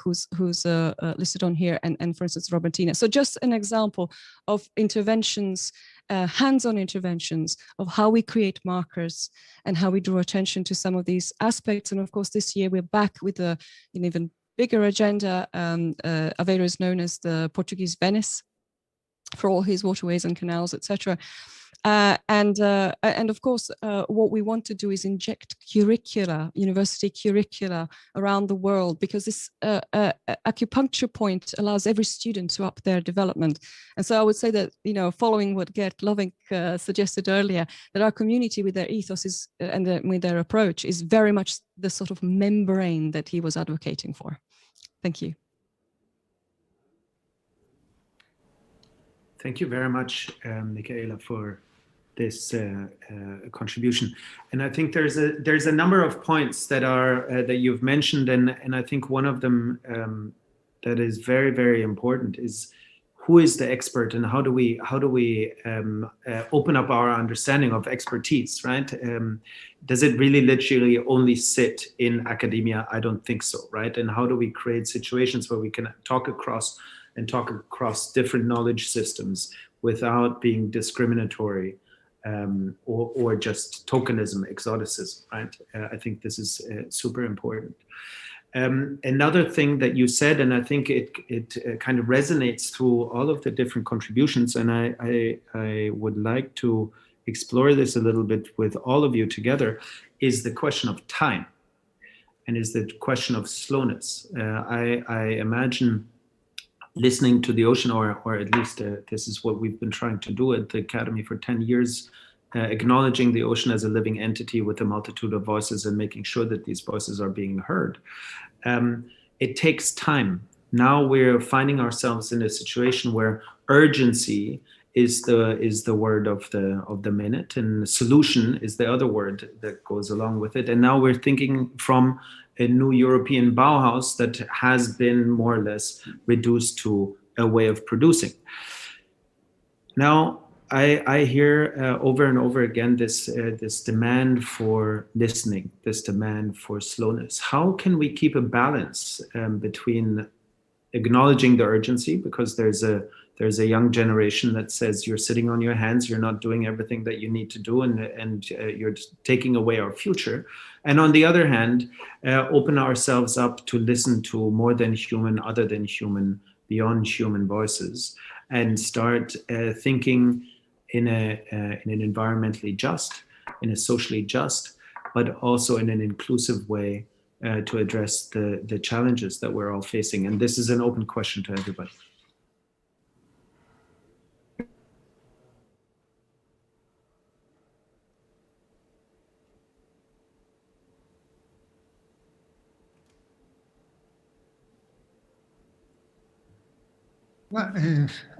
who's listed on here, and for instance, Robertina. So just an example of interventions, hands-on interventions of how we create markers and how we draw attention to some of these aspects. And of course, this year we're back with an even bigger agenda. Aveiro is known as the Portuguese Venice for all his waterways and canals, etc. And of course, what we want to do is inject curricula, university curricula around the world, because this acupuncture point allows every student to up their development. And so I would say that, following what Gert Lovink suggested earlier, that our community with their ethos is, with their approach is very much the sort of membrane that he was advocating for. Thank you. Thank you very much, Michaela, for this contribution. And I think there's a number of points that are that you've mentioned, and I think one of them that is very, very important is who is the expert, and how do we open up our understanding of expertise, right? Does it really literally only sit in academia? I don't think so, right? And how do we create situations where we can talk across different knowledge systems without being discriminatory or just tokenism, exoticism, right? I think this is super important. Another thing that you said, and I think it kind of resonates through all of the different contributions, and I would like to explore this a little bit with all of you together, is the question of time, and is the question of slowness. I imagine listening to the ocean, or at least this is what we've been trying to do at the Academy for 10 years, acknowledging the ocean as a living entity with a multitude of voices and making sure that these voices are being heard. It takes time. Now we're finding ourselves in a situation where urgency is the word of the minute, and solution is the other word that goes along with it. And now we're thinking from a new European Bauhaus that has been more or less reduced to a way of producing. Now, I hear over and over again this demand for listening, this demand for slowness. How can we keep a balance between acknowledging the urgency, because there's a young generation that says you're sitting on your hands, you're not doing everything that you need to do, and you're taking away our future. And on the other hand, open ourselves up to listen to more than human, other than human, beyond human voices, and start thinking in an environmentally just, in a socially just, but also in an inclusive way to address the challenges that we're all facing. And this is an open question to everybody. Well,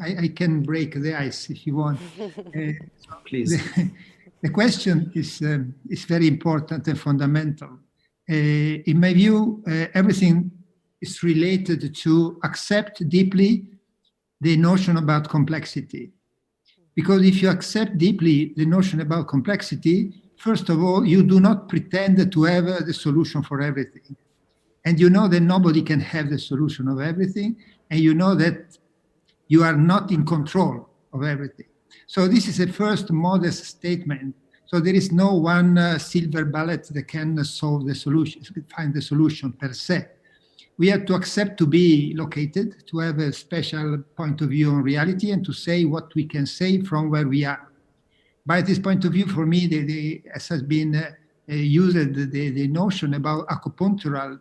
I can break the ice if you want. Please. The question is very important and fundamental. In my view, everything is related to accept deeply the notion about complexity. Because if you accept deeply the notion about complexity, first of all, you do not pretend to have the solution for everything. And you know that nobody can have the solution of everything. And you know that you are not in control of everything. So this is a first modest statement. So there is no one silver bullet that can solve the solution, find the solution per se. We have to accept to be located, to have a special point of view on reality, and to say what we can say from where we are. By this point of view, for me, as has been used, the notion about acupunctural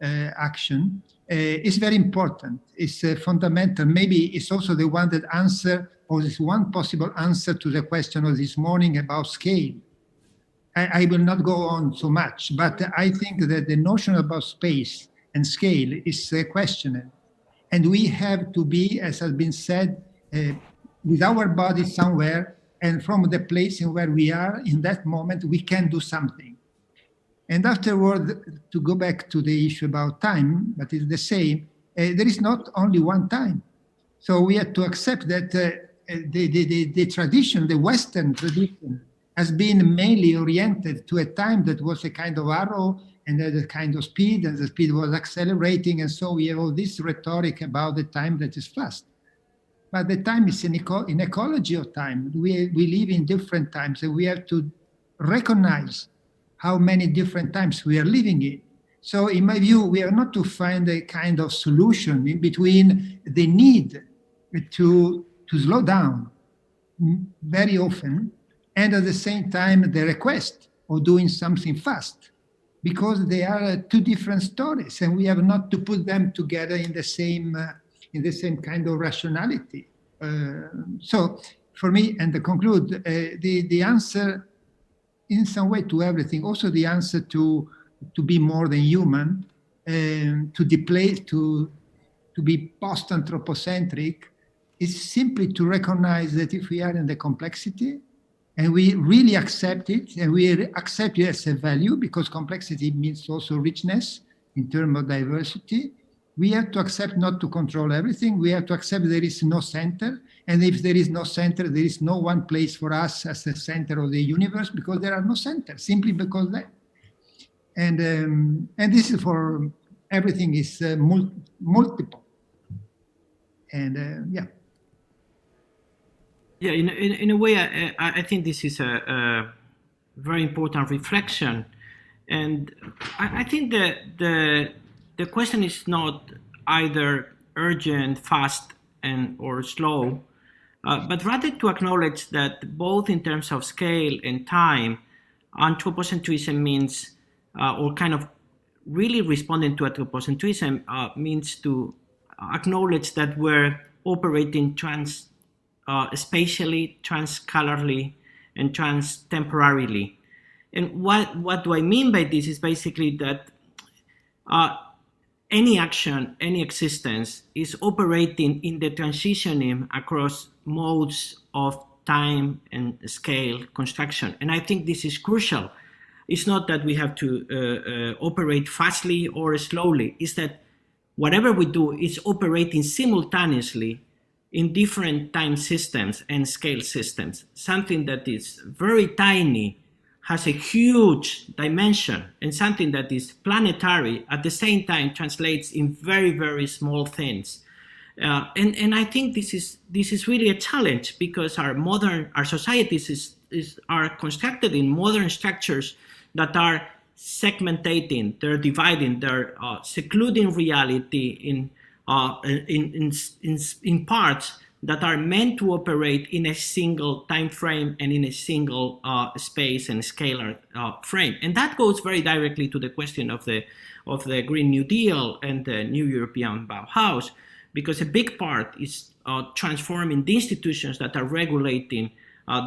action is very important. It's fundamental. Maybe it's also the one that answer, or is one possible answer to the question of this morning about scale. I will not go on so much, but I think that the notion about space and scale is questionable. And we have to be, as has been said, with our body somewhere, and from the place in where we are in that moment, we can do something. And afterward, to go back to the issue about time, but it's the same, there is not only one time. So we have to accept that the tradition, the Western tradition, has been mainly oriented to a time that was a kind of arrow and a kind of speed, and the speed was accelerating. And so we have all this rhetoric about the time that is fast. But the time is an ecology of time. We live in different times, and we have to recognize how many different times we are living in. So in my view, we are not to find a kind of solution in between the need to slow down very often, and at the same time, the request of doing something fast, because they are two different stories, and we have not to put them together in the same kind of rationality. So for me, and to conclude, the answer in some way to everything, also the answer to be more than human, to be post-anthropocentric, is simply to recognize that if we are in the complexity, and we really accept it, and we accept it as a value, because complexity means also richness in terms of diversity, we have to accept not to control everything. We have to accept there is no center. And if there is no center, there is no one place for us as the center of the universe, because there are no centers, simply because that. And this is for everything is multiple. And yeah. Yeah, in a way, I think this is a very important reflection. And I think that the question is not either urgent, fast, or slow, but rather to acknowledge that both in terms of scale and time, anthropocentrism means, or kind of really responding to anthropocentrism means to acknowledge that we're operating spatially, trans-colorly, and trans-temporarily. And what do I mean by this is basically that any action, any existence is operating in the transitioning across modes of time and scale construction. And I think this is crucial. It's not that we have to operate fastly or slowly. It's that whatever we do is operating simultaneously in different time systems and scale systems. Something that is very tiny has a huge dimension, and something that is planetary at the same time translates in very, very small things. And I think this is really a challenge, because our societies are constructed in modern structures that are segmentating, they're dividing, they're secluding reality in parts that are meant to operate in a single time frame and in a single space and scalar frame. And that goes very directly to the question of the Green New Deal and the new European Bauhaus, because a big part is transforming the institutions that are regulating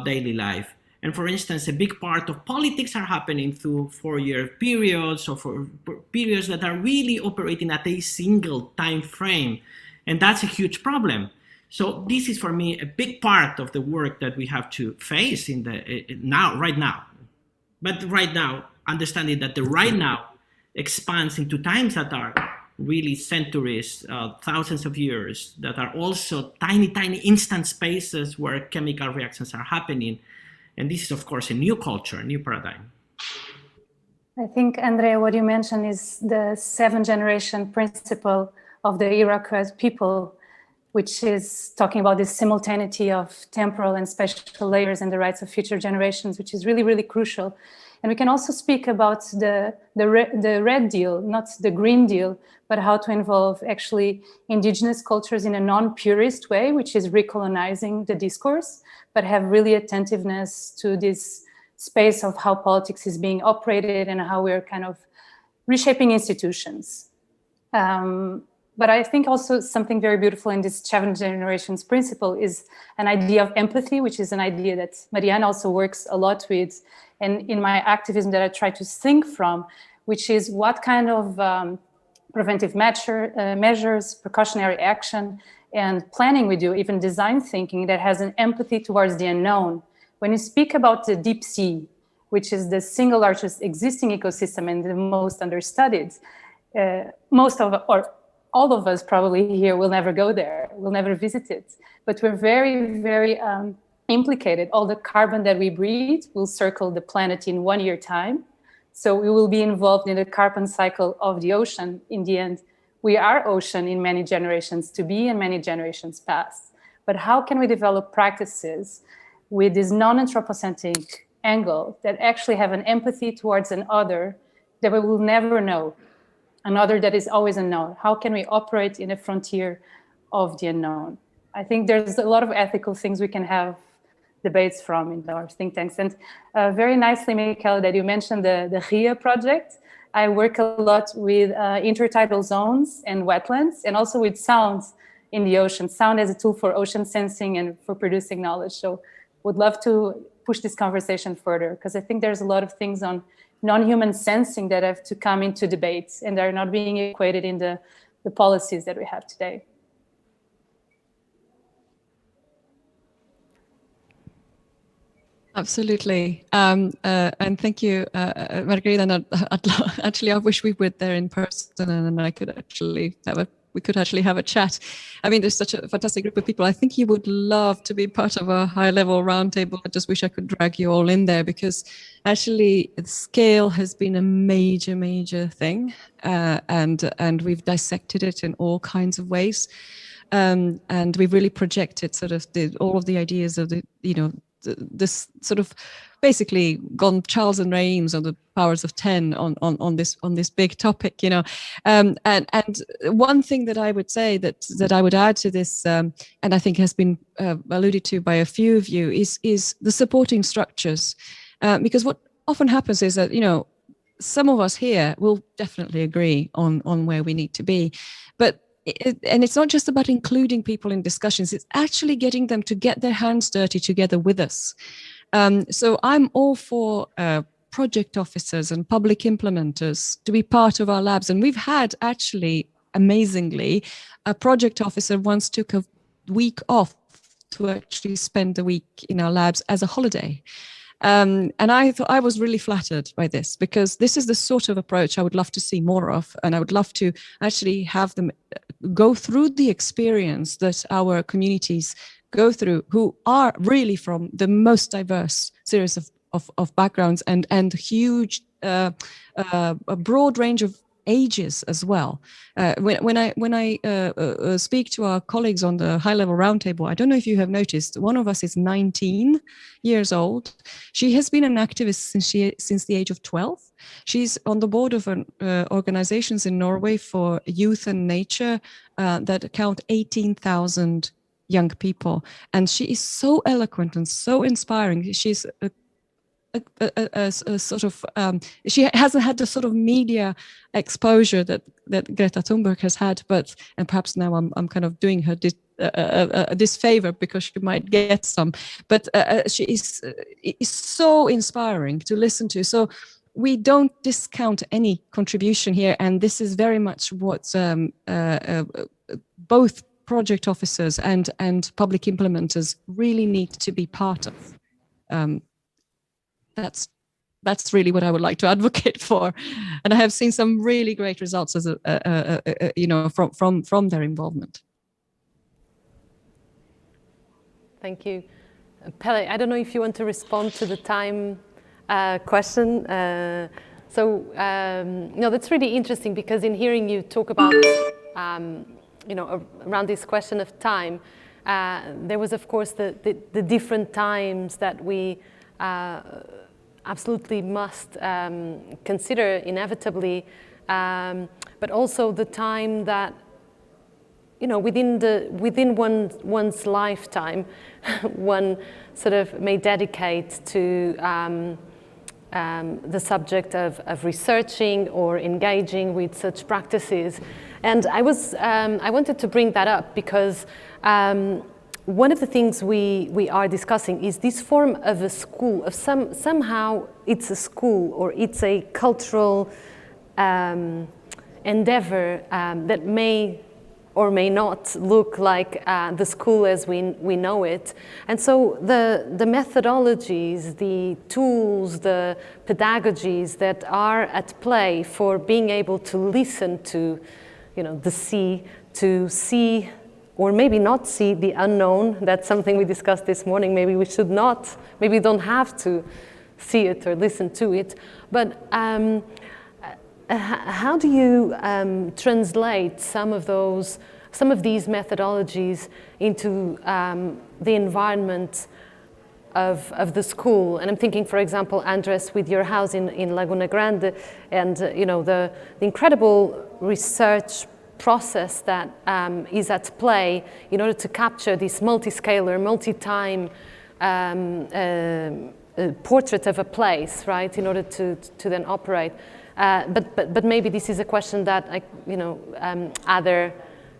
daily life. And for instance, a big part of politics are happening through 4-year periods, or for periods that are really operating at a single time frame. And that's a huge problem. So this is, for me, a big part of the work that we have to face in right now. But right now, understanding that the right now expands into times that are really centuries, thousands of years, that are also tiny, tiny instant spaces where chemical reactions are happening. And this is, of course, a new culture, a new paradigm. I think, Andrea, what you mentioned is the 7-generation principle of the Iroquois people, which is talking about this simultaneity of temporal and spatial layers and the rights of future generations, which is really, really crucial. And we can also speak about the Red Deal, not the Green Deal, but how to involve actually indigenous cultures in a non-purist way, which is recolonizing the discourse, but have really attentiveness to this space of how politics is being operated and how we're kind of reshaping institutions. But I think also something very beautiful in this 7 generations principle is an idea of empathy, which is an idea that Marianne also works a lot with, and in my activism that I try to think from, which is what kind of preventive measures, precautionary action, and planning we do, even design thinking that has an empathy towards the unknown. When you speak about the deep sea, which is the single largest existing ecosystem and the most understudied, all of us probably here will never go there, will never visit it. But we're very, very implicated. All the carbon that we breathe will circle the planet in 1 year time. So we will be involved in the carbon cycle of the ocean. In the end, we are ocean in many generations to be and many generations past. But how can we develop practices with this non-anthropocentric angle that actually have an empathy towards an other that we will never know, an other that is always unknown? How can we operate in a frontier of the unknown? I think there's a lot of ethical things we can have debates from in our think tanks. And very nicely, Michaela, that you mentioned the RIA project. I work a lot with intertidal zones and wetlands, and also with sounds in the ocean. Sound as a tool for ocean sensing and for producing knowledge. So would love to push this conversation further, because I think there's a lot of things on non-human sensing that have to come into debates and are not being equated in the policies that we have today. Absolutely. And thank you, Margarita. And actually, I wish we were there in person and I could actually we could actually have a chat. I mean, there's such a fantastic group of people. I think you would love to be part of a high-level roundtable. I just wish I could drag you all in there, because actually scale has been a major, major thing. And we've dissected it in all kinds of ways. And we've really projected sort of all of the ideas of this sort of basically gone Charles and Reims on the powers of 10 on this big topic, and one thing that I would say that I would add to this, and I think has been alluded to by a few of you, is the supporting structures, because what often happens is that some of us here will definitely agree on where we need to be, but and it's not just about including people in discussions, it's actually getting them to get their hands dirty together with us. So I'm all for project officers and public implementers to be part of our labs. And we've had actually, amazingly, a project officer once took a week off to actually spend the week in our labs as a holiday. And I thought I was really flattered by this, because this is the sort of approach I would love to see more of. And I would love to actually have them go through the experience that our communities go through, who are really from the most diverse series of backgrounds and huge, a broad range of ages as well. When I speak to our colleagues on the high-level roundtable, I don't know if you have noticed, one of us is 19 years old. She has been an activist since the age of 12. She's on the board of organizations in Norway for youth and nature that count 18,000 young people. And she is so eloquent and so inspiring. She's a sort of she hasn't had the sort of media exposure that Greta Thunberg has had, and perhaps now I'm kind of doing her this favor because she might get some, but she is so inspiring to listen to. So we don't discount any contribution here, and this is very much what both project officers and public implementers really need to be part of. That's really what I would like to advocate for, and I have seen some really great results as from their involvement. Thank you, Pelle. I don't know if you want to respond to the time question. No, that's really interesting, because in hearing you talk about around this question of time, there was of course the different times that we absolutely must consider inevitably, but also the time that within one's lifetime one sort of may dedicate to the subject of researching or engaging with such practices. And I wanted to bring that up because one of the things we are discussing is this form of a school, of somehow it's a school or it's a cultural endeavor that may or may not look like the school as we know it. And so the methodologies, the tools, the pedagogies that are at play for being able to listen to, the sea, to see or maybe not see the unknown. That's something we discussed this morning. Maybe we should not, maybe we don't have to see it or listen to it. But how do you translate some of these methodologies into the environment of the school? And I'm thinking, for example, Andres, with your house in Laguna Grande, and the incredible research process that is at play in order to capture this multi-scalar, multi-time portrait of a place, right? In order to then operate. But maybe this is a question that other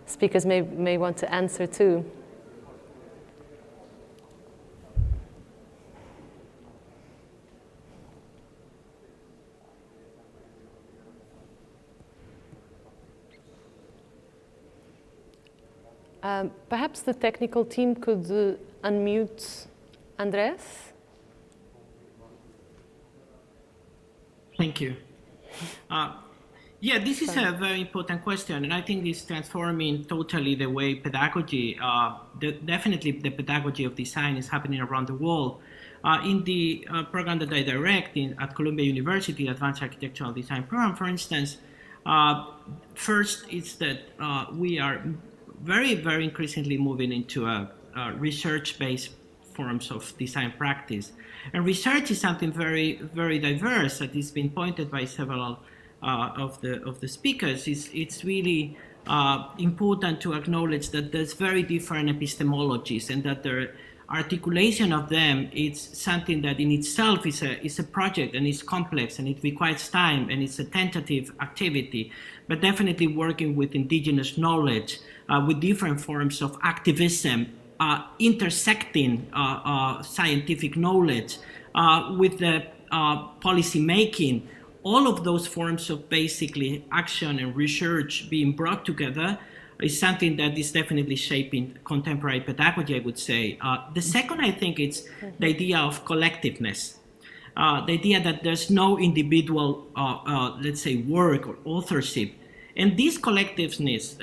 speakers may want to answer too. Perhaps the technical team could unmute Andres. Thank you. Yeah, this is a very important question, and I think it's transforming totally the way pedagogy, definitely the pedagogy of design is happening around the world. In the program that I direct at Columbia University, Advanced Architectural Design program, for instance, first is that we are very, very increasingly moving into a research-based forms of design practice. And research is something very, very diverse that has been pointed by several of the speakers. It's really important to acknowledge that there's very different epistemologies and that the articulation of them is something that in itself is a project and it's complex and it requires time and it's a tentative activity, but definitely working with indigenous knowledge, with different forms of activism, intersecting scientific knowledge with the policy making, all of those forms of basically action and research being brought together is something that is definitely shaping contemporary pedagogy, I would say. The second, I think, it's the idea of collectiveness. The idea that there's no individual, let's say, work or authorship. And this collectiveness,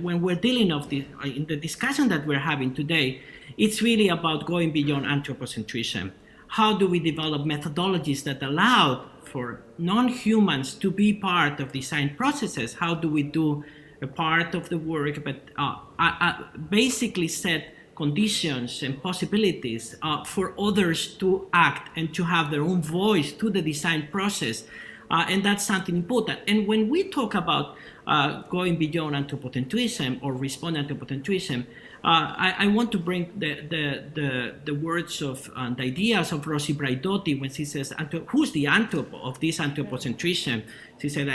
when we're dealing with in the discussion that we're having today, it's really about going beyond anthropocentrism. How do we develop methodologies that allow for non-humans to be part of design processes? How do we do a part of the work, but basically set conditions and possibilities for others to act and to have their own voice to the design process? And that's something important. And when we talk about going beyond anthropocentrism or respond anthropocentrism, I want to bring the words of the ideas of Rosi Braidotti when she says, who's the anthropo of this anthropocentrism? She said,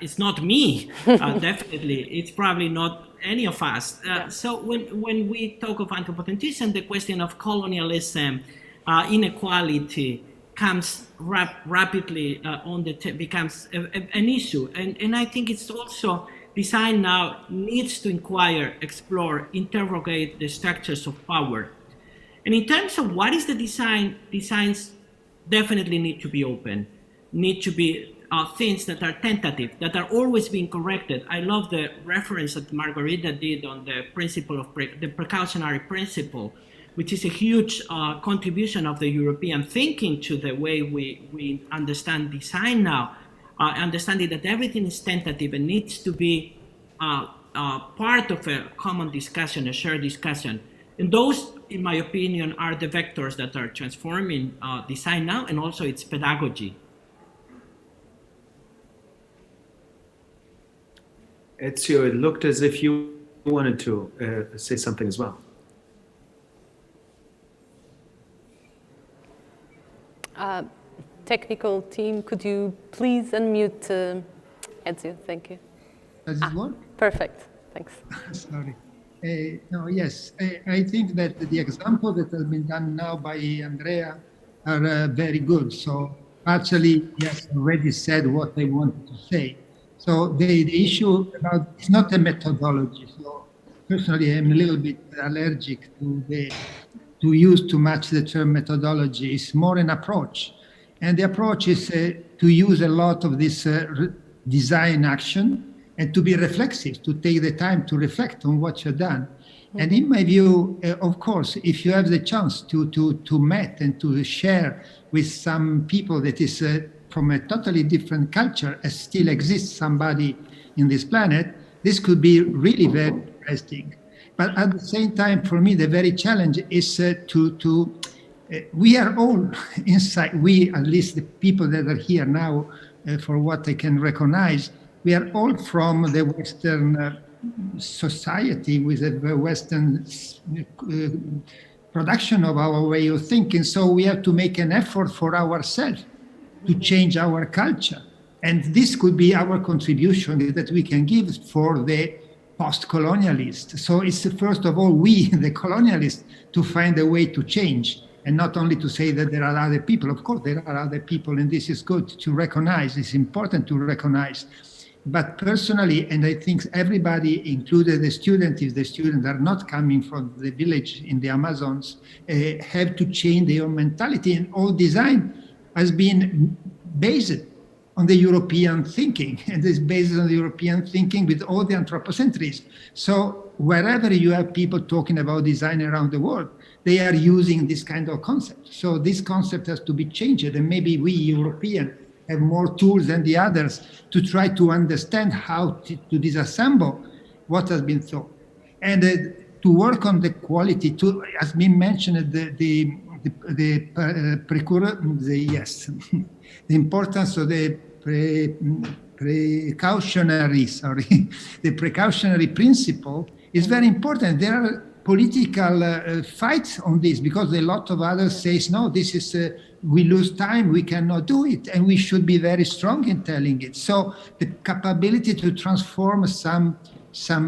it's not me, definitely. It's probably not any of us. So when we talk of anthropocentrism, the question of colonialism, inequality, comes rapidly becomes an issue. And I think it's also design now needs to inquire, explore, interrogate the structures of power. And in terms of what is the design, designs definitely need to be open, need to be things that are tentative, that are always being corrected. I love the reference that Margarita did on the principle of the precautionary principle, which is a huge contribution of the European thinking to the way we understand design now, understanding that everything is tentative and needs to be part of a common discussion, a shared discussion. And those, in my opinion, are the vectors that are transforming design now and also its pedagogy. Ezio, it looked as if you wanted to say something as well. technical team, could you please unmute Ezio? Thank you. Does it work? Perfect. Thanks. Sorry. No, yes, I think that the example that has been done now by Andrea are very good. So actually, yes, already said what I wanted to say. So the issue about, it's not a methodology. So personally, I'm a little bit allergic to use too much the term methodology. It's more an approach. And the approach is to use a lot of this design action and to be reflexive, to take the time to reflect on what you've done. Mm-hmm. And in my view, of course, if you have the chance to meet and to share with some people that is from a totally different culture, as still exists somebody in this planet, this could be really very interesting. But at the same time, for me, the very challenge is we are all inside, we, at least the people that are here now, for what I can recognize, we are all from the Western society with a Western production of our way of thinking. So we have to make an effort for ourselves to change our culture. And this could be our contribution that we can give for the post-colonialists. So it's first of all, we, the colonialists, to find a way to change. And not only to say that there are other people. Of course, there are other people, and this is good to recognize. It's important to recognize. But personally, and I think everybody, including the student, if the students are not coming from the village in the Amazons, have to change their mentality. And all design has been based on the European thinking, and is based on the European thinking with all the anthropocentrism. So wherever you have people talking about design around the world, they are using this kind of concept. So this concept has to be changed, and maybe we Europeans have more tools than the others to try to understand how to disassemble what has been thought. And to work on the quality, as been mentioned, the importance of the precautionary principle is very important. There are political fights on this because a lot of others say, no, this is, we lose time, we cannot do it, and we should be very strong in telling it. So the capability to transform some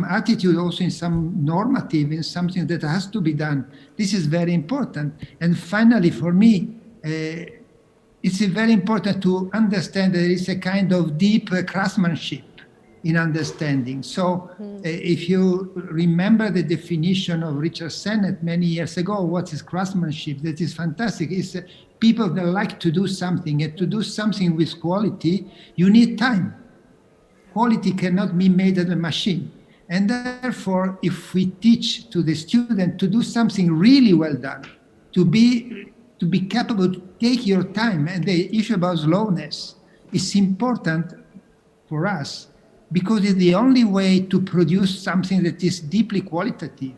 attitude also in some normative, in something that has to be done, this is very important. And finally, for me, it's very important to understand that there is a kind of deep craftsmanship in understanding. So if you remember the definition of Richard Sennett many years ago, what is craftsmanship? That is fantastic. It's people that like to do something, and to do something with quality, you need time. Quality cannot be made at a machine. And therefore, if we teach to the student to do something really well done, to be capable to take your time, and the issue about slowness is important for us, because it's the only way to produce something that is deeply qualitative,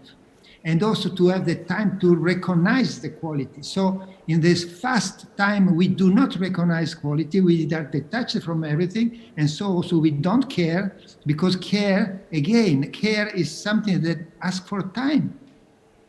and also to have the time to recognize the quality. So in this fast time, we do not recognize quality, we are detached from everything, and so also we don't care, because care is something that asks for time.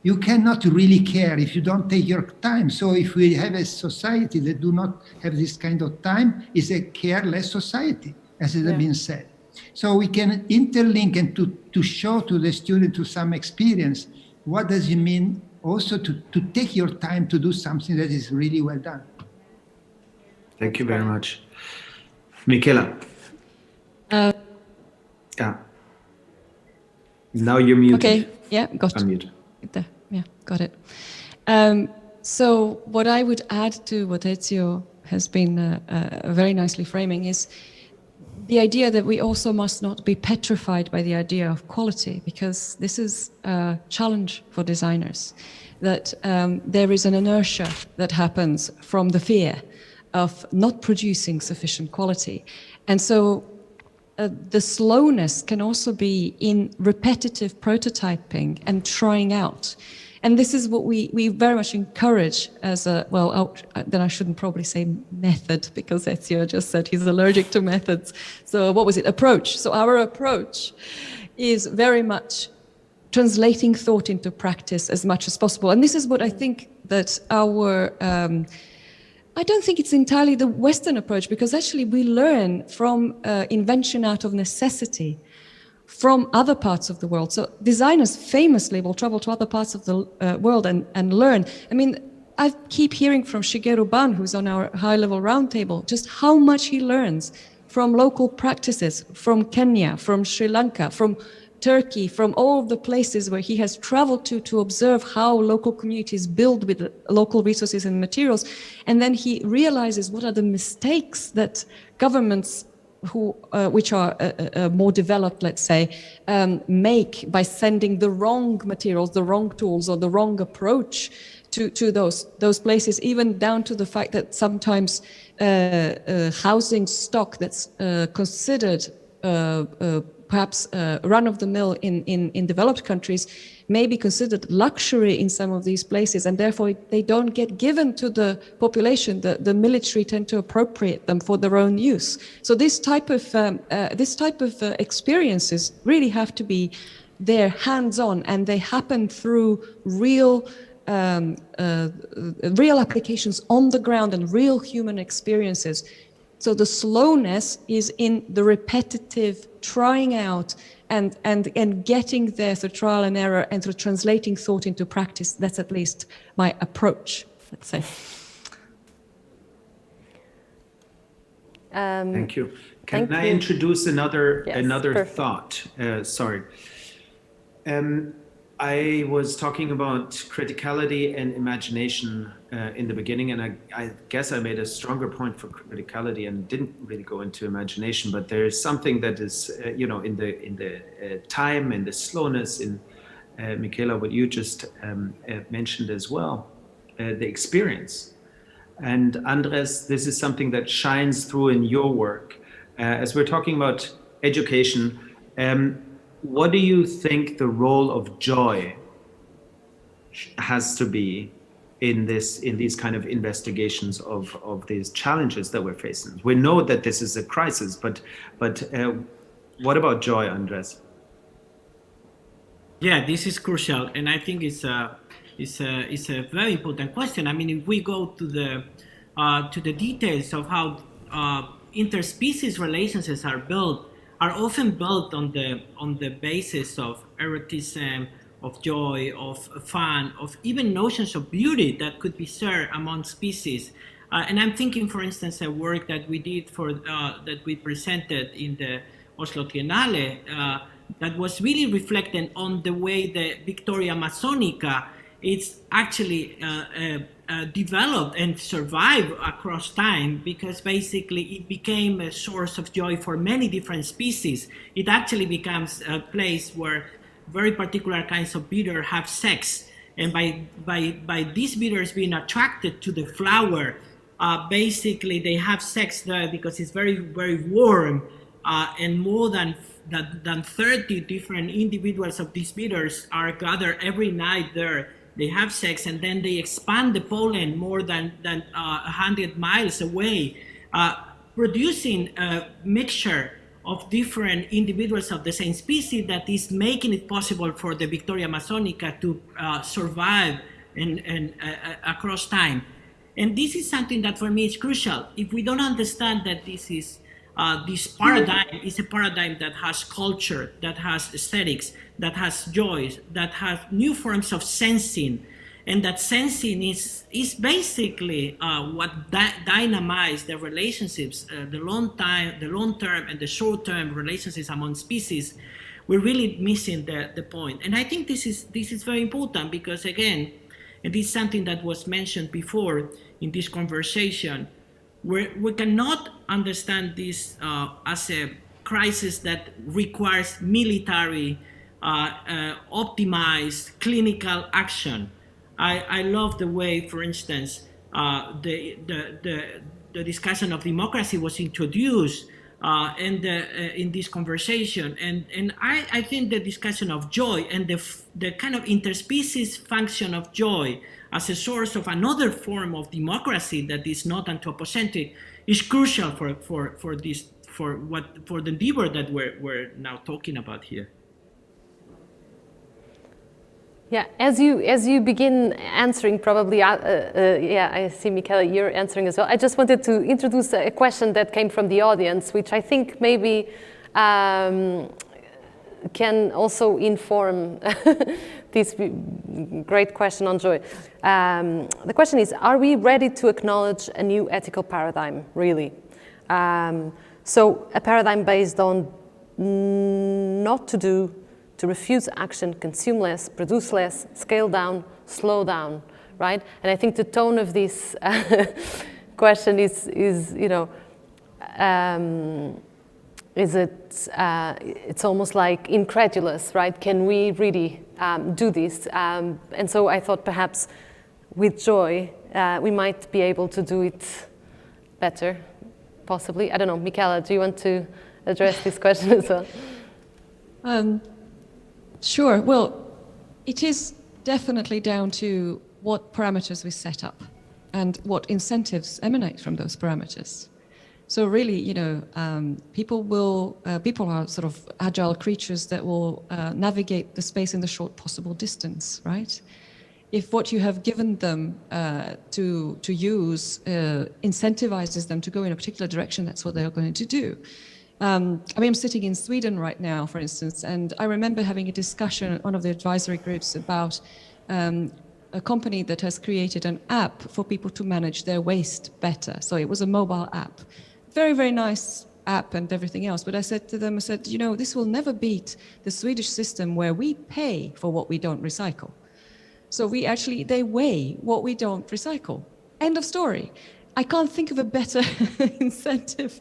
You cannot really care if you don't take your time. So if we have a society that do not have this kind of time, it's a careless society, as it has been said. So we can interlink and to show to the student, to some experience, what does it mean also to take your time to do something that is really well done. Thank you very much. Michela. Yeah. Now you're muted. Okay, yeah, got Unmute. it. Yeah, got it. So what I would add to what Ezio has been very nicely framing is the idea that we also must not be petrified by the idea of quality, because this is a challenge for designers, that there is an inertia that happens from the fear of not producing sufficient quality. And so the slowness can also be in repetitive prototyping and trying out. And this is what we very much encourage as a, well, then I shouldn't probably say method, because Ezio just said he's allergic to methods. So what was it? Approach. So our approach is very much translating thought into practice as much as possible. And this is what I think that our I don't think it's entirely the Western approach, because actually we learn from invention out of necessity from other parts of the world. So designers famously will travel to other parts of the world and learn. I mean, I keep hearing from Shigeru Ban, who's on our high-level roundtable, just how much he learns from local practices, from Kenya, from Sri Lanka, from Turkey, from all of the places where he has traveled to observe how local communities build with local resources and materials. And then he realizes what are the mistakes that governments which are more developed, let's say, make by sending the wrong materials, the wrong tools, or the wrong approach to those places, even down to the fact that sometimes housing stock that's considered perhaps run-of-the-mill in developed countries may be considered luxury in some of these places, and therefore they don't get given to the population. The military tend to appropriate them for their own use. So this type of experiences really have to be there hands-on, and they happen through real applications on the ground and real human experiences. So the slowness is in the repetitive trying out and getting there through trial and error and through translating thought into practice. That's at least my approach, let's say. Thank you. Can I introduce another thought? Sorry. I was talking about criticality and imagination in the beginning, and I guess I made a stronger point for criticality and didn't really go into imagination. But there is something that is, in the time and the slowness in Michaela, what you just mentioned as well, the experience. And Andres, this is something that shines through in your work. As we're talking about education, what do you think the role of joy has to be in these kind of investigations of these challenges that we're facing? We know that this is a crisis, but what about joy, Andres? Yeah, this is crucial, and I think it's a very important question. I mean, if we go to the details of how interspecies relations are often built on the basis of eroticism, of joy, of fun, of even notions of beauty that could be shared among species. And I'm thinking, for instance, a work that we did that we presented in the Oslo Triennale that was really reflecting on the way the Victoria Amazonica it's actually developed and survived across time, because basically it became a source of joy for many different species. It actually becomes a place where very particular kinds of beaver have sex, and by these beavers being attracted to the flower, basically they have sex there because it's very, very warm, and more than 30 different individuals of these beavers are gathered every night there. They have sex, and then they expand the pollen more than 100 miles away, producing a mixture of different individuals of the same species that is making it possible for the Victoria Amazonica to survive and across time. And this is something that for me is crucial. If we don't understand that this paradigm is a paradigm that has culture, that has aesthetics, that has joys, that has new forms of sensing, and that sensing is basically what dynamites the relationships, the long-term and the short-term relationships among species. We're really missing the point. And I think this is very important, because again, and this is something that was mentioned before in this conversation, we cannot understand this as a crisis that requires military, optimized clinical action. I love the way, for instance, the discussion of democracy was introduced in this conversation, and I think the discussion of joy and the kind of interspecies function of joy as a source of another form of democracy that is not anthropocentric is crucial for the endeavor that we're now talking about here. Yeah, as you begin answering, probably, yeah, I see, Michele, you're answering as well. I just wanted to introduce a question that came from the audience, which I think maybe can also inform this great question on joy. The question is, are we ready to acknowledge a new ethical paradigm, really? So a paradigm based on not to do, to refuse action, consume less, produce less, scale down, slow down, right? And I think the tone of this question is you know, it's almost like incredulous, right? Can we really do this? And so I thought perhaps with joy, we might be able to do it better, possibly. I don't know, Michele, do you want to address this question as well? Sure. Well, it is definitely down to what parameters we set up and what incentives emanate from those parameters. So really, you know, people are sort of agile creatures that will navigate the space in the short possible distance, right? If what you have given them to use incentivizes them to go in a particular direction, that's what they are going to do. I mean, I'm sitting in Sweden right now, for instance, and I remember having a discussion at one of the advisory groups about a company that has created an app for people to manage their waste better. So it was a mobile app. Very, very nice app and everything else. But I said to them, I said, you know, this will never beat the Swedish system where we pay for what we don't recycle. So they weigh what we don't recycle. End of story. I can't think of a better incentive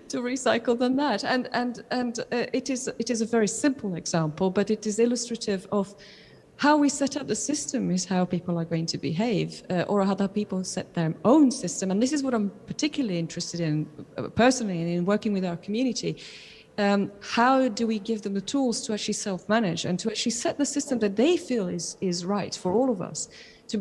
to recycle than that. And it is a very simple example, but it is illustrative of how we set up the system is how people are going to behave, or how people set their own system. And this is what I'm particularly interested in personally in working with our community. How do we give them the tools to actually self-manage and to actually set the system that they feel is right for all of us, to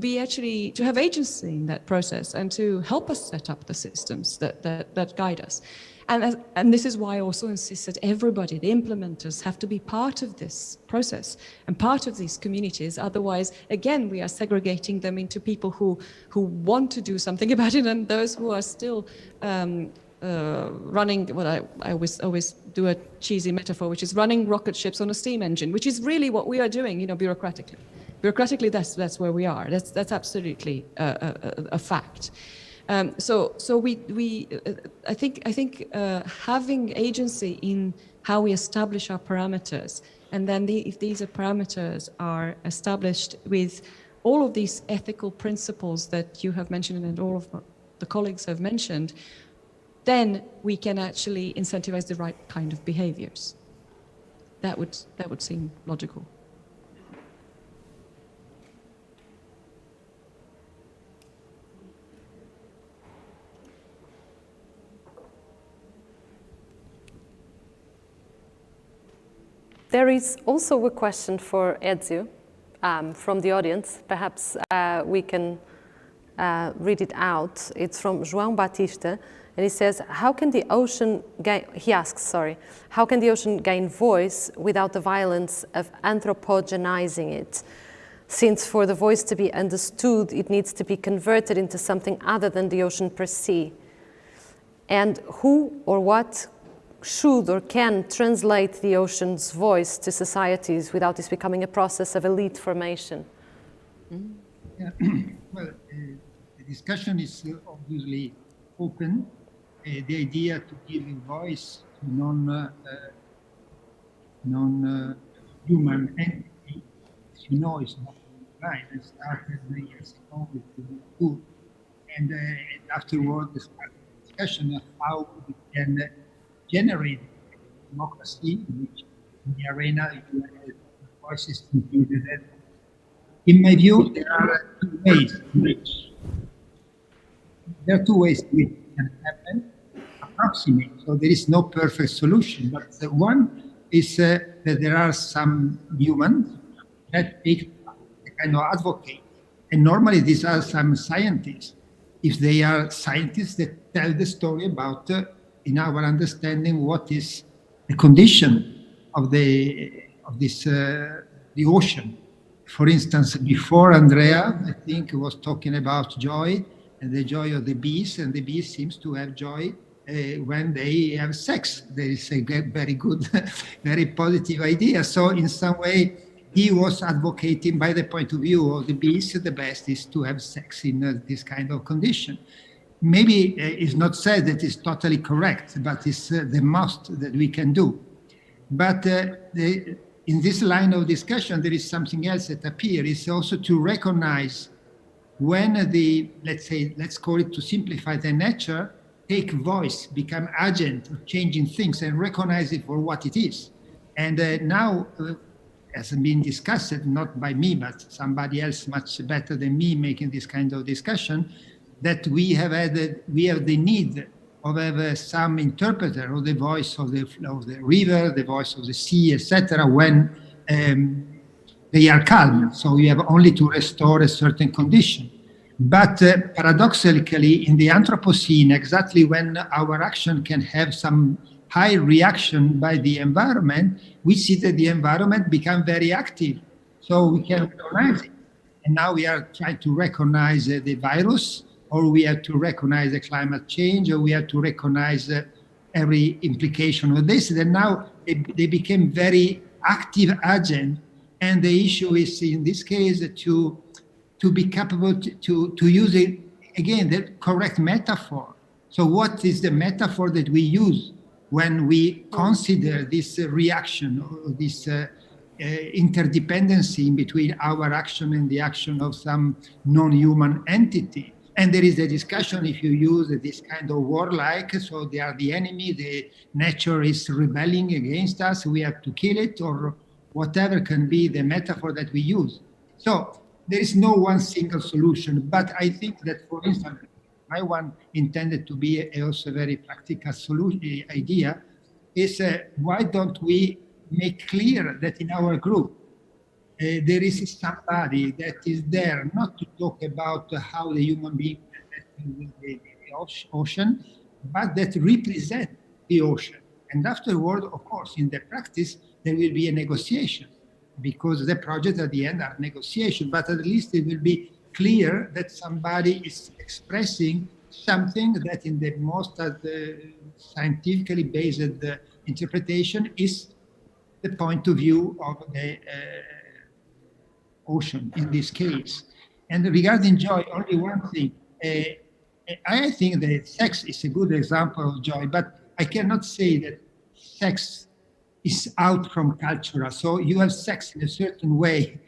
have agency in that process and to help us set up the systems that guide us. And this is why I also insist that everybody, the implementers, have to be part of this process and part of these communities. Otherwise, again, we are segregating them into people who want to do something about it and those who are still running what I always do a cheesy metaphor, which is running rocket ships on a steam engine, which is really what we are doing, you know, bureaucratically. Bureaucratically, that's where we are. That's absolutely a fact. I think having agency in how we establish our parameters, and then if these parameters are established with all of these ethical principles that you have mentioned and all of the colleagues have mentioned, then we can actually incentivize the right kind of behaviors. That would seem logical. There is also a question for Ezio from the audience. Perhaps we can read it out. It's from João Batista, and he says, how can the ocean gain voice without the violence of anthropogenizing it? Since for the voice to be understood, it needs to be converted into something other than the ocean per se. And who or what should or can translate the ocean's voice to societies without this becoming a process of elite formation? Yeah. Well, the discussion is obviously open. The idea to give a voice to non-human entity, as you know, is not right. It started years ago with the food, and afterward, the discussion of how we can generate democracy, in which in the arena you have voices included. In my view, there are two ways in which it can happen, approximate. So there is no perfect solution, but one is that there are some humans that take a kind of advocate, and normally these are some scientists. If they are scientists that tell the story about in our understanding, what is the condition of the ocean For instance, before Andrea, I think, was talking about joy and the joy of the bees, and the bees seems to have joy when they have sex. There is a very good, very positive idea. So in some way, he was advocating by the point of view of the bees, the best is to have sex in this kind of condition. Maybe it's not said that it's totally correct, but it's the most that we can do. But in this line of discussion, there is something else that appears. It's also to recognize when the, let's call it, to simplify, the nature take voice, become agent of changing things and recognize it for what it is. And now, as been discussed, not by me, but somebody else much better than me making this kind of discussion, that we have the need of have some interpreter of the voice of the river, the voice of the sea, etc., when they are calm. So you have only to restore a certain condition. But paradoxically, in the Anthropocene, exactly when our action can have some high reaction by the environment, we see that the environment become very active. So we can recognize it. And now we are trying to recognize the virus, or we have to recognize the climate change, or we have to recognize every implication of this. And now they became very active agent. And the issue is, in this case, to be capable to use it, again, the correct metaphor. So what is the metaphor that we use when we consider this reaction, or this interdependency in between our action and the action of some non-human entity? And there is a discussion if you use this kind of warlike, so they are the enemy, the nature is rebelling against us, we have to kill it, or whatever can be the metaphor that we use. So there is no one single solution, but I think that, for instance, my one intended to be also a very practical idea is why don't we make clear that in our group there is somebody that is there not to talk about how the human being with the ocean, but that represent the ocean. And afterward, of course, in the practice, there will be a negotiation, because the projects at the end are negotiation, but at least it will be clear that somebody is expressing something that in the most scientifically based interpretation is the point of view of the ocean in this case. And regarding joy, only one thing. I think that sex is a good example of joy, but I cannot say that sex is out from cultural. So you have sex in a certain way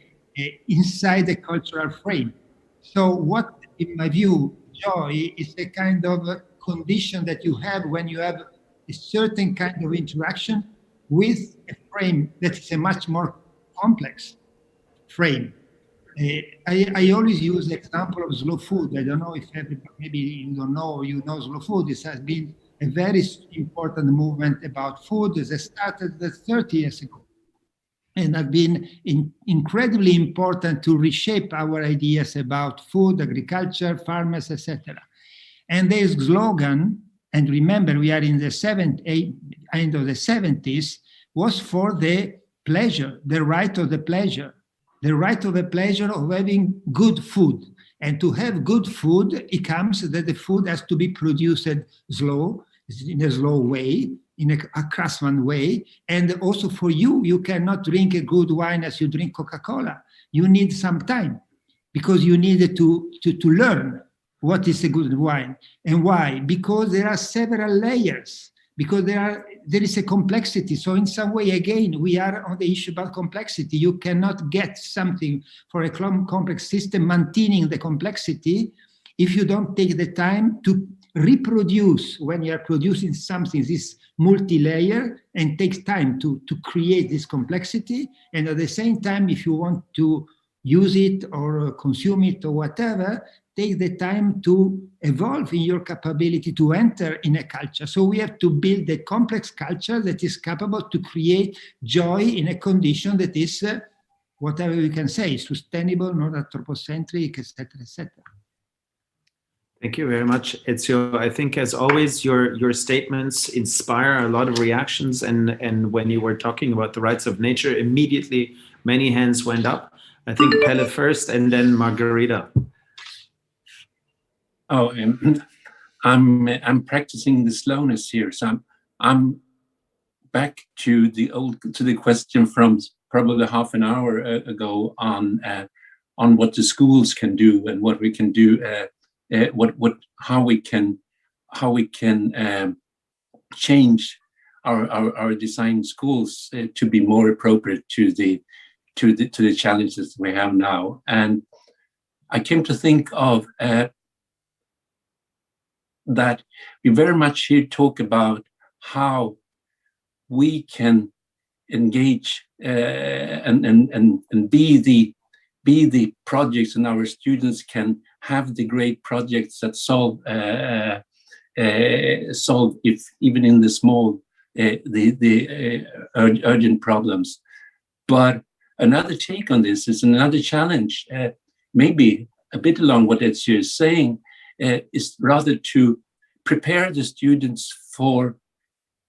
inside the cultural frame. So what, in my view, joy is a kind of condition that you have when you have a certain kind of interaction with a frame that is a much more complex frame. I always use the example of slow food. I don't know if maybe you don't know or you know slow food. This has been a very important movement about food that started 30 years ago and have been incredibly important to reshape our ideas about food, agriculture, farmers, etc. And their slogan, and remember we are in the end of the 70s, was for the pleasure, the right of the pleasure. The right of the pleasure of having good food. And to have good food, it comes that the food has to be produced slow, in a slow way, in a craftsman way. And also for you, you cannot drink a good wine as you drink Coca-Cola. You need some time because you need to learn what is a good wine. And why? Because there are several layers. Because there is a complexity. So in some way, again, we are on the issue about complexity. You cannot get something for a complex system maintaining the complexity if you don't take the time to reproduce when you are producing something, this multi-layer, and takes time to create this complexity. And at the same time, if you want to use it or consume it or whatever, take the time to evolve in your capability to enter in a culture. So we have to build a complex culture that is capable to create joy in a condition that is, whatever we can say, sustainable, not anthropocentric, etc., etc. Thank you very much, Ezio. I think, as always, your statements inspire a lot of reactions. And when you were talking about the rights of nature, immediately many hands went up. I think Pelle first and then Margarita. Oh, I'm practicing the slowness here, so I'm back to the question from probably half an hour ago on what the schools can do and what we can do, how we can change our design schools to be more appropriate to the challenges we have now. And I came to think of that we very much here talk about how we can engage and be the projects, and our students can have the great projects that solve if even in the small the urgent problems. But another take on this is another challenge, maybe a bit along what Ezio is saying, is rather to prepare the students for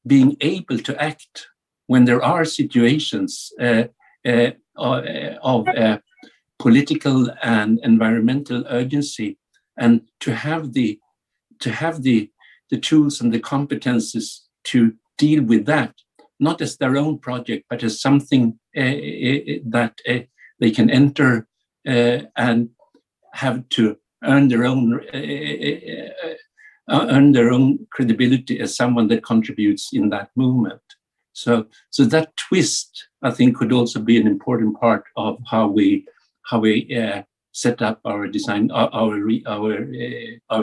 being able to act when there are situations of political and environmental urgency, and to have the tools and the competences to deal with that, not as their own project, but as something that they can enter and have to earn their own credibility as someone that contributes in that movement. So that twist, I think, could also be an important part of how we set up our design, our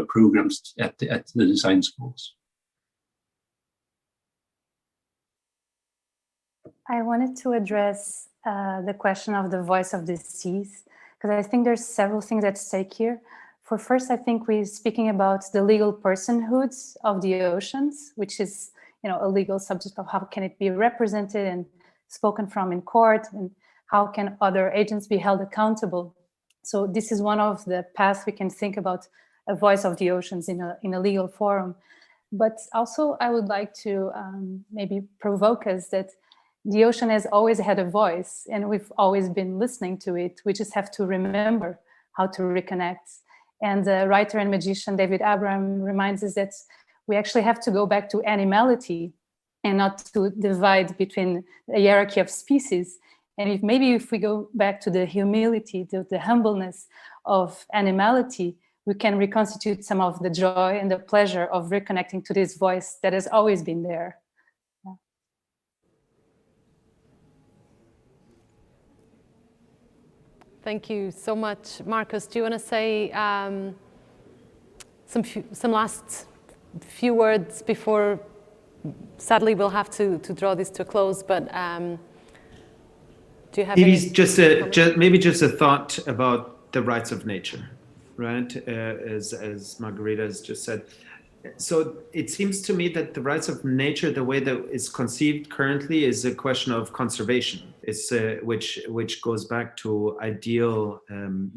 programs at the design schools. I wanted to address the question of the voice of the seas, because I think there's several things at stake here. For first, I think we're speaking about the legal personhoods of the oceans, which is, a legal subject of how can it be represented and spoken from in court, and how can other agents be held accountable. So this is one of the paths we can think about a voice of the oceans in a legal forum. But also I would like to maybe provoke us that the ocean has always had a voice, and we've always been listening to it. We just have to remember how to reconnect. And the writer and magician David Abraham reminds us that we actually have to go back to animality and not to divide between a hierarchy of species. And if we go back to the humility, the humbleness of animality, we can reconstitute some of the joy and the pleasure of reconnecting to this voice that has always been there. Yeah. Thank you so much. Marcus, do you want to say some last few words before, sadly, we'll have to draw this to a close, but do you have maybe just a thought about the rights of nature, right? As Margarita has just said. So it seems to me that the rights of nature, the way that it's conceived currently, is a question of conservation. It's which goes back to ideal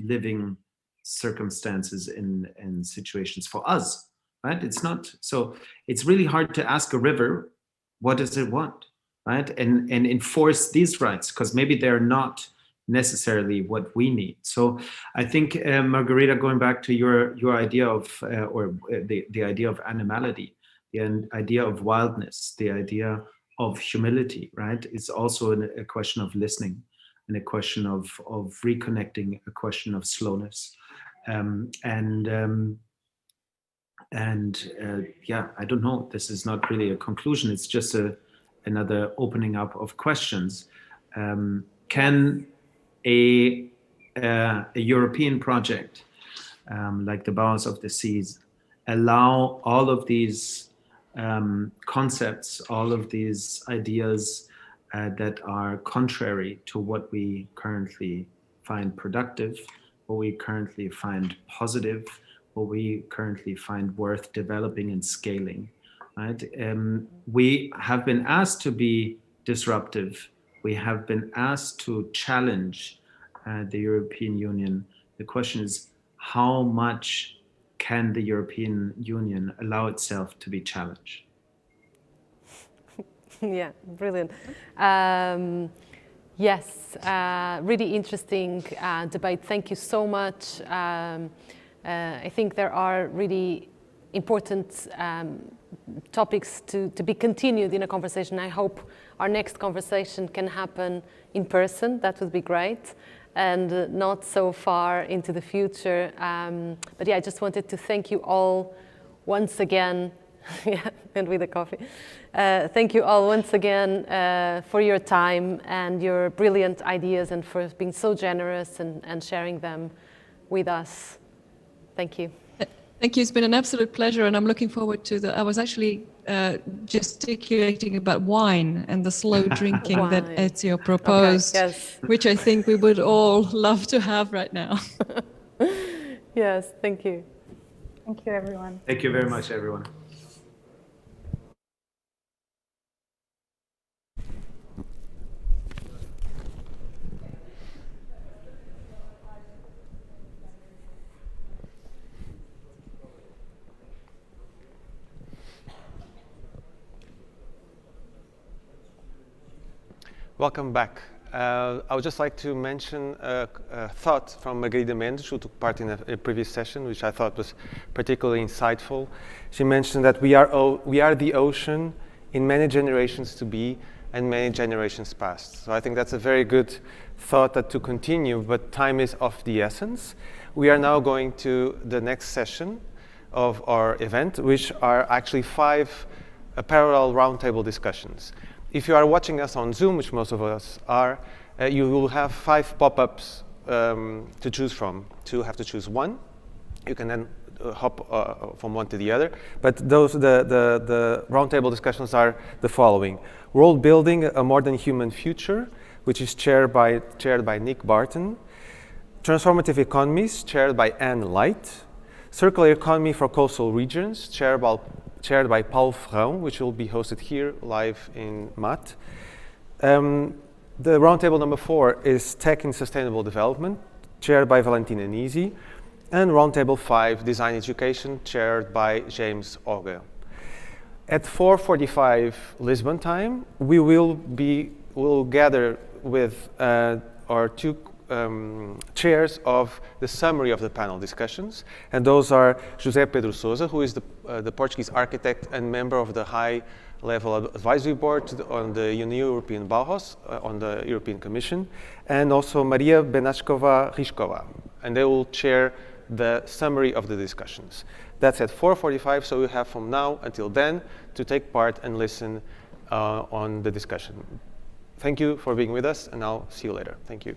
living circumstances in situations for us, right? It's not so. It's really hard to ask a river, what does it want, right? And enforce these rights, because maybe they're not necessarily what we need. So I think, Margarita, going back to your idea of, or the idea of animality, the idea of wildness, the idea of humility, right? It's also a question of listening, and a question of reconnecting, a question of slowness. Yeah, I don't know, this is not really a conclusion, it's just another opening up of questions. Can a European project like the Bauhaus of the Seas allow all of these concepts, all of these ideas that are contrary to what we currently find productive, what we currently find positive, what we currently find worth developing and scaling, right? We have been asked to be disruptive. We have been asked to challenge the European Union. The question is, how much can the European Union allow itself to be challenged? Yeah, brilliant. Yes, really interesting debate. Thank you so much. I think there are really important topics to be continued in a conversation. I hope our next conversation can happen in person. That would be great, and not so far into the future. But yeah, I just wanted to thank you all once again. Yeah, and with a coffee. Thank you all once again for your time and your brilliant ideas, and for being so generous and sharing them with us. Thank you. Thank you. It's been an absolute pleasure, and I'm looking forward to I was actually gesticulating about wine and the slow drinking that Ezio proposed, okay, yes. which I think we would all love to have right now. Yes, thank you. Thank you, everyone. Thank you very much, everyone. Welcome back. I would just like to mention a thought from Margarida Mendes, who took part in a previous session, which I thought was particularly insightful. She mentioned that we are the ocean in many generations to be and many generations past. So I think that's a very good thought to continue, but time is of the essence. We are now going to the next session of our event, which are actually 5 parallel roundtable discussions. If you are watching us on Zoom, which most of us are, you will have 5 pop-ups to choose from. You have to choose one. You can then hop from one to the other. But the roundtable discussions are the following: World Building, a More Than Human Future, which is chaired by Nick Barton. Transformative Economies, chaired by Anne Light. Circular Economy for Coastal Regions, chaired by Paul Ferrão, which will be hosted here live in MAT. The roundtable number 4 is Tech in Sustainable Development, chaired by Valentina Nisi. And roundtable 5, Design Education, chaired by James Auger. At 4:45 Lisbon time, we will gather with our 2 chairs of the summary of the panel discussions, and those are José Pedro Sousa, who is the Portuguese architect and member of the high-level advisory board on the European Bauhaus, on the European Commission, and also Maria Benashkova-Ryskova, and they will chair the summary of the discussions. That's at 4:45, so you have from now until then to take part and listen on the discussion. Thank you for being with us, and I'll see you later. Thank you.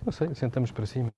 Não sei, sentamos para cima.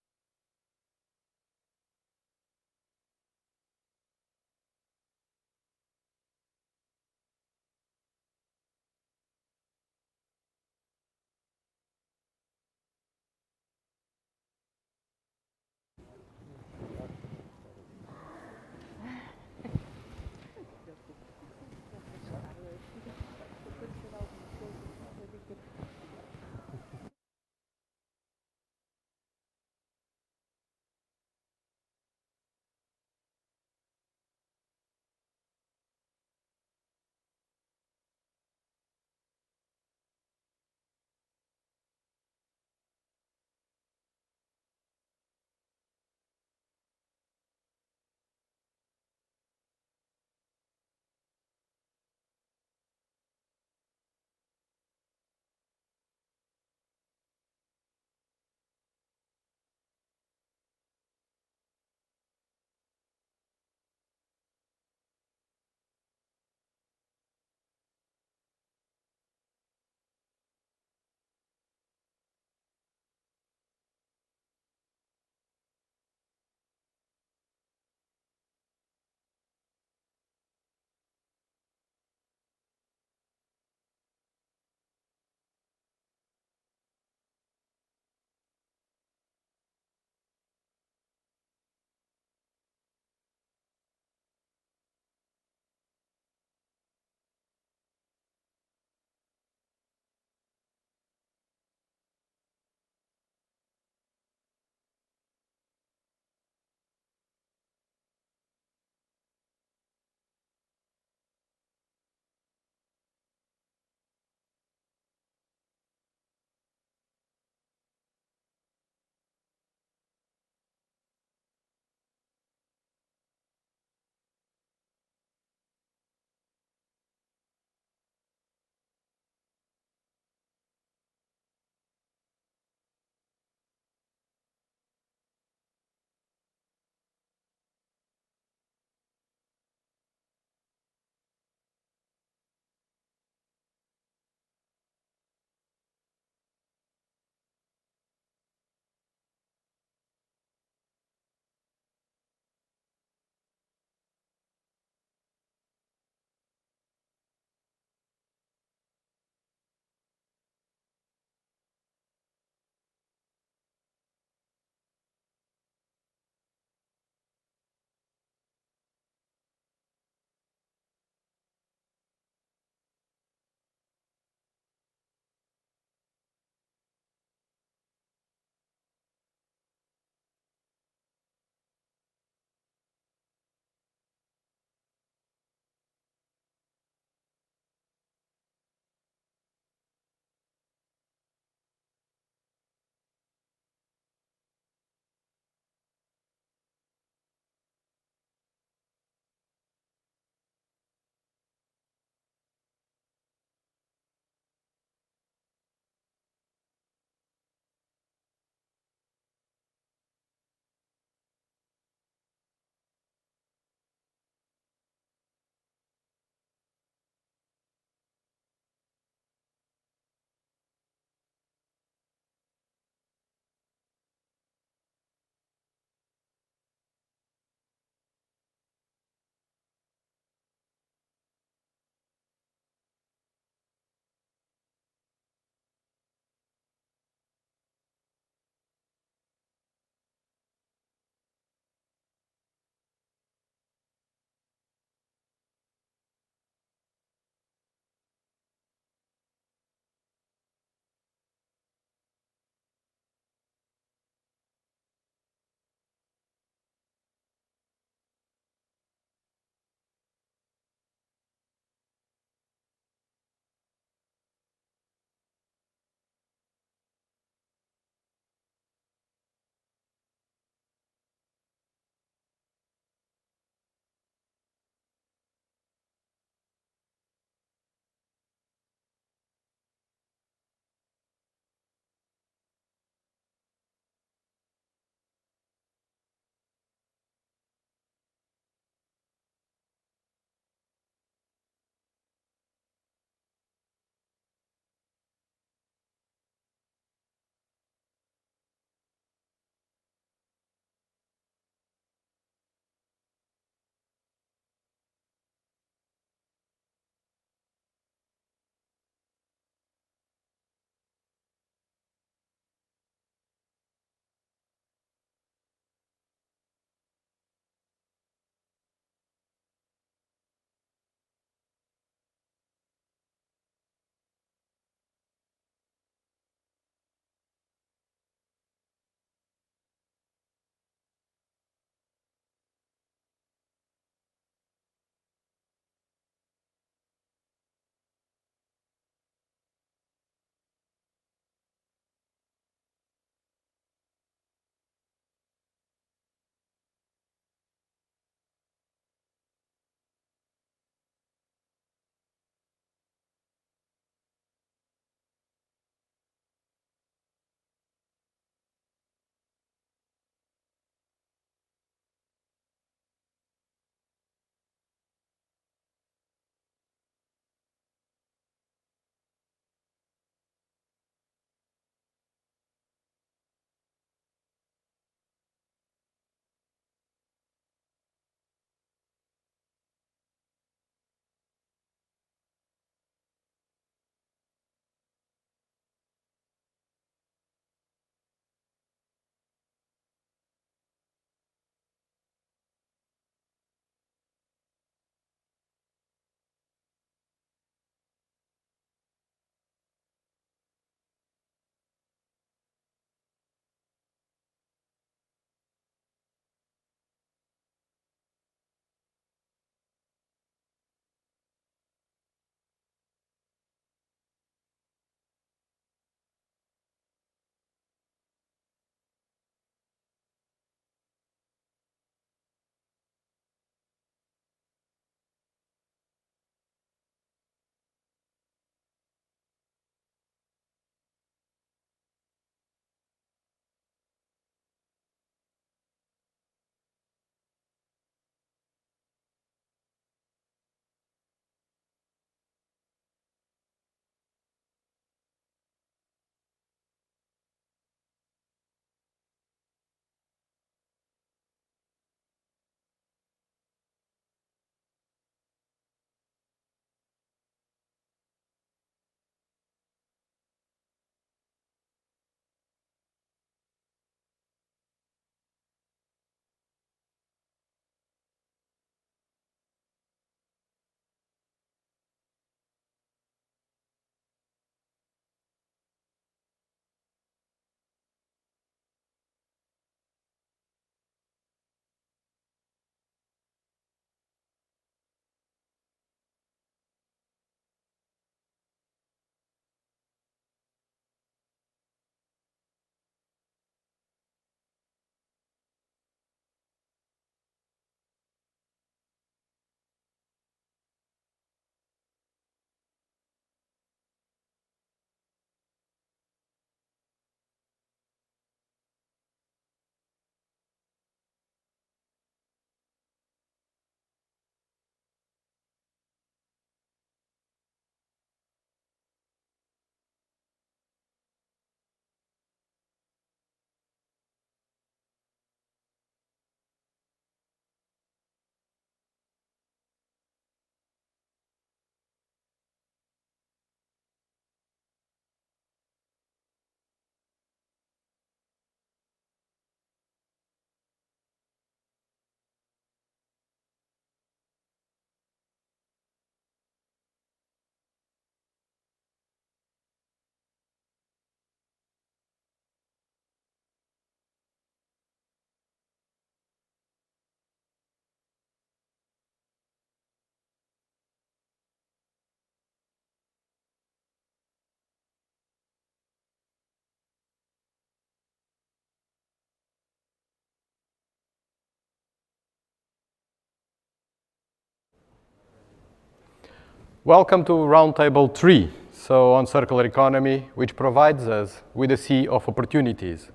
Welcome to Roundtable 3, so on circular economy, which provides us with a sea of opportunities.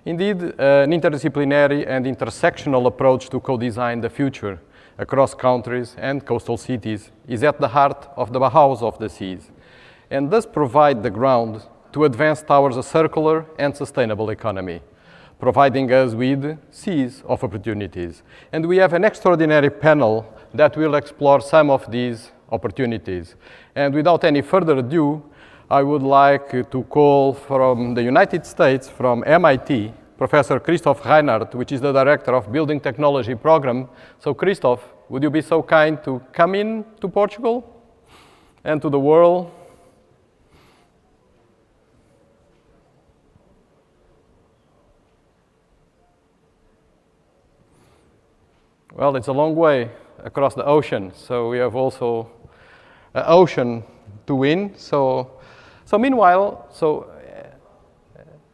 Indeed, an interdisciplinary and intersectional approach to co-design the future across countries and coastal cities is at the heart of the Bauhaus of the seas, and thus provide the ground to advance towards a circular and sustainable economy, providing us with seas of opportunities. And we have an extraordinary panel that will explore some of these opportunities. And without any further ado, I would like to call from the United States, from MIT, Professor Christoph Reinhardt, which is the Director of Building Technology Program. So Christoph, would you be so kind to come in to Portugal and to the world? Well, it's a long way across the ocean, so we have also an ocean to win. So meanwhile,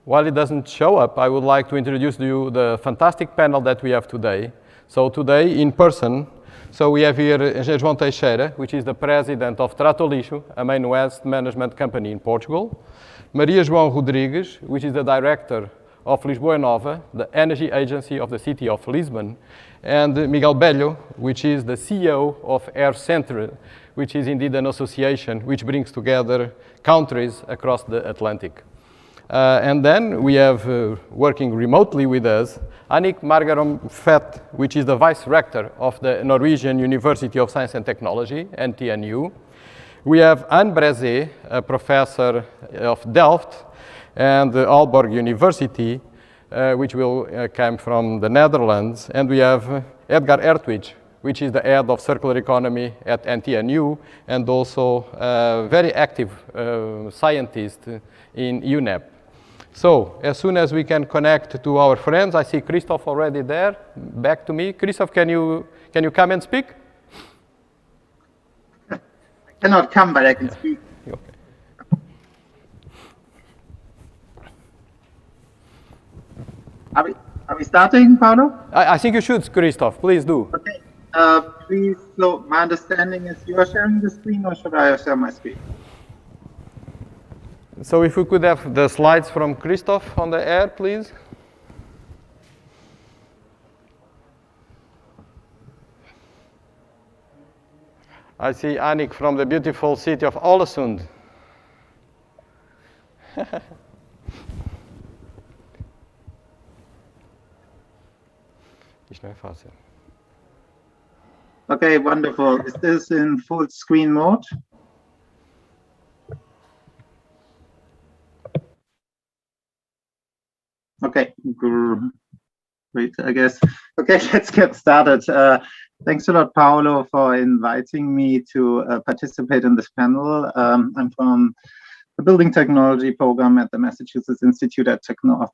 while it doesn't show up, I would like to introduce to you the fantastic panel that we have today. So today, in person, so we have here João Teixeira, which is the president of Trato Lixo, a main waste management company in Portugal. Maria João Rodrigues, which is the director of Lisboa Nova, the energy agency of the city of Lisbon, and Miguel Bello, which is the CEO of Air Centre, which is indeed an association which brings together countries across the Atlantic. And then we have working remotely with us, Annick Margarom Fett, which is the vice rector of the Norwegian University of Science and Technology, NTNU. We have Anne Brezé, a professor of Delft and the Aalborg University, which will come from the Netherlands. And we have Edgar Ertwich, which is the head of circular economy at NTNU and also a very active scientist in UNEP. So as soon as we can connect to our friends, I see Christoph already there, back to me. Christoph, can you come and speak? I cannot come, but I can speak. Okay. Are we starting, Paulo? I think you should, Christoph. Please do. Okay. Please, so my understanding is you are sharing the screen, or should I share my screen? So if we could have the slides from Christoph on the air, please. I see Annick from the beautiful city of Ålesund. Okay, wonderful. Is this in full screen mode? Okay, great, I guess. Okay, let's get started. Thanks a lot, Paolo, for inviting me to participate in this panel. I'm from the Building Technology program at the Massachusetts Institute of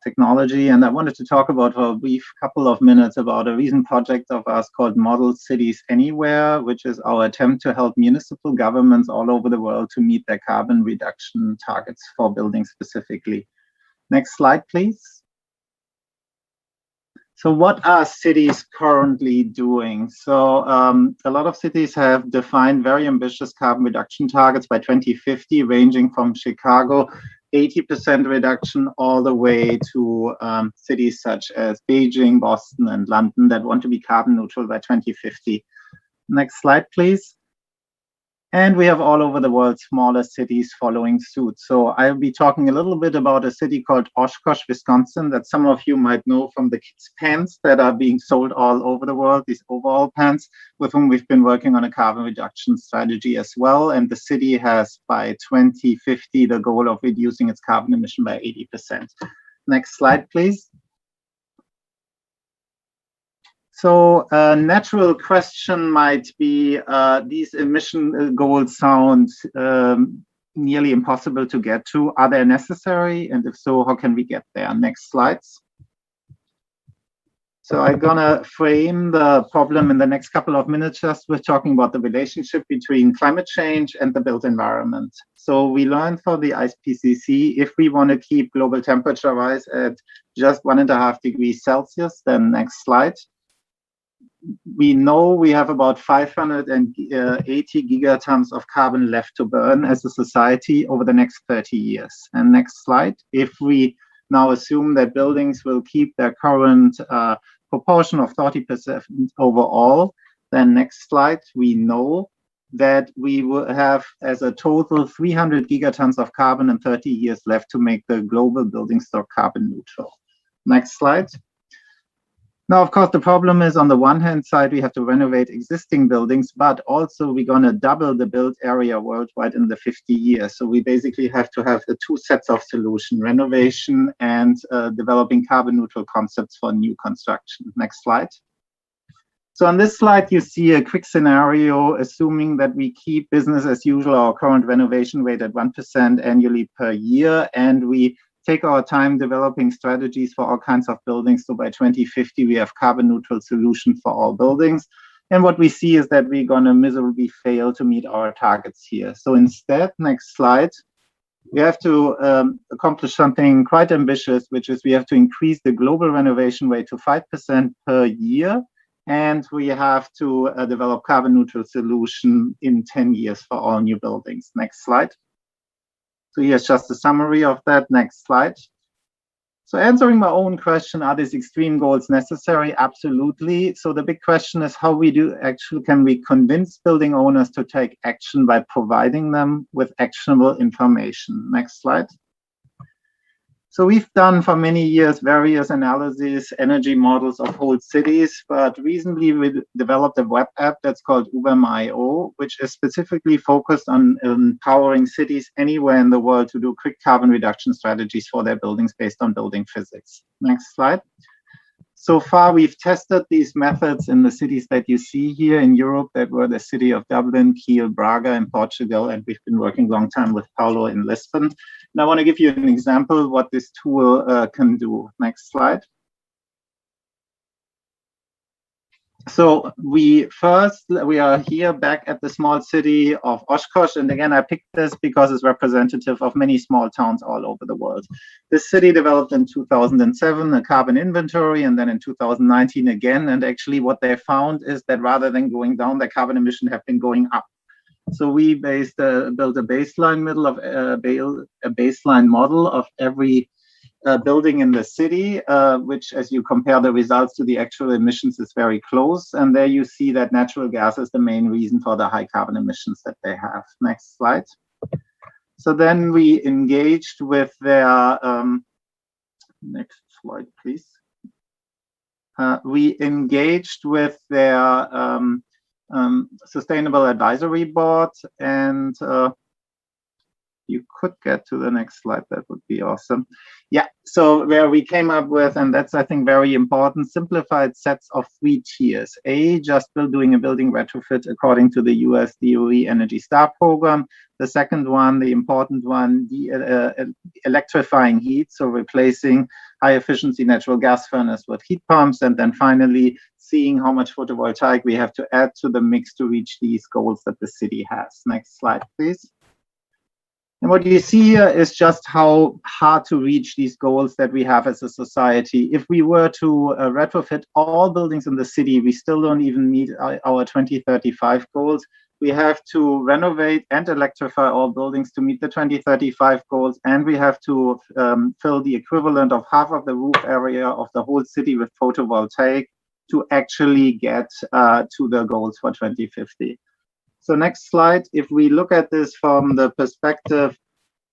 Technology, and I wanted to talk about for a brief couple of minutes about a recent project of ours called Model Cities Anywhere, which is our attempt to help municipal governments all over the world to meet their carbon reduction targets for buildings specifically. Next slide, please. So what are cities currently doing? So a lot of cities have defined very ambitious carbon reduction targets by 2050, ranging from Chicago, 80% reduction, all the way to cities such as Beijing, Boston, and London that want to be carbon neutral by 2050. Next slide, please. And we have all over the world smaller cities following suit. So I'll be talking a little bit about a city called Oshkosh, Wisconsin, that some of you might know from the kids' pants that are being sold all over the world, these overall pants, with whom we've been working on a carbon reduction strategy as well. And the city has, by 2050, the goal of reducing its carbon emission by 80%. Next slide, please. So a natural question might be, these emission goals sound nearly impossible to get to. Are they necessary? And if so, how can we get there? Next slides. So I'm gonna frame the problem in the next couple of minutes just with talking about the relationship between climate change and the built environment. So we learned for the IPCC, if we want to keep global temperature rise at just 1.5 degrees Celsius, then next slide, we know we have about 580 gigatons of carbon left to burn as a society over the next 30 years. And next slide. If we now assume that buildings will keep their current proportion of 30% overall, then next slide, we know that we will have as a total 300 gigatons of carbon in 30 years left to make the global building stock carbon neutral. Next slide. Now, of course, the problem is on the one hand side, we have to renovate existing buildings, but also we're going to double the built area worldwide in the 50 years. So we basically have to have the two sets of solution, renovation and developing carbon neutral concepts for new construction. Next slide. So on this slide, you see a quick scenario, assuming that we keep business as usual, our current renovation rate at 1% annually per year, and we take our time developing strategies for all kinds of buildings. So by 2050, we have carbon neutral solutions for all buildings. And what we see is that we're going to miserably fail to meet our targets here. So instead, next slide, we have to accomplish something quite ambitious, which is we have to increase the global renovation rate to 5% per year. And we have to develop carbon neutral solution in 10 years for all new buildings. Next slide. So here's just a summary of that. Next slide. So answering my own question, are these extreme goals necessary? Absolutely. So the big question is how can we convince building owners to take action by providing them with actionable information? Next slide. So we've done for many years various analyses, energy models of whole cities, but recently we developed a web app that's called UBEM.io, which is specifically focused on empowering cities anywhere in the world to do quick carbon reduction strategies for their buildings based on building physics. Next slide. So far, we've tested these methods in the cities that you see here in Europe that were the city of Dublin, Kiel, Braga in Portugal, and we've been working a long time with Paulo in Lisbon. And I want to give you an example of what this tool can do. Next slide. So we are here back at the small city of Oshkosh. And again, I picked this because it's representative of many small towns all over the world. This city developed in 2007 a carbon inventory, and then in 2019 again. And actually what they found is that rather than going down, their carbon emissions have been going up. So we built a baseline model of every building in the city, which as you compare the results to the actual emissions is very close. And there you see that natural gas is the main reason for the high carbon emissions that they have. Next slide. So then we engaged with their, next slide, please. We engaged with their Sustainable Advisory Board, and you could get to the next slide, that would be awesome. Yeah, so where we came up with, and that's I think very important, simplified sets of 3 tiers. A, just doing a building retrofit according to the US DOE Energy Star program. The second one, the important one, electrifying heat, so replacing high efficiency natural gas furnace with heat pumps, and then finally seeing how much photovoltaic we have to add to the mix to reach these goals that the city has. Next slide, please. And what you see here is just how hard to reach these goals that we have as a society. If we were to retrofit all buildings in the city, we still don't even meet our 2035 goals. We have to renovate and electrify all buildings to meet the 2035 goals, and we have to fill the equivalent of half of the roof area of the whole city with photovoltaic to actually get to the goals for 2050. So next slide, if we look at this from the perspective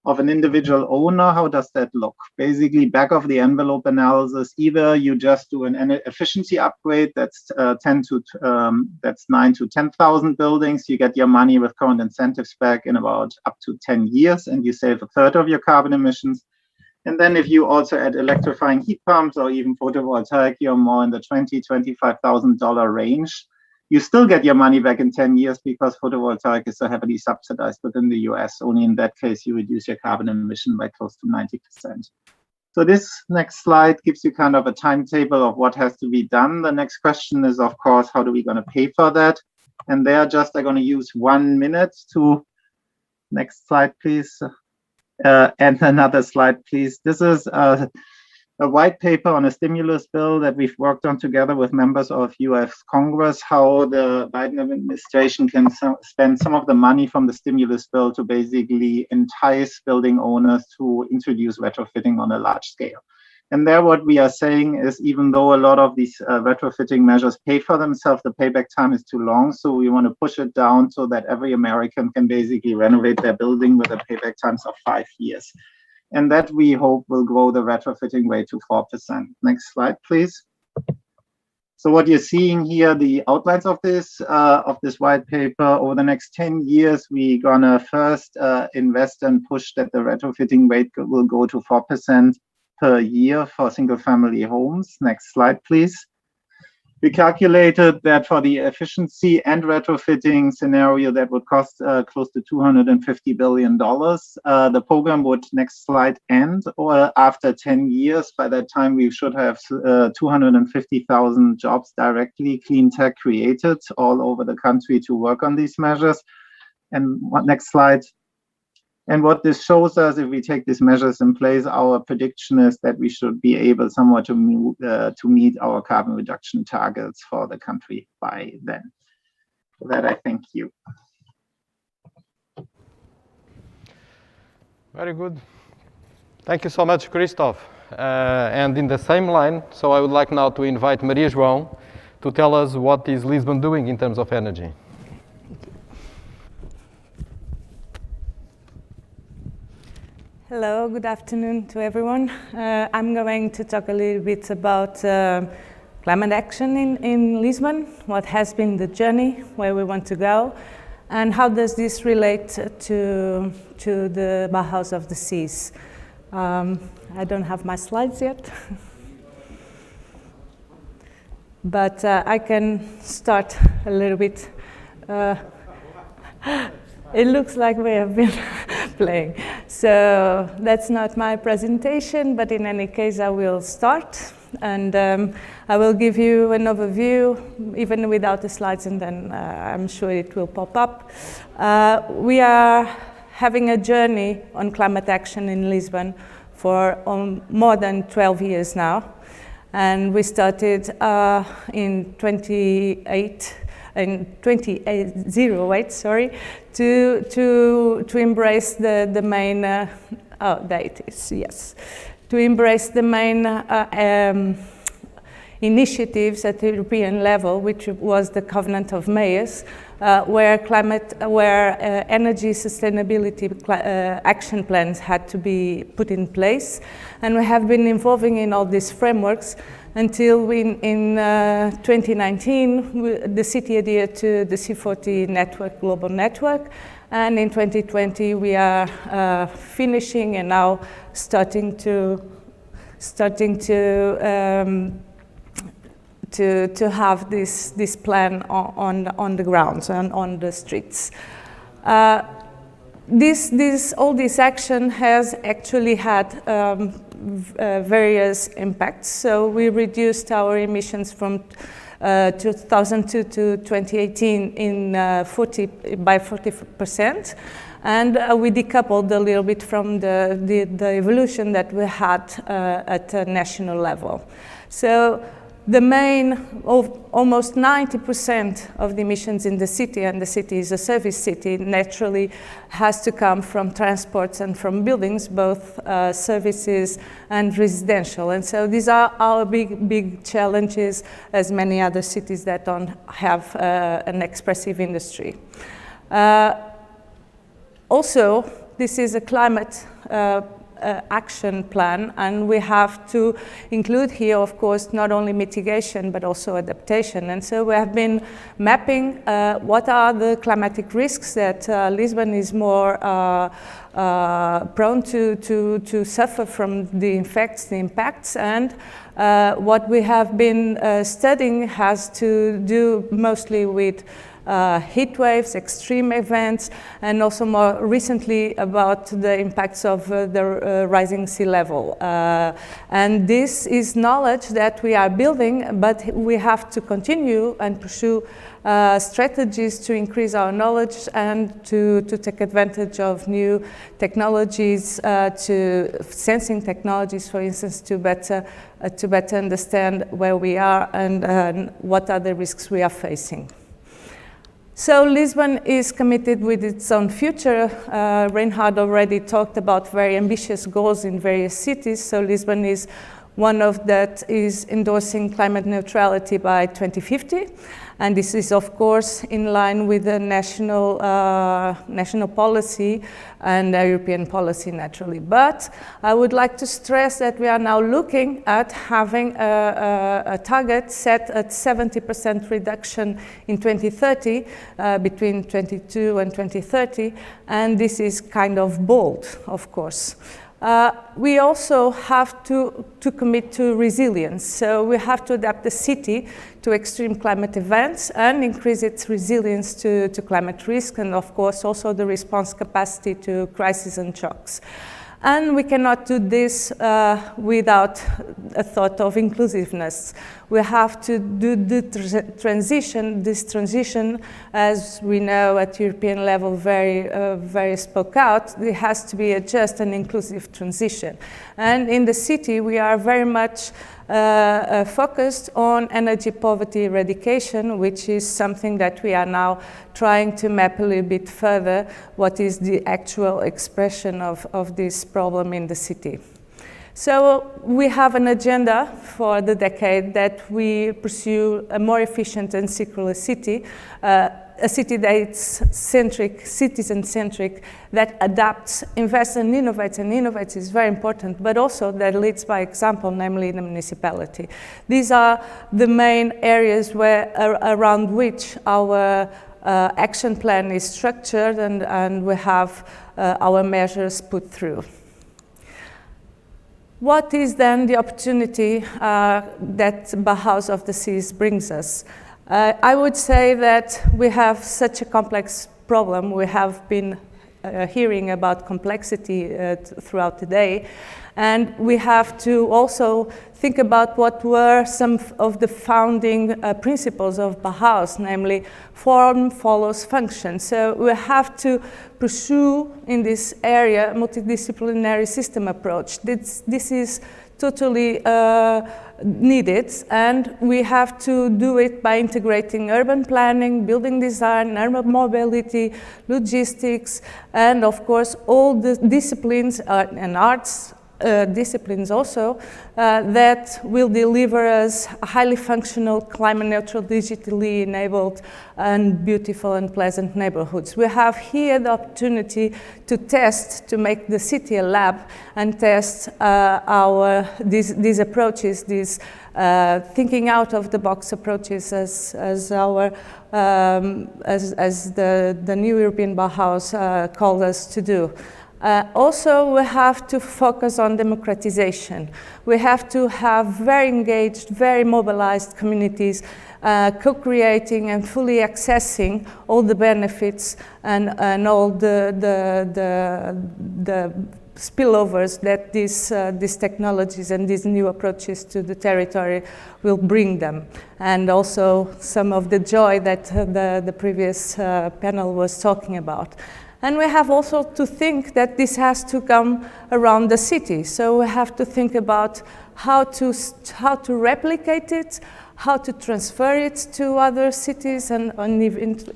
of an individual owner, how does that look? Basically, back of the envelope analysis, either you just do an efficiency upgrade that's 9 to 10,000 buildings, you get your money with current incentives back in about up to 10 years, and you save a third of your carbon emissions. And then if you also add electrifying heat pumps or even photovoltaic, you're more in the $20,000 to $25,000 range. You still get your money back in 10 years because photovoltaic is so heavily subsidized within the US. Only in that case, you reduce your carbon emission by close to 90%. So this next slide gives you kind of a timetable of what has to be done. The next question is, of course, how are we going to pay for that? And there I'm going to use 1 minute to, next slide, please. And another slide, please. This is a white paper on a stimulus bill that we've worked on together with members of US Congress, how the Biden administration can spend some of the money from the stimulus bill to basically entice building owners to introduce retrofitting on a large scale. And there what we are saying is, even though a lot of these retrofitting measures pay for themselves, the payback time is too long. So we want to push it down so that every American can basically renovate their building with a payback times of 5 years. And that we hope will grow the retrofitting rate to 4%. Next slide, please. So what you're seeing here, the outlines of this white paper. Over the next 10 years, we're gonna first invest and push that the retrofitting rate will go to 4% per year for single-family homes. Next slide, please. We calculated that for the efficiency and retrofitting scenario, that would cost close to $250 billion. The program would, next slide, end or after 10 years. By that time, we should have 250,000 jobs directly, clean tech created all over the country to work on these measures. And next slide. And what this shows us, if we take these measures in place, our prediction is that we should be able somewhat to meet our carbon reduction targets for the country by then. For that, I thank you. Very good. Thank you so much, Christoph. And in the same line, so I would like now to invite Maria João to tell us what is Lisbon doing in terms of energy. Hello, good afternoon to everyone. I'm going to talk a little bit about climate action in Lisbon, what has been the journey, where we want to go, and how does this relate to the Bauhaus of the Seas. I don't have my slides yet, but I can start a little bit. It looks like we have been playing. So that's not my presentation, but in any case, I will start. And I will give you an overview, even without the slides, and then I'm sure it will pop up. We are having a journey on climate action in Lisbon for more than 12 years now. And we started in 2008, sorry, to embrace the main, to embrace the main initiatives at the European level, which was the Covenant of Mayors, where energy sustainability action plans had to be put in place. And we have been involving in all these frameworks until in 2019, the city adhered to the C40 network, global network. And in 2020, we are finishing and now starting to have this plan on the grounds and on the streets. All this action has actually had various impacts. So we reduced our emissions from 2002 to 2018 by 40%. And we decoupled a little bit from the evolution that we had at a national level. So the main, almost 90% of the emissions in the city, and the city is a service city, naturally has to come from transports and from buildings, both services and residential. And so these are our big challenges, as many other cities that don't have an expressive industry. Also, this is a climate action plan, and we have to include here, of course, not only mitigation but also adaptation. And so we have been mapping what are the climatic risks that Lisbon is more prone to suffer from the impacts, and what we have been studying has to do mostly with heat waves, extreme events, and also more recently about the impacts of the rising sea level. And this is knowledge that we are building, but we have to continue and pursue strategies to increase our knowledge and to take advantage of new technologies, to sensing technologies, for instance, to better understand where we are and what are the risks we are facing. So Lisbon is committed with its own future. Reinhard already talked about very ambitious goals in various cities. So Lisbon is one of that is endorsing climate neutrality by 2050. And this is, of course, in line with the national policy and European policy, naturally. But I would like to stress that we are now looking at having a target set at 70% reduction in 2030, between 2022 and 2030. And this is kind of bold, of course. We also have to commit to resilience. So we have to adapt the city to extreme climate events and increase its resilience to climate risk, and of course also the response capacity to crises and shocks. And we cannot do this without a thought of inclusiveness. We have to do the transition, this transition, as we know at European level very spoke out, it has to be a just and inclusive transition. And in the city, we are very much focused on energy poverty eradication, which is something that we are now trying to map a little bit further, what is the actual expression of this problem in the city. So we have an agenda for the decade that we pursue a more efficient and circular city, a city that's citizen-centric, that adapts, invests and innovates is very important, but also that leads by example, namely the municipality. These are the main areas around which our action plan is structured and we have our measures put through. What is then the opportunity that Bauhaus of the Seas brings us? I would say that we have such a complex problem. We have been hearing about complexity throughout the day. And we have to also think about what were some of the founding principles of Bauhaus, namely form follows function. So we have to pursue in this area a multidisciplinary system approach. This is totally needed, and we have to do it by integrating urban planning, building design, urban mobility, logistics, and of course all the disciplines and arts disciplines also that will deliver us highly functional, climate neutral, digitally enabled and beautiful and pleasant neighborhoods. We have here the opportunity to test, to make the city a lab and test these approaches, these thinking out of the box approaches as the new European Bauhaus called us to do. Also, we have to focus on democratization. We have to have very engaged, very mobilized communities co-creating and fully accessing all the benefits and all the spillovers that these technologies and these new approaches to the territory will bring them. And also some of the joy that the previous panel was talking about. And we have also to think that this has to come around the city. So we have to think about how to replicate it, how to transfer it to other cities and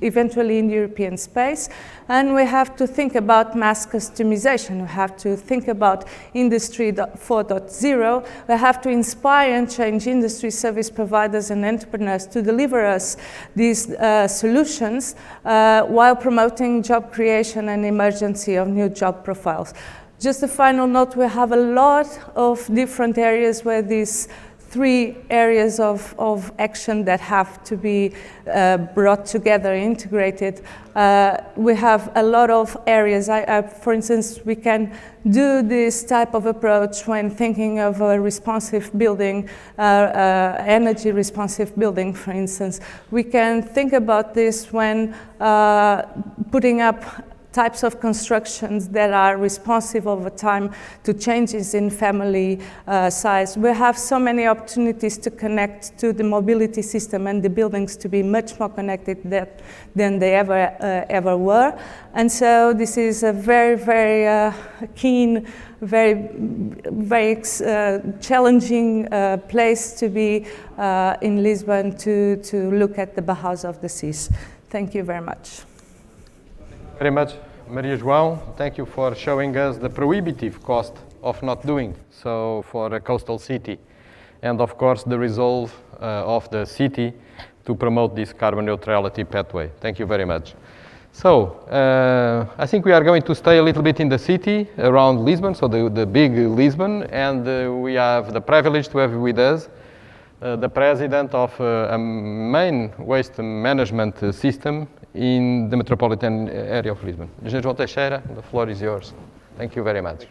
eventually in the European space. And we have to think about mass customization. We have to think about Industry 4.0. We have to inspire and change industry service providers and entrepreneurs to deliver us these solutions while promoting job creation and emergence of new job profiles. Just a final note, we have a lot of different areas where these three areas of action that have to be brought together, integrated. We have a lot of areas. For instance, we can do this type of approach when thinking of a responsive building, energy responsive building, for instance. We can think about this when putting up types of constructions that are responsive over time to changes in family size. We have so many opportunities to connect to the mobility system and the buildings to be much more connected than they ever were. And so this is a very, very keen, very challenging place to be in Lisbon to look at the Bauhaus of the seas. Thank you very much. Very much, Maria João. Thank you for showing us the prohibitive cost of not doing so for a coastal city, and of course the resolve of the city to promote this carbon neutrality pathway. Thank you very much. So I think we are going to stay a little bit in the city around Lisbon, so the big Lisbon, and we have the privilege to have with us the president of a main waste management system in the metropolitan area of Lisbon. Engenheiro João Teixeira, the floor is yours. Thank you very much.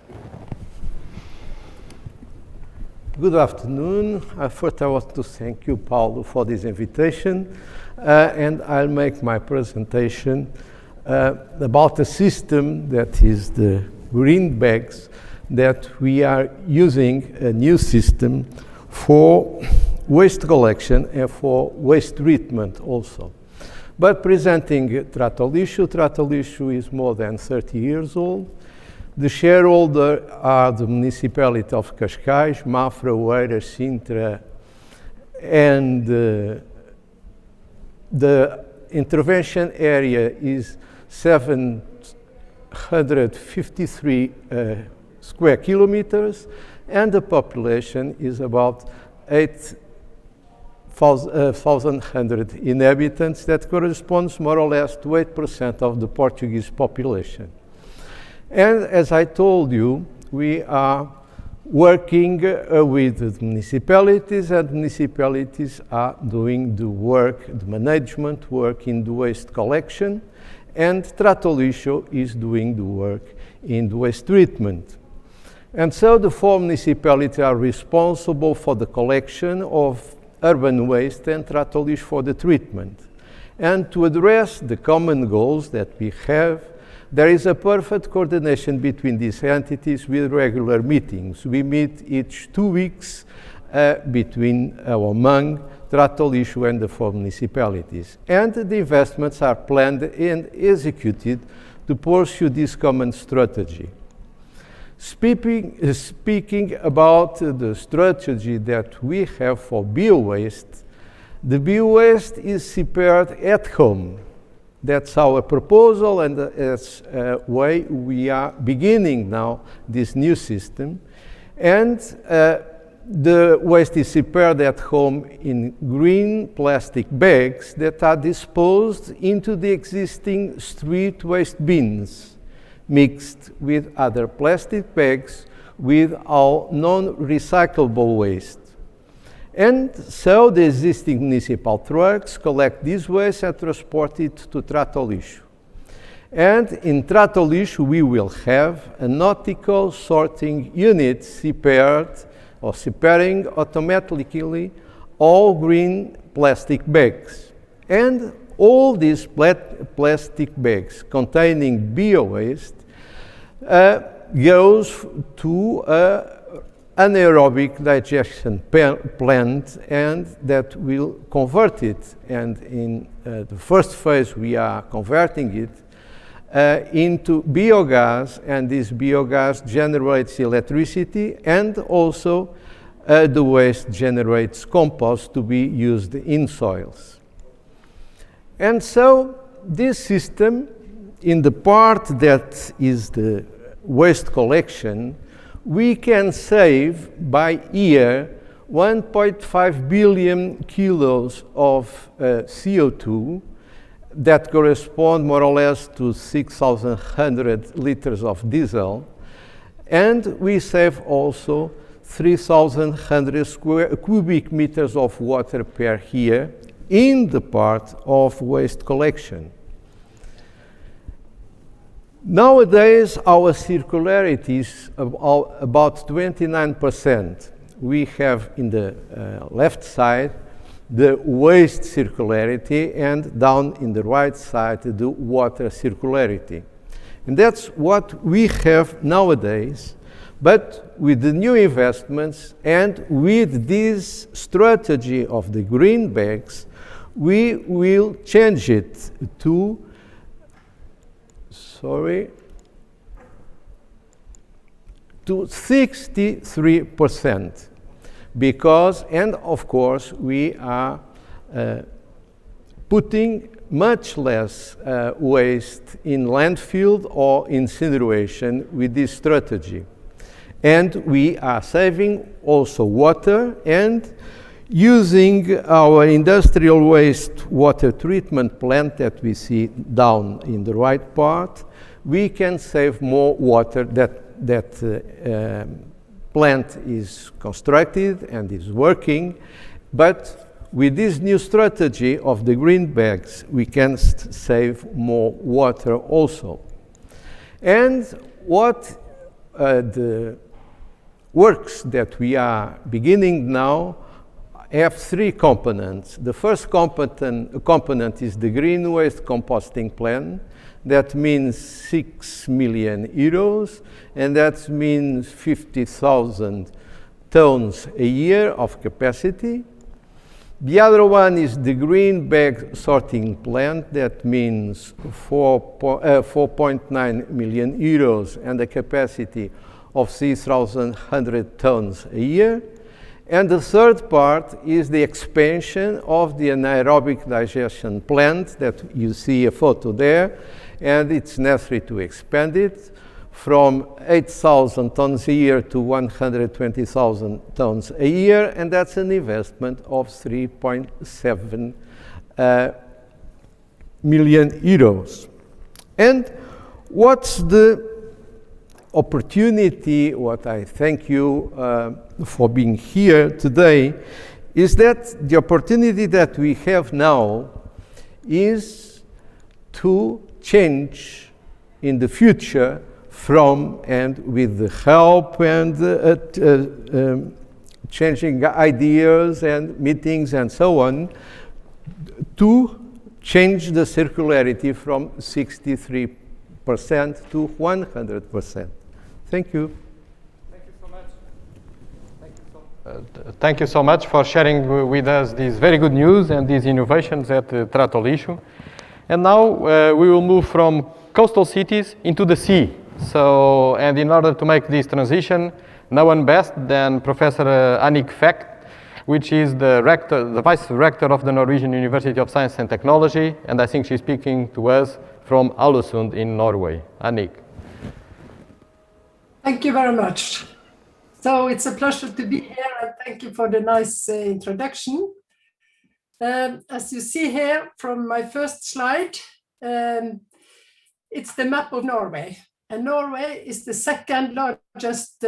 Good afternoon. First I want to thank you, Paulo, for this invitation, and I'll make my presentation about a system that is the green bags that we are using, a new system for waste collection and for waste treatment also. But presenting Trato Lixo is more than 30 years old. The shareholders are the municipality of Cascais, Mafra, Oeiras, Sintra, and the intervention area is 753 square kilometers, and the population is about 1,100 inhabitants. That corresponds more or less to 8% of the Portuguese population. And as I told you, we are working with the municipalities, and municipalities are doing the work, the management work in the waste collection, and Trato Lixo is doing the work in the waste treatment. And so the four municipalities are responsible for the collection of urban waste and Trato Lixo for the treatment. And to address the common goals that we have, there is a perfect coordination between these entities with regular meetings. We meet each 2 weeks between our MANG, Trato Lixo, and the four municipalities. And the investments are planned and executed to pursue this common strategy. Speaking about the strategy that we have for bio-waste, the bio-waste is prepared at home. That's our proposal, and that's why we are beginning now this new system. And the waste is prepared at home in green plastic bags that are disposed into the existing street waste bins, mixed with other plastic bags with our non-recyclable waste. And so the existing municipal trucks collect this waste and transport it to Trato Lixo. And in Trato Lixo we will have a nautical sorting unit separating automatically all green plastic bags. And all these plastic bags containing bio-waste goes to anaerobic digestion plant, and that will convert it. And in the first phase, we are converting it into biogas, and this biogas generates electricity, and also the waste generates compost to be used in soils. And so this system, in the part that is the waste collection, we can save by year 1.5 billion kilos of CO2 that correspond more or less to 6,100 liters of diesel. And we save also 3,100 cubic meters of water per year in the part of waste collection. Nowadays, our circularity is about 29%. We have in the left side the waste circularity, and down in the right side the water circularity. And that's what we have nowadays, but with the new investments and with this strategy of the green bags, we will change it to, to 63%. Because, and of course, we are putting much less waste in landfill or incineration with this strategy. And we are saving also water, and using our industrial waste water treatment plant that we see down in the right part, we can save more water. That plant is constructed and is working, but with this new strategy of the green bags, we can save more water also. And what the works that we are beginning now have three components. The first component is the green waste composting plan. That means 6 million euros, and that means 50,000 tons a year of capacity. The other one is the green bag sorting plant. That means 4.9 million euros and a capacity of 3,100 tons a year. And the third part is the expansion of the anaerobic digestion plant that you see a photo there, and it's necessary to expand it from 8,000 tons a year to 120,000 tons a year, and that's an investment of 3.7 million euros. And what's the opportunity, what I thank you for being here today, is that the opportunity that we have now is to change in the future from, and with the help and changing ideas and meetings and so on, to change the circularity from 63% to 100%. Thank you. Thank you so much. Thank you so much for sharing with us these very good news and these innovations at Trato Lixo. And now we will move from coastal cities into the sea. So, and in order to make this transition, no one best than Professor Annick Fecht, which is the Vice Rector of the Norwegian University of Science and Technology, and I think she's speaking to us from Ålesund in Norway. Annick. Thank you very much. So it's a pleasure to be here, and thank you for the nice introduction. As you see here from my first slide, it's the map of Norway. And Norway is the second largest,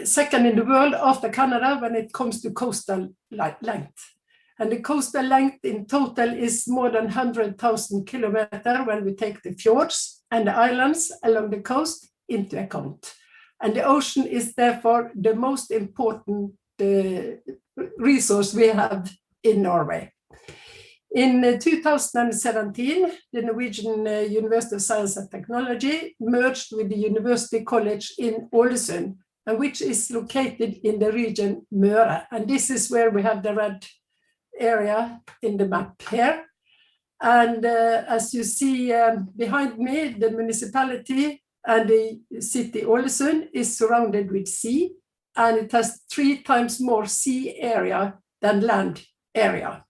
second in the world after Canada when it comes to coastal length. And the coastal length in total is more than 100,000 kilometers when we take the fjords and the islands along the coast into account. And the ocean is therefore the most important resource we have in Norway. In 2017, the Norwegian University of Science and Technology merged with the University College in Ålesund, which is located in the region Møre. And this is where we have the red area in the map here. And as you see behind me, the municipality and the city Ålesund is surrounded with sea, and it has 3 times more sea area than land area.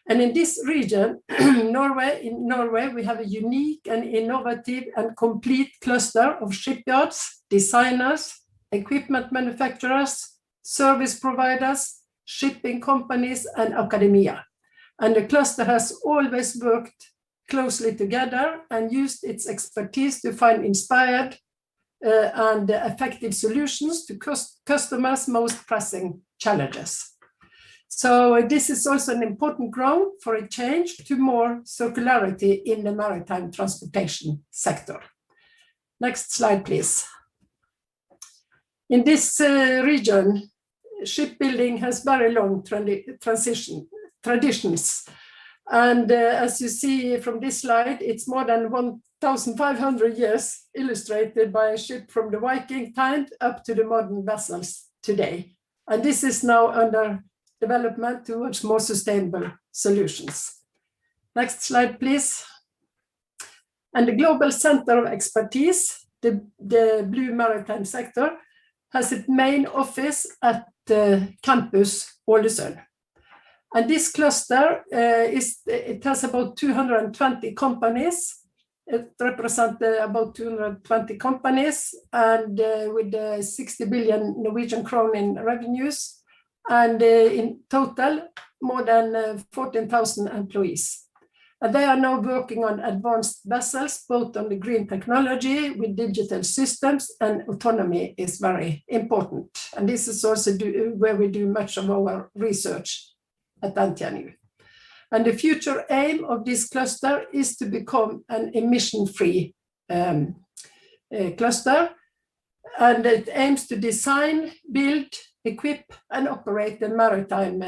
And in this region, in Norway, we have a unique and innovative and complete cluster of shipyards, designers, equipment manufacturers, service providers, shipping companies, and academia. And the cluster has always worked closely together and used its expertise to find inspired and effective solutions to customers' most pressing challenges. So this is also an important ground for a change to more circularity in the maritime transportation sector. Next slide, please. In this region, shipbuilding has very long traditions. And as you see from this slide, it's more than 1,500 years illustrated by a ship from the Viking time up to the modern vessels today. And this is now under development towards more sustainable solutions. Next slide, please. And the Global Center of Expertise, the Blue Maritime Sector, has its main office at Campus Ålesund. And this cluster it has about 220 companies. It represents about 220 companies and with 60 billion Norwegian krone in revenues, and in total more than 14,000 employees. And they are now working on advanced vessels, both on the green technology with digital systems, and autonomy is very important. And this is also where we do much of our research at NTNU. And the future aim of this cluster is to become an emission-free cluster. And it aims to design, build, equip, and operate the maritime,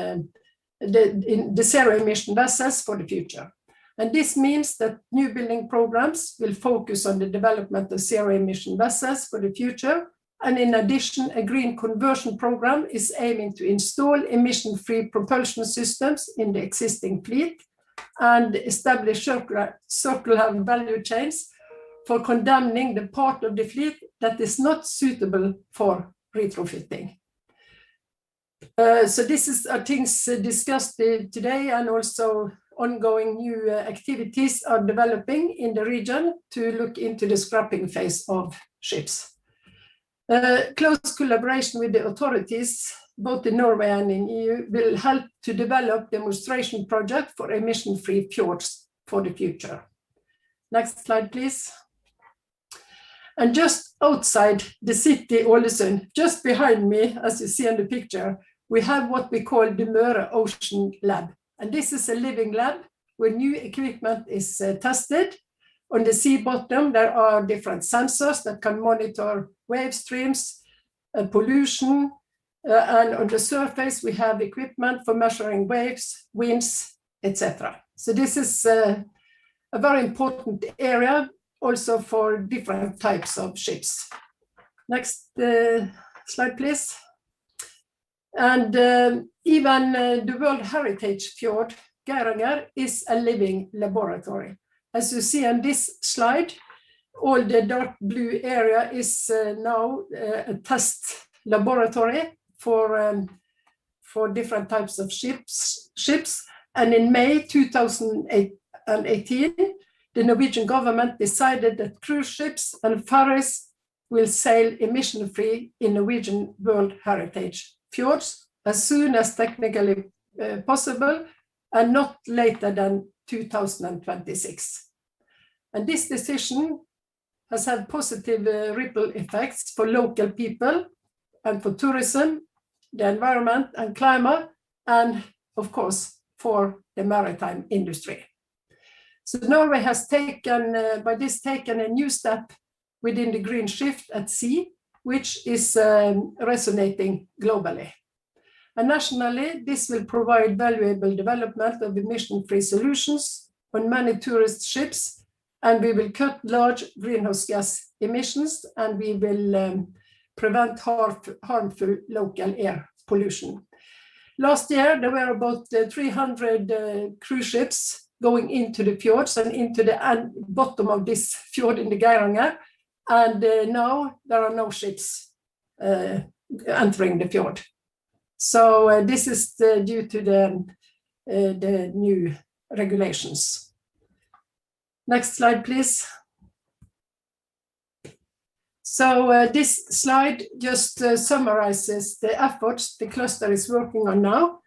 the zero-emission vessels for the future. And this means that new building programs will focus on the development of zero-emission vessels for the future. And in addition, a green conversion program is aiming to install emission-free propulsion systems in the existing fleet and establish circular value chains for condemning the part of the fleet that is not suitable for retrofitting. So this is things discussed today, and also ongoing new activities are developing in the region to look into the scrapping phase of ships. Close collaboration with the authorities, both in Norway and in EU, will help to develop demonstration project for emission-free fjords for the future. Next slide, please. And just outside the city, Ålesund, just behind me, as you see in the picture, we have what we call the Møre Ocean Lab. And this is a living lab where new equipment is tested. On the sea bottom, there are different sensors that can monitor wave streams, pollution, and on the surface, we have equipment for measuring waves, winds, etc. So this is a very important area also for different types of ships. Next slide, please. And even the World Heritage Fjord, Geiranger, is a living laboratory. As you see on this slide, all the dark blue area is now a test laboratory for different types of ships. And in May 2018, the Norwegian government decided that cruise ships and ferries will sail emission-free in Norwegian World Heritage fjords as soon as technically possible, and not later than 2026. And this decision has had positive ripple effects for local people and for tourism, the environment and climate, and of course for the maritime industry. So Norway has taken a new step within the green shift at sea, which is resonating globally. And nationally, this will provide valuable development of emission-free solutions on many tourist ships, and we will cut large greenhouse gas emissions, and we will prevent harmful local air pollution. Last year, there were about 300 cruise ships going into the fjords and into the bottom of this fjord in the Geiranger, and now there are no ships entering the fjord. So this is due to the new regulations. Next slide, please. So this slide just summarizes the efforts the cluster is working on now,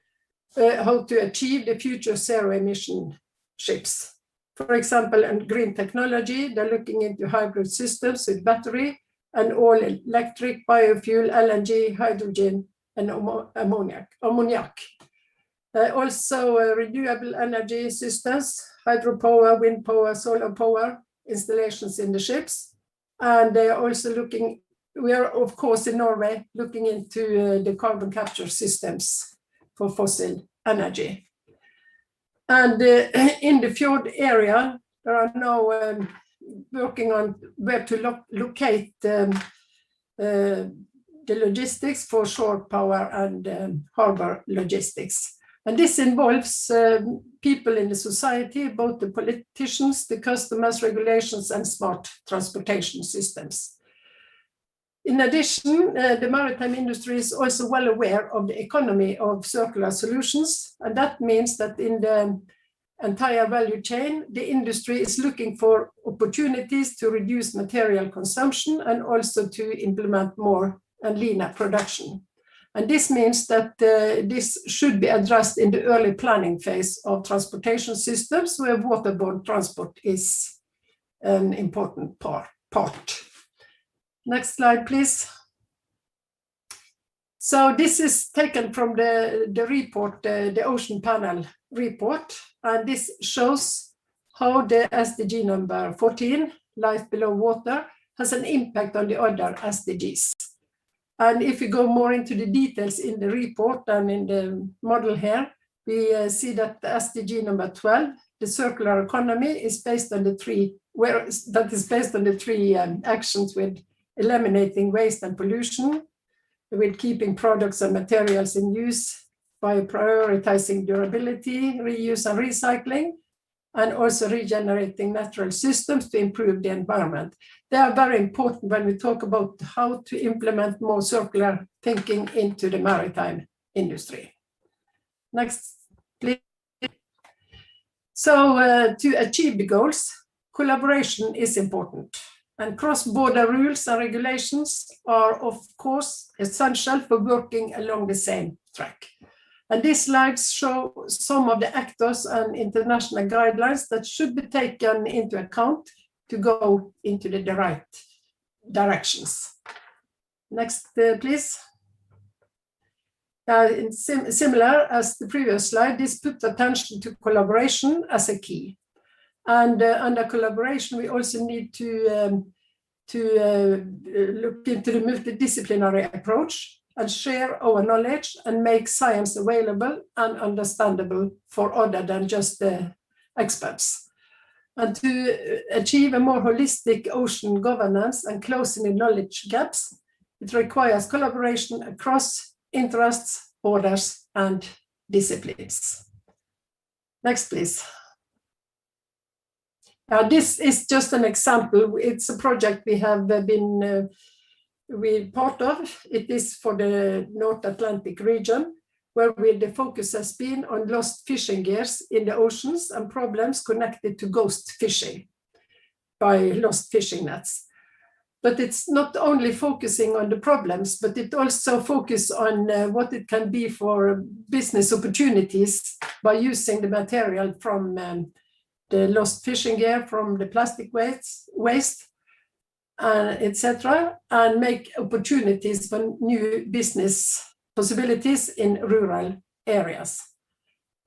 how to achieve the future zero-emission ships. For example, in green technology, they're looking into hybrid systems with battery, and all electric, biofuel, LNG, hydrogen, and ammoniac. Also renewable energy systems, hydropower, wind power, solar power installations in the ships. And they are also looking, we are of course in Norway looking into the carbon capture systems for fossil energy. And in the fjord area, there are now working on where to locate the logistics for shore power and harbor logistics. And this involves people in the society, both the politicians, the customers, regulations, and smart transportation systems. In addition, the maritime industry is also well aware of the economy of circular solutions, and that means that in the entire value chain, the industry is looking for opportunities to reduce material consumption and also to implement more and leaner production. And this means that this should be addressed in the early planning phase of transportation systems, where waterborne transport is an important part. Next slide, please. So this is taken from the report, the Ocean Panel report, and this shows how the SDG number 14, life below water, has an impact on the other SDGs. And if we go more into the details in the report and in the model here, we see that the SDG number 12, the circular economy, is based on the three actions with eliminating waste and pollution, with keeping products and materials in use by prioritizing durability, reuse and recycling, and also regenerating natural systems to improve the environment. They are very important when we talk about how to implement more circular thinking into the maritime industry. Next, please. So to achieve the goals, collaboration is important. And cross-border rules and regulations are, of course, essential for working along the same track. And these slides show some of the actors and international guidelines that should be taken into account to go into the right directions. Next, please. Similar as the previous slide, this puts attention to collaboration as a key. And under collaboration, we also need to look into the multidisciplinary approach and share our knowledge and make science available and understandable for other than just the experts. And to achieve a more holistic ocean governance and closing the knowledge gaps, it requires collaboration across interests, borders, and disciplines. Next, please. This is just an example. It's a project we have been part of. It is for the North Atlantic region, where the focus has been on lost fishing gears in the oceans and problems connected to ghost fishing by lost fishing nets. But it's not only focusing on the problems, but it also focuses on what it can be for business opportunities by using the material from the lost fishing gear, from the plastic waste, etc., and make opportunities for new business possibilities in rural areas.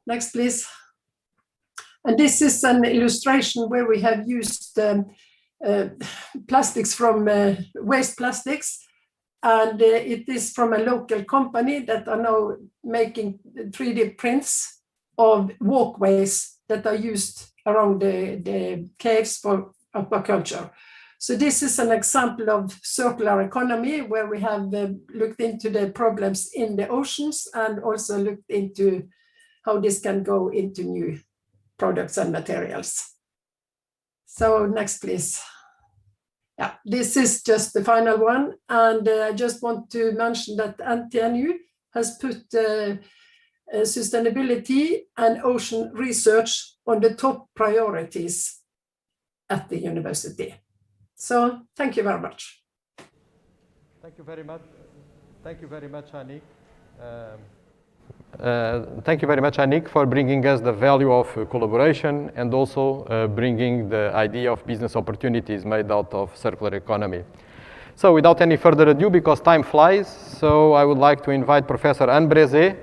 Next, please. And this is an illustration where we have used plastics from waste plastics, and it is from a local company that are now making 3D prints of walkways that are used around the caves for aquaculture. So this is an example of circular economy where we have looked into the problems in the oceans and also looked into how this can go into new products and materials. So next, please. Yeah, this is just the final one. And I just want to mention that NTNU has put sustainability and ocean research on the top priorities at the university. So thank you very much. Thank you very much. Thank you very much, Annick. Thank you very much, Annick, for bringing us the value of collaboration and also bringing the idea of business opportunities made out of circular economy. So without any further ado, because time flies, so I would like to invite Professor Anne Brézé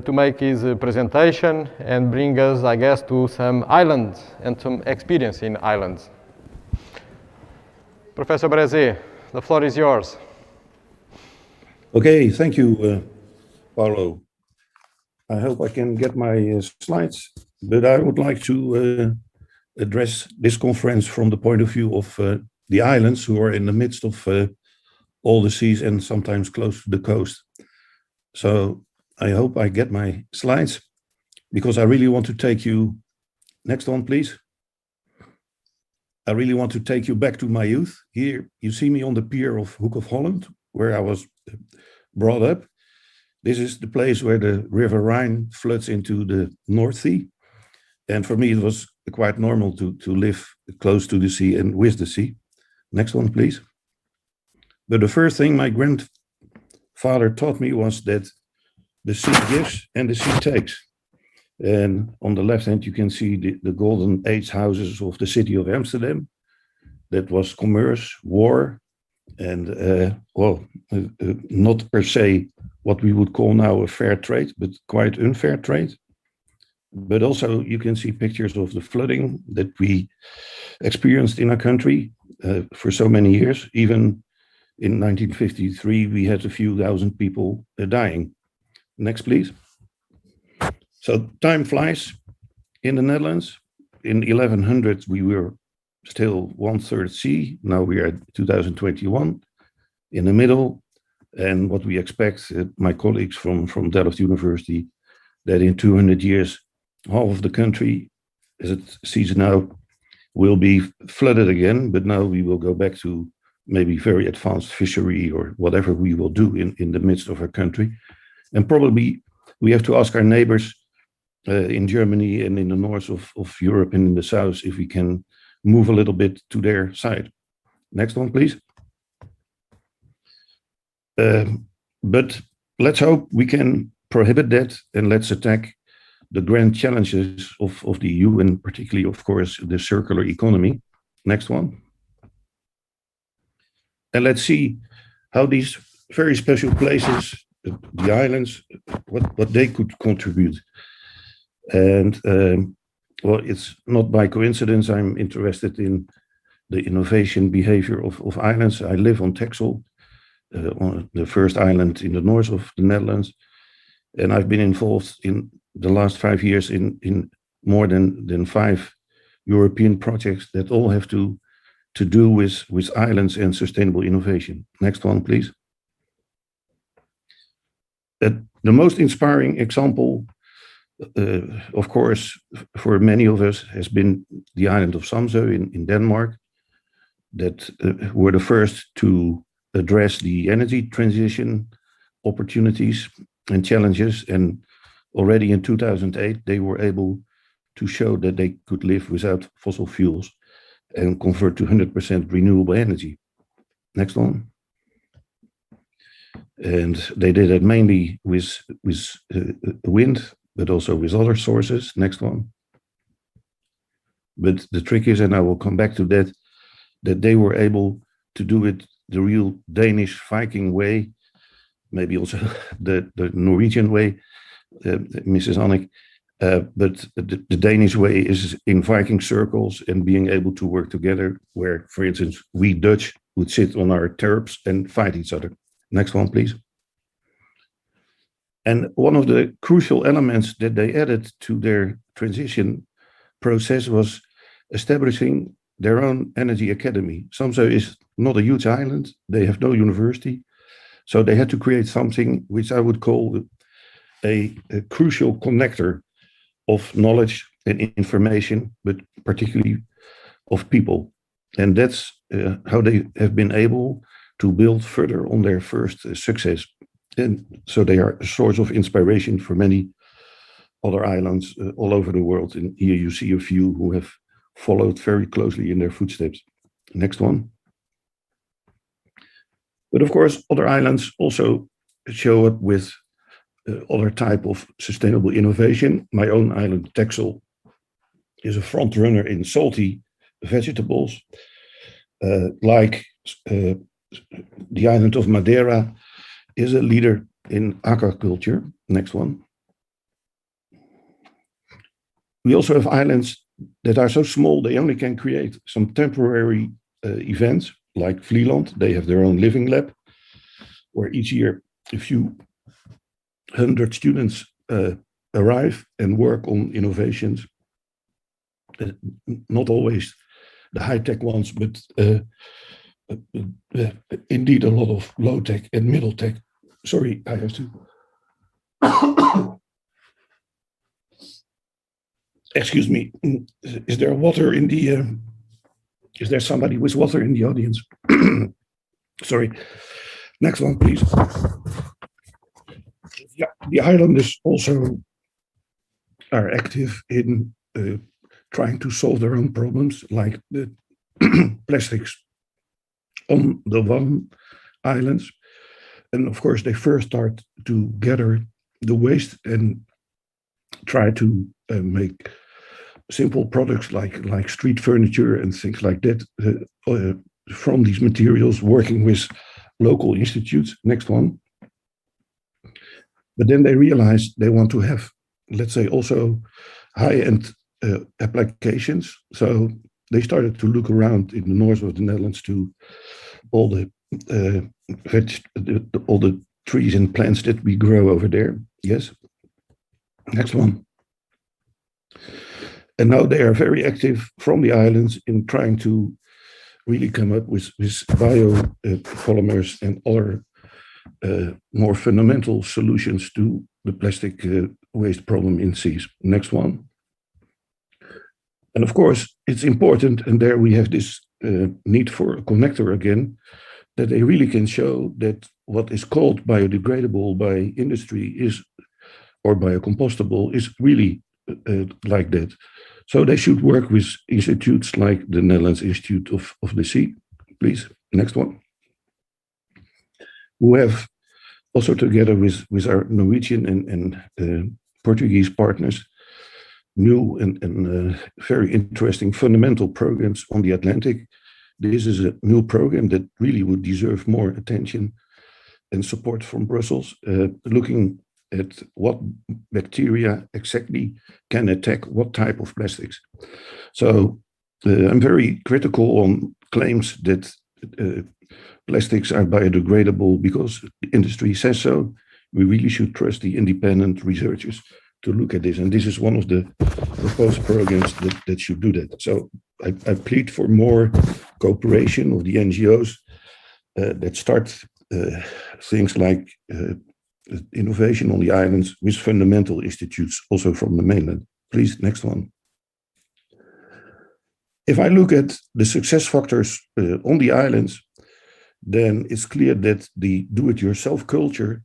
to make his presentation and bring us, I guess, to some islands and some experience in islands. Professor Brézé, the floor is yours. Okay, thank you, Paulo. I hope I can get my slides, but I would like to address this conference from the point of view of the islands who are in the midst of all the seas and sometimes close to the coast. So I hope I get my slides, because I really want to take you, next one please. I really want to take you back to my youth. Here you see me on the pier of Hook of Holland, where I was brought up. This is the place where the River Rhine floods into the North Sea. And for me, it was quite normal to live close to the sea and with the sea. Next one, please. But the first thing my grandfather taught me was that the sea gives and the sea takes. And on the left hand, you can see the golden age houses of the city of Amsterdam. That was commerce, war, and not per se what we would call now a fair trade, but quite unfair trade. But also you can see pictures of the flooding that we experienced in our country for so many years. Even in 1953, we had a few thousand people dying. Next, please. So time flies in the Netherlands. In 1100, we were still 1/3 sea. Now we are at 2021 in the middle. And what we expect, my colleagues from Delft University, that in 200 years, half of the country, as it sees now, will be flooded again. But now we will go back to maybe very advanced fishery or whatever we will do in the midst of our country. And probably we have to ask our neighbors in Germany and in the north of Europe and in the south if we can move a little bit to their side. Next one, please. But let's hope we can prohibit that, and let's attack the grand challenges of the EU, and particularly, of course, the circular economy. Next one. And let's see how these very special places, the islands, what they could contribute. And well, it's not by coincidence I'm interested in the innovation behavior of islands. I live on Texel, on the first island in the north of the Netherlands. And I've been involved in the last 5 years in more than 5 European projects that all have to do with islands and sustainable innovation. Next one, please. The most inspiring example, of course, for many of us has been the island of Samsø in Denmark, that were the first to address the energy transition opportunities and challenges. And already in 2008, they were able to show that they could live without fossil fuels and convert to 100% renewable energy. Next one. And they did it mainly with wind, but also with other sources. Next one. But the trick is, and I will come back to that, that they were able to do it the real Danish Viking way, maybe also the Norwegian way, Mrs. Annick, but the Danish way is in Viking circles and being able to work together, where, for instance, we Dutch would sit on our terps and fight each other. Next one, please. And one of the crucial elements that they added to their transition process was establishing their own energy academy. Samsø is not a huge island. They have no university. So they had to create something which I would call a crucial connector of knowledge and information, but particularly of people. And that's how they have been able to build further on their first success. And so they are a source of inspiration for many other islands all over the world. And here you see a few who have followed very closely in their footsteps. Next one. But of course, other islands also show up with other type of sustainable innovation. My own island, Texel, is a front runner in salty vegetables, like the island of Madeira is a leader in aquaculture. Next one. We also have islands that are so small they only can create some temporary events, like Vlieland. They have their own living lab, where each year a few hundred students arrive and work on innovations. Not always the high-tech ones, but indeed a lot of low-tech and middle-tech. Sorry, I have to. Excuse me. Is there water in the? Is there somebody with water in the audience? Sorry. Next one, please. Yeah, the islanders also are active in trying to solve their own problems, like the plastics on the Wan Islands. And of course, they first start to gather the waste and try to make simple products like street furniture and things like that from these materials, working with local institutes. Next one. But then they realized they want to have, let's say, also high-end applications. So they started to look around in the north of the Netherlands to all the trees and plants that we grow over there. Yes. Next one. And now they are very active from the islands in trying to really come up with biopolymers and other more fundamental solutions to the plastic waste problem in seas. Next one. And of course, it's important, and there we have this need for a connector again, that they really can show that what is called biodegradable by industry is, or biocompostable, is really like that. So they should work with institutes like the Netherlands Institute of the Sea. Please, next one. Who have also together with our Norwegian and Portuguese partners, new and very interesting fundamental programs on the Atlantic. This is a new program that really would deserve more attention and support from Brussels, looking at what bacteria exactly can attack what type of plastics. So I'm very critical on claims that plastics are biodegradable because the industry says so. We really should trust the independent researchers to look at this. And this is one of the proposed programs that should do that. So I plead for more cooperation of the NGOs that start things like innovation on the islands with fundamental institutes also from the mainland. Please, next one. If I look at the success factors on the islands, then it's clear that the do-it-yourself culture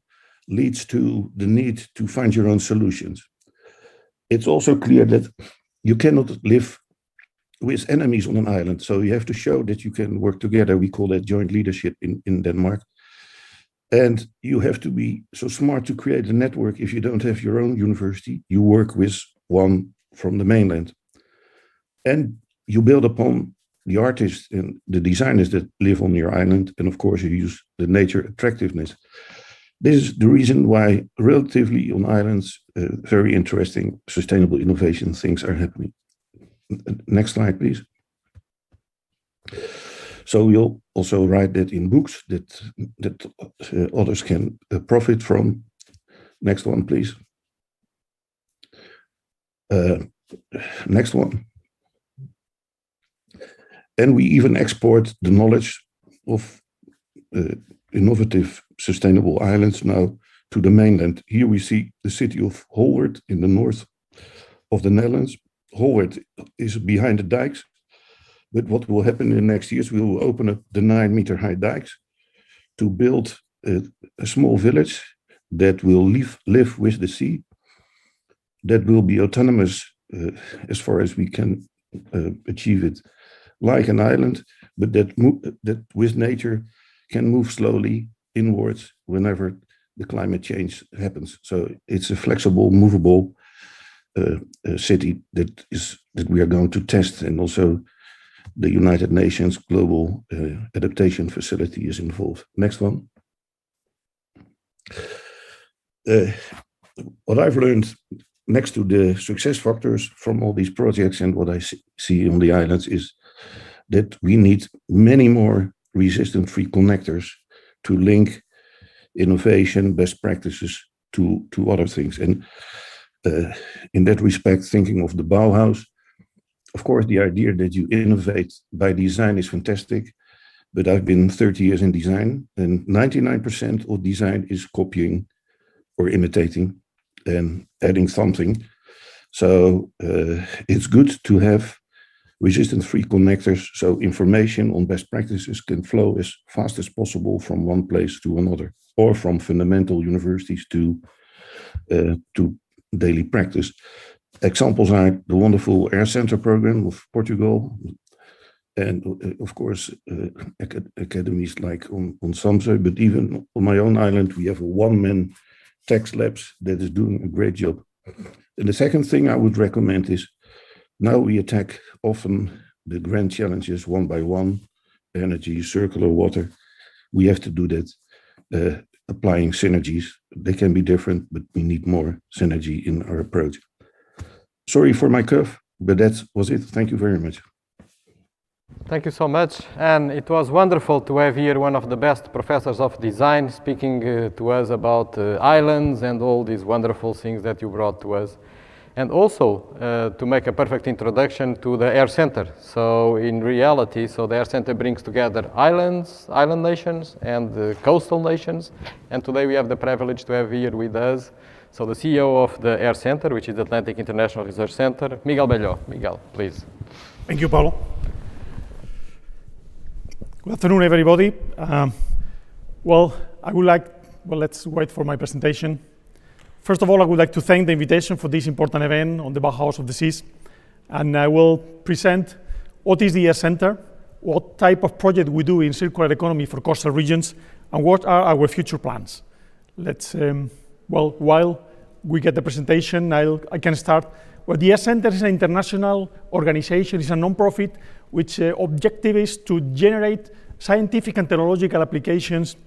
leads to the need to find your own solutions. It's also clear that you cannot live with enemies on an island, so you have to show that you can work together. We call that joint leadership in Denmark. And you have to be so smart to create a network. If you don't have your own university, you work with one from the mainland. And you build upon the artists and the designers that live on your island. And of course, you use the nature attractiveness. This is the reason why relatively on islands, very interesting sustainable innovation things are happening. Next slide, please. So we'll also write that in books that others can profit from. Next one, please. Next one. And we even export the knowledge of innovative, sustainable islands now to the mainland. Here we see the city of Holwerd in the north of the Netherlands. Holwerd is behind the dikes. But what will happen in the next years, we will open up the 9-meter high dikes to build a small village that will live with the sea, that will be autonomous as far as we can achieve it, like an island, but that with nature can move slowly inwards whenever the climate change happens. So it's a flexible, movable city that we are going to test and also the United Nations Global Adaptation Facility is involved. Next one. What I've learned next to the success factors from all these projects and what I see on the islands is that we need many more resistance-free connectors to link innovation, best practices to other things. And in that respect, thinking of the Bauhaus, of course, the idea that you innovate by design is fantastic, but I've been 30 years in design, and 99% of design is copying or imitating and adding something. So it's good to have resistance-free connectors so information on best practices can flow as fast as possible from one place to another, or from fundamental universities to daily practice. Examples are the wonderful Air Center program of Portugal, and of course academies like on Samsø, but even on my own island we have a one-man tax labs that is doing a great job. And the second thing I would recommend is, now we attack often the grand challenges one by one, energy, circular water. We have to do that applying synergies. They can be different, but we need more synergy in our approach. Sorry for my cough, but that was it. Thank you very much. Thank you so much. And it was wonderful to have here one of the best professors of design speaking to us about islands and all these wonderful things that you brought to us. And also to make a perfect introduction to the Air Center. So in reality, the Air Center brings together islands, island nations, and coastal nations. And today we have the privilege to have here with us, so the CEO of the Air Center, which is the Atlantic International Research Center, Miguel Belló. Miguel, please. Thank you, Paulo. Good afternoon, everybody. Let's wait for my presentation. First of all, I would like to thank the invitation for this important event on the Bauhaus of the Seas. And I will present what is the Air Center, what type of project we do in circular economy for coastal regions, and what are our future plans. While we get the presentation, I can start. Well, the Air Center is an international organization, it's a non-profit, which objective is to generate scientific and technological applications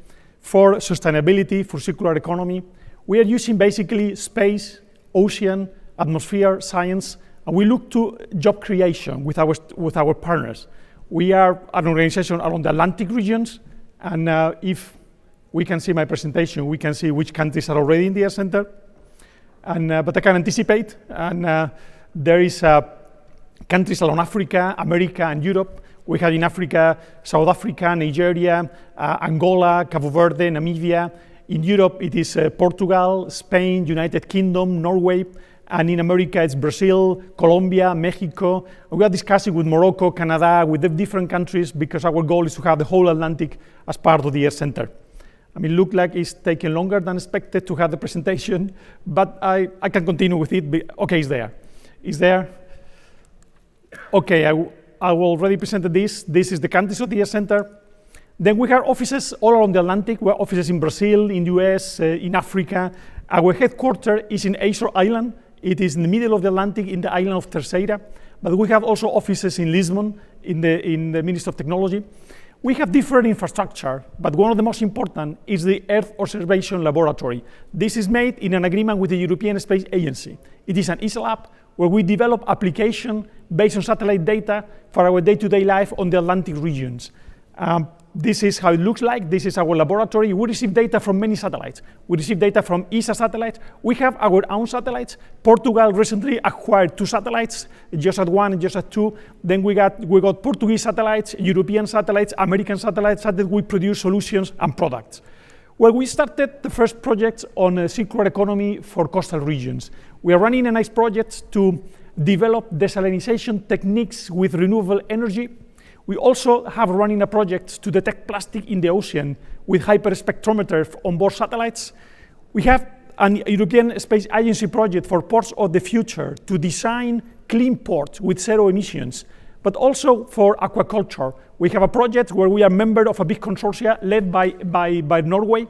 for sustainability, for circular economy. We are using basically space, ocean, atmosphere, science, and we look to job creation with our partners. We are an organization around the Atlantic regions, and if we can see my presentation, we can see which countries are already in the Air Center. But I can anticipate, and there is countries around Africa, America, and Europe. We have in Africa, South Africa, Nigeria, Angola, Cabo Verde, Namibia. In Europe, it is Portugal, Spain, United Kingdom, Norway, and in America, it's Brazil, Colombia, Mexico. We are discussing with Morocco, Canada, with the different countries, because our goal is to have the whole Atlantic as part of the Air Center. I mean, look like it's taking longer than expected to have the presentation, but I can continue with it. Okay, it's there. It's there. Okay, I already presented this. This is the countries of the Air Center. Then we have offices all around the Atlantic. We have offices in Brazil, in US, in Africa. Our headquarters is in Azore Island. It is in the middle of the Atlantic, in the island of Terceira. But we have also offices in Lisbon, in the Ministry of Technology. We have different infrastructure, but one of the most important is the Earth Observation Laboratory. This is made in an agreement with the European Space Agency. It is an ESA lab where we develop application based on satellite data for our day-to-day life on the Atlantic regions. This is how it looks like. This is our laboratory. We receive data from many satellites. We receive data from ESA satellites. We have our own satellites. Portugal recently acquired 2 satellites, GeoSat-1 and GeoSat-2. Then we got Portuguese satellites, European satellites, American satellites, so that we produce solutions and products. Well, we started the first projects on circular economy for coastal regions. We are running a nice project to develop desalination techniques with renewable energy. We also have running a project to detect plastic in the ocean with hyperspectrometer on board satellites. We have an European Space Agency project for ports of the future to design clean ports with 0 emissions, but also for aquaculture. We have a project where we are a member of a big consortia led by Norway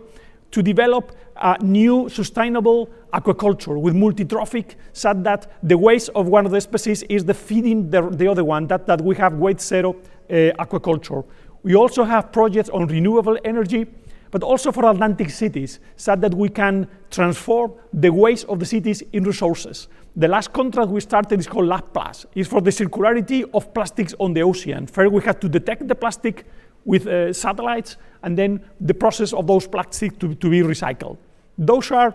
to develop a new sustainable aquaculture with multi-trophic, so that the waste of one of the species is the feeding the other one, that we have waste zero aquaculture. We also have projects on renewable energy, but also for Atlantic cities, so that we can transform the waste of the cities in resources. The last contract we started is called LabPlus. It's for the circularity of plastics on the ocean. First, we have to detect the plastic with satellites, and then the process of those plastics to be recycled. Those are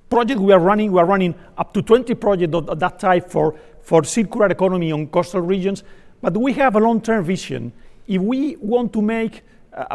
projects we are running. We are running up to 20 projects of that type for circular economy on coastal regions, but we have a long-term vision. If we want to make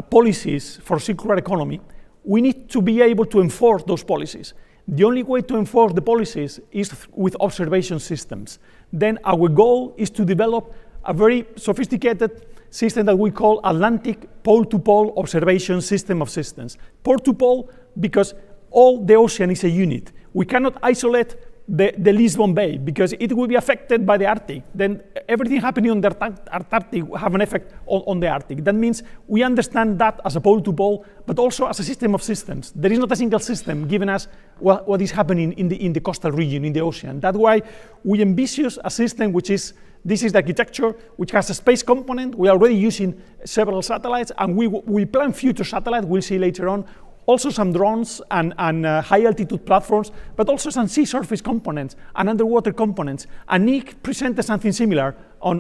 policies for circular economy, we need to be able to enforce those policies. The only way to enforce the policies is with observation systems. Then our goal is to develop a very sophisticated system that we call Atlantic pole-to-pole observation system of systems. Pole-to-pole because all the ocean is a unit. We cannot isolate the Lisbon Bay because it will be affected by the Arctic. Then everything happening on the Antarctic will have an effect on the Arctic. That means we understand that as a pole-to-pole, but also as a system of systems. There is not a single system giving us what is happening in the coastal region, in the ocean. That's why we envisage a system which is, this is the architecture, which has a space component. We are already using several satellites, and we plan future satellites, we'll see later on. Also some drones and high-altitude platforms, but also some sea surface components and underwater components. And Nick presented something similar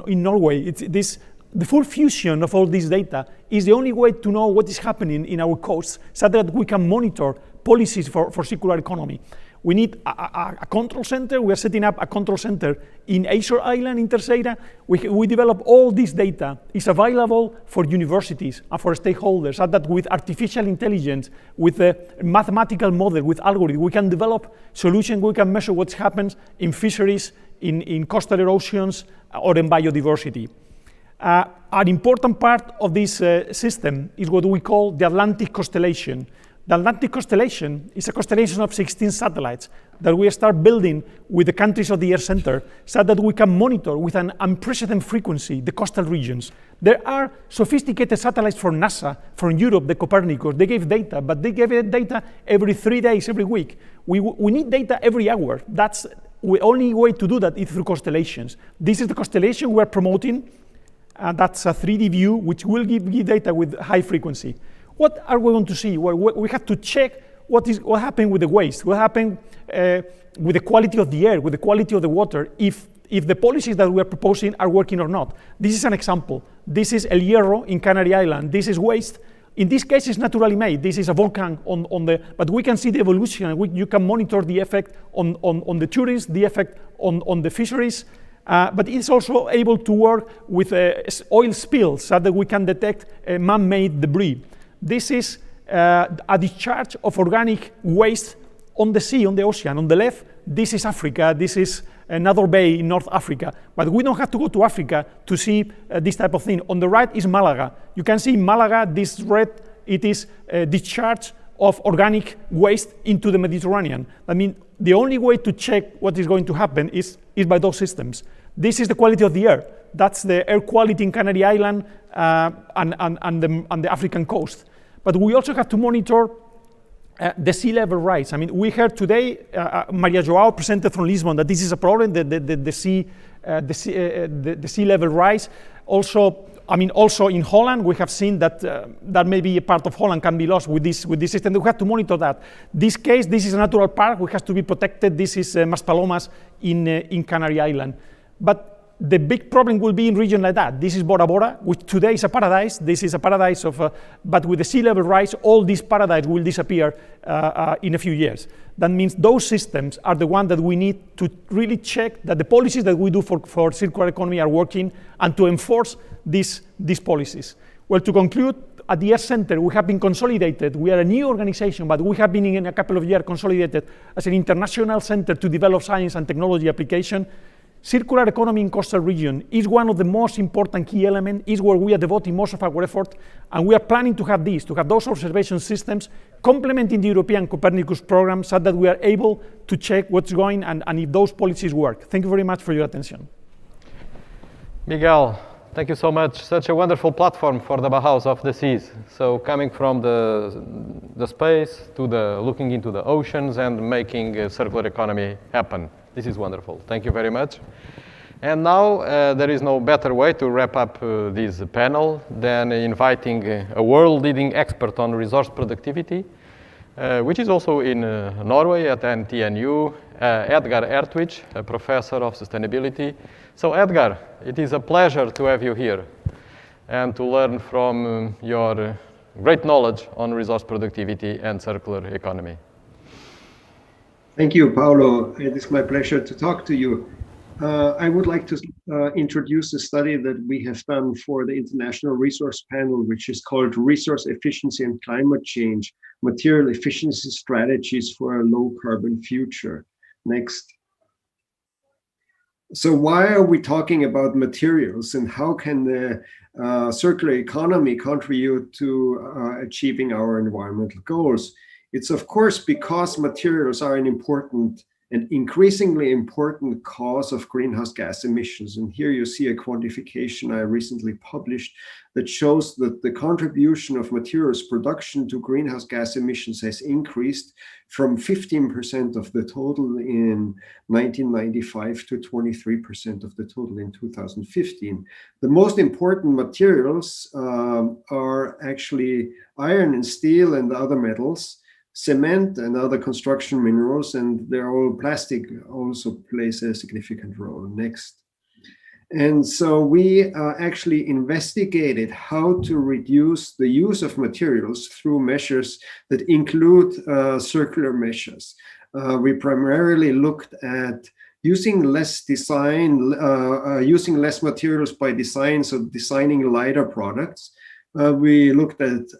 in Norway. The full fusion of all this data is the only way to know what is happening in our coasts, so that we can monitor policies for circular economy. We need a control center. We are setting up a control center in Azure Island, in Terceira. We develop all this data. It's available for universities and for stakeholders, so that with artificial intelligence, with a mathematical model, with algorithms, we can develop solutions. We can measure what happens in fisheries, in coastal erosions, or in biodiversity. An important part of this system is what we call the Atlantic constellation. The Atlantic constellation is a constellation of 16 satellites that we start building with the countries of the Earth Center, so that we can monitor with an unprecedented frequency the coastal regions. There are sophisticated satellites from NASA, from Europe, the Copernicus. They gave data, but they give data every 3 days, every week. We need data every hour. That's the only way to do that is through constellations. This is the constellation we're promoting. That's a 3D view, which will give data with high frequency. What are we going to see? Well, we have to check what happened with the waste, what happened with the quality of the air, with the quality of the water, if the policies that we are proposing are working or not. This is an example. This is El Hierro in Canary Island. This is waste. In this case, it's naturally made. This is a volcano but we can see the evolution. You can monitor the effect on the tourists, the effect on the fisheries. But it's also able to work with oil spills, so that we can detect man-made debris. This is a discharge of organic waste on the sea, on the ocean. On the left, this is Africa. This is another bay in North Africa. But we don't have to go to Africa to see this type of thing. On the right is Malaga. You can see in Malaga, this red, it is a discharge of organic waste into the Mediterranean. I mean, the only way to check what is going to happen is by those systems. This is the quality of the air. That's the air quality in Canary Island and the African coast. But we also have to monitor the sea level rise. I mean, we heard today, Maria Joao presented from Lisbon that this is a problem, the sea level rise. Also in Holland, we have seen that that maybe a part of Holland can be lost with this system. We have to monitor that. This is a natural park, which has to be protected. This is Maspalomas in Canary Island. But the big problem will be in regions like that. This is Bora Bora, which today is a paradise. This is a paradise but with the sea level rise, all these paradises will disappear in a few years. That means those systems are the ones that we need to really check that the policies that we do for circular economy are working, and to enforce these policies. Well, to conclude, at the Earth Center, we have been consolidated. We are a new organization, but we have been in a couple of years consolidated as an international center to develop science and technology application. Circular economy in coastal region is one of the most important key elements, is where we are devoting most of our effort, and we are planning to have those observation systems complementing the European Copernicus program, so that we are able to check what's going and if those policies work. Thank you very much for your attention. Miguel, Thank you so much. Such a wonderful platform for the Bauhaus of the seas. So coming from the space to looking into the oceans and making a circular economy happen. This is wonderful. Thank you very much. And now there is no better way to wrap up this panel than inviting a world-leading expert on resource productivity, which is also in Norway at NTNU, Edgar Ertwich, a professor of sustainability. So Edgar, it is a pleasure to have you here and to learn from your great knowledge on resource productivity and circular economy. Thank you, Paulo. It is my pleasure to talk to you. I would like to introduce a study that we have done for the International Resource Panel, which is called Resource Efficiency and Climate Change, Material Efficiency Strategies for a Low Carbon Future. Next. So why are we talking about materials, and how can the circular economy contribute to achieving our environmental goals? It's of course because materials are an important and increasingly important cause of greenhouse gas emissions. And here you see a quantification I recently published that shows that the contribution of materials production to greenhouse gas emissions has increased from 15% of the total in 1995 to 23% of the total in 2015. The most important materials are actually iron and steel and other metals, cement and other construction minerals, and they're all plastic also plays a significant role. Next. And so we actually investigated how to reduce the use of materials through measures that include circular measures. We primarily looked at using less using less materials by design, so designing lighter products. We looked at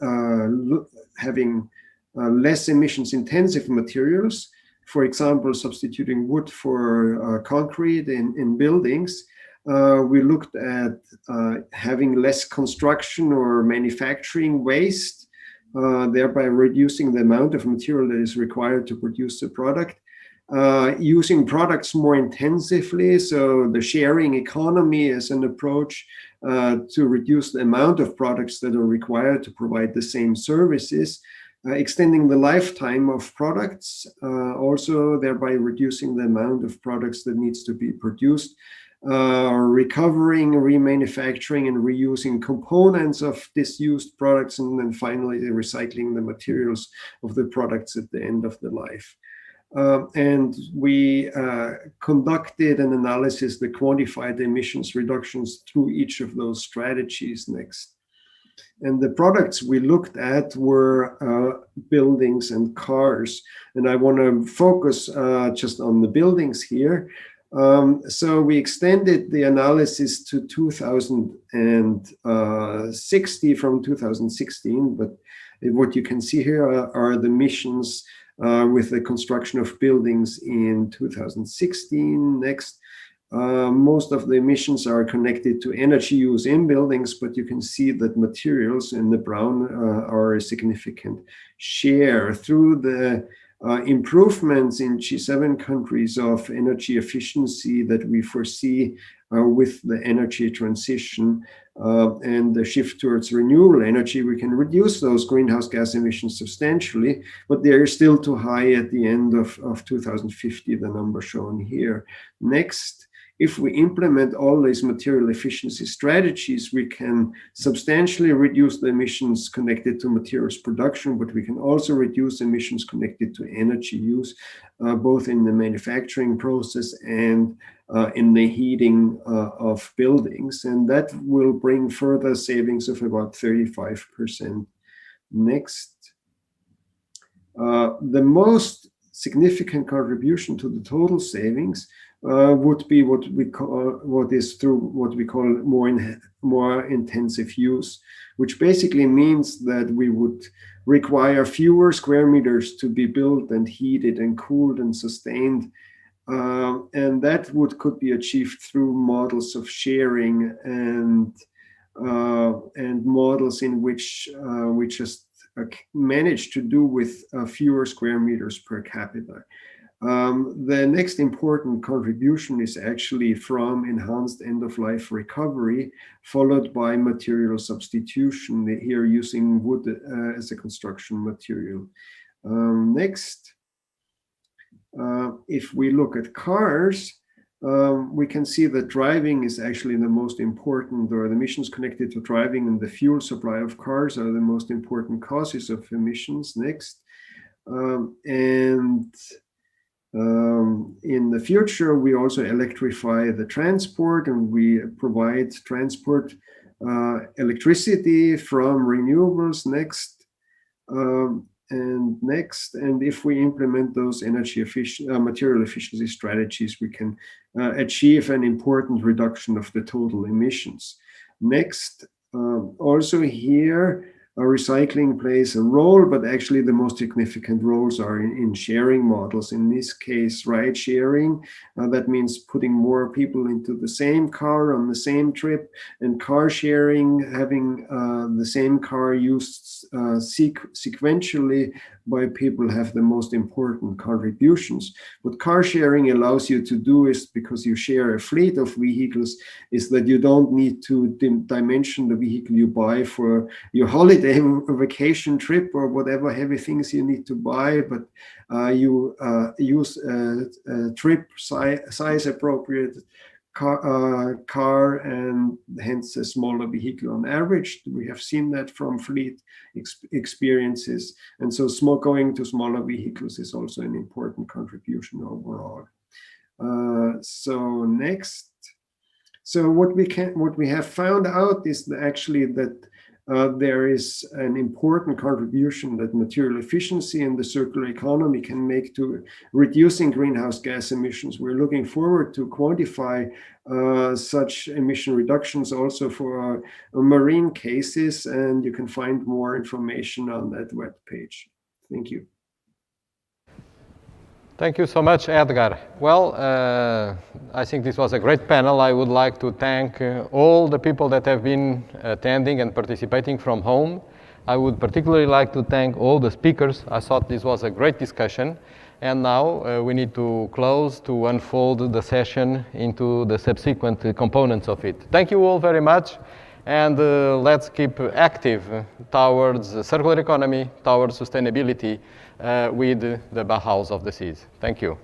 having less emissions intensive materials, for example, substituting wood for concrete in buildings. We looked at having less construction or manufacturing waste, thereby reducing the amount of material that is required to produce the product. Using products more intensively, so the sharing economy as an approach to reduce the amount of products that are required to provide the same services. Extending the lifetime of products, also thereby reducing the amount of products that needs to be produced, recovering, remanufacturing, and reusing components of disused products, and then finally recycling the materials of the products at the end of the life. And we conducted an analysis that quantified the emissions reductions through each of those strategies. Next. And the products we looked at were buildings and cars. And I want to focus just on the buildings here. So we extended the analysis to 2060 from 2016. But what you can see here are the emissions with the construction of buildings in 2016. Next. Most of the emissions are connected to energy use in buildings, but you can see that materials in the brown are a significant share. Through the improvements in G7 countries of energy efficiency that we foresee with the energy transition and the shift towards renewable energy, we can reduce those greenhouse gas emissions substantially, but they are still too high at the end of 2050, the number shown here. Next. If we implement all these material efficiency strategies, we can substantially reduce the emissions connected to materials production, but we can also reduce emissions connected to energy use, both in the manufacturing process and in the heating of buildings. And that will bring further savings of about 35%. Next. The most significant contribution to the total savings would be what we call more intensive use, which basically means that we would require fewer square meters to be built and heated and cooled and sustained, and that could be achieved through models of sharing and models in which we just manage to do with fewer square meters per capita. The next important contribution is actually from enhanced end-of-life recovery, followed by material substitution, here using wood as a construction material. Next, if we look at cars, we can see that driving is actually the most important, or the emissions connected to driving and the fuel supply of cars are the most important causes of emissions. Next. In the future, we also electrify the transport, and we provide transport electricity from renewables. Next. And if we implement those energy efficient, material efficiency strategies, we can achieve an important reduction of the total emissions. Next, also here, recycling plays a role, but actually the most significant roles are in sharing models. In this case, ride sharing, that means putting more people into the same car on the same trip, and car sharing, having the same car used sequentially by people have the most important contributions. What car sharing allows you to do is, because you share a fleet of vehicles, is that you don't need to dimension the vehicle you buy for your holiday vacation trip or whatever heavy things you need to buy, but you use a trip size appropriate car and hence a smaller vehicle on average. We have seen that from fleet experiences, and so going to smaller vehicles is also an important contribution overall. So next, so what we have found out is actually that there is an important contribution that material efficiency and the circular economy can make to reducing greenhouse gas emissions. We're looking forward to quantify such emission reductions also for marine cases, and you can find more information on that web page. Thank you. Thank you so much, Edgar. Well, I think this was a great panel. I would like to thank all the people that have been attending and participating from home. I would particularly like to thank all the speakers. I thought this was a great discussion. And now we need to close to unfold the session into the subsequent components of it. Thank you all very much. And let's keep active towards circular economy, towards sustainability with the Bauhaus of the seas. Thank you.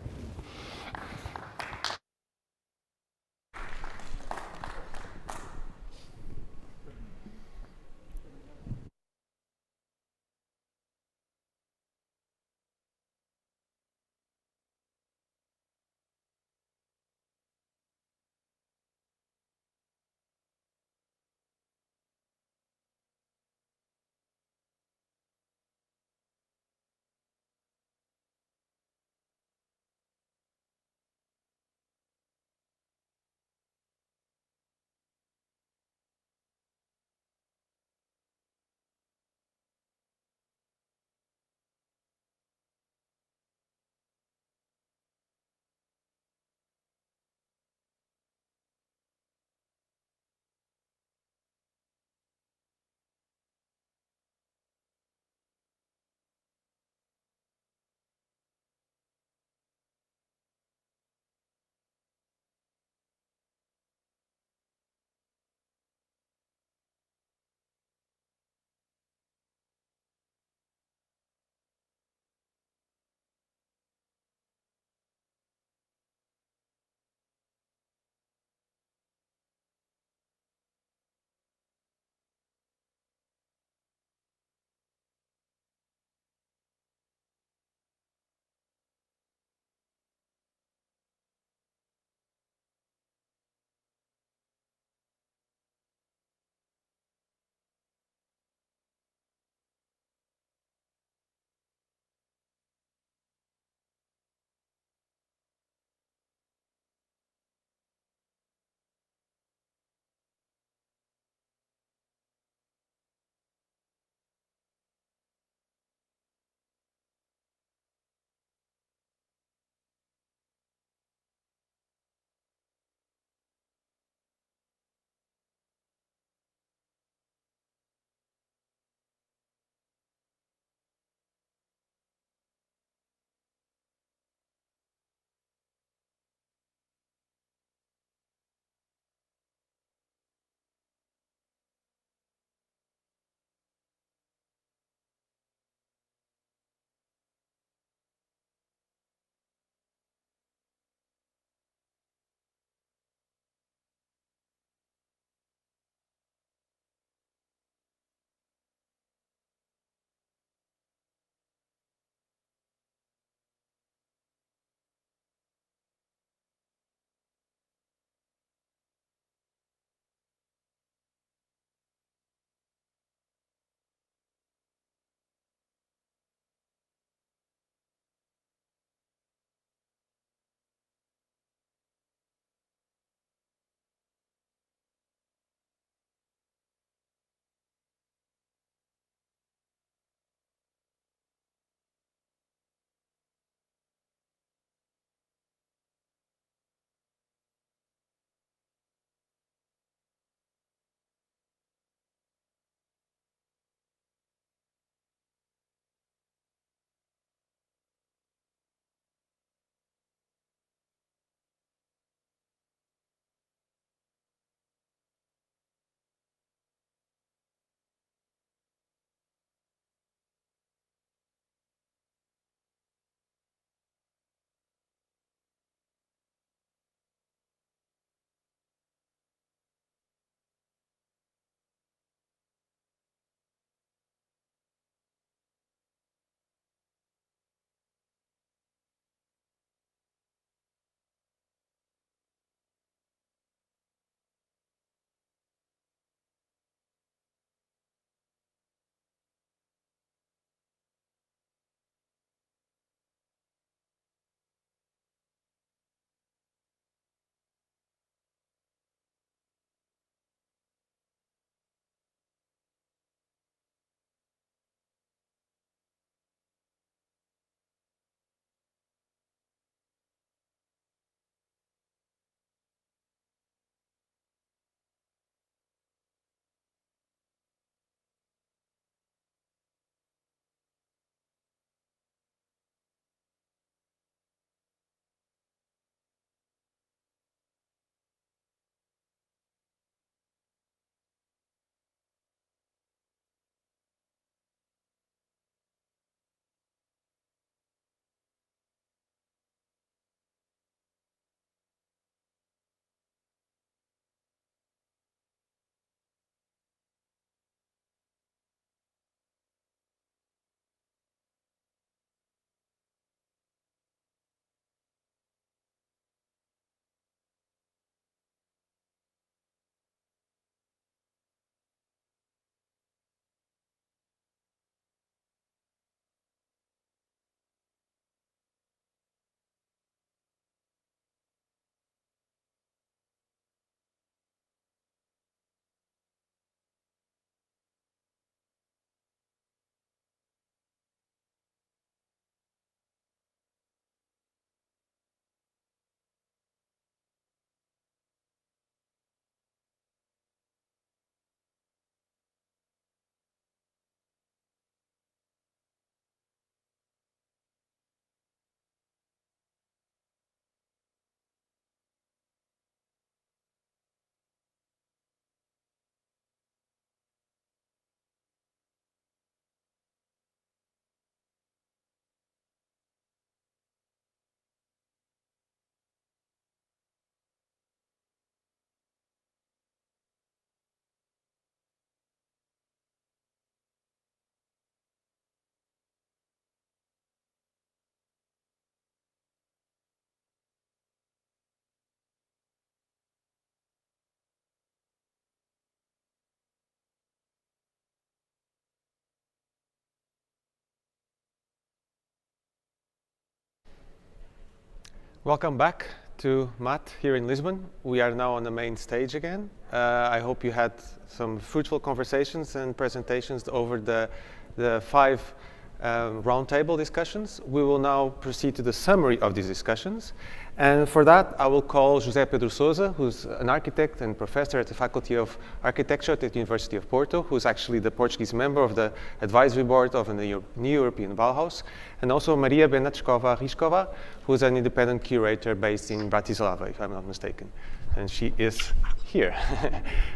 Welcome back to MAT here in Lisbon. We are now on the main stage again. I hope you had some fruitful conversations and presentations over the 5 roundtable discussions. We will now proceed to the summary of these discussions. And for that, I will call José Pedro Sousa, who's an architect and professor at the Faculty of Architecture at the University of Porto, who's actually the Portuguese member of the advisory board of the New European Bauhaus, and also Maria Benachkova-Riskova, who's an independent curator based in Bratislava, if I'm not mistaken. And she is here.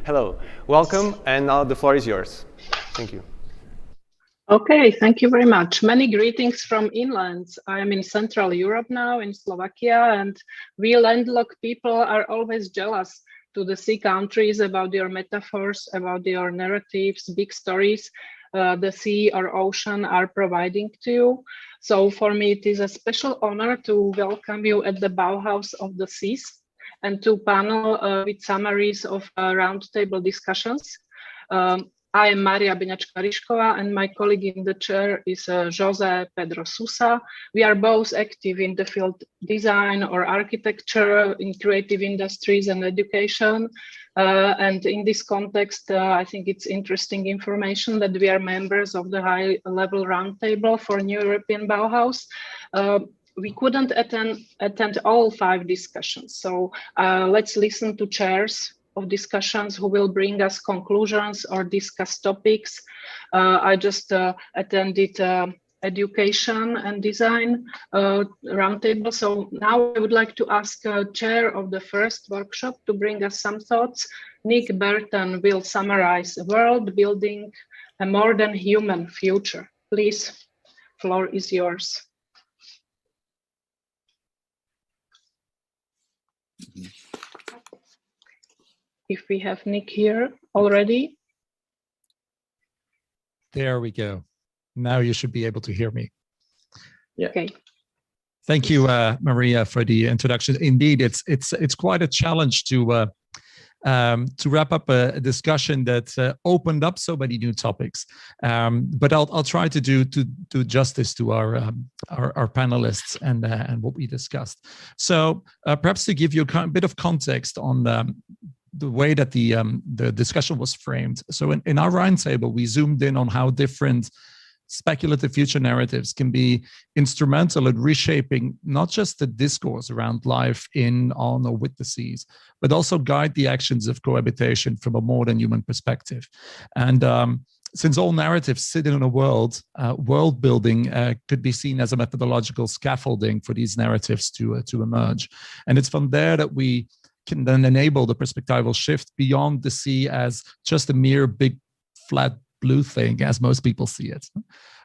Hello, welcome, and now the floor is yours. Thank you. Okay, thank you very much. Many greetings from inland. I am in Central Europe now, in Slovakia, and we landlocked people are always jealous to the sea countries about your metaphors, about your narratives, big stories the sea or ocean are providing to you. So for me, it is a special honor to welcome you at the Bauhaus of the Seas and to panel with summaries of roundtable discussions. I am Maria Benachkova-Riskova, and my colleague in the chair is José Pedro Sousa. We are both active in the field design or architecture, in creative industries and education. And in this context, I think it's interesting information that we are members of the high-level roundtable for New European Bauhaus. We couldn't attend all 5 discussions, so let's listen to chairs of discussions who will bring us conclusions or discuss topics. I just attended education and design roundtable. So now I would like to ask chair of the first workshop to bring us some thoughts. Nick Burton will summarize world building a more than human future. Please, floor is yours. If we have Nick here already. There we go. Now you should be able to hear me. Yeah. Okay. Thank you, Maria, for the introduction. Indeed, it's quite a challenge to wrap up a discussion that opened up so many new topics. But I'll try to do justice to our panelists and what we discussed. So perhaps to give you a bit of context on the way that the discussion was framed. So in our roundtable, we zoomed in on how different speculative future narratives can be instrumental in reshaping not just the discourse around life in, on, or with the seas, but also guide the actions of cohabitation from a more than human perspective. And since all narratives sit in a world, world building could be seen as a methodological scaffolding for these narratives to emerge. And it's from there that we can then enable the perspectival shift beyond the sea as just a mere big flat blue thing, as most people see it.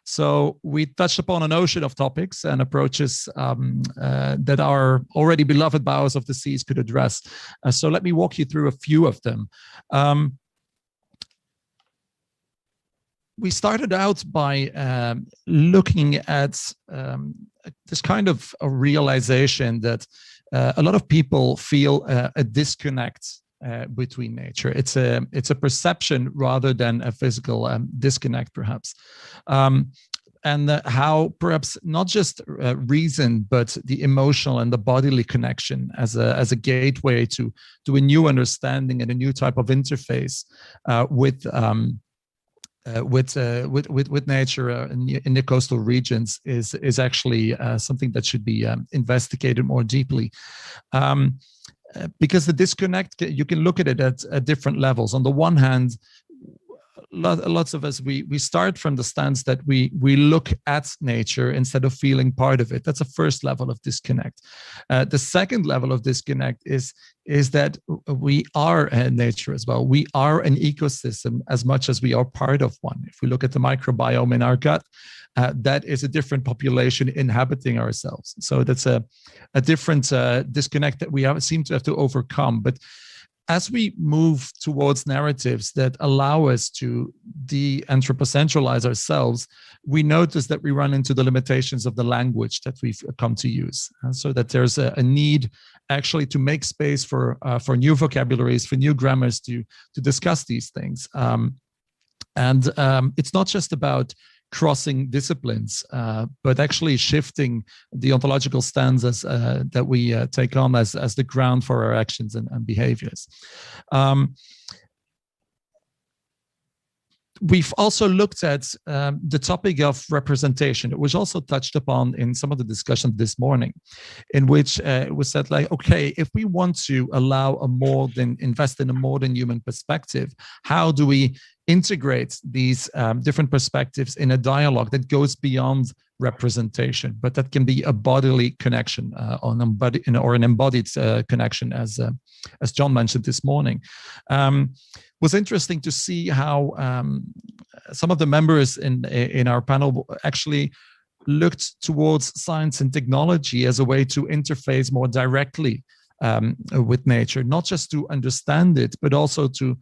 So we touched upon an ocean of topics and approaches that our already beloved Bauhaus of the Seas could address. So let me walk you through a few of them. We started out by looking at this kind of a realization that a lot of people feel a disconnect between nature. It's a perception rather than a physical disconnect, perhaps. And how perhaps not just reason, but the emotional and the bodily connection as a gateway to a new understanding and a new type of interface with nature in the coastal regions is actually something that should be investigated more deeply. Because the disconnect, you can look at it at different levels. On the one hand, lots of us, we start from the stance that we look at nature instead of feeling part of it. That's a first level of disconnect. The second level of disconnect is that we are nature as well. We are an ecosystem as much as we are part of one. If we look at the microbiome in our gut, that is a different population inhabiting ourselves. So that's a different disconnect that we seem to have to overcome. But as we move towards narratives that allow us to de-anthropocentralize ourselves, we notice that we run into the limitations of the language that we've come to use. And so that there's a need actually to make space for new vocabularies, for new grammars to discuss these things. And it's not just about crossing disciplines, but actually shifting the ontological stanzas that we take on as the ground for our actions and behaviors. We've also looked at the topic of representation. It was also touched upon in some of the discussions this morning, in which it was said, like, okay, if we want to allow invest in a more than human perspective, how do we integrate these different perspectives in a dialogue that goes beyond representation, but that can be a bodily connection or an embodied connection, as John mentioned this morning. Was interesting to see how some of the members in our panel actually looked towards science and technology as a way to interface more directly with nature, not just to understand it, but also to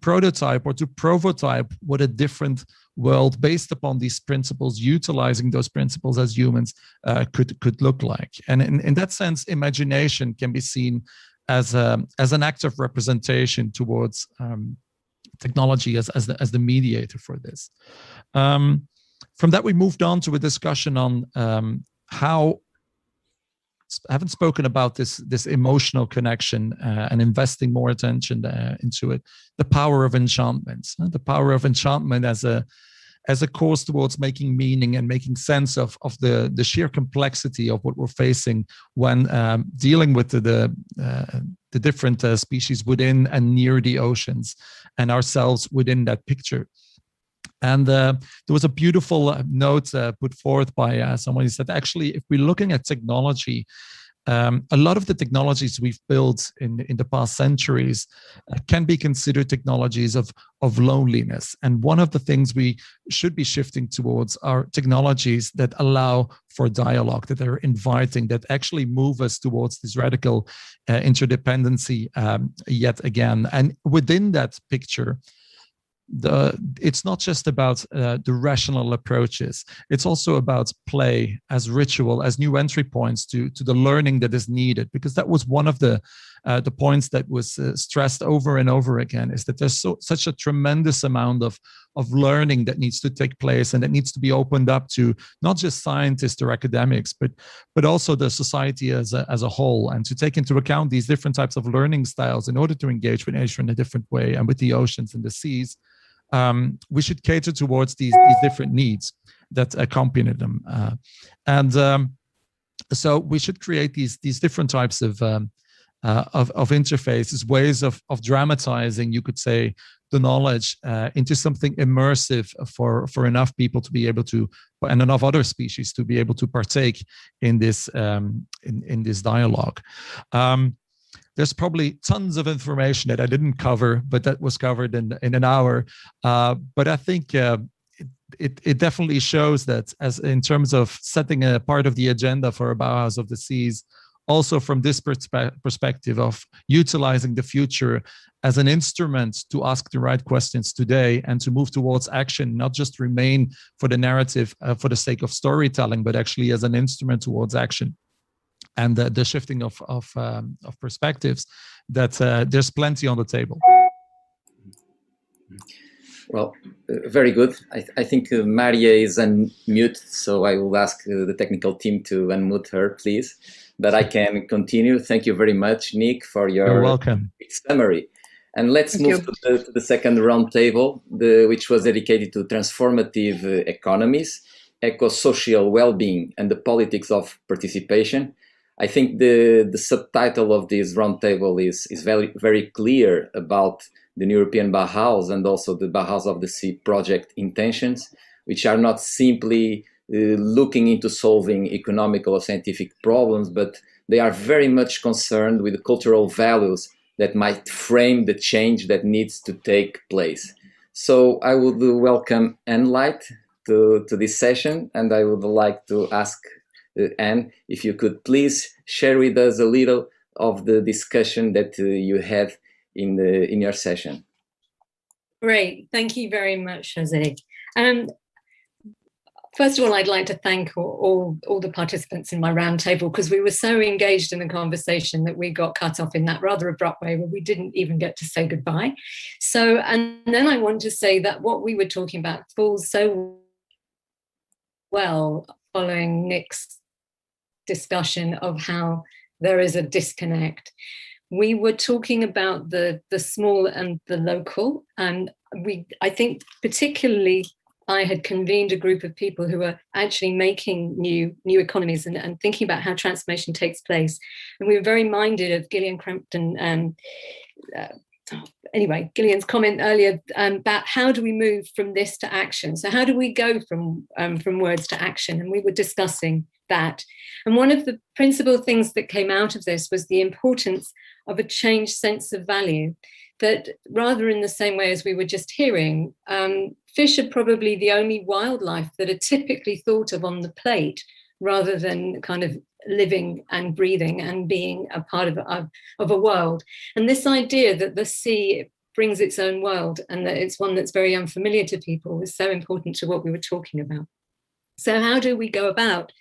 prototype or to prototype what a different world based upon these principles, utilizing those principles as humans could look like. And in that sense, imagination can be seen as an act of representation towards technology as the mediator for this. From that, we moved on to a discussion on how, I haven't spoken about this emotional connection and investing more attention into it, the power of enchantment, the power of enchantment as a course towards making meaning and making sense of the sheer complexity of what we're facing when dealing with the different species within and near the oceans and ourselves within that picture. And there was a beautiful note put forth by someone who said, actually, if we're looking at technology, a lot of the technologies we've built in the past centuries can be considered technologies of loneliness. And one of the things we should be shifting towards are technologies that allow for dialogue, that are inviting, that actually move us towards this radical interdependency yet again. And within that picture, it's not just about the rational approaches. It's also about play as ritual, as new entry points to the learning that is needed. Because that was one of the points that was stressed over and over again, is that there's such a tremendous amount of learning that needs to take place and that needs to be opened up to not just scientists or academics, but also the society as a whole, and to take into account these different types of learning styles in order to engage with nature in a different way and with the oceans and the seas. We should cater towards these different needs that accompany them, so we should create these different types of interfaces, ways of dramatizing, you could say, the knowledge into something immersive for enough people to be able to, and enough other species to be able to partake in this in this dialogue. There's probably tons of information that I didn't cover, but that was covered in an hour. But I think it definitely shows that, as in terms of setting a part of the agenda for a Bauhaus of the Seas, also from this perspective of utilizing the future as an instrument to ask the right questions today and to move towards action, not just remain for the narrative for the sake of storytelling, but actually as an instrument towards action. And the shifting of perspectives, that there's plenty on the table. Well, very good. I think Maria is unmute, so I will ask the technical team to unmute her, please. But I can continue. Thank you very much, Nick, for your You're welcome. summary. And let's move to the second roundtable, which was dedicated to transformative economies, eco-social well-being, and the politics of participation. I think the subtitle of this roundtable is very, very clear about the European Bauhaus and also the Bauhaus of the Sea project intentions, which are not simply looking into solving economical or scientific problems, but they are very much concerned with the cultural values that might frame the change that needs to take place. So I would welcome Anne-Light to this session, and I would like to ask Anne, if you could please share with us a little of the discussion that you had in your session. Great, thank you very much, Jose. First of all, I'd like to thank all the participants in my roundtable, because we were so engaged in the conversation that we got cut off in that rather abrupt way where we didn't even get to say goodbye. So, and then I want to say that what we were talking about falls so well following Nick's discussion of how there is a disconnect. We were talking about the small and the local, and I think particularly I had convened a group of people who are actually making new economies and thinking about how transformation takes place. And we were very minded of Gillian Crampton, anyway, Gillian's comment earlier about how do we move from this to action? So how do we go from words to action? And we were discussing that. And one of the principal things that came out of this was the importance of a changed sense of value, that rather in the same way as we were just hearing, fish are probably the only wildlife that are typically thought of on the plate rather than kind of living and breathing and being a part of a world. And this idea that the sea brings its own world and that it's one that's very unfamiliar to people is so important to what we were talking about. So how do we go about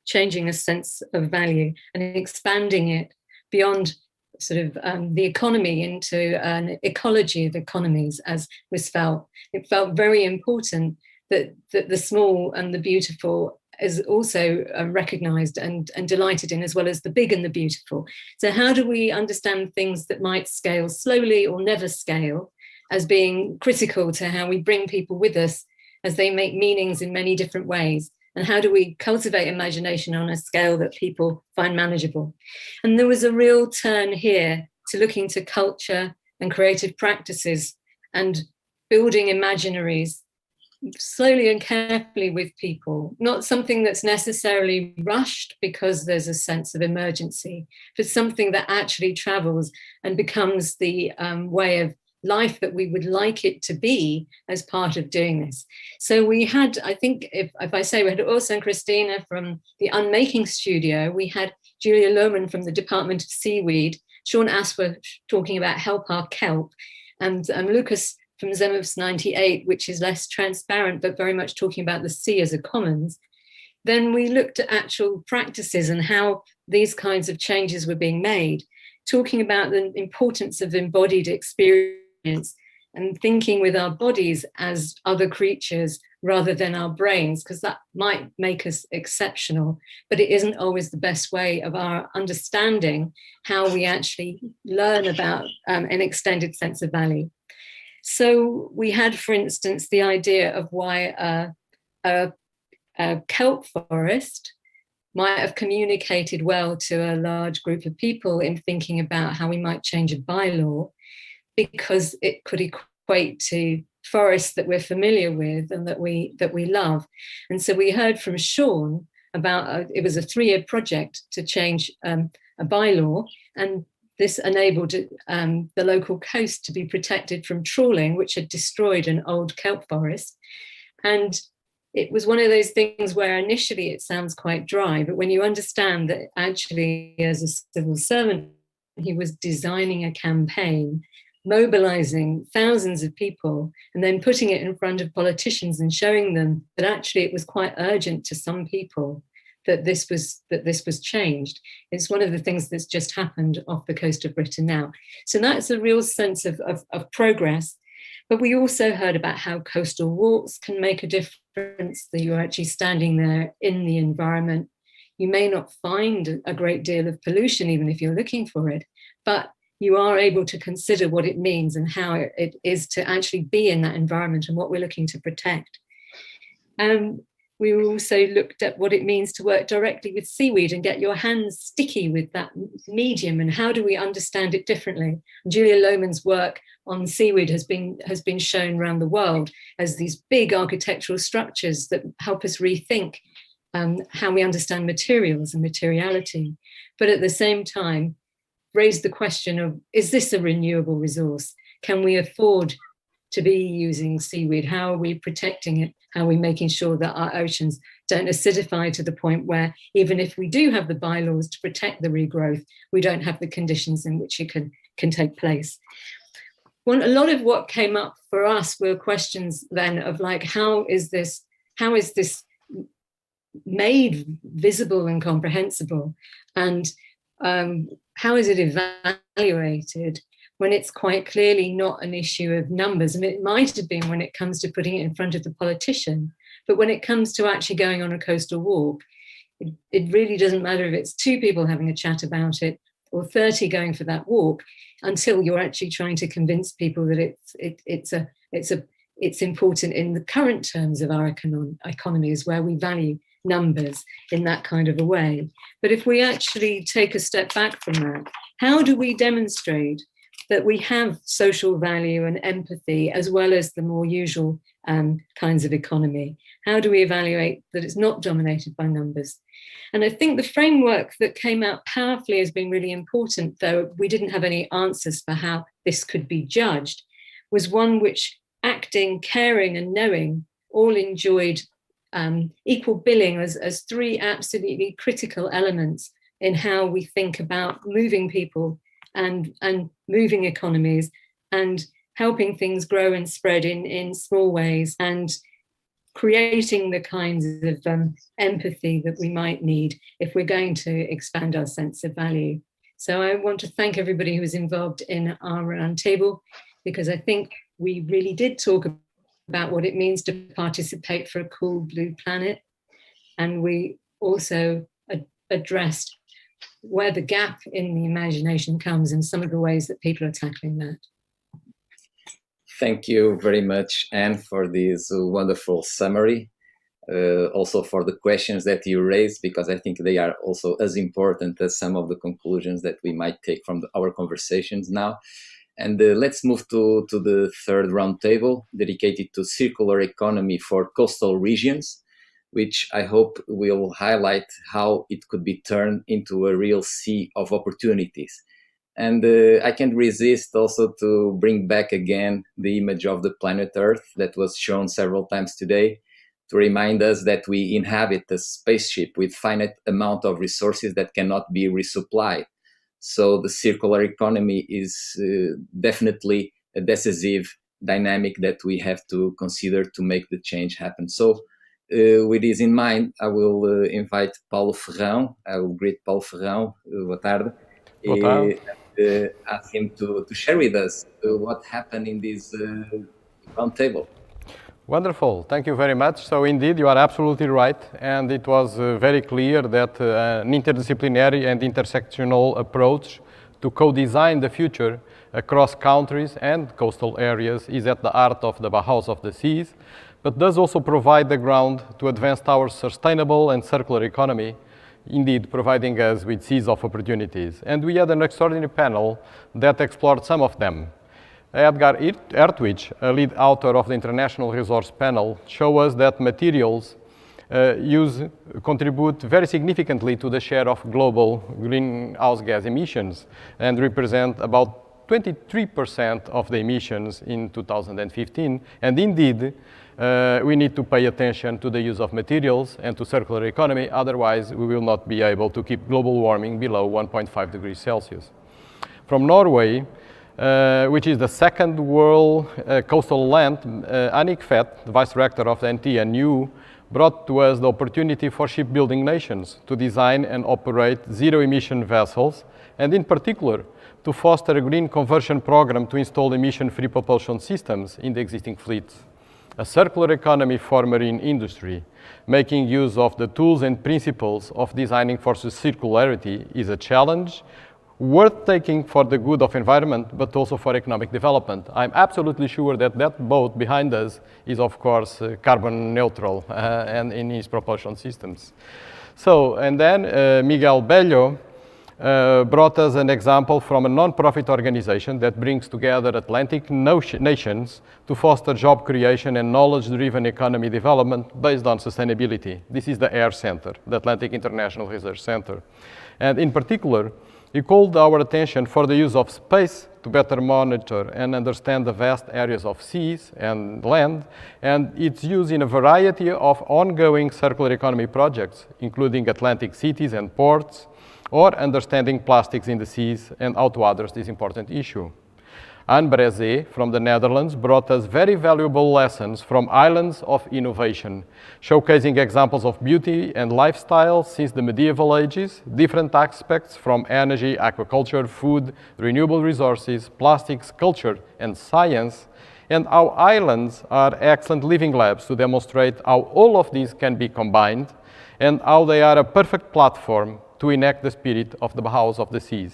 changing a sense of value and expanding it beyond sort of the economy into an ecology of economies, as was felt? It felt very important that the small and the beautiful is also recognized and delighted in, as well as the big and the beautiful. So how do we understand things that might scale slowly or never scale as being critical to how we bring people with us as they make meanings in many different ways? And how do we cultivate imagination on a scale that people find manageable? And there was a real turn here to looking to culture and creative practices and building imaginaries slowly and carefully with people, not something that's necessarily rushed because there's a sense of emergency, but something that actually travels and becomes the way of life that we would like it to be as part of doing this. So we had, I think, if I say, we had Ursa and Christina from the Unmaking Studio, we had Julia Lohmann from the Department of Seaweed, Sean Asper talking about Help Our Kelp, and Lucas from Zemov's 98, which is less transparent, but very much talking about the sea as a commons. Then we looked at actual practices and how these kinds of changes were being made, talking about the importance of embodied experience and thinking with our bodies as other creatures rather than our brains, because that might make us exceptional, but it isn't always the best way of our understanding how we actually learn about an extended sense of value. So we had, for instance, the idea of why a kelp forest might have communicated well to a large group of people in thinking about how we might change a bylaw, because it could equate to forests that we're familiar with and that we love. And so we heard from Sean about, it was a 3-year project to change a bylaw, and this enabled the local coast to be protected from trawling, which had destroyed an old kelp forest. And it was one of those things where initially it sounds quite dry, but when you understand that actually as a civil servant, he was designing a campaign, mobilizing thousands of people, and then putting it in front of politicians and showing them that actually it was quite urgent to some people that this was changed. It's one of the things that's just happened off the coast of Britain now. So that's a real sense of progress. But we also heard about how coastal walks can make a difference, that you're actually standing there in the environment. You may not find a great deal of pollution, even if you're looking for it, but you are able to consider what it means and how it is to actually be in that environment and what we're looking to protect. We also looked at what it means to work directly with seaweed and get your hands sticky with that medium, and how do we understand it differently. Julia Lohmann's work on seaweed has been shown around the world as these big architectural structures that help us rethink how we understand materials and materiality, but at the same time raise the question of, is this a renewable resource? Can we afford to be using seaweed? How are we protecting it? How are we making sure that our oceans don't acidify to the point where even if we do have the bylaws to protect the regrowth, we don't have the conditions in which it can take place? A lot of what came up for us were questions then of like, how is this made visible and comprehensible? And how is it evaluated when it's quite clearly not an issue of numbers? And it might have been when it comes to putting it in front of the politician, But when it comes to actually going on a coastal walk, it really doesn't matter if it's 2 people having a chat about it or 30 going for that walk, until you're actually trying to convince people that it's important in the current terms of our economies, where we value numbers in that kind of a way. But if we actually take a step back from that, how do we demonstrate that we have social value and empathy as well as the more usual kinds of economy? How do we evaluate that it's not dominated by numbers? And I think the framework that came out powerfully has been really important, though we didn't have any answers for how this could be judged, was one which acting, caring, and knowing all enjoyed equal billing as 3 absolutely critical elements in how we think about moving people and moving economies and helping things grow and spread in small ways, and creating the kinds of empathy that we might need if we're going to expand our sense of value. So I want to thank everybody who was involved in our roundtable, because I think we really did talk about what it means to participate for a cool blue planet. And we also addressed where the gap in the imagination comes and some of the ways that people are tackling that. Thank you very much, Anne, for this wonderful summary. Also for the questions that you raised, because I think they are also as important as some of the conclusions that we might take from our conversations now. And let's move to the third roundtable, dedicated to circular economy for coastal regions, which I hope will highlight how it could be turned into a real sea of opportunities. And I can't resist also to bring back again the image of the planet Earth that was shown several times today, to remind us that we inhabit a spaceship with finite amount of resources that cannot be resupplied. So the circular economy is definitely a decisive dynamic that we have to consider to make the change happen. So with this in mind, I will invite Paulo Ferrão. I will greet Paulo Ferrão. Boa tarde. Boa tarde. Ask him to share with us what happened in this roundtable. Wonderful, thank you very much. So indeed, you are absolutely right, and it was very clear that an interdisciplinary and intersectional approach to co-design the future across countries and coastal areas is at the heart of the Bauhaus of the seas, but does also provide the ground to advance our sustainable and circular economy, indeed providing us with seas of opportunities. And we had an extraordinary panel that explored some of them. Edgar Ertwich, a lead author of the International Resource Panel, showed us that materials contribute very significantly to the share of global greenhouse gas emissions and represent about 23% of the emissions in 2015. And indeed, we need to pay attention to the use of materials and to circular economy, otherwise we will not be able to keep global warming below 1.5 degrees Celsius. From Norway, which is the second world coastal land, Annick Fett, the Vice Rector of the NTNU, brought to us the opportunity for shipbuilding nations to design and operate zero-emission vessels, and in particular, to foster a green conversion program to install emission-free propulsion systems in the existing fleets. A circular economy for marine industry, making use of the tools and principles of designing for circularity, is a challenge worth taking for the good of environment, but also for economic development. I'm absolutely sure that that boat behind us is, of course, carbon neutral and in its propulsion systems. So, and then Miguel Bello brought us an example from a non-profit organization that brings together Atlantic nations to foster job creation and knowledge-driven economy development based on sustainability. This is the AIR Center, the Atlantic International Research Center. And in particular, he called our attention for the use of space to better monitor and understand the vast areas of seas and land, and its use in a variety of ongoing circular economy projects, including Atlantic cities and ports, or understanding plastics in the seas and how to address this important issue. Anne Brezé from the Netherlands brought us very valuable lessons from islands of innovation, showcasing examples of beauty and lifestyle since the medieval ages, different aspects from energy, aquaculture, food, renewable resources, plastics, culture, and science, And our islands are excellent living labs to demonstrate how all of these can be combined and how they are a perfect platform to enact the spirit of the Bauhaus of the Seas.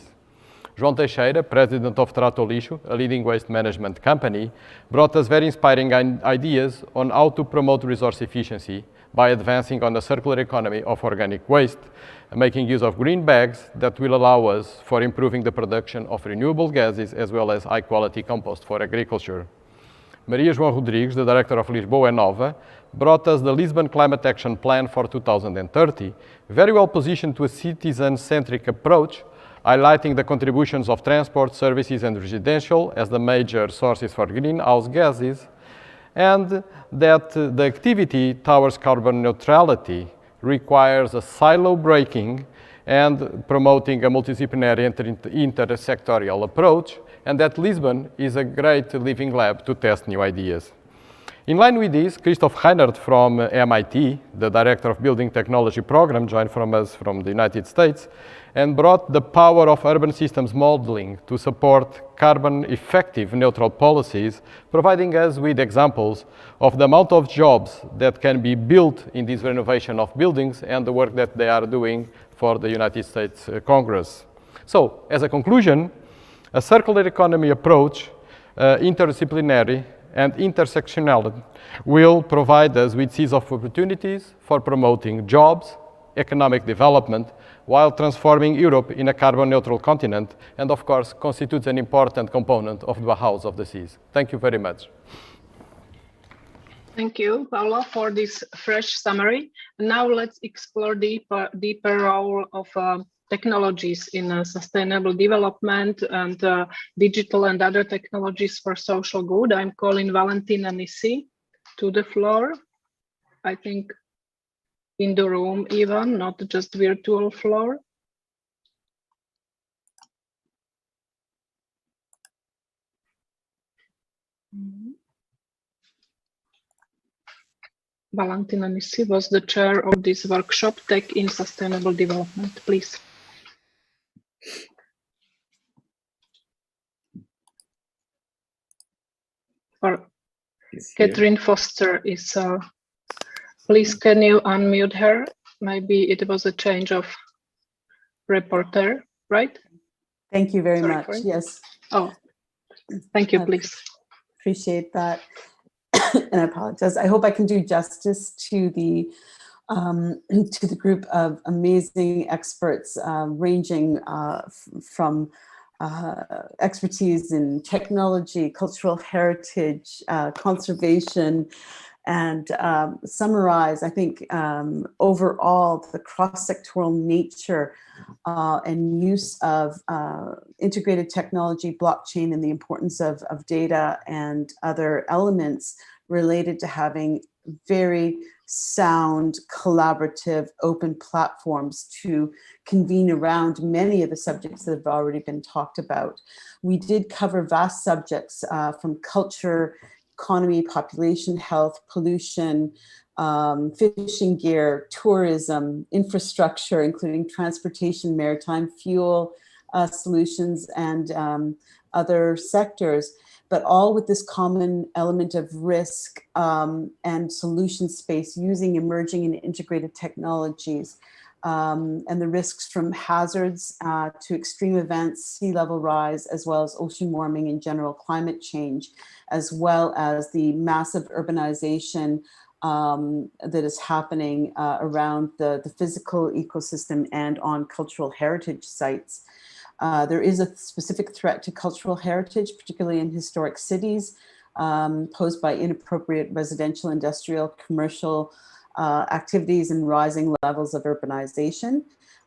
João Teixeira, president of Trato Lixo, a leading waste management company, brought us very inspiring ideas on how to promote resource efficiency by advancing on the circular economy of organic waste, making use of green bags that will allow us for improving the production of renewable gases as well as high-quality compost for agriculture. Maria João Rodrigues, the director of Lisboa Nova, brought us the Lisbon Climate Action Plan for 2030, very well positioned to a citizen-centric approach, highlighting the contributions of transport, services, and residential as the major sources for greenhouse gases, and that the activity towards carbon neutrality requires a silo breaking and promoting a multidisciplinary intersectorial approach, and that Lisbon is a great living lab to test new ideas. In line with this, Christoph Reinert from MIT, the director of Building Technology Program, joined from us from the United States, and brought the power of urban systems modeling to support carbon-effective neutral policies, providing us with examples of the amount of jobs that can be built in this renovation of buildings and the work that they are doing for the United States Congress. So, as a conclusion, a circular economy approach, interdisciplinary and intersectional, will provide us with seeds of opportunities for promoting jobs, economic development, while transforming Europe in a carbon-neutral continent, and of course constitutes an important component of the Bauhaus of the Seas. Thank you very much. Thank you, Paulo, for this fresh summary. Now let's explore deeper role of technologies in sustainable development and digital and other technologies for social good. I'm calling Valentina Nissi to the floor. I think in the room even, not just virtual floor. Valentina Nissi was the chair of this workshop, Tech in Sustainable Development. Please. Or Catherine Foster is, please can you unmute her? Maybe it was a change of reporter, right? Thank you very much, yes. Oh, thank you, please. Appreciate that. And I apologize. I hope I can do justice to the group of amazing experts ranging from expertise in technology, cultural heritage, conservation, and summarize, I think, overall the cross-sectoral nature and use of integrated technology, blockchain, and the importance of data and other elements related to having very sound, collaborative, open platforms to convene around many of the subjects that have already been talked about. We did cover vast subjects from culture, economy, population health, pollution, fishing gear, tourism, infrastructure, including transportation, maritime fuel solutions, and other sectors, but all with this common element of risk and solution space using emerging and integrated technologies, and the risks from hazards to extreme events, sea level rise, as well as ocean warming and general climate change, as well as the massive urbanization that is happening around the physical ecosystem and on cultural heritage sites. There is a specific threat to cultural heritage, particularly in historic cities, posed by inappropriate residential, industrial, commercial activities and rising levels of urbanization.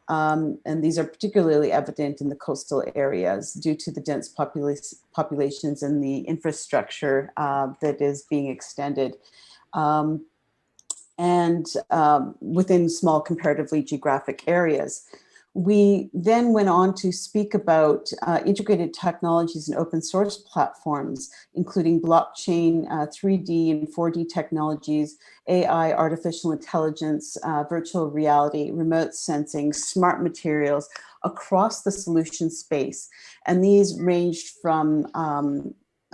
And these are particularly evident in the coastal areas due to the dense populations and the infrastructure that is being extended. And within small comparatively geographic areas. We then went on to speak about integrated technologies and open source platforms, including blockchain, 3D and 4D technologies, AI, artificial intelligence, virtual reality, remote sensing, smart materials across the solution space. And these ranged from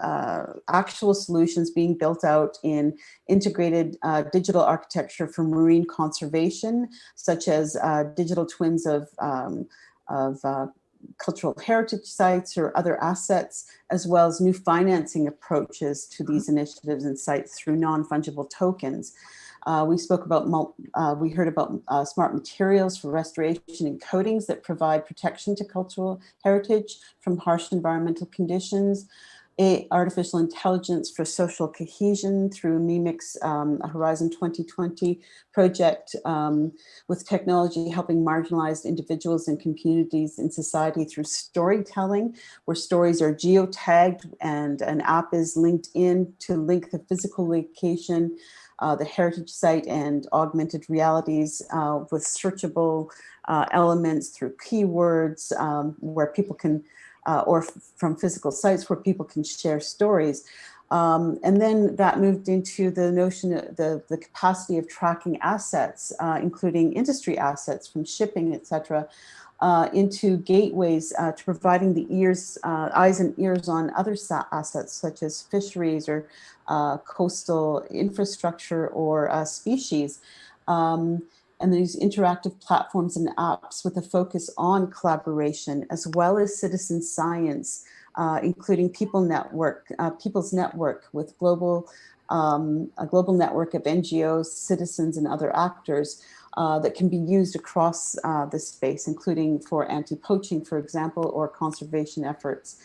actual solutions being built out in integrated digital architecture for marine conservation, such as digital twins of cultural heritage sites or other assets, as well as new financing approaches to these initiatives and sites through non-fungible tokens. We heard about smart materials for restoration and coatings that provide protection to cultural heritage from harsh environmental conditions. Artificial intelligence for social cohesion through Mimic's Horizon 2020 project, with technology helping marginalized individuals and communities in society through storytelling, where stories are geotagged and an app is linked in to link the physical location, the heritage site, and augmented realities with searchable elements through keywords where people can or from physical sites where people can share stories. And then that moved into the notion of the capacity of tracking assets, including industry assets from shipping, et cetera, into gateways to providing the eyes and ears on other assets such as fisheries or coastal infrastructure or species. And these interactive platforms and apps with a focus on collaboration, as well as citizen science, including People's Network with a global network of NGOs, citizens, and other actors that can be used across this space, including for anti-poaching, for example, or conservation efforts.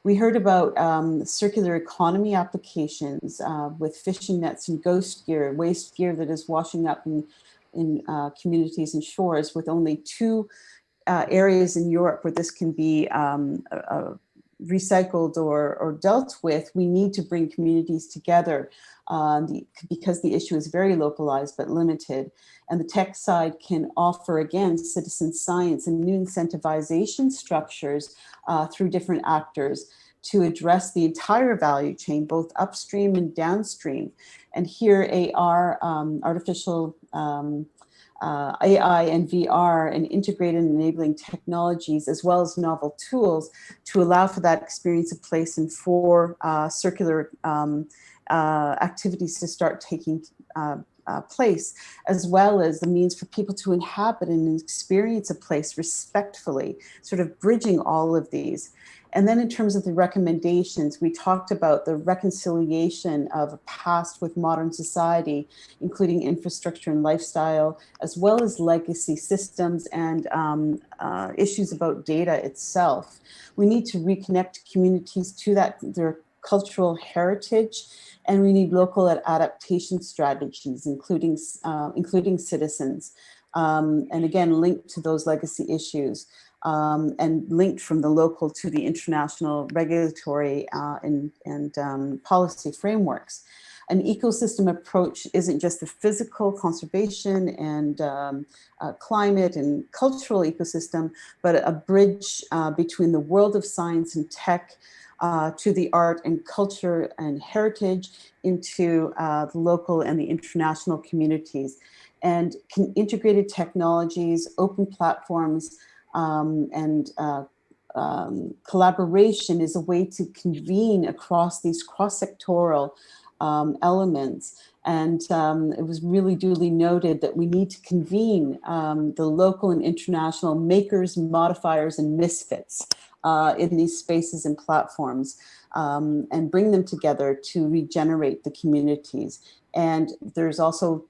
We heard about circular economy applications with fishing nets and ghost gear, waste gear that is washing up in communities and shores, with only 2 areas in Europe where this can be recycled or dealt with. We need to bring communities together because the issue is very localized but limited. And the tech side can offer, again, citizen science and new incentivization structures through different actors to address the entire value chain, both upstream and downstream. And here AR, artificial AI and VR and integrated enabling technologies, as well as novel tools to allow for that experience of place and for circular activities to start taking place, as well as the means for people to inhabit and experience a place respectfully, sort of bridging all of these. And then in terms of the recommendations, we talked about the reconciliation of a past with modern society, including infrastructure and lifestyle, as well as legacy systems and issues about data itself. We need to reconnect communities to their cultural heritage, and we need local adaptation strategies, including citizens, and again, linked to those legacy issues. And linked from the local to the international regulatory and policy frameworks. An ecosystem approach isn't just the physical conservation and climate and cultural ecosystem, but a bridge between the world of science and tech to the art and culture and heritage into the local and the international communities. And integrated technologies, open platforms, and collaboration is a way to convene across these cross-sectoral elements. And it was really duly noted that we need to convene the local and international makers, modifiers, and misfits in these spaces and platforms and bring them together to regenerate the communities. And there's also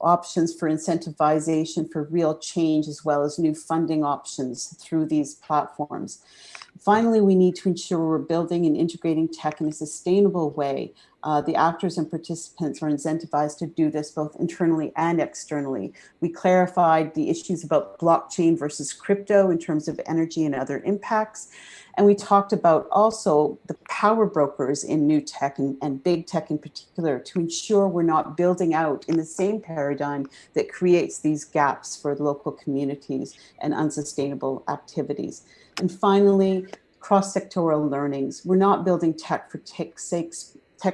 options for incentivization for real change, as well as new funding options through these platforms. Finally, we need to ensure we're building and integrating tech in a sustainable way. The actors and participants are incentivized to do this both internally and externally. We clarified the issues about blockchain versus crypto in terms of energy and other impacts. And we talked about also the power brokers in new tech and big tech in particular, to ensure we're not building out in the same paradigm that creates these gaps for local communities and unsustainable activities. And finally, cross-sectoral learnings. We're not building tech for tech's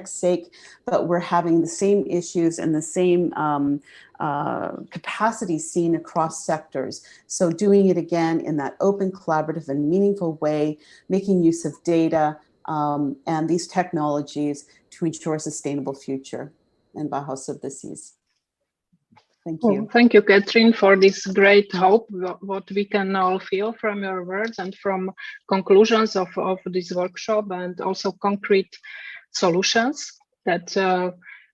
sake, but we're having the same issues and the same capacity seen across sectors. So doing it again in that open, collaborative, and meaningful way, making use of data, and these technologies to ensure a sustainable future in Bauhaus of the Seas. Thank you. Well, thank you, Catherine, for this great hope, what we can all feel from your words and from conclusions of this workshop, and also concrete solutions that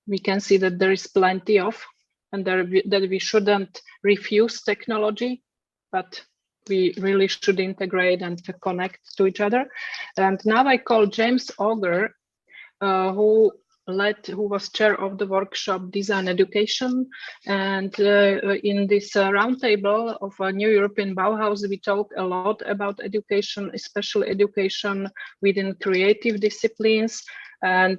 we can see that there is plenty of, and that we shouldn't refuse technology, but we really should integrate and connect to each other. And now I call James Auger, who was chair of the workshop Design Education. And in this roundtable of a New European Bauhaus, we talk a lot about education, especially education within creative disciplines. And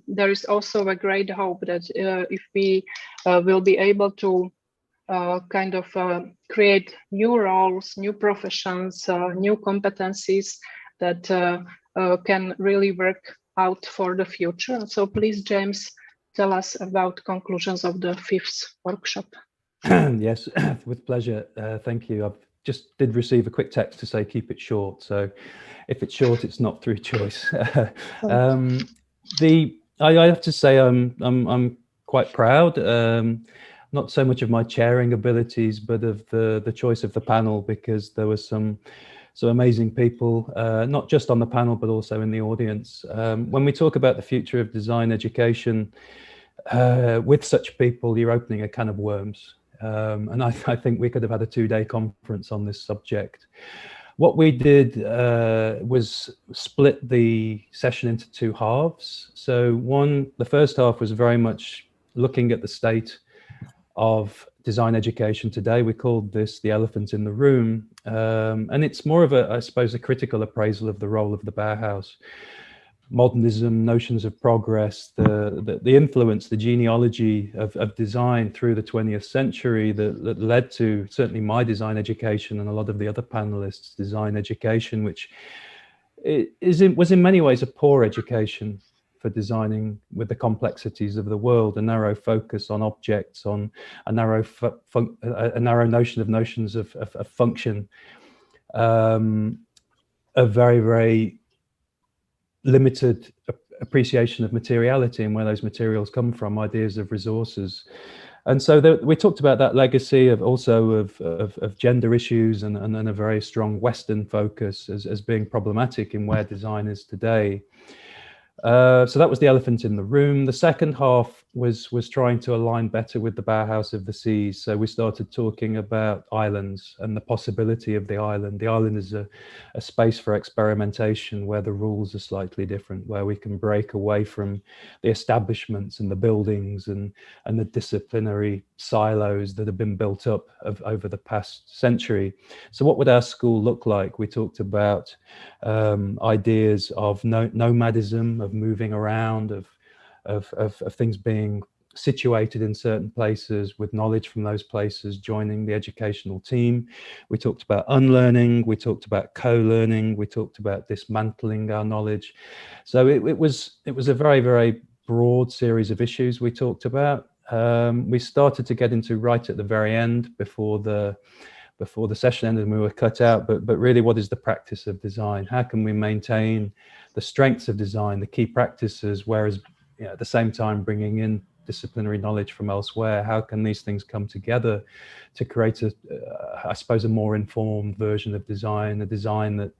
there is also a great hope that if we will be able to create new roles, new professions, new competencies that can really work out for the future. So please, James, tell us about conclusions of the 5th workshop. Yes, with pleasure. Thank you. I've just did receive a quick text to say keep it short. So if it's short, it's not through choice. I have to say I'm quite proud. Not so much of my chairing abilities, but of the choice of the panel, because there was some amazing people, not just on the panel, but also in the audience. When we talk about the future of design education, with such people, you're opening a can of worms. And I think we could have had a 2-day conference on this subject. What we did was split the session into 2 halves. So the first half was very much looking at the state of design education today. We called this the elephant in the room. And it's more of I suppose, a critical appraisal of the role of the Bauhaus. Modernism, notions of progress, the influence, the genealogy of design through the 20th century that led to certainly my design education and a lot of the other panelists' design education, which was in many ways a poor education for designing with the complexities of the world, a narrow focus on objects, on a narrow notions of function, a very, very limited appreciation of materiality and where those materials come from, ideas of resources. And so we talked about that legacy of gender issues and a very strong Western focus as being problematic in where design is today. So that was the elephant in the room. The second half was trying to align better with the Bauhaus of the Seas. So we started talking about islands and the possibility of the island. The island is a space for experimentation where the rules are slightly different, where we can break away from the establishments and the buildings and the disciplinary silos that have been built up over the past century. So what would our school look like? We talked about ideas of nomadism, of moving around, of things being situated in certain places with knowledge from those places joining the educational team. We talked about unlearning, we talked about co-learning, we talked about dismantling our knowledge. So it was a very, very broad series of issues we talked about. We started to get into right at the very end before the session ended and we were cut out, but really what is the practice of design? How can we maintain the strengths of design, the key practices, whereas at the same time bringing in disciplinary knowledge from elsewhere? How can these things come together to create I suppose, a more informed version of design, a design that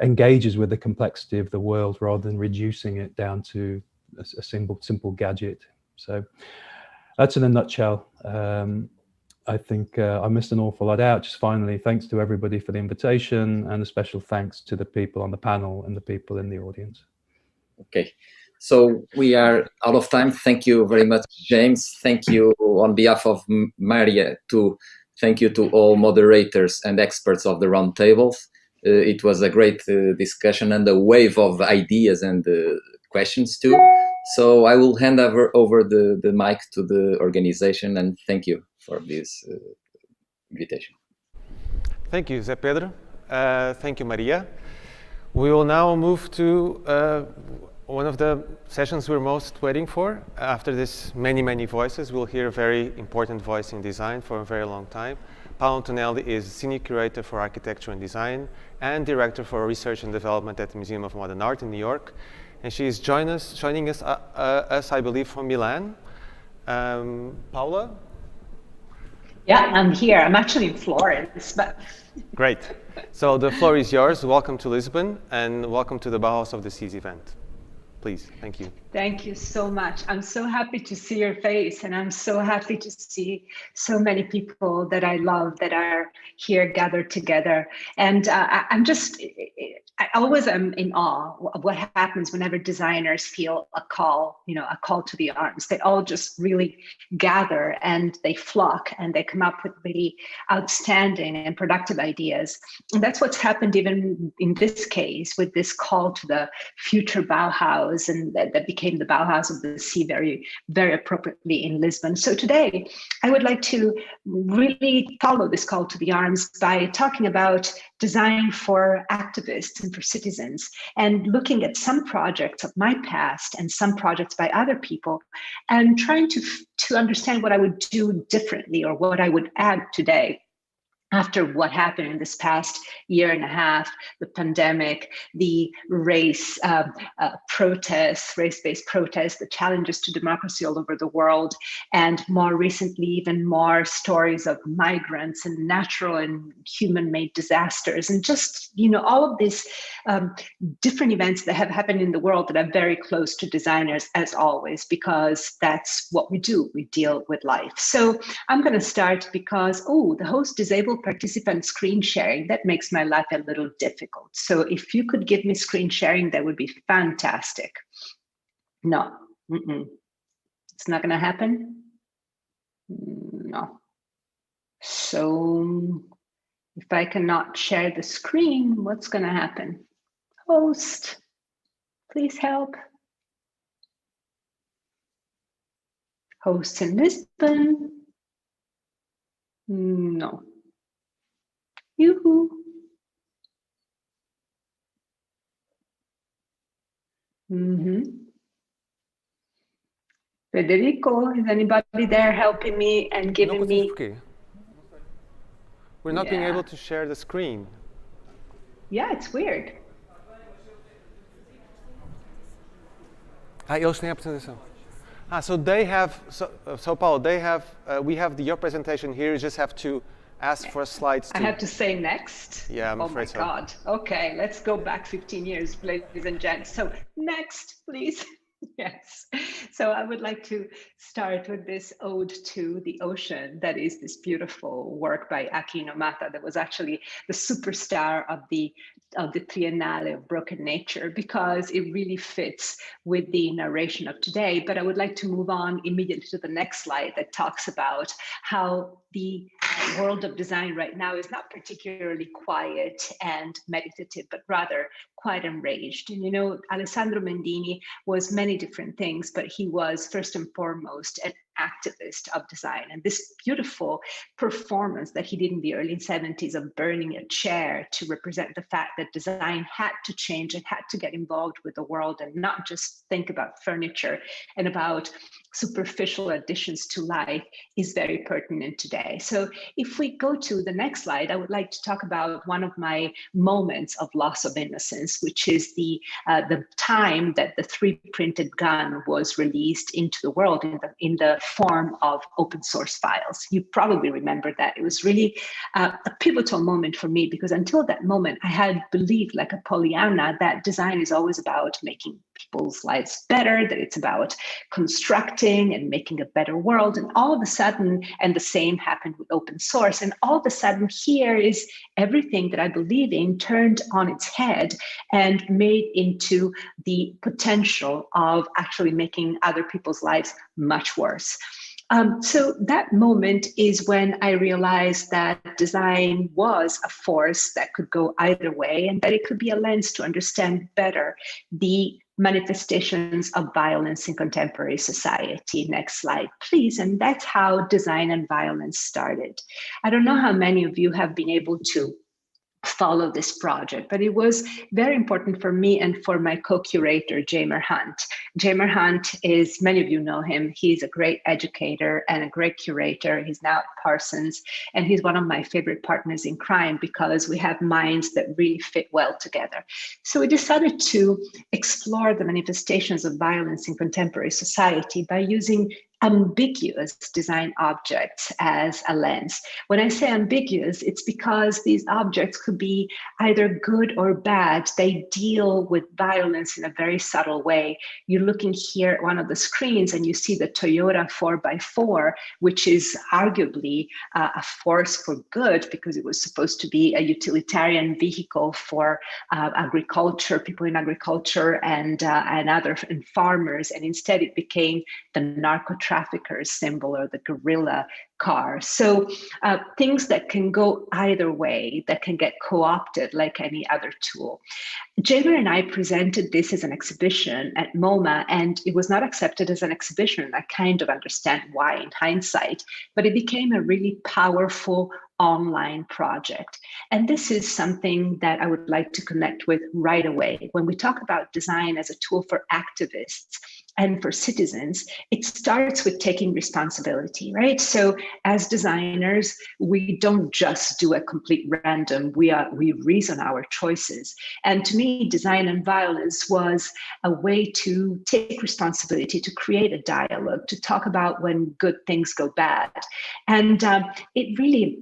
engages with the complexity of the world rather than reducing it down to a simple gadget? So that's in a nutshell. I think I missed an awful lot out. Just finally, thanks to everybody for the invitation, and a special thanks to the people on the panel and the people in the audience. Okay, so we are out of time. Thank you very much, James. Thank you on behalf of Maria. Thank you to all moderators and experts of the roundtables. It was a great discussion and a wave of ideas and questions too. So I will hand over the mic to the organization, and thank you for this invitation. Thank you, Zé Pedro. Thank you, Maria. We will now move to one of the sessions we're most waiting for. After this many voices, we'll hear a very important voice in design for a very long time. Paola Antonelli is Senior Curator for Architecture and Design and Director for Research and Development at the Museum of Modern Art in New York. And she is joining us, I believe, from Milan. Paola? Yeah, I'm here. I'm actually in Florence, but... Great. So the floor is yours. Welcome to Lisbon, and welcome to the Bauhaus of the Seas event. Please, thank you. Thank you so much. I'm so happy to see your face, and I'm so happy to see so many people that I love that are here gathered together. And I always am in awe of what happens whenever designers feel a call, a call to the arms. They all just really gather and they flock and they come up with really outstanding and productive ideas. And that's what's happened even in this case with this call to the future Bauhaus, and that became the Bauhaus of the Sea very, very appropriately in Lisbon. So today, I would like to really follow this call to the arms by talking about design for activists and for citizens, and looking at some projects of my past and some projects by other people, and trying to understand what I would do differently or what I would add today after what happened in this past year and a half, the pandemic, the race protests, race-based protests, the challenges to democracy all over the world, and more recently, even more stories of migrants and natural and human-made disasters, and just, all of these different events that have happened in the world that are very close to designers, as always, because that's what we do. We deal with life. So I'm going to start because, the host disabled participant screen sharing, that makes my life a little difficult. So if you could give me screen sharing, that would be fantastic. No, it's not going to happen. No. So if I cannot share the screen, what's going to happen? Host, please help. Host in Lisbon. No. Yoo-hoo. Federico, is anybody there helping me and giving me? We're not being able to share the screen. Yeah, it's weird. So they have, so Paul, they have, we have your presentation here. You just have to ask for slides. I have to say next. Yeah, I'm afraid so. Oh my God. Okay, let's go back 15 years, ladies and gents. So next, please. Yes. So I would like to start with this ode to the ocean. That is this beautiful work by Aki Inomata that was actually the superstar of the Triennale of Broken Nature, because it really fits with the narration of today. But I would like to move on immediately to the next slide that talks about how the world of design right now is not particularly quiet and meditative, but rather quite enraged. And Alessandro Mendini was many different things, but he was first and foremost an activist of design. And this beautiful performance that he did in the early 70s of burning a chair to represent the fact that design had to change and had to get involved with the world and not just think about furniture and about superficial additions to life is very pertinent today. So if we go to the next slide, I would like to talk about one of my moments of loss of innocence, which is the time that the 3D-printed gun was released into the world in the form of open source files. You probably remember that. It was really a pivotal moment for me, because until that moment, I had believed, like a Pollyanna, that design is always about making people's lives better, that it's about constructing and making a better world. And all of a sudden, and the same happened with open source, and all of a sudden here is everything that I believe in turned on its head and made into the potential of actually making other people's lives much worse. So that moment is when I realized that design was a force that could go either way, and that it could be a lens to understand better the manifestations of violence in contemporary society. Next slide, please. And that's how design and violence started. I don't know how many of you have been able to follow this project, but it was very important for me and for my co-curator, Jamer Hunt. Jamer Hunt is, many of you know him, he's a great educator and a great curator. He's now at Parsons, and he's one of my favorite partners in crime because we have minds that really fit well together. So we decided to explore the manifestations of violence in contemporary society by using ambiguous design objects as a lens. When I say ambiguous, it's because these objects could be either good or bad. They deal with violence in a very subtle way. You're looking here at one of the screens and you see the Toyota 4x4, which is arguably a force for good because it was supposed to be a utilitarian vehicle for agriculture, people in agriculture and farmers, and instead it became the narco-trafficker's symbol or the guerrilla car. So things that can go either way, that can get co-opted like any other tool. Jamer and I presented this as an exhibition at MoMA, and it was not accepted as an exhibition. I kind of understand why in hindsight, but it became a really powerful online project. And this is something that I would like to connect with right away. When we talk about design as a tool for activists and for citizens, it starts with taking responsibility, right? So as designers, we don't just do a complete random, we reason our choices. And to me, design and violence was a way to take responsibility, to create a dialogue, to talk about when good things go bad. And it really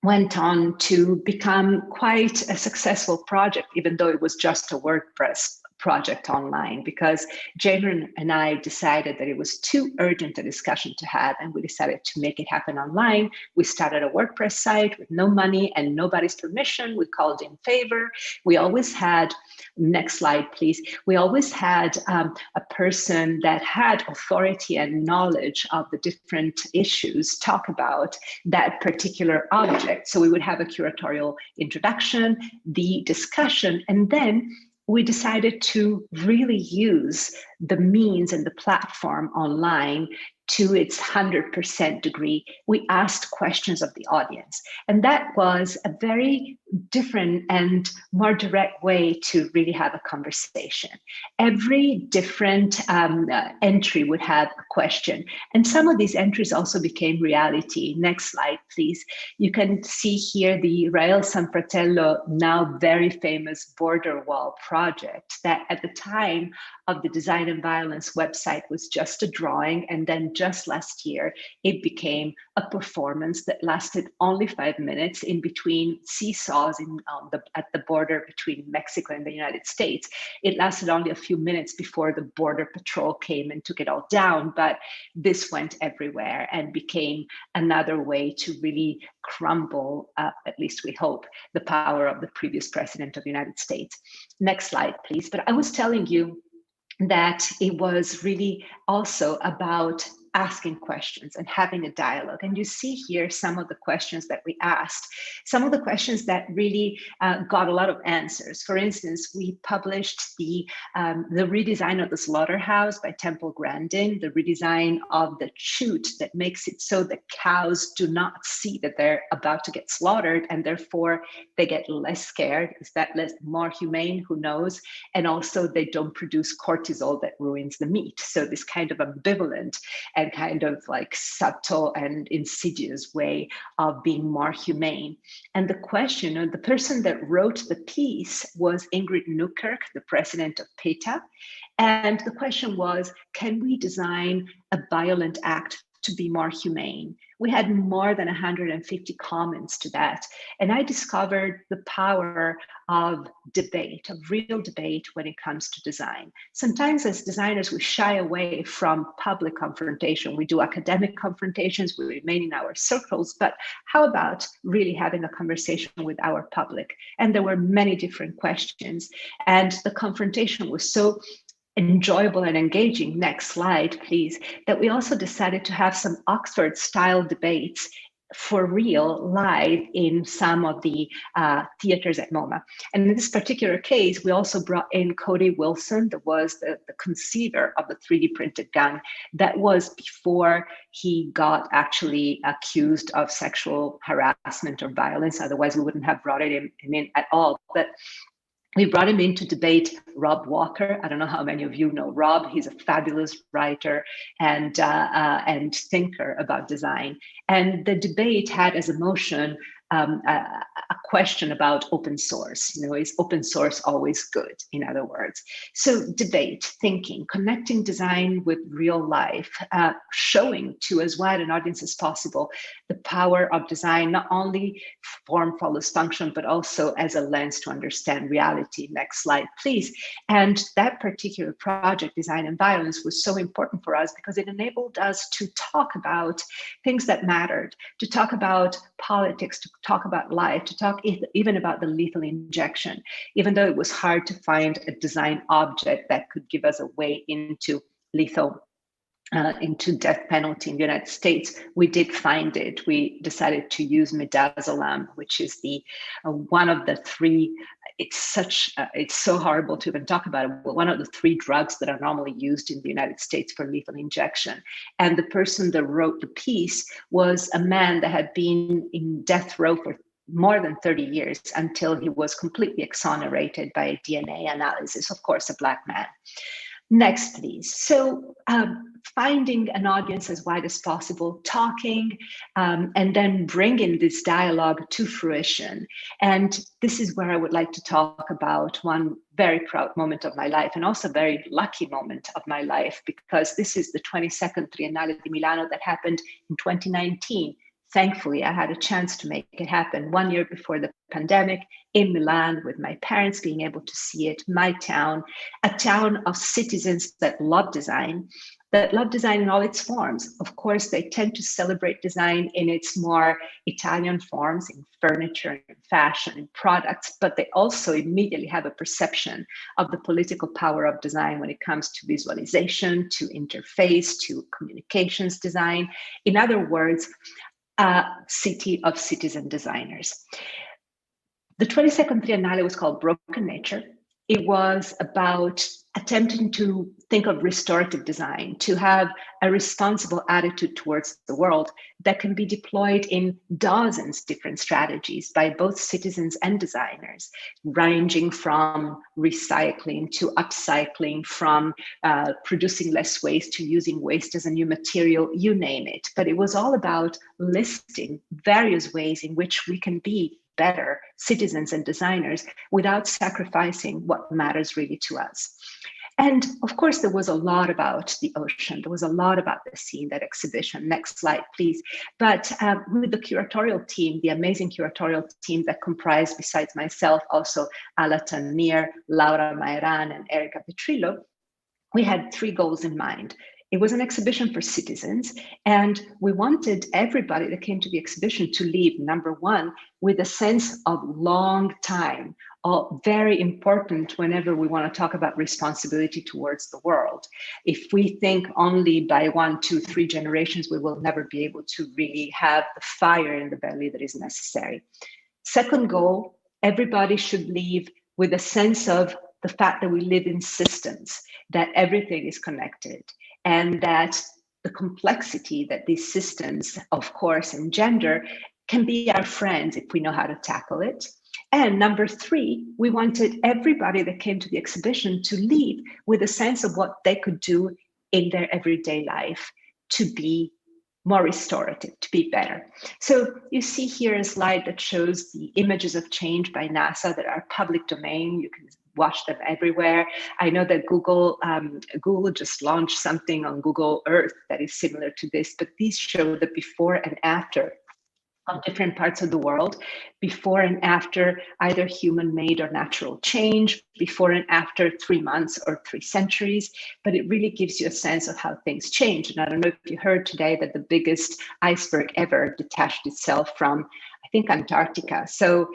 went on to become quite a successful project, even though it was just a WordPress project online, because Jamer and I decided that it was too urgent a discussion to have, and we decided to make it happen online. We started a WordPress site with no money and nobody's permission. We called in favor. We always had, next slide please, we always had a person that had authority and knowledge of the different issues talk about that particular object. So we would have a curatorial introduction, the discussion, and then we decided to really use the means and the platform online to its 100% degree. We asked questions of the audience. And that was a very different and more direct way to really have a conversation. Every different entry would have a question. And some of these entries also became reality. Next slide, please. You can see here the Rael San Fratello, now very famous border wall project that at the time of the Design and Violence website was just a drawing, and then just last year it became a performance that lasted only 5 minutes in between seesaws at the border between Mexico and the United States. It lasted only a few minutes before the border patrol came and took it all down, but this went everywhere and became another way to really crumble, at least we hope, the power of the previous president of the United States. Next slide, please. But I was telling you that it was really also about asking questions and having a dialogue. And you see here some of the questions that we asked, some of the questions that really got a lot of answers. For instance, we published the redesign of the slaughterhouse by Temple Grandin, the redesign of the chute that makes it so that cows do not see that they're about to get slaughtered, and therefore they get less scared. Is that more humane? Who knows? And also they don't produce cortisol that ruins the meat. So this kind of ambivalent and kind of like subtle and insidious way of being more humane. And the question, the person that wrote the piece was Ingrid Newkirk, the president of PETA. And the question was, can we design a violent act to be more humane? We had more than 150 comments to that. And I discovered the power of debate, of real debate when it comes to design. Sometimes as designers, we shy away from public confrontation. We do academic confrontations, we remain in our circles, but how about really having a conversation with our public? And there were many different questions. And the confrontation was so enjoyable and engaging, next slide please, that we also decided to have some Oxford style debates for real live in some of the theaters at MoMA. And in this particular case, we also brought in Cody Wilson, that was the conceiver of the 3D printed gun. That was before he got actually accused of sexual harassment or violence. Otherwise, we wouldn't have brought him in at all. But we brought him in to debate Rob Walker. I don't know how many of you know Rob. He's a fabulous writer and thinker about design. And the debate had as a motion a question about open source. You know, is open source always good, in other words? So debate, thinking, connecting design with real life, showing to as wide an audience as possible the power of design, not only form follows function, but also as a lens to understand reality. Next slide, please. And that particular project, Design and Violence, was so important for us because it enabled us to talk about things that mattered, to talk about politics, to talk about life, to talk even about the lethal injection, even though it was hard to find a design object that could give us a way into lethal into death penalty in the United States. We did find it. We decided to use midazolam, which is the one of the three. It's so horrible to even talk about it, but one of the three drugs that are normally used in the United States for lethal injection. And the person that wrote the piece was a man that had been in death row for more than 30 years until he was completely exonerated by a DNA analysis, of course, a Black man. Next, please. So finding an audience as wide as possible, talking, and then bringing this dialogue to fruition. And this is where I would like to talk about one very proud moment of my life, and also a very lucky moment of my life, because this is the 22nd Triennale di Milano that happened in 2019. Thankfully, I had a chance to make it happen 1 year before the pandemic in Milan, with my parents being able to see it, my town, a town of citizens that love design in all its forms. Of course, they tend to celebrate design in its more Italian forms, in furniture, in fashion, in products, but they also immediately have a perception of the political power of design when it comes to visualization, to interface, to communications design. In other words, a city of citizen designers. The 22nd Triennale was called Broken Nature. It was about attempting to think of restorative design, to have a responsible attitude towards the world that can be deployed in dozens of different strategies by both citizens and designers, ranging from recycling to upcycling, from producing less waste to using waste as a new material, you name it. But it was all about listing various ways in which we can be better citizens and designers without sacrificing what matters really to us. And of course, there was a lot about the ocean. There was a lot about the sea in that exhibition. Next slide, please. But with the curatorial team, the amazing curatorial team that comprised, besides myself, also Ala Tanmir, Laura Maeran, and Erica Petrillo, we had three goals in mind. It was an exhibition for citizens, and we wanted everybody that came to the exhibition to leave, number one, with a sense of long time, very important whenever we want to talk about responsibility towards the world. If we think only by 1, 2, 3 generations, we will never be able to really have the fire in the belly that is necessary. Second goal, everybody should leave with a sense of the fact that we live in systems, that everything is connected, and that the complexity that these systems, of course, engender can be our friends if we know how to tackle it. And number 3, we wanted everybody that came to the exhibition to leave with a sense of what they could do in their everyday life to be more restorative, to be better. So you see here a slide that shows the images of change by NASA that are public domain. You can watch them everywhere. I know that Google just launched something on Google Earth that is similar to this, but these show the before and after of different parts of the world, before and after either human-made or natural change, before and after 3 months or 3 centuries, but it really gives you a sense of how things change. And I don't know if you heard today that the biggest iceberg ever detached itself from, I think, Antarctica. So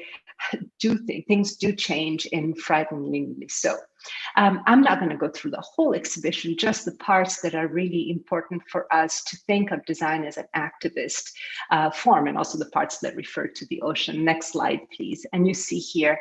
things do change, and frighteningly so. I'm not going to go through the whole exhibition, just the parts that are really important for us to think of design as an activist form, and also the parts that refer to the ocean. Next slide, please. And you see here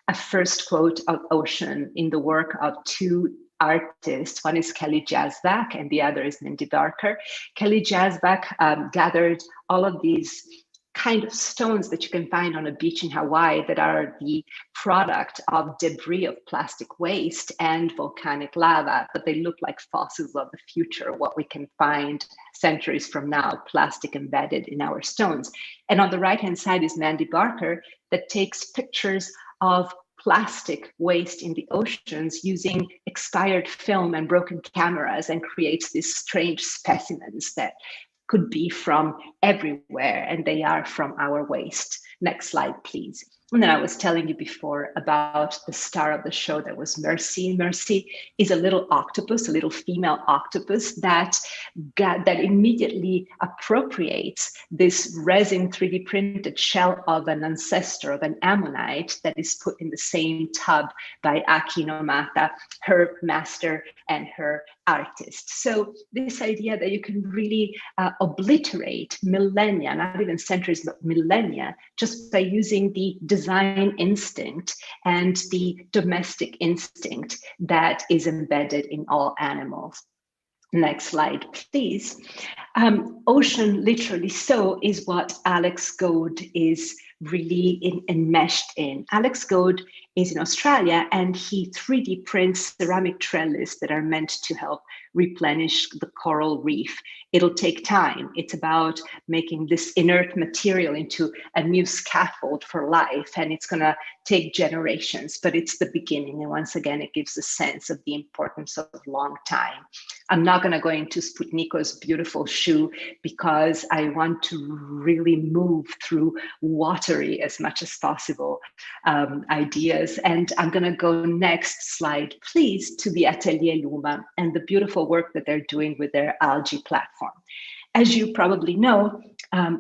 a first quote of ocean in the work of two artists. One is Kelly Jasbach and the other is Mindy Barker. Kelly Jasbach gathered all of these kind of stones that you can find on a beach in Hawaii that are the product of debris of plastic waste and volcanic lava, but they look like fossils of the future, what we can find centuries from now, plastic embedded in our stones. And on the right-hand side is Mandy Barker that takes pictures of plastic waste in the oceans using expired film and broken cameras, and creates these strange specimens that could be from everywhere, and they are from our waste. Next slide, please. And then I was telling you before about the star of the show that was Mercy. Mercy is a little octopus, a little female octopus that immediately appropriates this resin 3D printed shell of an ancestor, of an ammonite, that is put in the same tub by Aki Nomata, her master and her artist. So this idea that you can really obliterate millennia, not even centuries, but millennia, just by using the design instinct and the domestic instinct that is embedded in all animals. Next slide, please. Ocean literally so is what Alex Goad is really enmeshed in. Alex Goad is in Australia, and he 3D prints ceramic trellis that are meant to help replenish the coral reef. It'll take time. It's about making this inert material into a new scaffold for life, and it's going to take generations, but it's the beginning. And once again, it gives a sense of the importance of long time. I'm not going to go into Sputniko's beautiful shoe because I want to really move through watery as much as possible ideas. And I'm going to go next slide, please, to the Atelier Luma and the beautiful work that they're doing with their algae platform. As you probably know,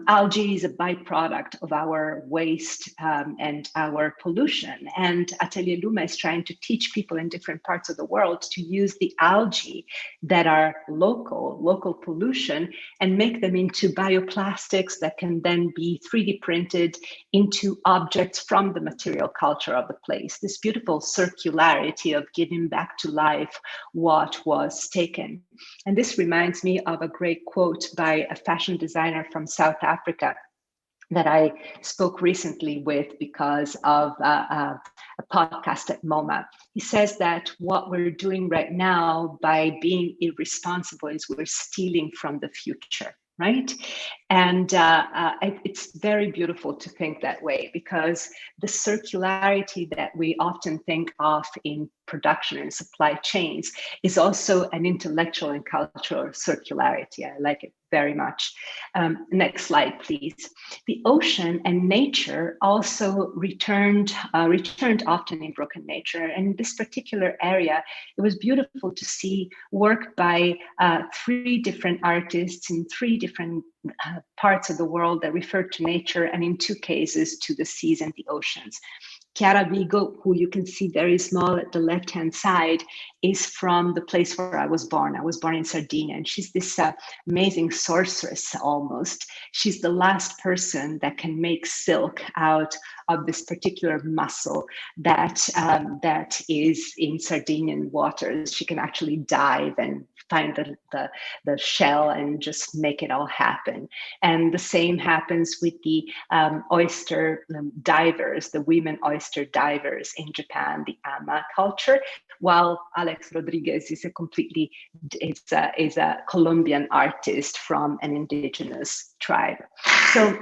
algae is a byproduct of our waste and our pollution. And Atelier Luma is trying to teach people in different parts of the world to use the algae that are local pollution, and make them into bioplastics that can then be 3D printed into objects from the material culture of the place. This beautiful circularity of giving back to life what was taken. And this reminds me of a great quote by a fashion designer from South Africa that I spoke recently with because of a podcast at MoMA. He says that what we're doing right now by being irresponsible is we're stealing from the future, right? And it's very beautiful to think that way, because the circularity that we often think of in production and supply chains is also an intellectual and cultural circularity. I like it very much. Next slide, please. The ocean and nature also returned often in Broken Nature. And in this particular area, it was beautiful to see work by 3 different artists in 3 different parts of the world that referred to nature, and in 2 cases to the seas and the oceans. Chiara Vigo, who you can see very small at the left-hand side, is from the place where I was born. I was born in Sardinia, and she's this amazing sorceress almost. She's the last person that can make silk out of this particular mussel that is in Sardinian waters. She can actually dive and find the shell and just make it all happen. And the same happens with the oyster divers, the women oyster divers in Japan, the Ama culture, while Alex Rodriguez is a Colombian artist from an indigenous tribe. So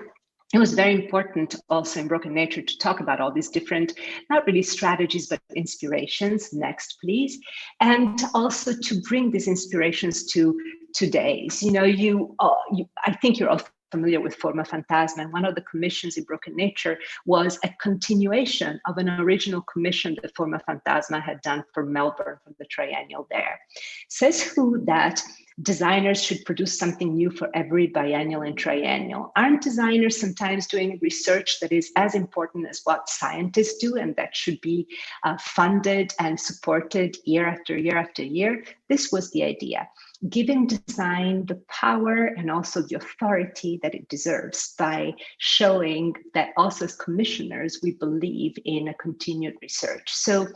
it was very important also in Broken Nature to talk about all these different, not really strategies, but inspirations. Next, please. And also to bring these inspirations to today's. I think you're all familiar with Forma Fantasma, and one of the commissions in Broken Nature was a continuation of an original commission that Forma Fantasma had done for Melbourne for the triennial there. Says who that designers should produce something new for every biennial and triennial? Aren't designers sometimes doing research that is as important as what scientists do, and that should be funded and supported year after year after year? This was the idea, giving design the power and also the authority that it deserves by showing that also as commissioners, we believe in a continued research. So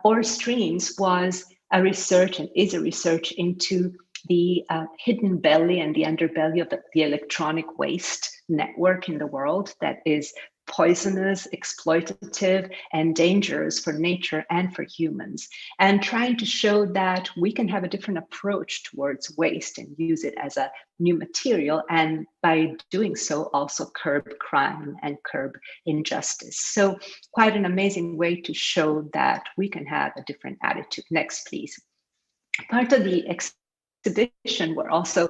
Ore Streams was a research and is a research into the hidden belly and the underbelly of the electronic waste network in the world that is poisonous, exploitative, and dangerous for nature and for humans, and trying to show that we can have a different approach towards waste and use it as a new material, and by doing so also curb crime and curb injustice. So quite an amazing way to show that we can have a different attitude. Next, please. Part of the exhibition were also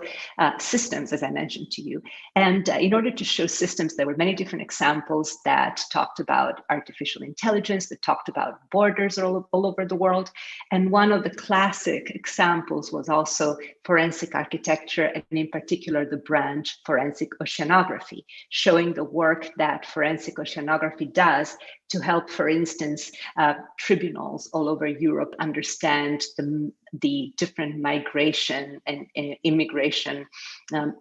systems, as I mentioned to you. And in order to show systems, there were many different examples that talked about artificial intelligence, that talked about borders all over the world. And one of the classic examples was also forensic architecture, and in particular, the branch forensic oceanography, showing the work that forensic oceanography does to help, for instance, tribunals all over Europe understand the different migration and immigration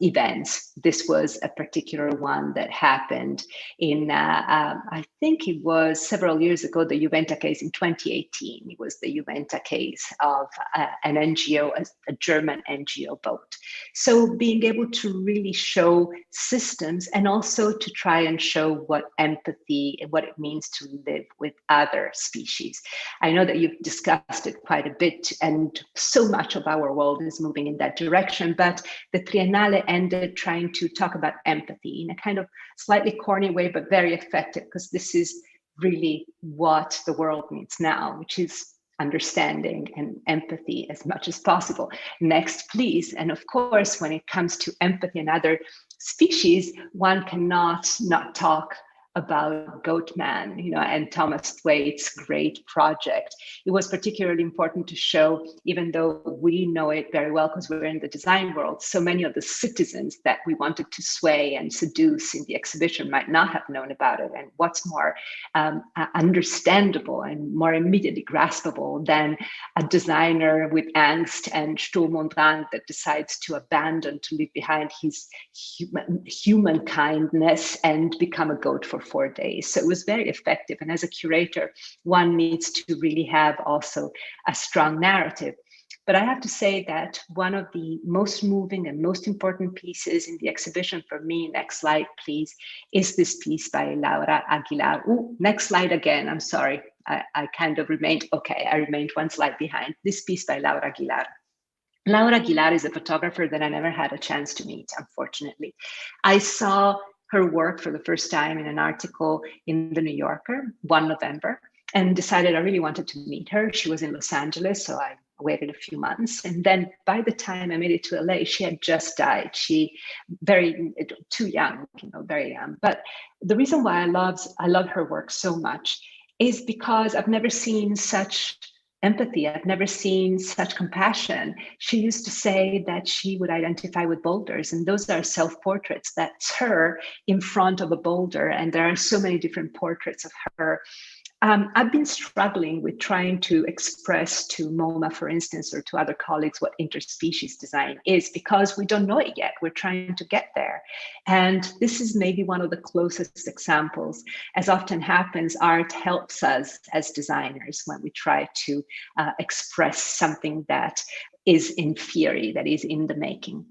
events. This was a particular one that happened in, I think it was several years ago, the Juventa case in 2018. It was the Juventa case of an NGO, a German NGO boat. So being able to really show systems and also to try and show what empathy and what it means to live with other species. I know that you've discussed it quite a bit, and so much of our world is moving in that direction, but the Triennale ended trying to talk about empathy in a kind of slightly corny way, but very effective, because this is really what the world needs now, which is understanding and empathy as much as possible. Next, please. And of course, when it comes to empathy and other species, one cannot not talk about Goatman, and Thomas Thwaite's great project. It was particularly important to show, even though we know it very well because we're in the design world, so many of the citizens that we wanted to sway and seduce in the exhibition might not have known about it. And what's more understandable and more immediately graspable than a designer with angst and Sturm und Drang that decides to abandon, to leave behind his human kindness and become a goat for 4 days. So it was very effective. And as a curator, one needs to really have also a strong narrative. But I have to say that one of the most moving and most important pieces in the exhibition for me, next slide, please, is this piece by Laura Aguilar. Ooh, next slide again, I'm sorry. I kind of remained, okay, I remained one slide behind. This piece by Laura Aguilar. Laura Aguilar is a photographer that I never had a chance to meet, unfortunately. I saw her work for the first time in an article in the New Yorker, 1 November, and decided I really wanted to meet her. She was in Los Angeles, so I waited a few months. And then by the time I made it to LA, she had just died. She too young, very young. But the reason why I love her work so much is because I've never seen such empathy. I've never seen such compassion. She used to say that she would identify with boulders, and those are self-portraits. That's her in front of a boulder, and there are so many different portraits of her. I've been struggling with trying to express to MoMA, for instance, or to other colleagues what interspecies design is, because we don't know it yet. We're trying to get there. And this is maybe one of the closest examples. As often happens, art helps us as designers when we try to express something that is in theory, that is in the making.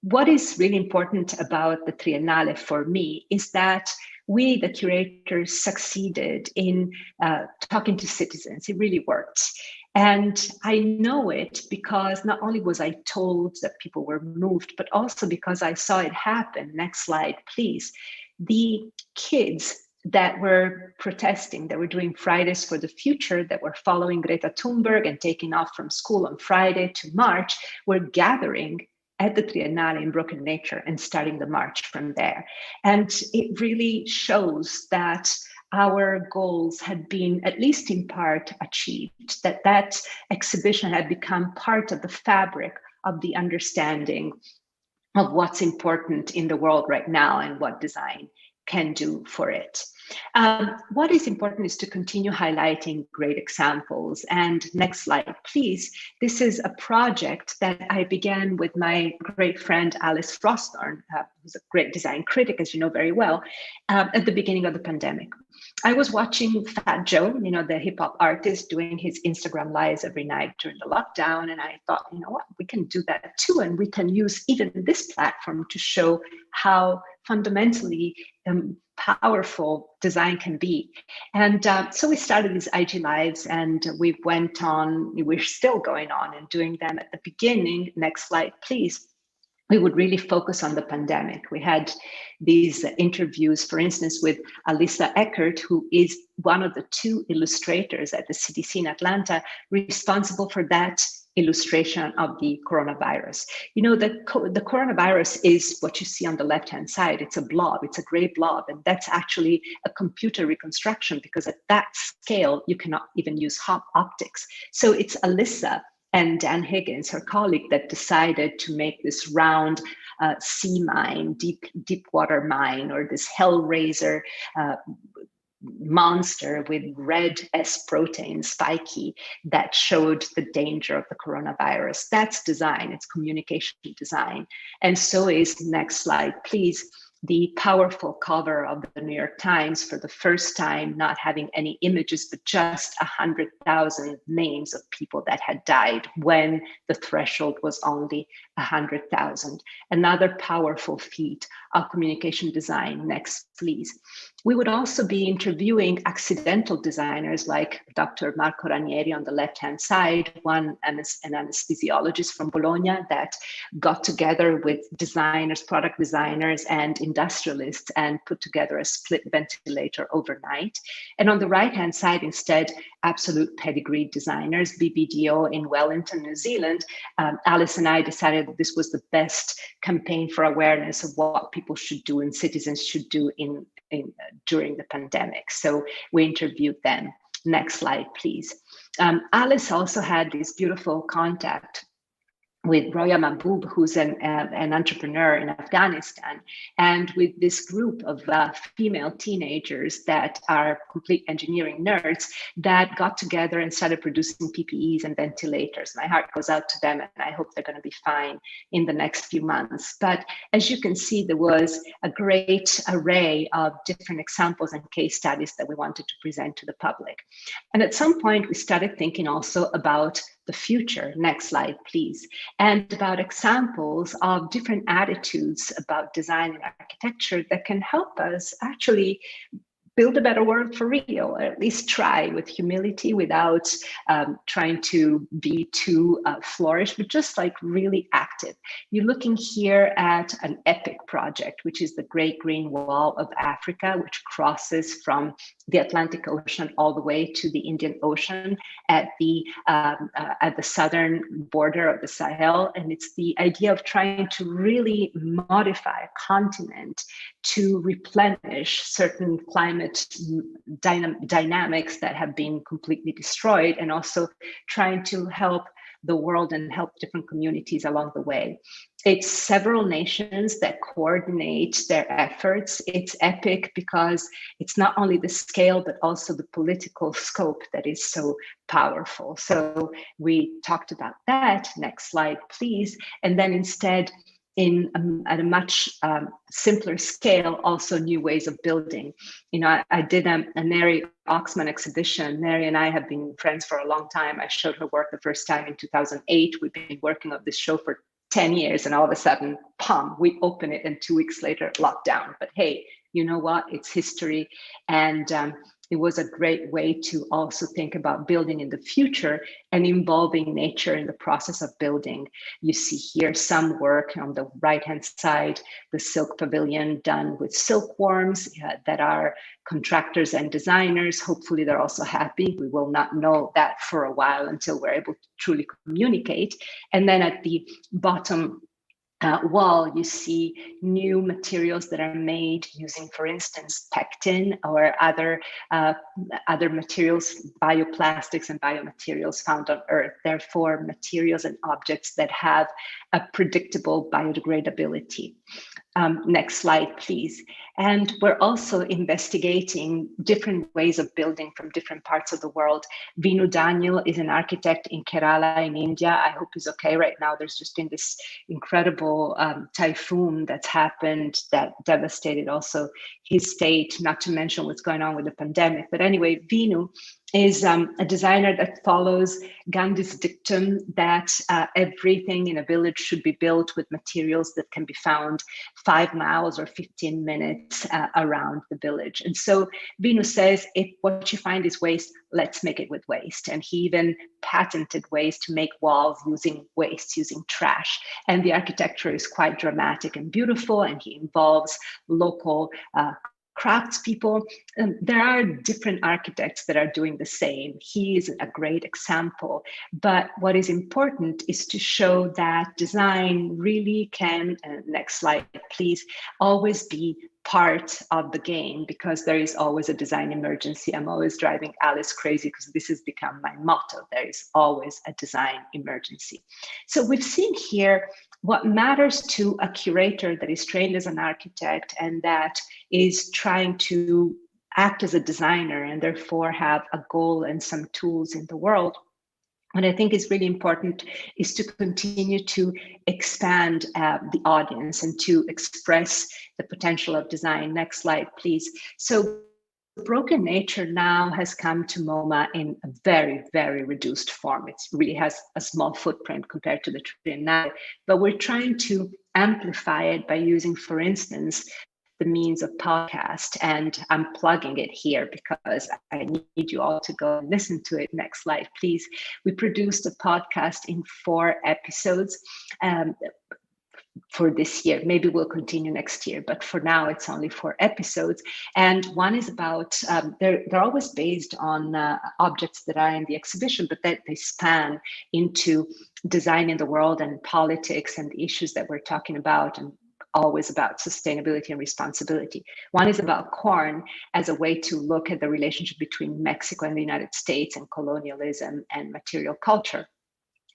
What is really important about the Triennale for me is that we, the curators, succeeded in talking to citizens. It really worked. And I know it because not only was I told that people were moved, but also because I saw it happen. Next slide, please. The kids that were protesting, that were doing Fridays for the Future, that were following Greta Thunberg and taking off from school on Friday to march, were gathering at the Triennale in Broken Nature and starting the march from there. And it really shows that our goals had been, at least in part, achieved, that exhibition had become part of the fabric of the understanding of what's important in the world right now and what design can do for it. What is important is to continue highlighting great examples. And next slide, please. This is a project that I began with my great friend, Alice Frosthorn, who's a great design critic, as you know very well, at the beginning of the pandemic. I was watching Fat Joe, you know, the hip hop artist, doing his Instagram lives every night during the lockdown. And I thought, you know what, we can do that too. And we can use even this platform to show how fundamentally powerful design can be. And so we started these IG Lives, and we went on, we're still going on and doing them. At the beginning, next slide, please, we would really focus on the pandemic. We had these interviews, for instance, with Alyssa Eckert, who is one of the 2 illustrators at the CDC in Atlanta, responsible for that illustration of the coronavirus. You know, the coronavirus is what you see on the left-hand side. It's a blob, it's a gray blob, and that's actually a computer reconstruction, because at that scale, you cannot even use optics. So it's Alyssa and Dan Higgins, her colleague, that decided to make this round sea mine, deep water mine, or this hellraiser monster with red S protein, spiky, that showed the danger of the coronavirus. That's design, it's communication design. And so is, next slide, please, the powerful cover of the New York Times, for the first time not having any images, but just 100,000 names of people that had died when the threshold was only 100,000. Another powerful feat of communication design. Next, please. We would also be interviewing accidental designers like Dr. Marco Ranieri on the left-hand side, an anesthesiologist from Bologna that got together with designers, product designers, and industrialists and put together a split ventilator overnight. And on the right-hand side, instead, absolute pedigree designers, BBDO in Wellington, New Zealand. Alice and I decided that this was the best campaign for awareness of what people should do and citizens should do during the pandemic. So we interviewed them. Next slide, please. Alice also had this beautiful contact with Roya Mahbub, who's an entrepreneur in Afghanistan, and with this group of female teenagers that are complete engineering nerds that got together and started producing PPEs and ventilators. My heart goes out to them, and I hope they're going to be fine in the next few months. But as you can see, there was a great array of different examples and case studies that we wanted to present to the public. And at some point, we started thinking also about the future. Next slide, please. And about examples of different attitudes about design and architecture that can help us actually build a better world for real, or at least try with humility, without trying to be too flourish, but just like really active. You're looking here at an epic project, which is the Great Green Wall of Africa, which crosses from the Atlantic Ocean all the way to the Indian Ocean at the southern border of the Sahel. And it's the idea of trying to really modify a continent to replenish certain climate dynamics that have been completely destroyed, and also trying to help the world and help different communities along the way. It's several nations that coordinate their efforts. It's epic because it's not only the scale, but also the political scope that is so powerful. So we talked about that. Next slide, please. And then instead, at a much simpler scale, also new ways of building. You know, I did a Mary Oxman exhibition. Mary and I have been friends for a long time. I showed her work the first time in 2008. We've been working on this show for 10 years, and all of a sudden, pum, we open it, and 2 weeks later, lockdown. But hey, you know what? It's history. And it was a great way to also think about building in the future and involving nature in the process of building. You see here some work on the right-hand side, the silk pavilion done with silkworms that are contractors and designers. Hopefully they're also happy. We will not know that for a while until we're able to truly communicate. And then at the bottom wall, you see new materials that are made using, for instance, pectin or other materials, bioplastics and biomaterials found on Earth. Therefore, materials and objects that have a predictable biodegradability. Next slide, please. And we're also investigating different ways of building from different parts of the world. Vinu Daniel is an architect in Kerala in India. I hope he's okay right now. There's just been this incredible typhoon that's happened that devastated also his state, not to mention what's going on with the pandemic. But anyway, Vinu is a designer that follows Gandhi's dictum that everything in a village should be built with materials that can be found 5 miles or 15 minutes around the village. And so Vinu says, if what you find is waste, let's make it with waste. And he even patented ways to make walls using waste, using trash. And the architecture is quite dramatic and beautiful, and he involves local craftspeople. There are different architects that are doing the same. He is a great example. But what is important is to show that design really can, next slide, please, always be part of the game, because there is always a design emergency. I'm always driving Alice crazy because this has become my motto. There is always a design emergency. So we've seen here what matters to a curator that is trained as an architect and that is trying to act as a designer and therefore have a goal and some tools in the world. What I think is really important is to continue to expand the audience and to express the potential of design. Next slide, please. So Broken Nature now has come to MoMA in a very, very reduced form. It really has a small footprint compared to the Triennale, but we're trying to amplify it by using, for instance, the means of podcast, and I'm plugging it here because I need you all to go and listen to it. Next slide, please. We produced a podcast in 4 episodes for this year. Maybe we'll continue next year, but for now it's only 4 episodes. And one is about, they're always based on objects that are in the exhibition, but that they span into design in the world and politics and the issues that we're talking about, and always about sustainability and responsibility. One is about corn as a way to look at the relationship between Mexico and the United States and colonialism and material culture.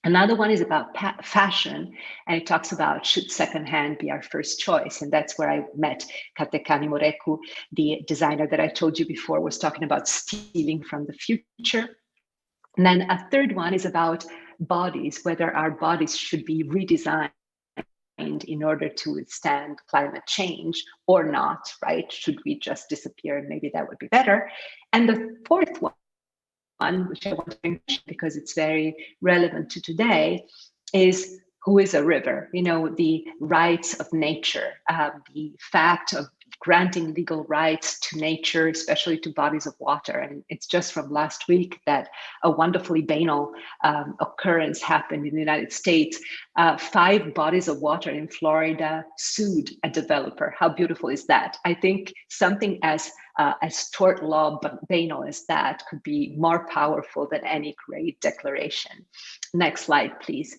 Another one is about fashion, and it talks about, should secondhand be our first choice? And that's where I met Katekani Moreku, the designer that I told you before was talking about stealing from the future. And then a third one is about bodies, whether our bodies should be redesigned in order to withstand climate change or not, right? Should we just disappear? Maybe that would be better. And the fourth one, which I want to mention because it's very relevant to today, is who is a river? You know, the rights of nature, the fact of granting legal rights to nature, especially to bodies of water. And it's just from last week that a wonderfully banal occurrence happened in the United States. 5 bodies of water in Florida sued a developer. How beautiful is that? I think something as tort law but banal as that could be more powerful than any great declaration. Next slide, please.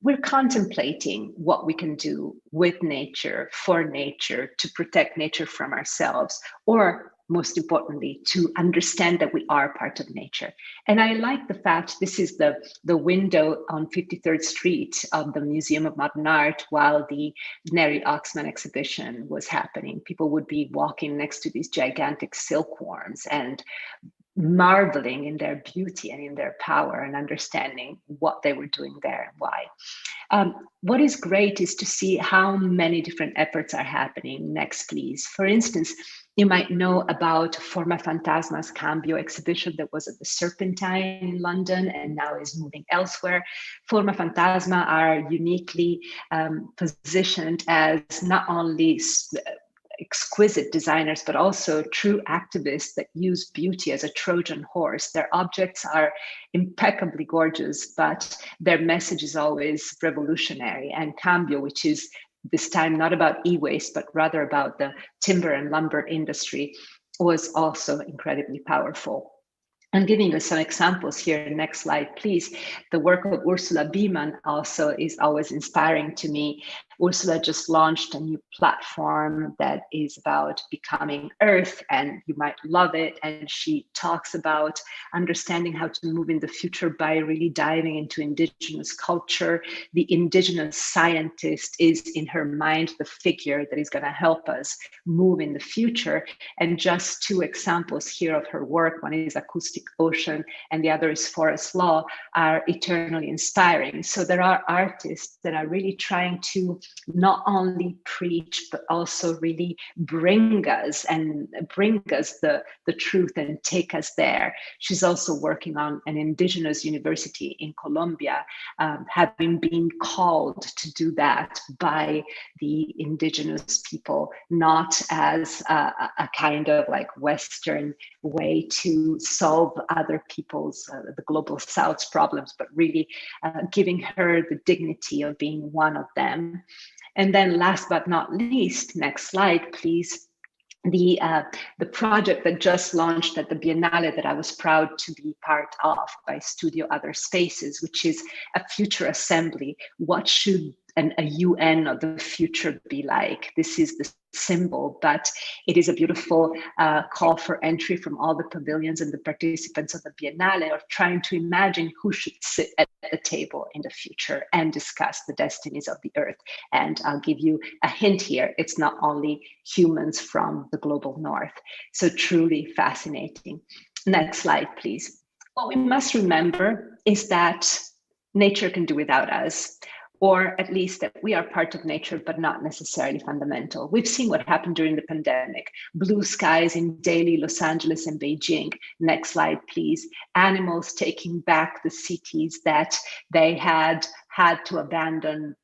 We're contemplating what we can do with nature, for nature, to protect nature from ourselves, or most importantly, to understand that we are part of nature. And I like the fact this is the window on 53rd Street of the Museum of Modern Art while the Neri Oxman exhibition was happening. People would be walking next to these gigantic silkworms and marveling in their beauty and in their power and understanding what they were doing there and why. What is great is to see how many different efforts are happening. Next, please. For instance, you might know about Forma Fantasma's Cambio exhibition that was at the Serpentine in London and now is moving elsewhere. Forma Fantasma are uniquely positioned as not only exquisite designers, but also true activists that use beauty as a Trojan horse. Their objects are impeccably gorgeous, but their message is always revolutionary. And Cambio, which is this time not about e-waste, but rather about the timber and lumber industry, was also incredibly powerful. I'm giving you some examples here. Next slide, please. The work of Ursula Biemann also is always inspiring to me. Ursula just launched a new platform that is about becoming Earth, and you might love it. And she talks about understanding how to move in the future by really diving into indigenous culture. The indigenous scientist is, in her mind, the figure that is going to help us move in the future. And just two examples here of her work, one is Acoustic Ocean and the other is Forest Law, are eternally inspiring. So there are artists that are really trying to not only preach, but also really bring us the truth and take us there. She's also working on an indigenous university in Colombia, having been called to do that by the indigenous people, not as a kind of like Western way to solve other people's, the global South's problems, but really giving her the dignity of being one of them. And then last but not least, next slide, please. The project that just launched at the Biennale that I was proud to be part of by Studio Other Spaces, which is a future assembly. What should a UN of the future be like? This is the symbol, but it is a beautiful call for entry from all the pavilions and the participants of the Biennale of trying to imagine who should sit at the table in the future and discuss the destinies of the Earth. And I'll give you a hint here. It's not only humans from the global North. So truly fascinating. Next slide, please. What we must remember is that nature can do without us, or at least that we are part of nature, but not necessarily fundamental. We've seen what happened during the pandemic. Blue skies in Delhi, Los Angeles, and Beijing. Next slide, please. Animals taking back the cities that they had to abandon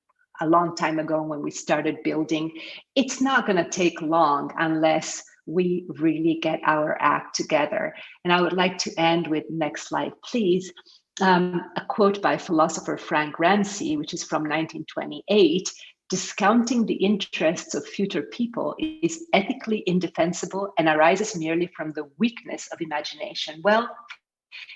a long time ago when we started building. It's not going to take long unless we really get our act together. And I would like to end with, next slide, please. A quote by philosopher Frank Ramsey, which is from 1928, discounting the interests of future people is ethically indefensible and arises merely from the weakness of imagination. Well,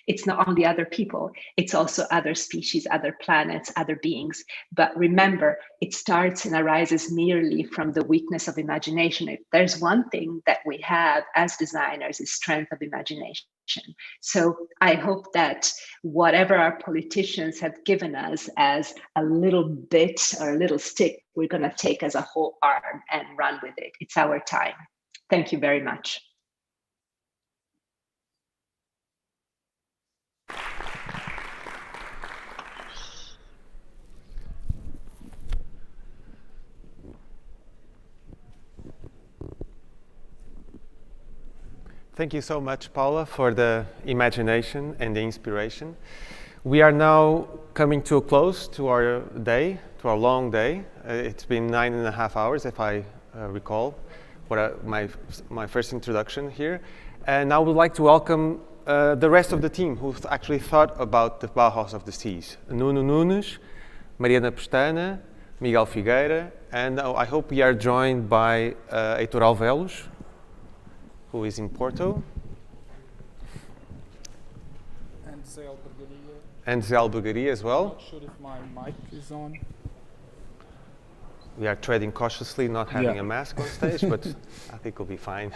it's not only other people, it's also other species, other planets, other beings. But remember, it starts and arises merely from the weakness of imagination. If there's one thing that we have as designers is strength of imagination. So I hope that whatever our politicians have given us as a little bit or a little stick, we're going to take as a whole arm and run with it. It's our time. Thank you very much. Thank you so much, Paula, for the imagination and the inspiration. We are now coming to a close to our day, to our long day. It's been 9.5 hours, if I recall, my first introduction here. And I would like to welcome the rest of the team who've actually thought about the Bauhaus of the Seas. Nuno Nunes, Mariana Pestana, Miguel Figueira, and I hope we are joined by Heitor Alvelos, who is in Porto. And Zé Albergaria as well. I'm not sure if my mic is on. We are treading cautiously, not having a mask on stage, but I think we'll be fine.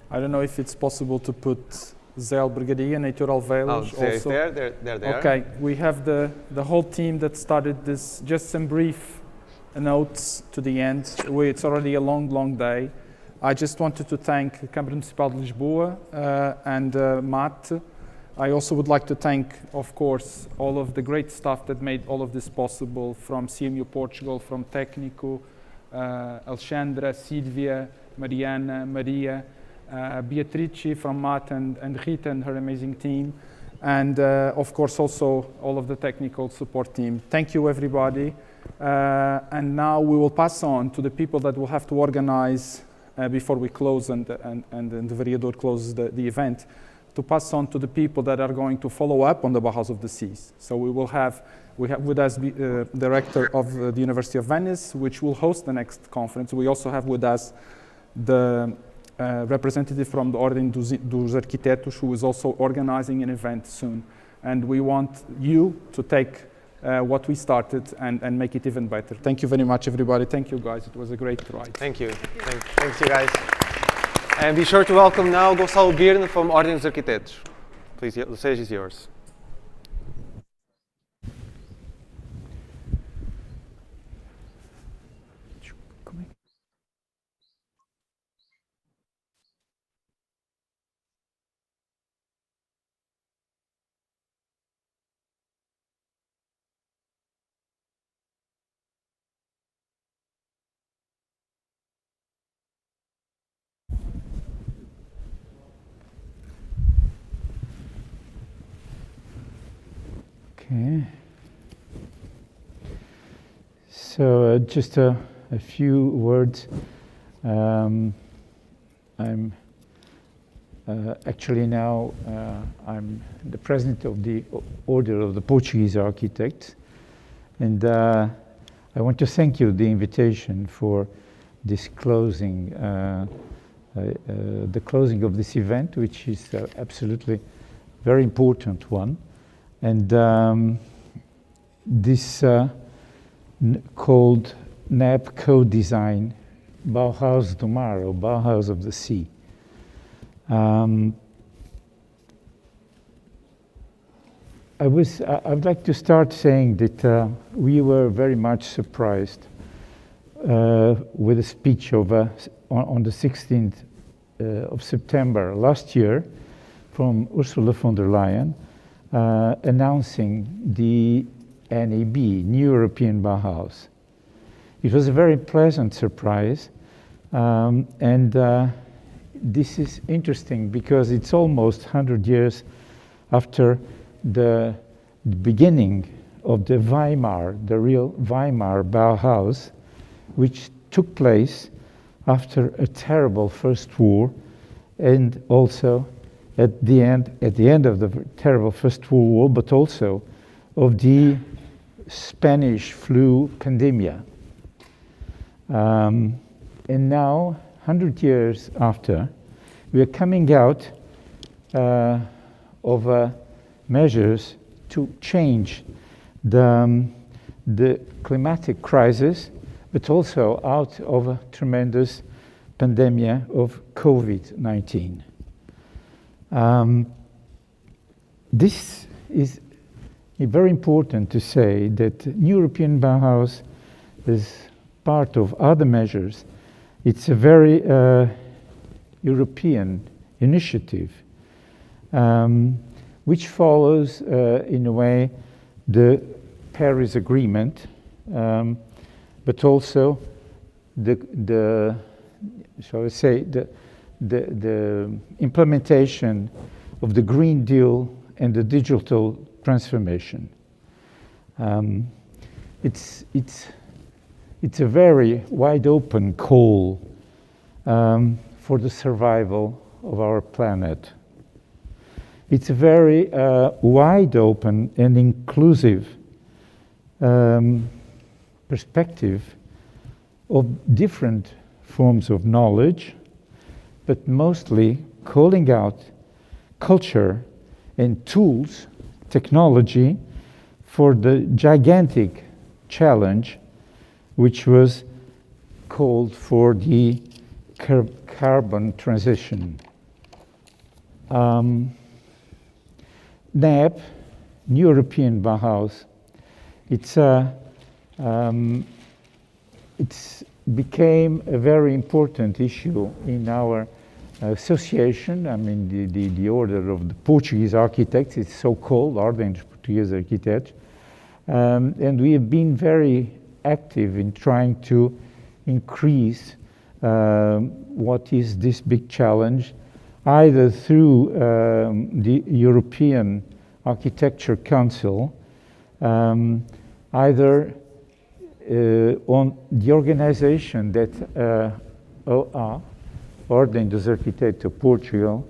I don't know if it's possible to put Zé Albergaria and Heitor Alvelos also. Is there they are. Okay, we have the whole team that started this, just some brief notes to the end. It's already a long day. I just wanted to thank Câmara Municipal de Lisboa and MAT. I also would like to thank, of course, all of the great staff that made all of this possible, from CMU Portugal, from Técnico, Alexandra, Silvia, Mariana, Maria, Beatrice from MAT, and Rita and her amazing team, and of course also all of the technical support team. Thank you, everybody. And now we will pass on to the people that will have to organize before we close and the Vereador closes the event, to pass on to the people that are going to follow up on the Bauhaus of the Seas. So we have with us the director of the University of Venice, which will host the next conference. We also have with us the representative from the Ordem dos Arquitetos, who is also organizing an event soon. And we want you to take what we started and make it even better. Thank you very much, everybody. Thank you, guys. It was a great ride. Thank you. Thanks, you guys. And be sure to welcome now Gonçalo Birne from Ordem dos Arquitetos. Please, the stage is yours. Okay. So just a few words. I'm actually now I'm the president of the Order of the Portuguese Architects, and I want to thank you the invitation for this closing, the closing of this event, which is absolutely very important one. And this called NAB Co-Design, Bauhaus do Mar, or Bauhaus of the Sea. I would like to start saying that we were very much surprised with a speech of on the 16th of September last year from Ursula von der Leyen, announcing the NEB, New European Bauhaus. It was a very pleasant surprise, and this is interesting because it's almost 100 years after the beginning of the Weimar, the real Weimar Bauhaus, which took place after a terrible First War, and also at the end of the terrible First World War, but also of the Spanish flu pandemic. And now, 100 years after, we are coming out of measures to change the climatic crisis, but also out of a tremendous pandemic of COVID-19. This is very important to say that New European Bauhaus is part of other measures. It's a very European initiative, which follows, in a way, the Paris Agreement, but also the shall I say, the implementation of the Green Deal and the digital transformation. It's a very wide open call for the survival of our planet. It's a very wide open and inclusive perspective of different forms of knowledge, but mostly calling out culture and tools, technology, for the gigantic challenge which was called for the carbon transition. NEB, New European Bauhaus, it's became a very important issue in our association. I mean, the Order of the Portuguese Architects, it's so-called Ordem dos Portugueses Arquitetos, and we have been very active in trying to increase what is this big challenge, either through the European Architecture Council, either on the organization that OA, Ordem dos Arquitetos of Portugal,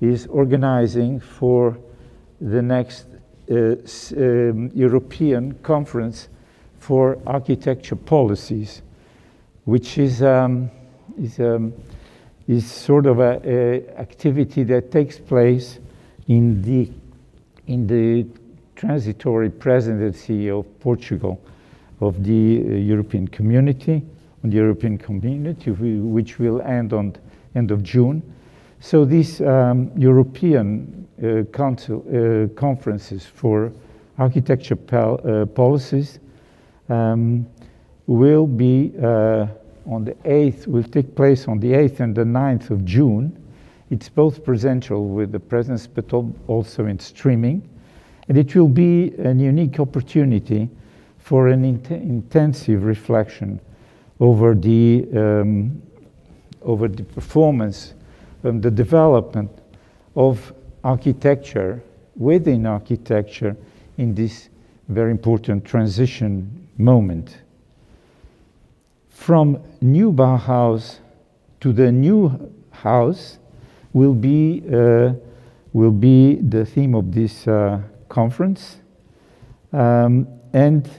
is organizing for the next European Conference for Architecture Policies, which is sort of a activity that takes place in the transitory presidency of Portugal of the European Community, which will end on end of June. So these European conferences for architecture policies will be on the 8th, will take place on the 8th and the 9th of June. It's both presential with the presence, but also in streaming. And it will be a unique opportunity for an intensive reflection over the performance and the development of architecture, within architecture, in this very important transition moment. From new Bauhaus to the new house will be the theme of this conference, and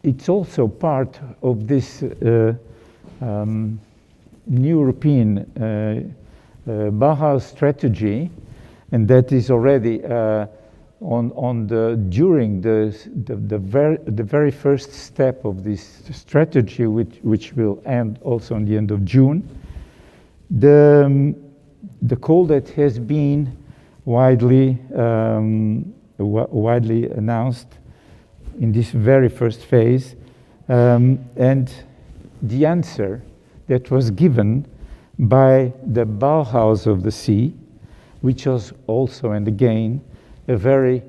it's also part of this new European Bauhaus strategy, and that is already during the very first step of this strategy, which will end also on the end of June. The call that has been widely announced in this very first phase, and the answer that was given by the Bauhaus of the Sea, which was also, and again, a very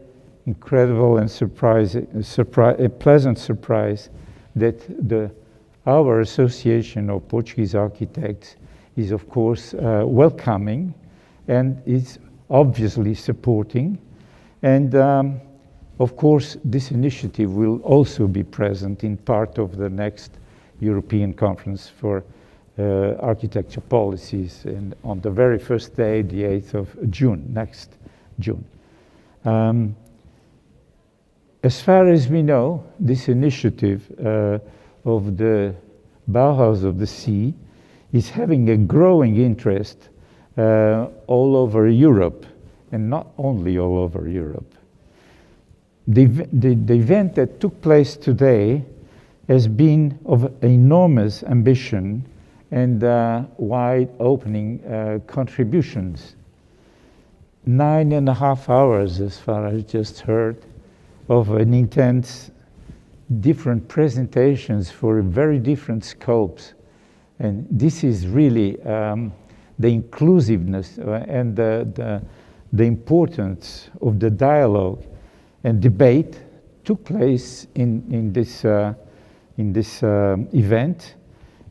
incredible and a pleasant surprise that our Association of Portuguese Architects is, of course, welcoming and is obviously supporting. And of course, this initiative will also be present in part of the next European Conference for Architecture Policies, and on the very first day, the 8th of June, next June. As far as we know, this initiative of the Bauhaus of the Sea is having a growing interest all over Europe, and not only all over Europe. The event that took place today has been of enormous ambition and wide-opening contributions. 9.5 hours, as far as I just heard, of an intense, different presentations for very different scopes. And this is really the inclusiveness and the importance of the dialogue and debate took place in this event,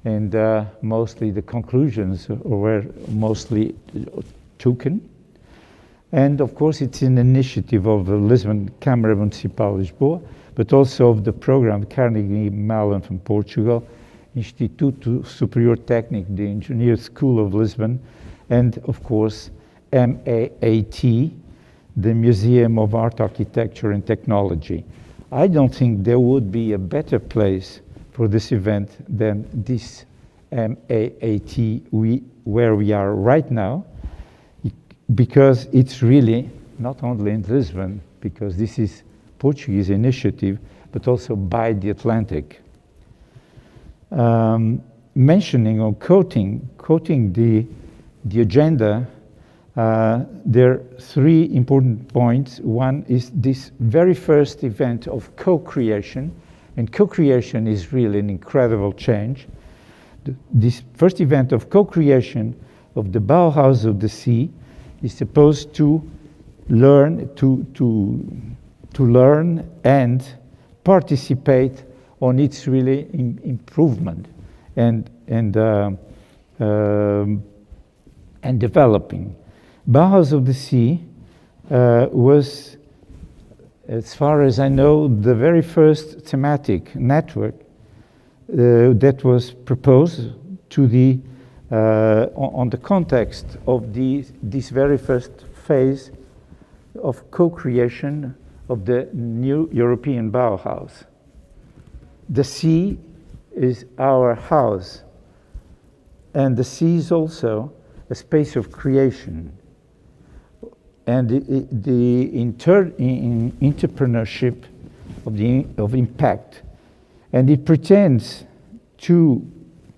and mostly the conclusions were mostly taken. And of course, it's an initiative of the Lisbon Câmara Municipal de Lisboa, but also of the program Carnegie Mellon from Portugal, Instituto Superior Técnico de Engenharia School of Lisbon, and of course, MAAT, the Museum of Art, Architecture and Technology. I don't think there would be a better place for this event than this MAAT where we are right now, because it's really not only in Lisbon, because this is Portuguese initiative, but also by the Atlantic. Mentioning or quoting the agenda, there are 3 important points. One is this very first event of co-creation, and co-creation is really an incredible change. This first event of co-creation of the Bauhaus of the Sea is supposed to learn and participate on its really improvement and developing. Bauhaus of the Sea was, as far as I know, the very first thematic network that was proposed to the on the context of this very first phase of co-creation of the new European Bauhaus. The sea is our house, and the sea is also a space of creation. and the entrepreneurship of impact, and it pretends to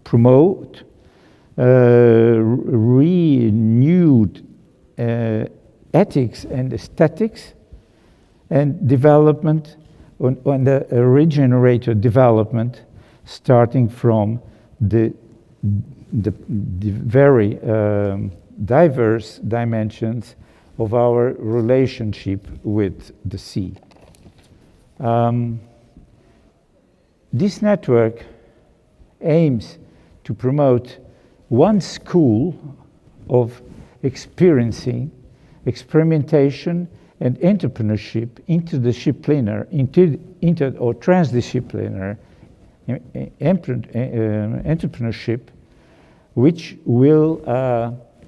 promote renewed ethics and aesthetics and development on the regenerative development, starting from the very diverse dimensions of our relationship with the sea. This network aims to promote one school of experiencing, experimentation, and entrepreneurship or transdisciplinary entrepreneurship, which will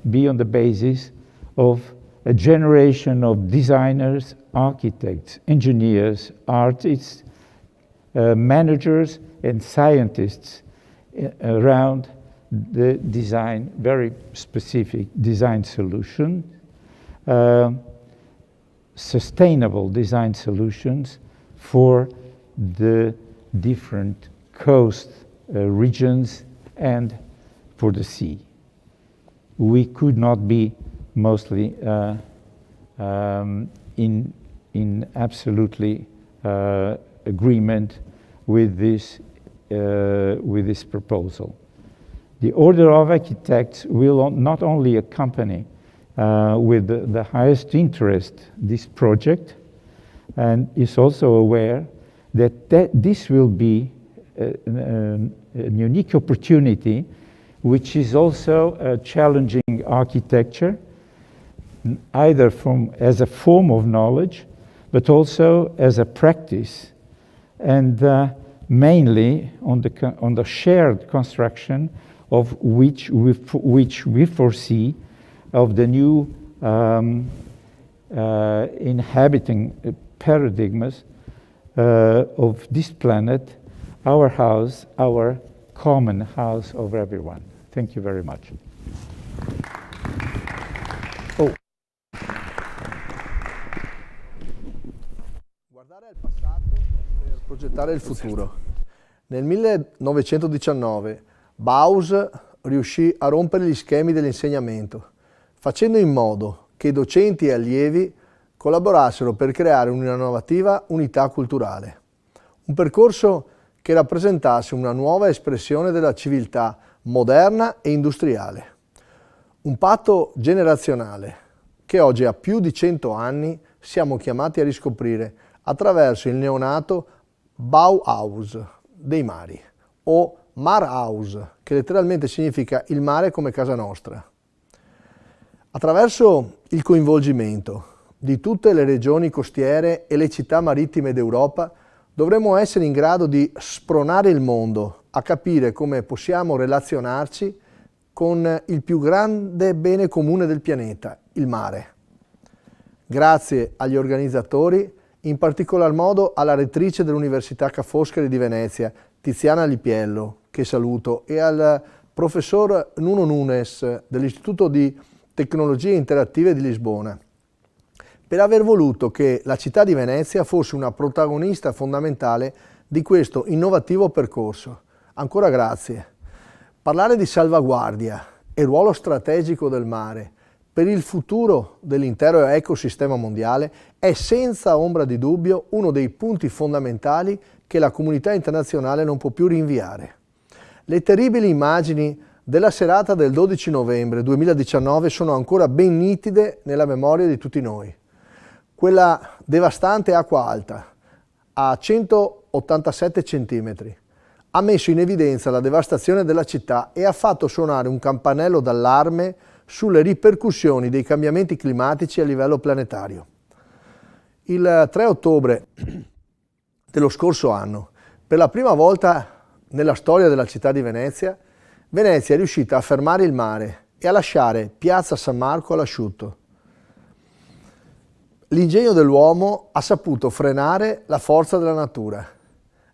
be on the basis of a generation of designers, architects, engineers, artists, managers, and scientists around the design, very specific design solution, sustainable design solutions for the different coast regions and for the sea. We could not be mostly in absolutely agreement with this proposal. The Order of Architects will not only accompany with the highest interest this project, and is also aware that this will be a unique opportunity, which is also a challenging architecture, either as a form of knowledge, but also as a practice, and mainly on the shared construction of which we foresee of the new inhabiting paradigms of this planet, our house, our common house of everyone. Thank you very much. Guardare al passato per progettare il futuro. Nel 1919 Bauhaus riuscì a rompere gli schemi dell'insegnamento, facendo in modo che i docenti e allievi collaborassero per creare un'innovativa unità culturale. Un percorso che rappresentasse una nuova espressione della civiltà moderna e industriale. Un patto generazionale che oggi a più di 100 anni siamo chiamati a riscoprire attraverso il neonato Bauhaus dei mari, o Marhaus, che letteralmente significa il mare come casa nostra. Attraverso il coinvolgimento di tutte le regioni costiere e le città marittime d'Europa dovremo essere in grado di spronare il mondo a capire come possiamo relazionarci con il più grande bene comune del pianeta, il mare. Grazie agli organizzatori, in particolar modo alla rettrice dell'Università Ca' Foscari di Venezia, Tiziana Lipiello, che saluto, e al professor Nuno Nunes dell'Istituto di Tecnologie Interattive di Lisbona, per aver voluto che la città di Venezia fosse una protagonista fondamentale di questo innovativo percorso. Ancora grazie. Parlare di salvaguardia e ruolo strategico del mare per il futuro dell'intero ecosistema mondiale è senza ombra di dubbio uno dei punti fondamentali che la comunità internazionale non può più rinviare. Le terribili immagini della serata del 12 novembre 2019 sono ancora ben nitide nella memoria di tutti noi. Quella devastante acqua alta, a 187 centimetri, ha messo in evidenza la devastazione della città e ha fatto suonare un campanello d'allarme sulle ripercussioni dei cambiamenti climatici a livello planetario. Il 3 ottobre dello scorso anno, per la prima volta nella storia della città di Venezia, Venezia è riuscita a fermare il mare e a lasciare Piazza San Marco all'asciutto. L'ingegno dell'uomo ha saputo frenare la forza della natura.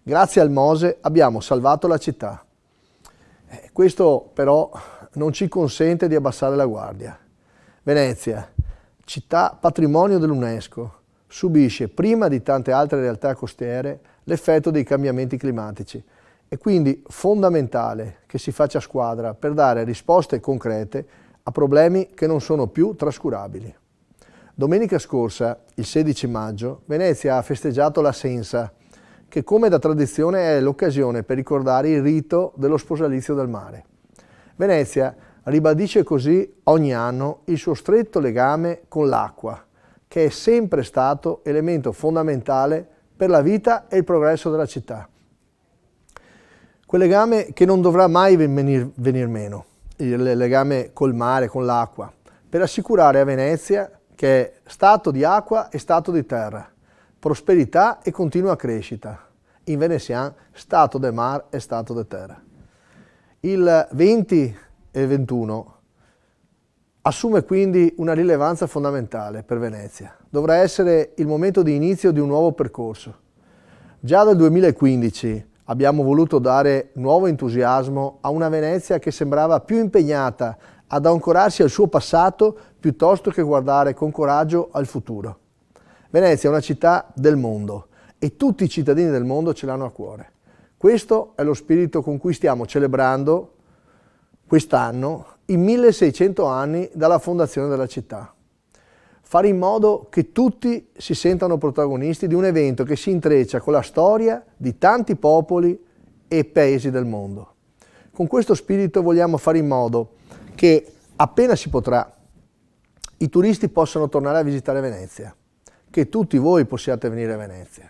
Grazie al Mose abbiamo salvato la città. Questo però non ci consente di abbassare la guardia. Venezia, città patrimonio dell'UNESCO, subisce, prima di tante altre realtà costiere, l'effetto dei cambiamenti climatici. È quindi fondamentale che si faccia squadra per dare risposte concrete a problemi che non sono più trascurabili. Domenica scorsa, il 16 maggio, Venezia ha festeggiato la Sensa, che come da tradizione è l'occasione per ricordare il rito dello sposalizio del mare. Venezia ribadisce così ogni anno il suo stretto legame con l'acqua, che è sempre stato elemento fondamentale per la vita e il progresso della città. Quel legame che non dovrà mai venir meno, il legame col mare, con l'acqua, per assicurare a Venezia che è stato di acqua e stato di terra, prosperità e continua crescita. In veneziano, stato de mar e stato de terra. Il 20 e 21 assume quindi una rilevanza fondamentale per Venezia. Dovrà essere il momento di inizio di un nuovo percorso. Già dal 2015 abbiamo voluto dare nuovo entusiasmo a una Venezia che sembrava più impegnata ad ancorarsi al suo passato piuttosto che guardare con coraggio al futuro. Venezia è una città del mondo e tutti i cittadini del mondo ce l'hanno a cuore. Questo è lo spirito con cui stiamo celebrando quest'anno i 1600 anni dalla fondazione della città. Fare in modo che tutti si sentano protagonisti di un evento che si intreccia con la storia di tanti popoli e paesi del mondo. Con questo spirito vogliamo fare in modo che appena si potrà i turisti possano tornare a visitare Venezia, che tutti voi possiate venire a Venezia.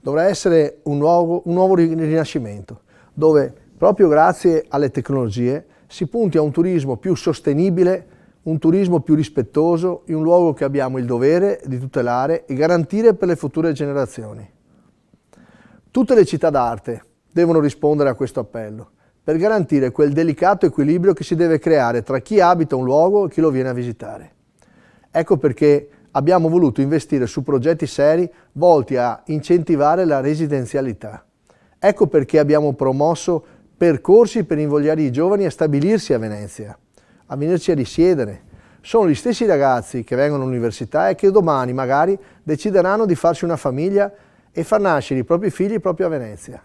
Dovrà essere un nuovo rinascimento, dove proprio grazie alle tecnologie si punti a un turismo più sostenibile, un turismo più rispettoso, in un luogo che abbiamo il dovere di tutelare e garantire per le future generazioni. Tutte le città d'arte devono rispondere a questo appello, per garantire quel delicato equilibrio che si deve creare tra chi abita un luogo e chi lo viene a visitare. Ecco perché abbiamo voluto investire su progetti seri volti a incentivare la residenzialità. Ecco perché abbiamo promosso percorsi per invogliare i giovani a stabilirsi a Venezia, a venirci a risiedere. Sono gli stessi ragazzi che vengono all'università e che domani magari decideranno di farsi una famiglia e far nascere i propri figli proprio a Venezia.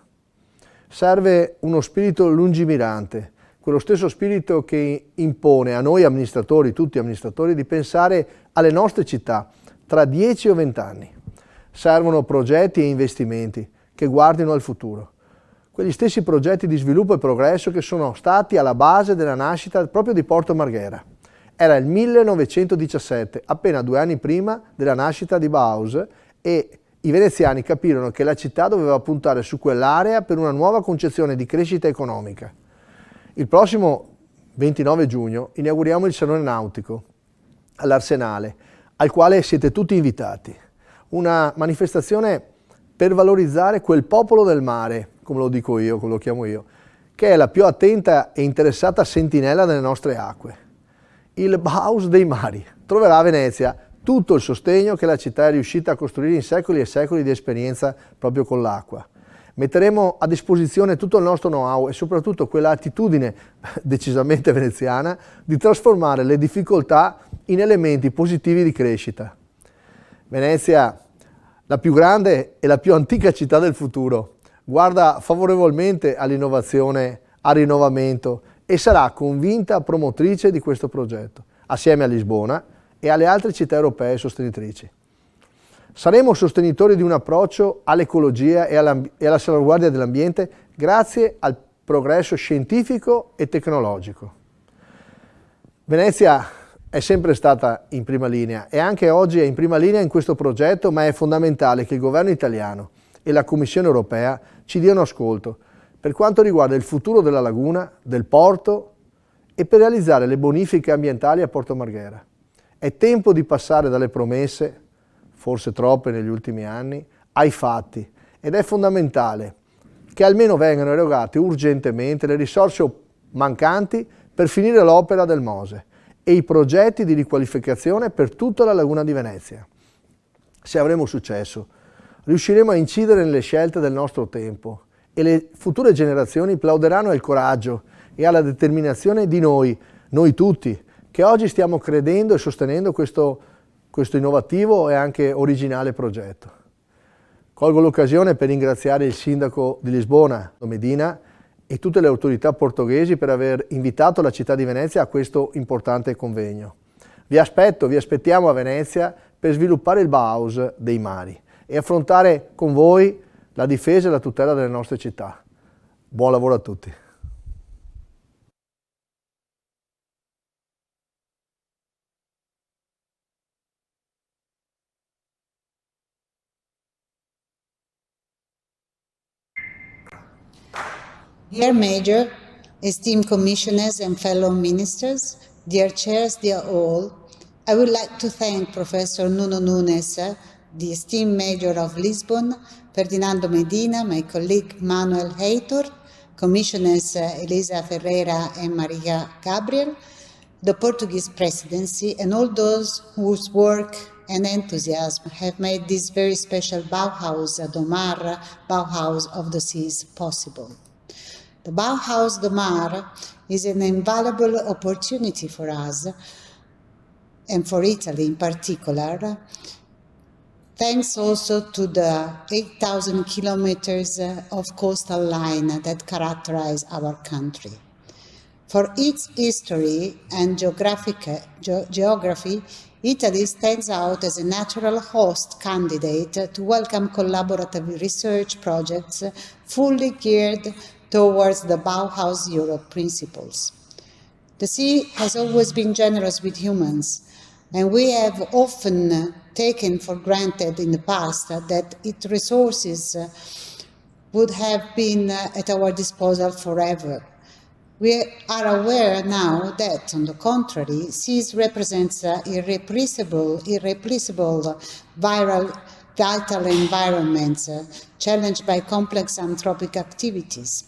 Serve uno spirito lungimirante, quello stesso spirito che impone a noi amministratori, tutti amministratori, di pensare alle nostre città tra 10 o 20 anni. Servono progetti e investimenti che guardino al futuro. Quegli stessi progetti di sviluppo e progresso che sono stati alla base della nascita proprio di Porto Marghera. Era il 1917, appena 2 anni prima della nascita di Bauhaus, e i veneziani capirono che la città doveva puntare su quell'area per una nuova concezione di crescita economica. Il prossimo 29 giugno inauguriamo il Salone Nautico all'Arsenale, al quale siete tutti invitati. Una manifestazione per valorizzare quel popolo del mare, come lo dico io, come lo chiamo io, che è la più attenta e interessata sentinella delle nostre acque. Il Bauhaus dei mari troverà a Venezia tutto il sostegno che la città è riuscita a costruire in secoli e secoli di esperienza proprio con l'acqua. Metteremo a disposizione tutto il nostro know-how e soprattutto quella attitudine decisamente veneziana di trasformare le difficoltà in elementi positivi di crescita. Venezia, la più grande e la più antica città del futuro, guarda favorevolmente all'innovazione, al rinnovamento e sarà convinta promotrice di questo progetto, assieme a Lisbona e alle altre città europee sostenitrici. Saremo sostenitori di un approccio all'ecologia e alla salvaguardia dell'ambiente grazie al progresso scientifico e tecnologico. Venezia è sempre stata in prima linea e anche oggi è in prima linea in questo progetto, ma è fondamentale che il governo italiano e la Commissione europea ci diano ascolto per quanto riguarda il futuro della laguna, del porto e per realizzare le bonifiche ambientali a Porto Marghera. È tempo di passare dalle promesse, forse troppe negli ultimi anni, ai fatti ed è fondamentale che almeno vengano erogate urgentemente le risorse mancanti per finire l'opera del Mose e i progetti di riqualificazione per tutta la laguna di Venezia. Se avremo successo, riusciremo a incidere nelle scelte del nostro tempo e le future generazioni plauderanno al coraggio e alla determinazione di noi tutti, che oggi stiamo credendo e sostenendo questo questo innovativo e anche originale progetto. Colgo l'occasione per ringraziare il sindaco di Lisbona, Medina, e tutte le autorità portoghesi per aver invitato la città di Venezia a questo importante convegno. Vi aspettiamo a Venezia per sviluppare il Bauhaus dei mari e affrontare con voi la difesa e la tutela delle nostre città. Buon lavoro a tutti. Dear Major, esteemed commissioners and fellow ministers, dear chairs, dear all, I would like to thank Professor Nuno Nunes, the esteemed Major of Lisbon, Ferdinando Medina, my colleague Manuel Heitor, Commissioners Elisa Ferreira and Maria Gabriel, the Portuguese Presidency, and all those whose work and enthusiasm have made this very special Bauhaus do Mar, Bauhaus of the Seas possible. The Bauhaus do Mar is an invaluable opportunity for us, and for Italy in particular, thanks also to the 8,000 kilometers of coastal line that characterize our country. For its history and geography, Italy stands out as a natural host candidate to welcome collaborative research projects fully geared towards the Bauhaus Europe principles. The sea has always been generous with humans, and we have often taken for granted in the past that its resources would have been at our disposal forever. We are aware now that, on the contrary, seas represents irreplaceable vital environments challenged by complex anthropic activities.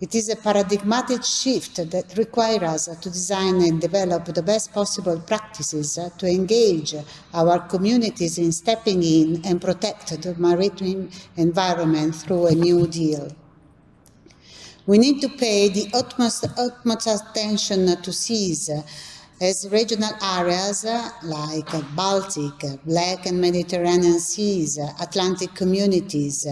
It is a paradigmatic shift that requires us to design and develop the best possible practices to engage our communities in stepping in and protect the maritime environment through a New Deal. We need to pay the utmost attention to seas as regional areas like Baltic, Black and Mediterranean seas, Atlantic communities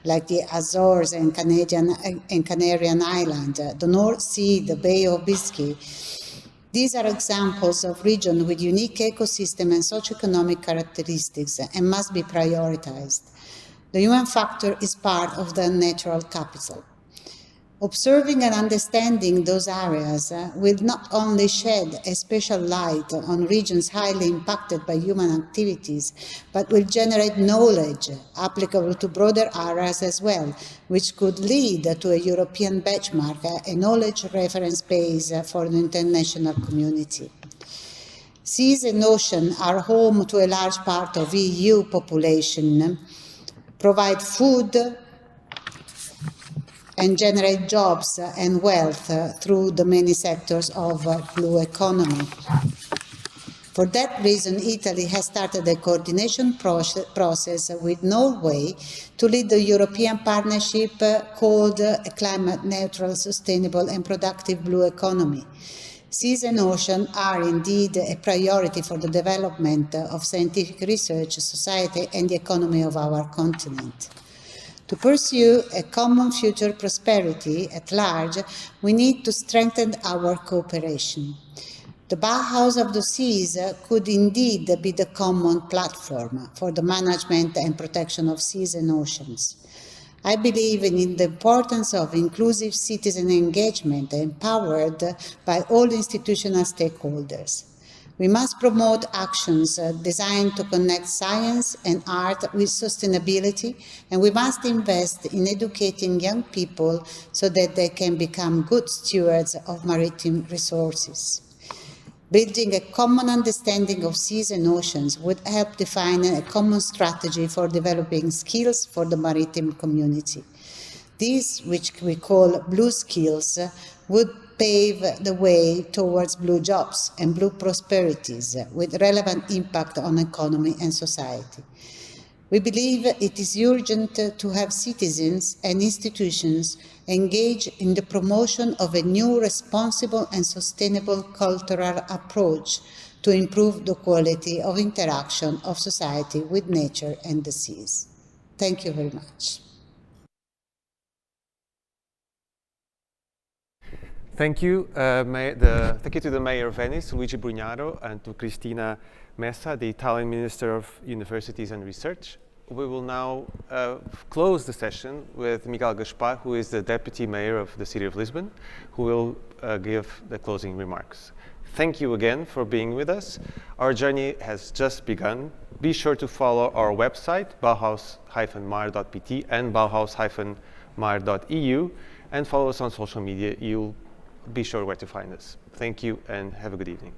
like the Azores and Canarian Islands, the North Sea, the Bay of Biscay. These are examples of regions with unique ecosystem and socioeconomic characteristics and must be prioritized. The human factor is part of the natural capital. Observing and understanding those areas will not only shed a special light on regions highly impacted by human activities, but will generate knowledge applicable to broader areas as well, which could lead to a European benchmark, a knowledge reference base for the international community. Seas and oceans are home to a large part of EU population, provide food, and generate jobs and wealth through the many sectors of blue economy. For that reason, Italy has started a coordination process with Norway to lead the European partnership called a Climate Neutral, Sustainable and Productive Blue Economy. Seas and oceans are indeed a priority for the development of scientific research, society and the economy of our continent. To pursue a common future prosperity at large, we need to strengthen our cooperation. The Bauhaus of the Seas could indeed be the common platform for the management and protection of seas and oceans. I believe in the importance of inclusive citizen engagement empowered by all institutional stakeholders. We must promote actions designed to connect science and art with sustainability, and we must invest in educating young people so that they can become good stewards of maritime resources. Building a common understanding of seas and oceans would help define a common strategy for developing skills for the maritime community. These, which we call blue skills, would pave the way towards blue jobs and blue prosperities with relevant impact on economy and society. We believe it is urgent to have citizens and institutions engage in the promotion of a new responsible and sustainable cultural approach to improve the quality of interaction of society with nature and the seas. Thank you very much. Thank you. Thank you to the Mayor of Venice, Luigi Brugnaro, and to Cristina Messa, the Italian Minister of Universities and Research. We will now close the session with Miguel Gaspar, who is the Deputy Mayor of the City of Lisbon, who will give the closing remarks. Thank you again for being with us. Our journey has just begun. Be sure to follow our website, bauhaus-mar.pt and bauhaus-mar.eu, and follow us on social media. You'll be sure where to find us. Thank you and have a good evening.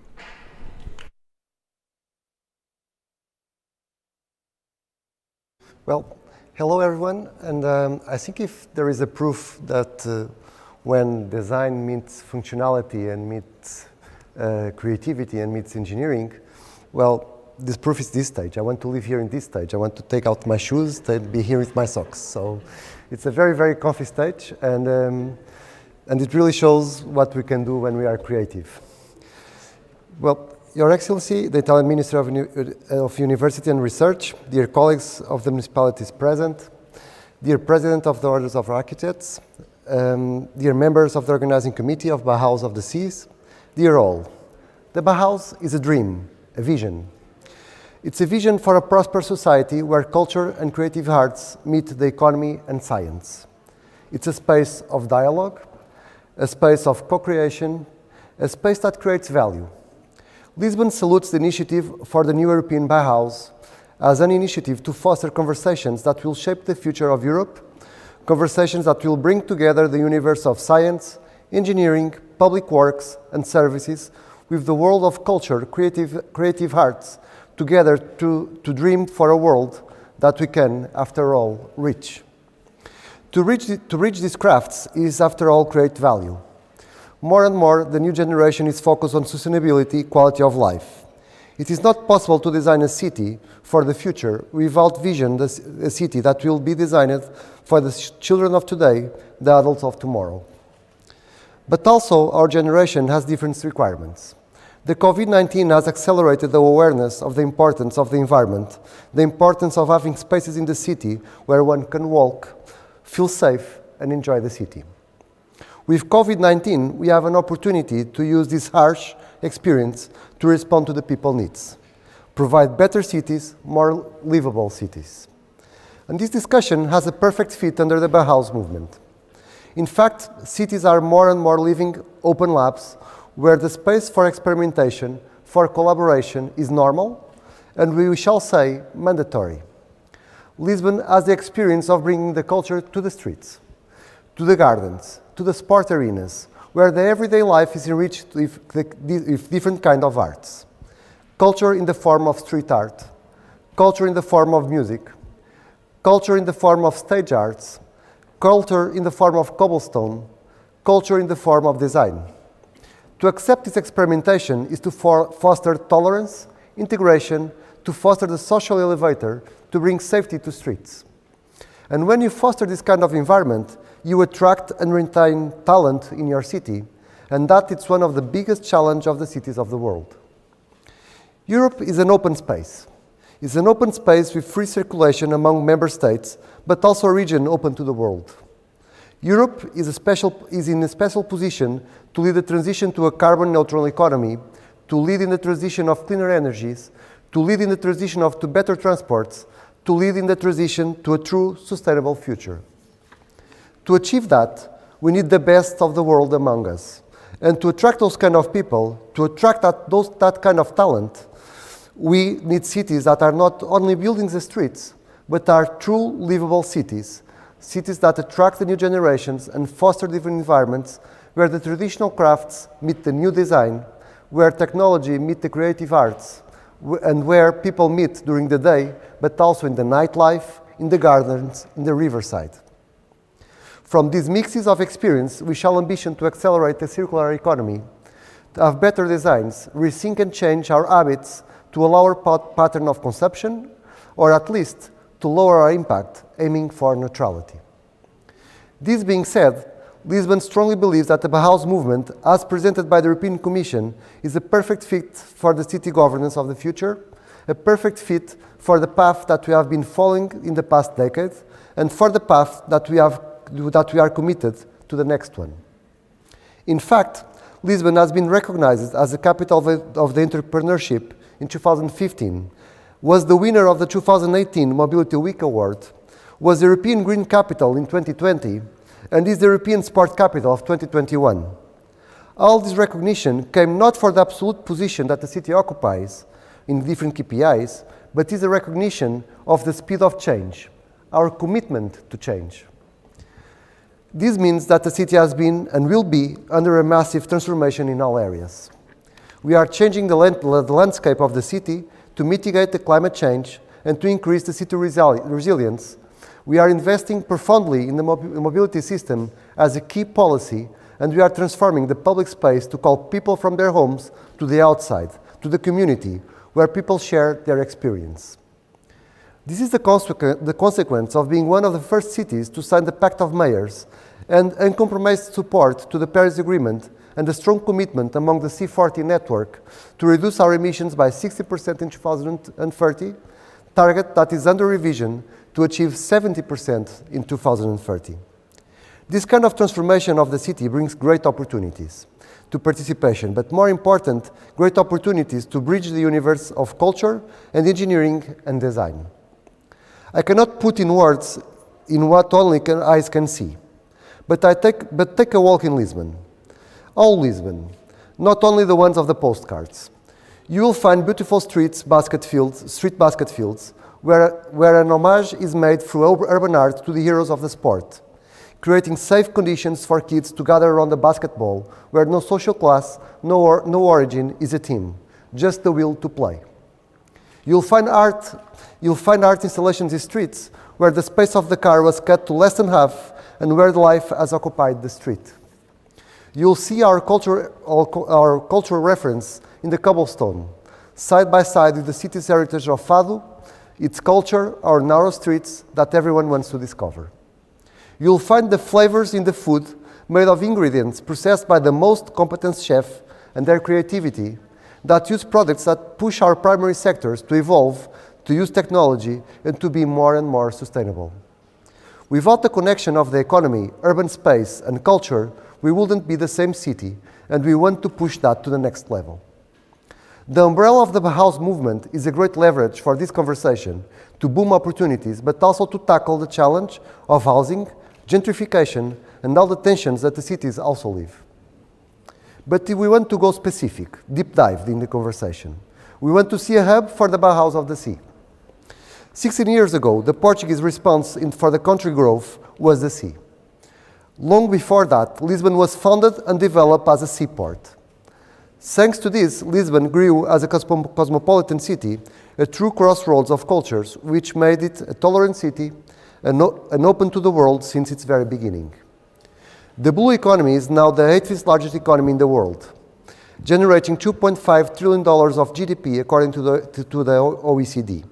Well, hello everyone, and I think if there is a proof that when design meets functionality and meets creativity and meets engineering, well, this proof is this stage. I want to live here in this stage. I want to take out my shoes and be here with my socks. So it's a very, very comfy stage, and it really shows what we can do when we are creative. Well, Your Excellency, the Italian Minister of University and Research, dear colleagues of the municipalities present, dear President of the Orders of Architects, dear members of the Organizing Committee of Bauhaus of the Seas, dear all, the Bauhaus is a dream, a vision. It's a vision for a prosperous society where culture and creative arts meet the economy and science. It's a space of dialogue, a space of co-creation, a space that creates value. Lisbon salutes the initiative for the new European Bauhaus as an initiative to foster conversations that will shape the future of Europe, conversations that will bring together the universe of science, engineering, public works and services with the world of culture, creative arts, together to dream for a world that we can, after all, reach. To reach these crafts is, after all, create value. More and more, the new generation is focused on sustainability, quality of life. It is not possible to design a city for the future without vision, a city that will be designed for the children of today, the adults of tomorrow. But also, our generation has different requirements. The COVID-19 has accelerated the awareness of the importance of the environment, the importance of having spaces in the city where one can walk, feel safe, and enjoy the city. With COVID-19, we have an opportunity to use this harsh experience to respond to the people's needs, provide better cities, more livable cities. And this discussion has a perfect fit under the Bauhaus movement. In fact, cities are more and more living open labs where the space for experimentation, for collaboration is normal, and we shall say mandatory. Lisbon has the experience of bringing the culture to the streets, to the gardens, to the sport arenas, where the everyday life is enriched with different kinds of arts. Culture in the form of street art, culture in the form of music, culture in the form of stage arts, culture in the form of cobblestone, culture in the form of design. To accept this experimentation is to foster tolerance, integration, to foster the social elevator, to bring safety to streets. And when you foster this kind of environment, you attract and retain talent in your city, and that is one of the biggest challenges of the cities of the world. Europe is an open space. It's an open space with free circulation among member states, but also a region open to the world. Europe is in a special position to lead the transition to a carbon-neutral economy, to lead in the transition of cleaner energies, to lead in the transition to better transports, to lead in the transition to a true sustainable future. To achieve that, we need the best of the world among us. And to attract those kind of people, to attract that kind of talent, we need cities that are not only buildings and streets, but are true livable cities. Cities that attract the new generations and foster different environments where the traditional crafts meet the new design, where technology meets the creative arts, and where people meet during the day, but also in the nightlife, in the gardens, in the riverside. From these mixes of experience, we shall ambition to accelerate the circular economy, to have better designs, rethink and change our habits to allow our pattern of consumption, or at least to lower our impact, aiming for neutrality. This being said, Lisbon strongly believes that the Bauhaus movement, as presented by the European Commission, is a perfect fit for the city governance of the future, a perfect fit for the path that we have been following in the past decade, and for the path that we are committed to the next one. In fact, Lisbon has been recognized as the capital of the entrepreneurship in 2015, was the winner of the 2018 Mobility Week Award, was the European Green Capital in 2020, and is the European Sport Capital of 2021. All this recognition came not for the absolute position that the city occupies in different KPIs, but is a recognition of the speed of change, our commitment to change. This means that the city has been and will be under a massive transformation in all areas. We are changing the landscape of the city to mitigate the climate change and to increase the city resilience. We are investing profoundly in the mobility system as a key policy, and we are transforming the public space to call people from their homes to the outside, to the community, where people share their experience. This is the consequence of being one of the first cities to sign the Pact of Mayors and uncompromised support to the Paris Agreement and a strong commitment among the C40 network to reduce our emissions by 60% in 2030, target that is under revision to achieve 70% in 2030. This kind of transformation of the city brings great opportunities to participation, but more important, great opportunities to bridge the universe of culture and engineering and design. I cannot put in words in what only eyes can see, but take a walk in Lisbon. All Lisbon, not only the ones of the postcards. You will find beautiful street basket fields, where an homage is made through urban art to the heroes of the sport, creating safe conditions for kids to gather around the basketball, where no social class, no origin is a team, just the will to play. You'll find art installations in streets where the space of the car was cut to less than half and where life has occupied the street. You'll see our cultural reference in the cobblestone, side by side with the city's heritage of Fado, its culture, our narrow streets that everyone wants to discover. You'll find the flavors in the food made of ingredients processed by the most competent chef and their creativity that use products that push our primary sectors to evolve, to use technology, and to be more and more sustainable. Without the connection of the economy, urban space, and culture, we wouldn't be the same city, and we want to push that to the next level. The umbrella of the Bauhaus movement is a great leverage for this conversation to boom opportunities, but also to tackle the challenge of housing, gentrification, and all the tensions that the cities also live. But we want to go specific, deep dive in the conversation. We want to see a hub for the Bauhaus of the sea. 16 years ago, the Portuguese response for the country growth was the sea. Long before that, Lisbon was founded and developed as a seaport. Thanks to this, Lisbon grew as a cosmopolitan city, a true crossroads of cultures, which made it a tolerant city and open to the world since its very beginning. The blue economy is now the 8th largest economy in the world, generating $2.5 trillion of GDP according to the OECD.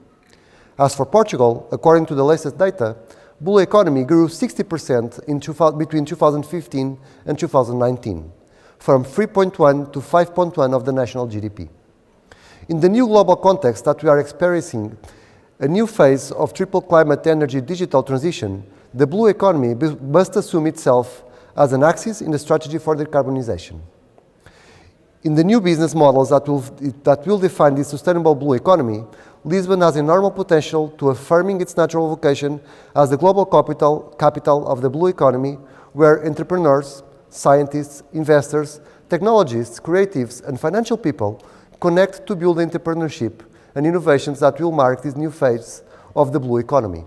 As for Portugal, according to the latest data, blue economy grew 60% between 2015 and 2019, from 3.1 to 5.1 of the national GDP. In the new global context that we are experiencing, a new phase of triple climate energy digital transition, the blue economy must assume itself as an axis in the strategy for decarbonization. In the new business models that will define the sustainable blue economy, Lisbon has enormous potential to affirming its natural vocation as the global capital of the blue economy, where entrepreneurs, scientists, investors, technologists, creatives, and financial people connect to build entrepreneurship and innovations that will mark this new phase of the blue economy.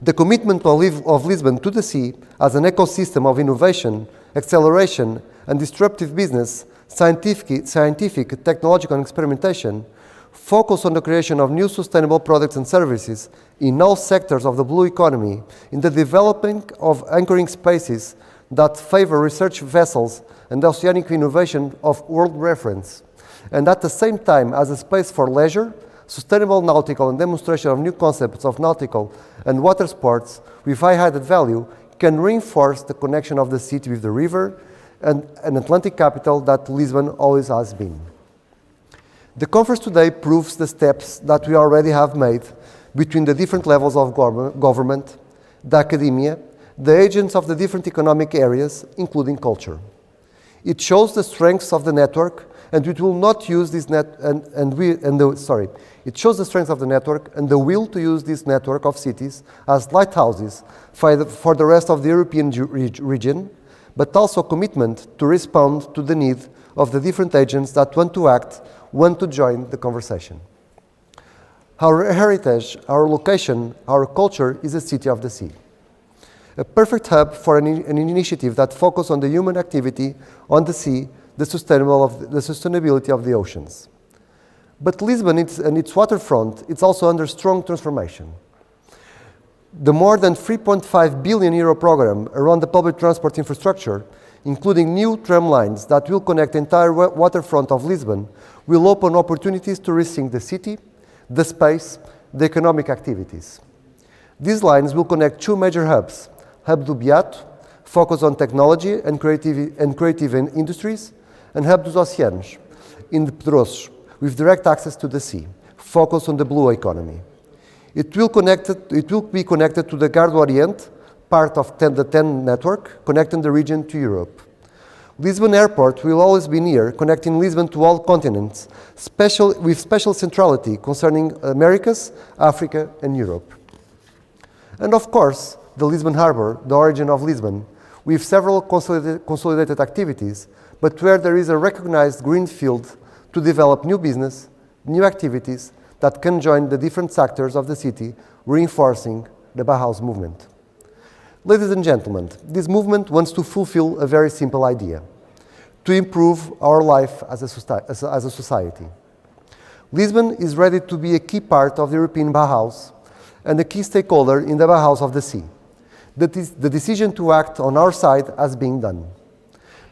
The commitment of Lisbon to the sea as an ecosystem of innovation, acceleration, and disruptive business, scientific, technological, and experimentation, focus on the creation of new sustainable products and services in all sectors of the blue economy, in the developing of anchoring spaces that favor research vessels and oceanic innovation of world reference, and at the same time as a space for leisure, sustainable nautical and demonstration of new concepts of nautical and water sports with high added value can reinforce the connection of the city with the river and an Atlantic capital that Lisbon always has been. The conference today proves the steps that we already have made between the different levels of government, the academia, the agents of the different economic areas, including culture. It shows the strengths of the network, and it will not use this It shows the strength of the network and the will to use this network of cities as lighthouses for the rest of the European region, but also commitment to respond to the need of the different agents that want to act, want to join the conversation. Our heritage, our location, our culture is a city of the sea. A perfect hub for an initiative that focuses on the human activity on the sea, the sustainability of the oceans. But Lisbon and its waterfront, it's also under strong transformation. The more than 3.5 billion euro program around the public transport infrastructure, including new tram lines that will connect the entire waterfront of Lisbon, will open opportunities to rethink the city, the space, the economic activities. These lines will connect two major hubs, Hub do Beato, focused on technology and creative industries, and Hub dos Oceanos, in the Pedroços, with direct access to the sea, focused on the blue economy. It will be connected to the Gardo Oriente, part of the TEN network, connecting the region to Europe. Lisbon Airport will always be near, connecting Lisbon to all continents, with special centrality concerning Americas, Africa, and Europe. And of course, the Lisbon Harbour, the origin of Lisbon, with several consolidated activities, but where there is a recognized green field to develop new business, new activities that can join the different sectors of the city, reinforcing the Bauhaus movement. Ladies and gentlemen, this movement wants to fulfill a very simple idea: to improve our life as a society. Lisbon is ready to be a key part of the European Bauhaus and a key stakeholder in the Bauhaus of the sea. The decision to act on our side has been done.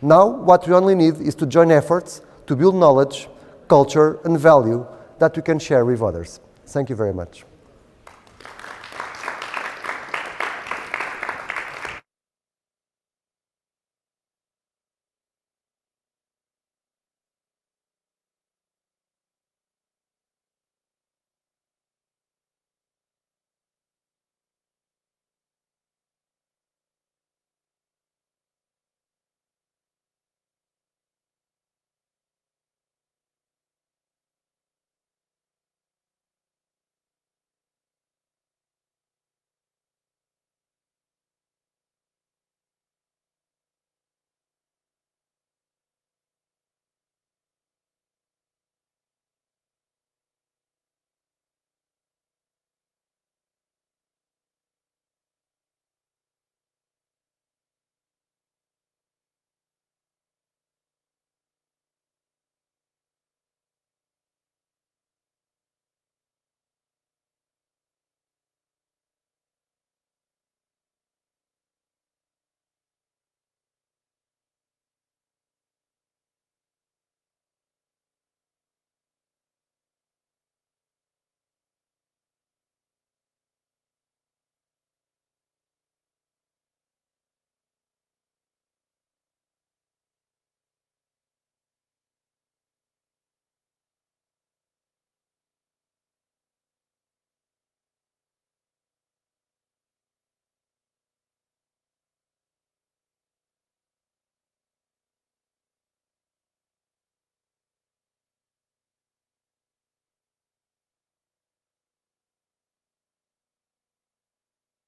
Now, what we only need is to join efforts to build knowledge, culture, and value that we can share with others. Thank you very much.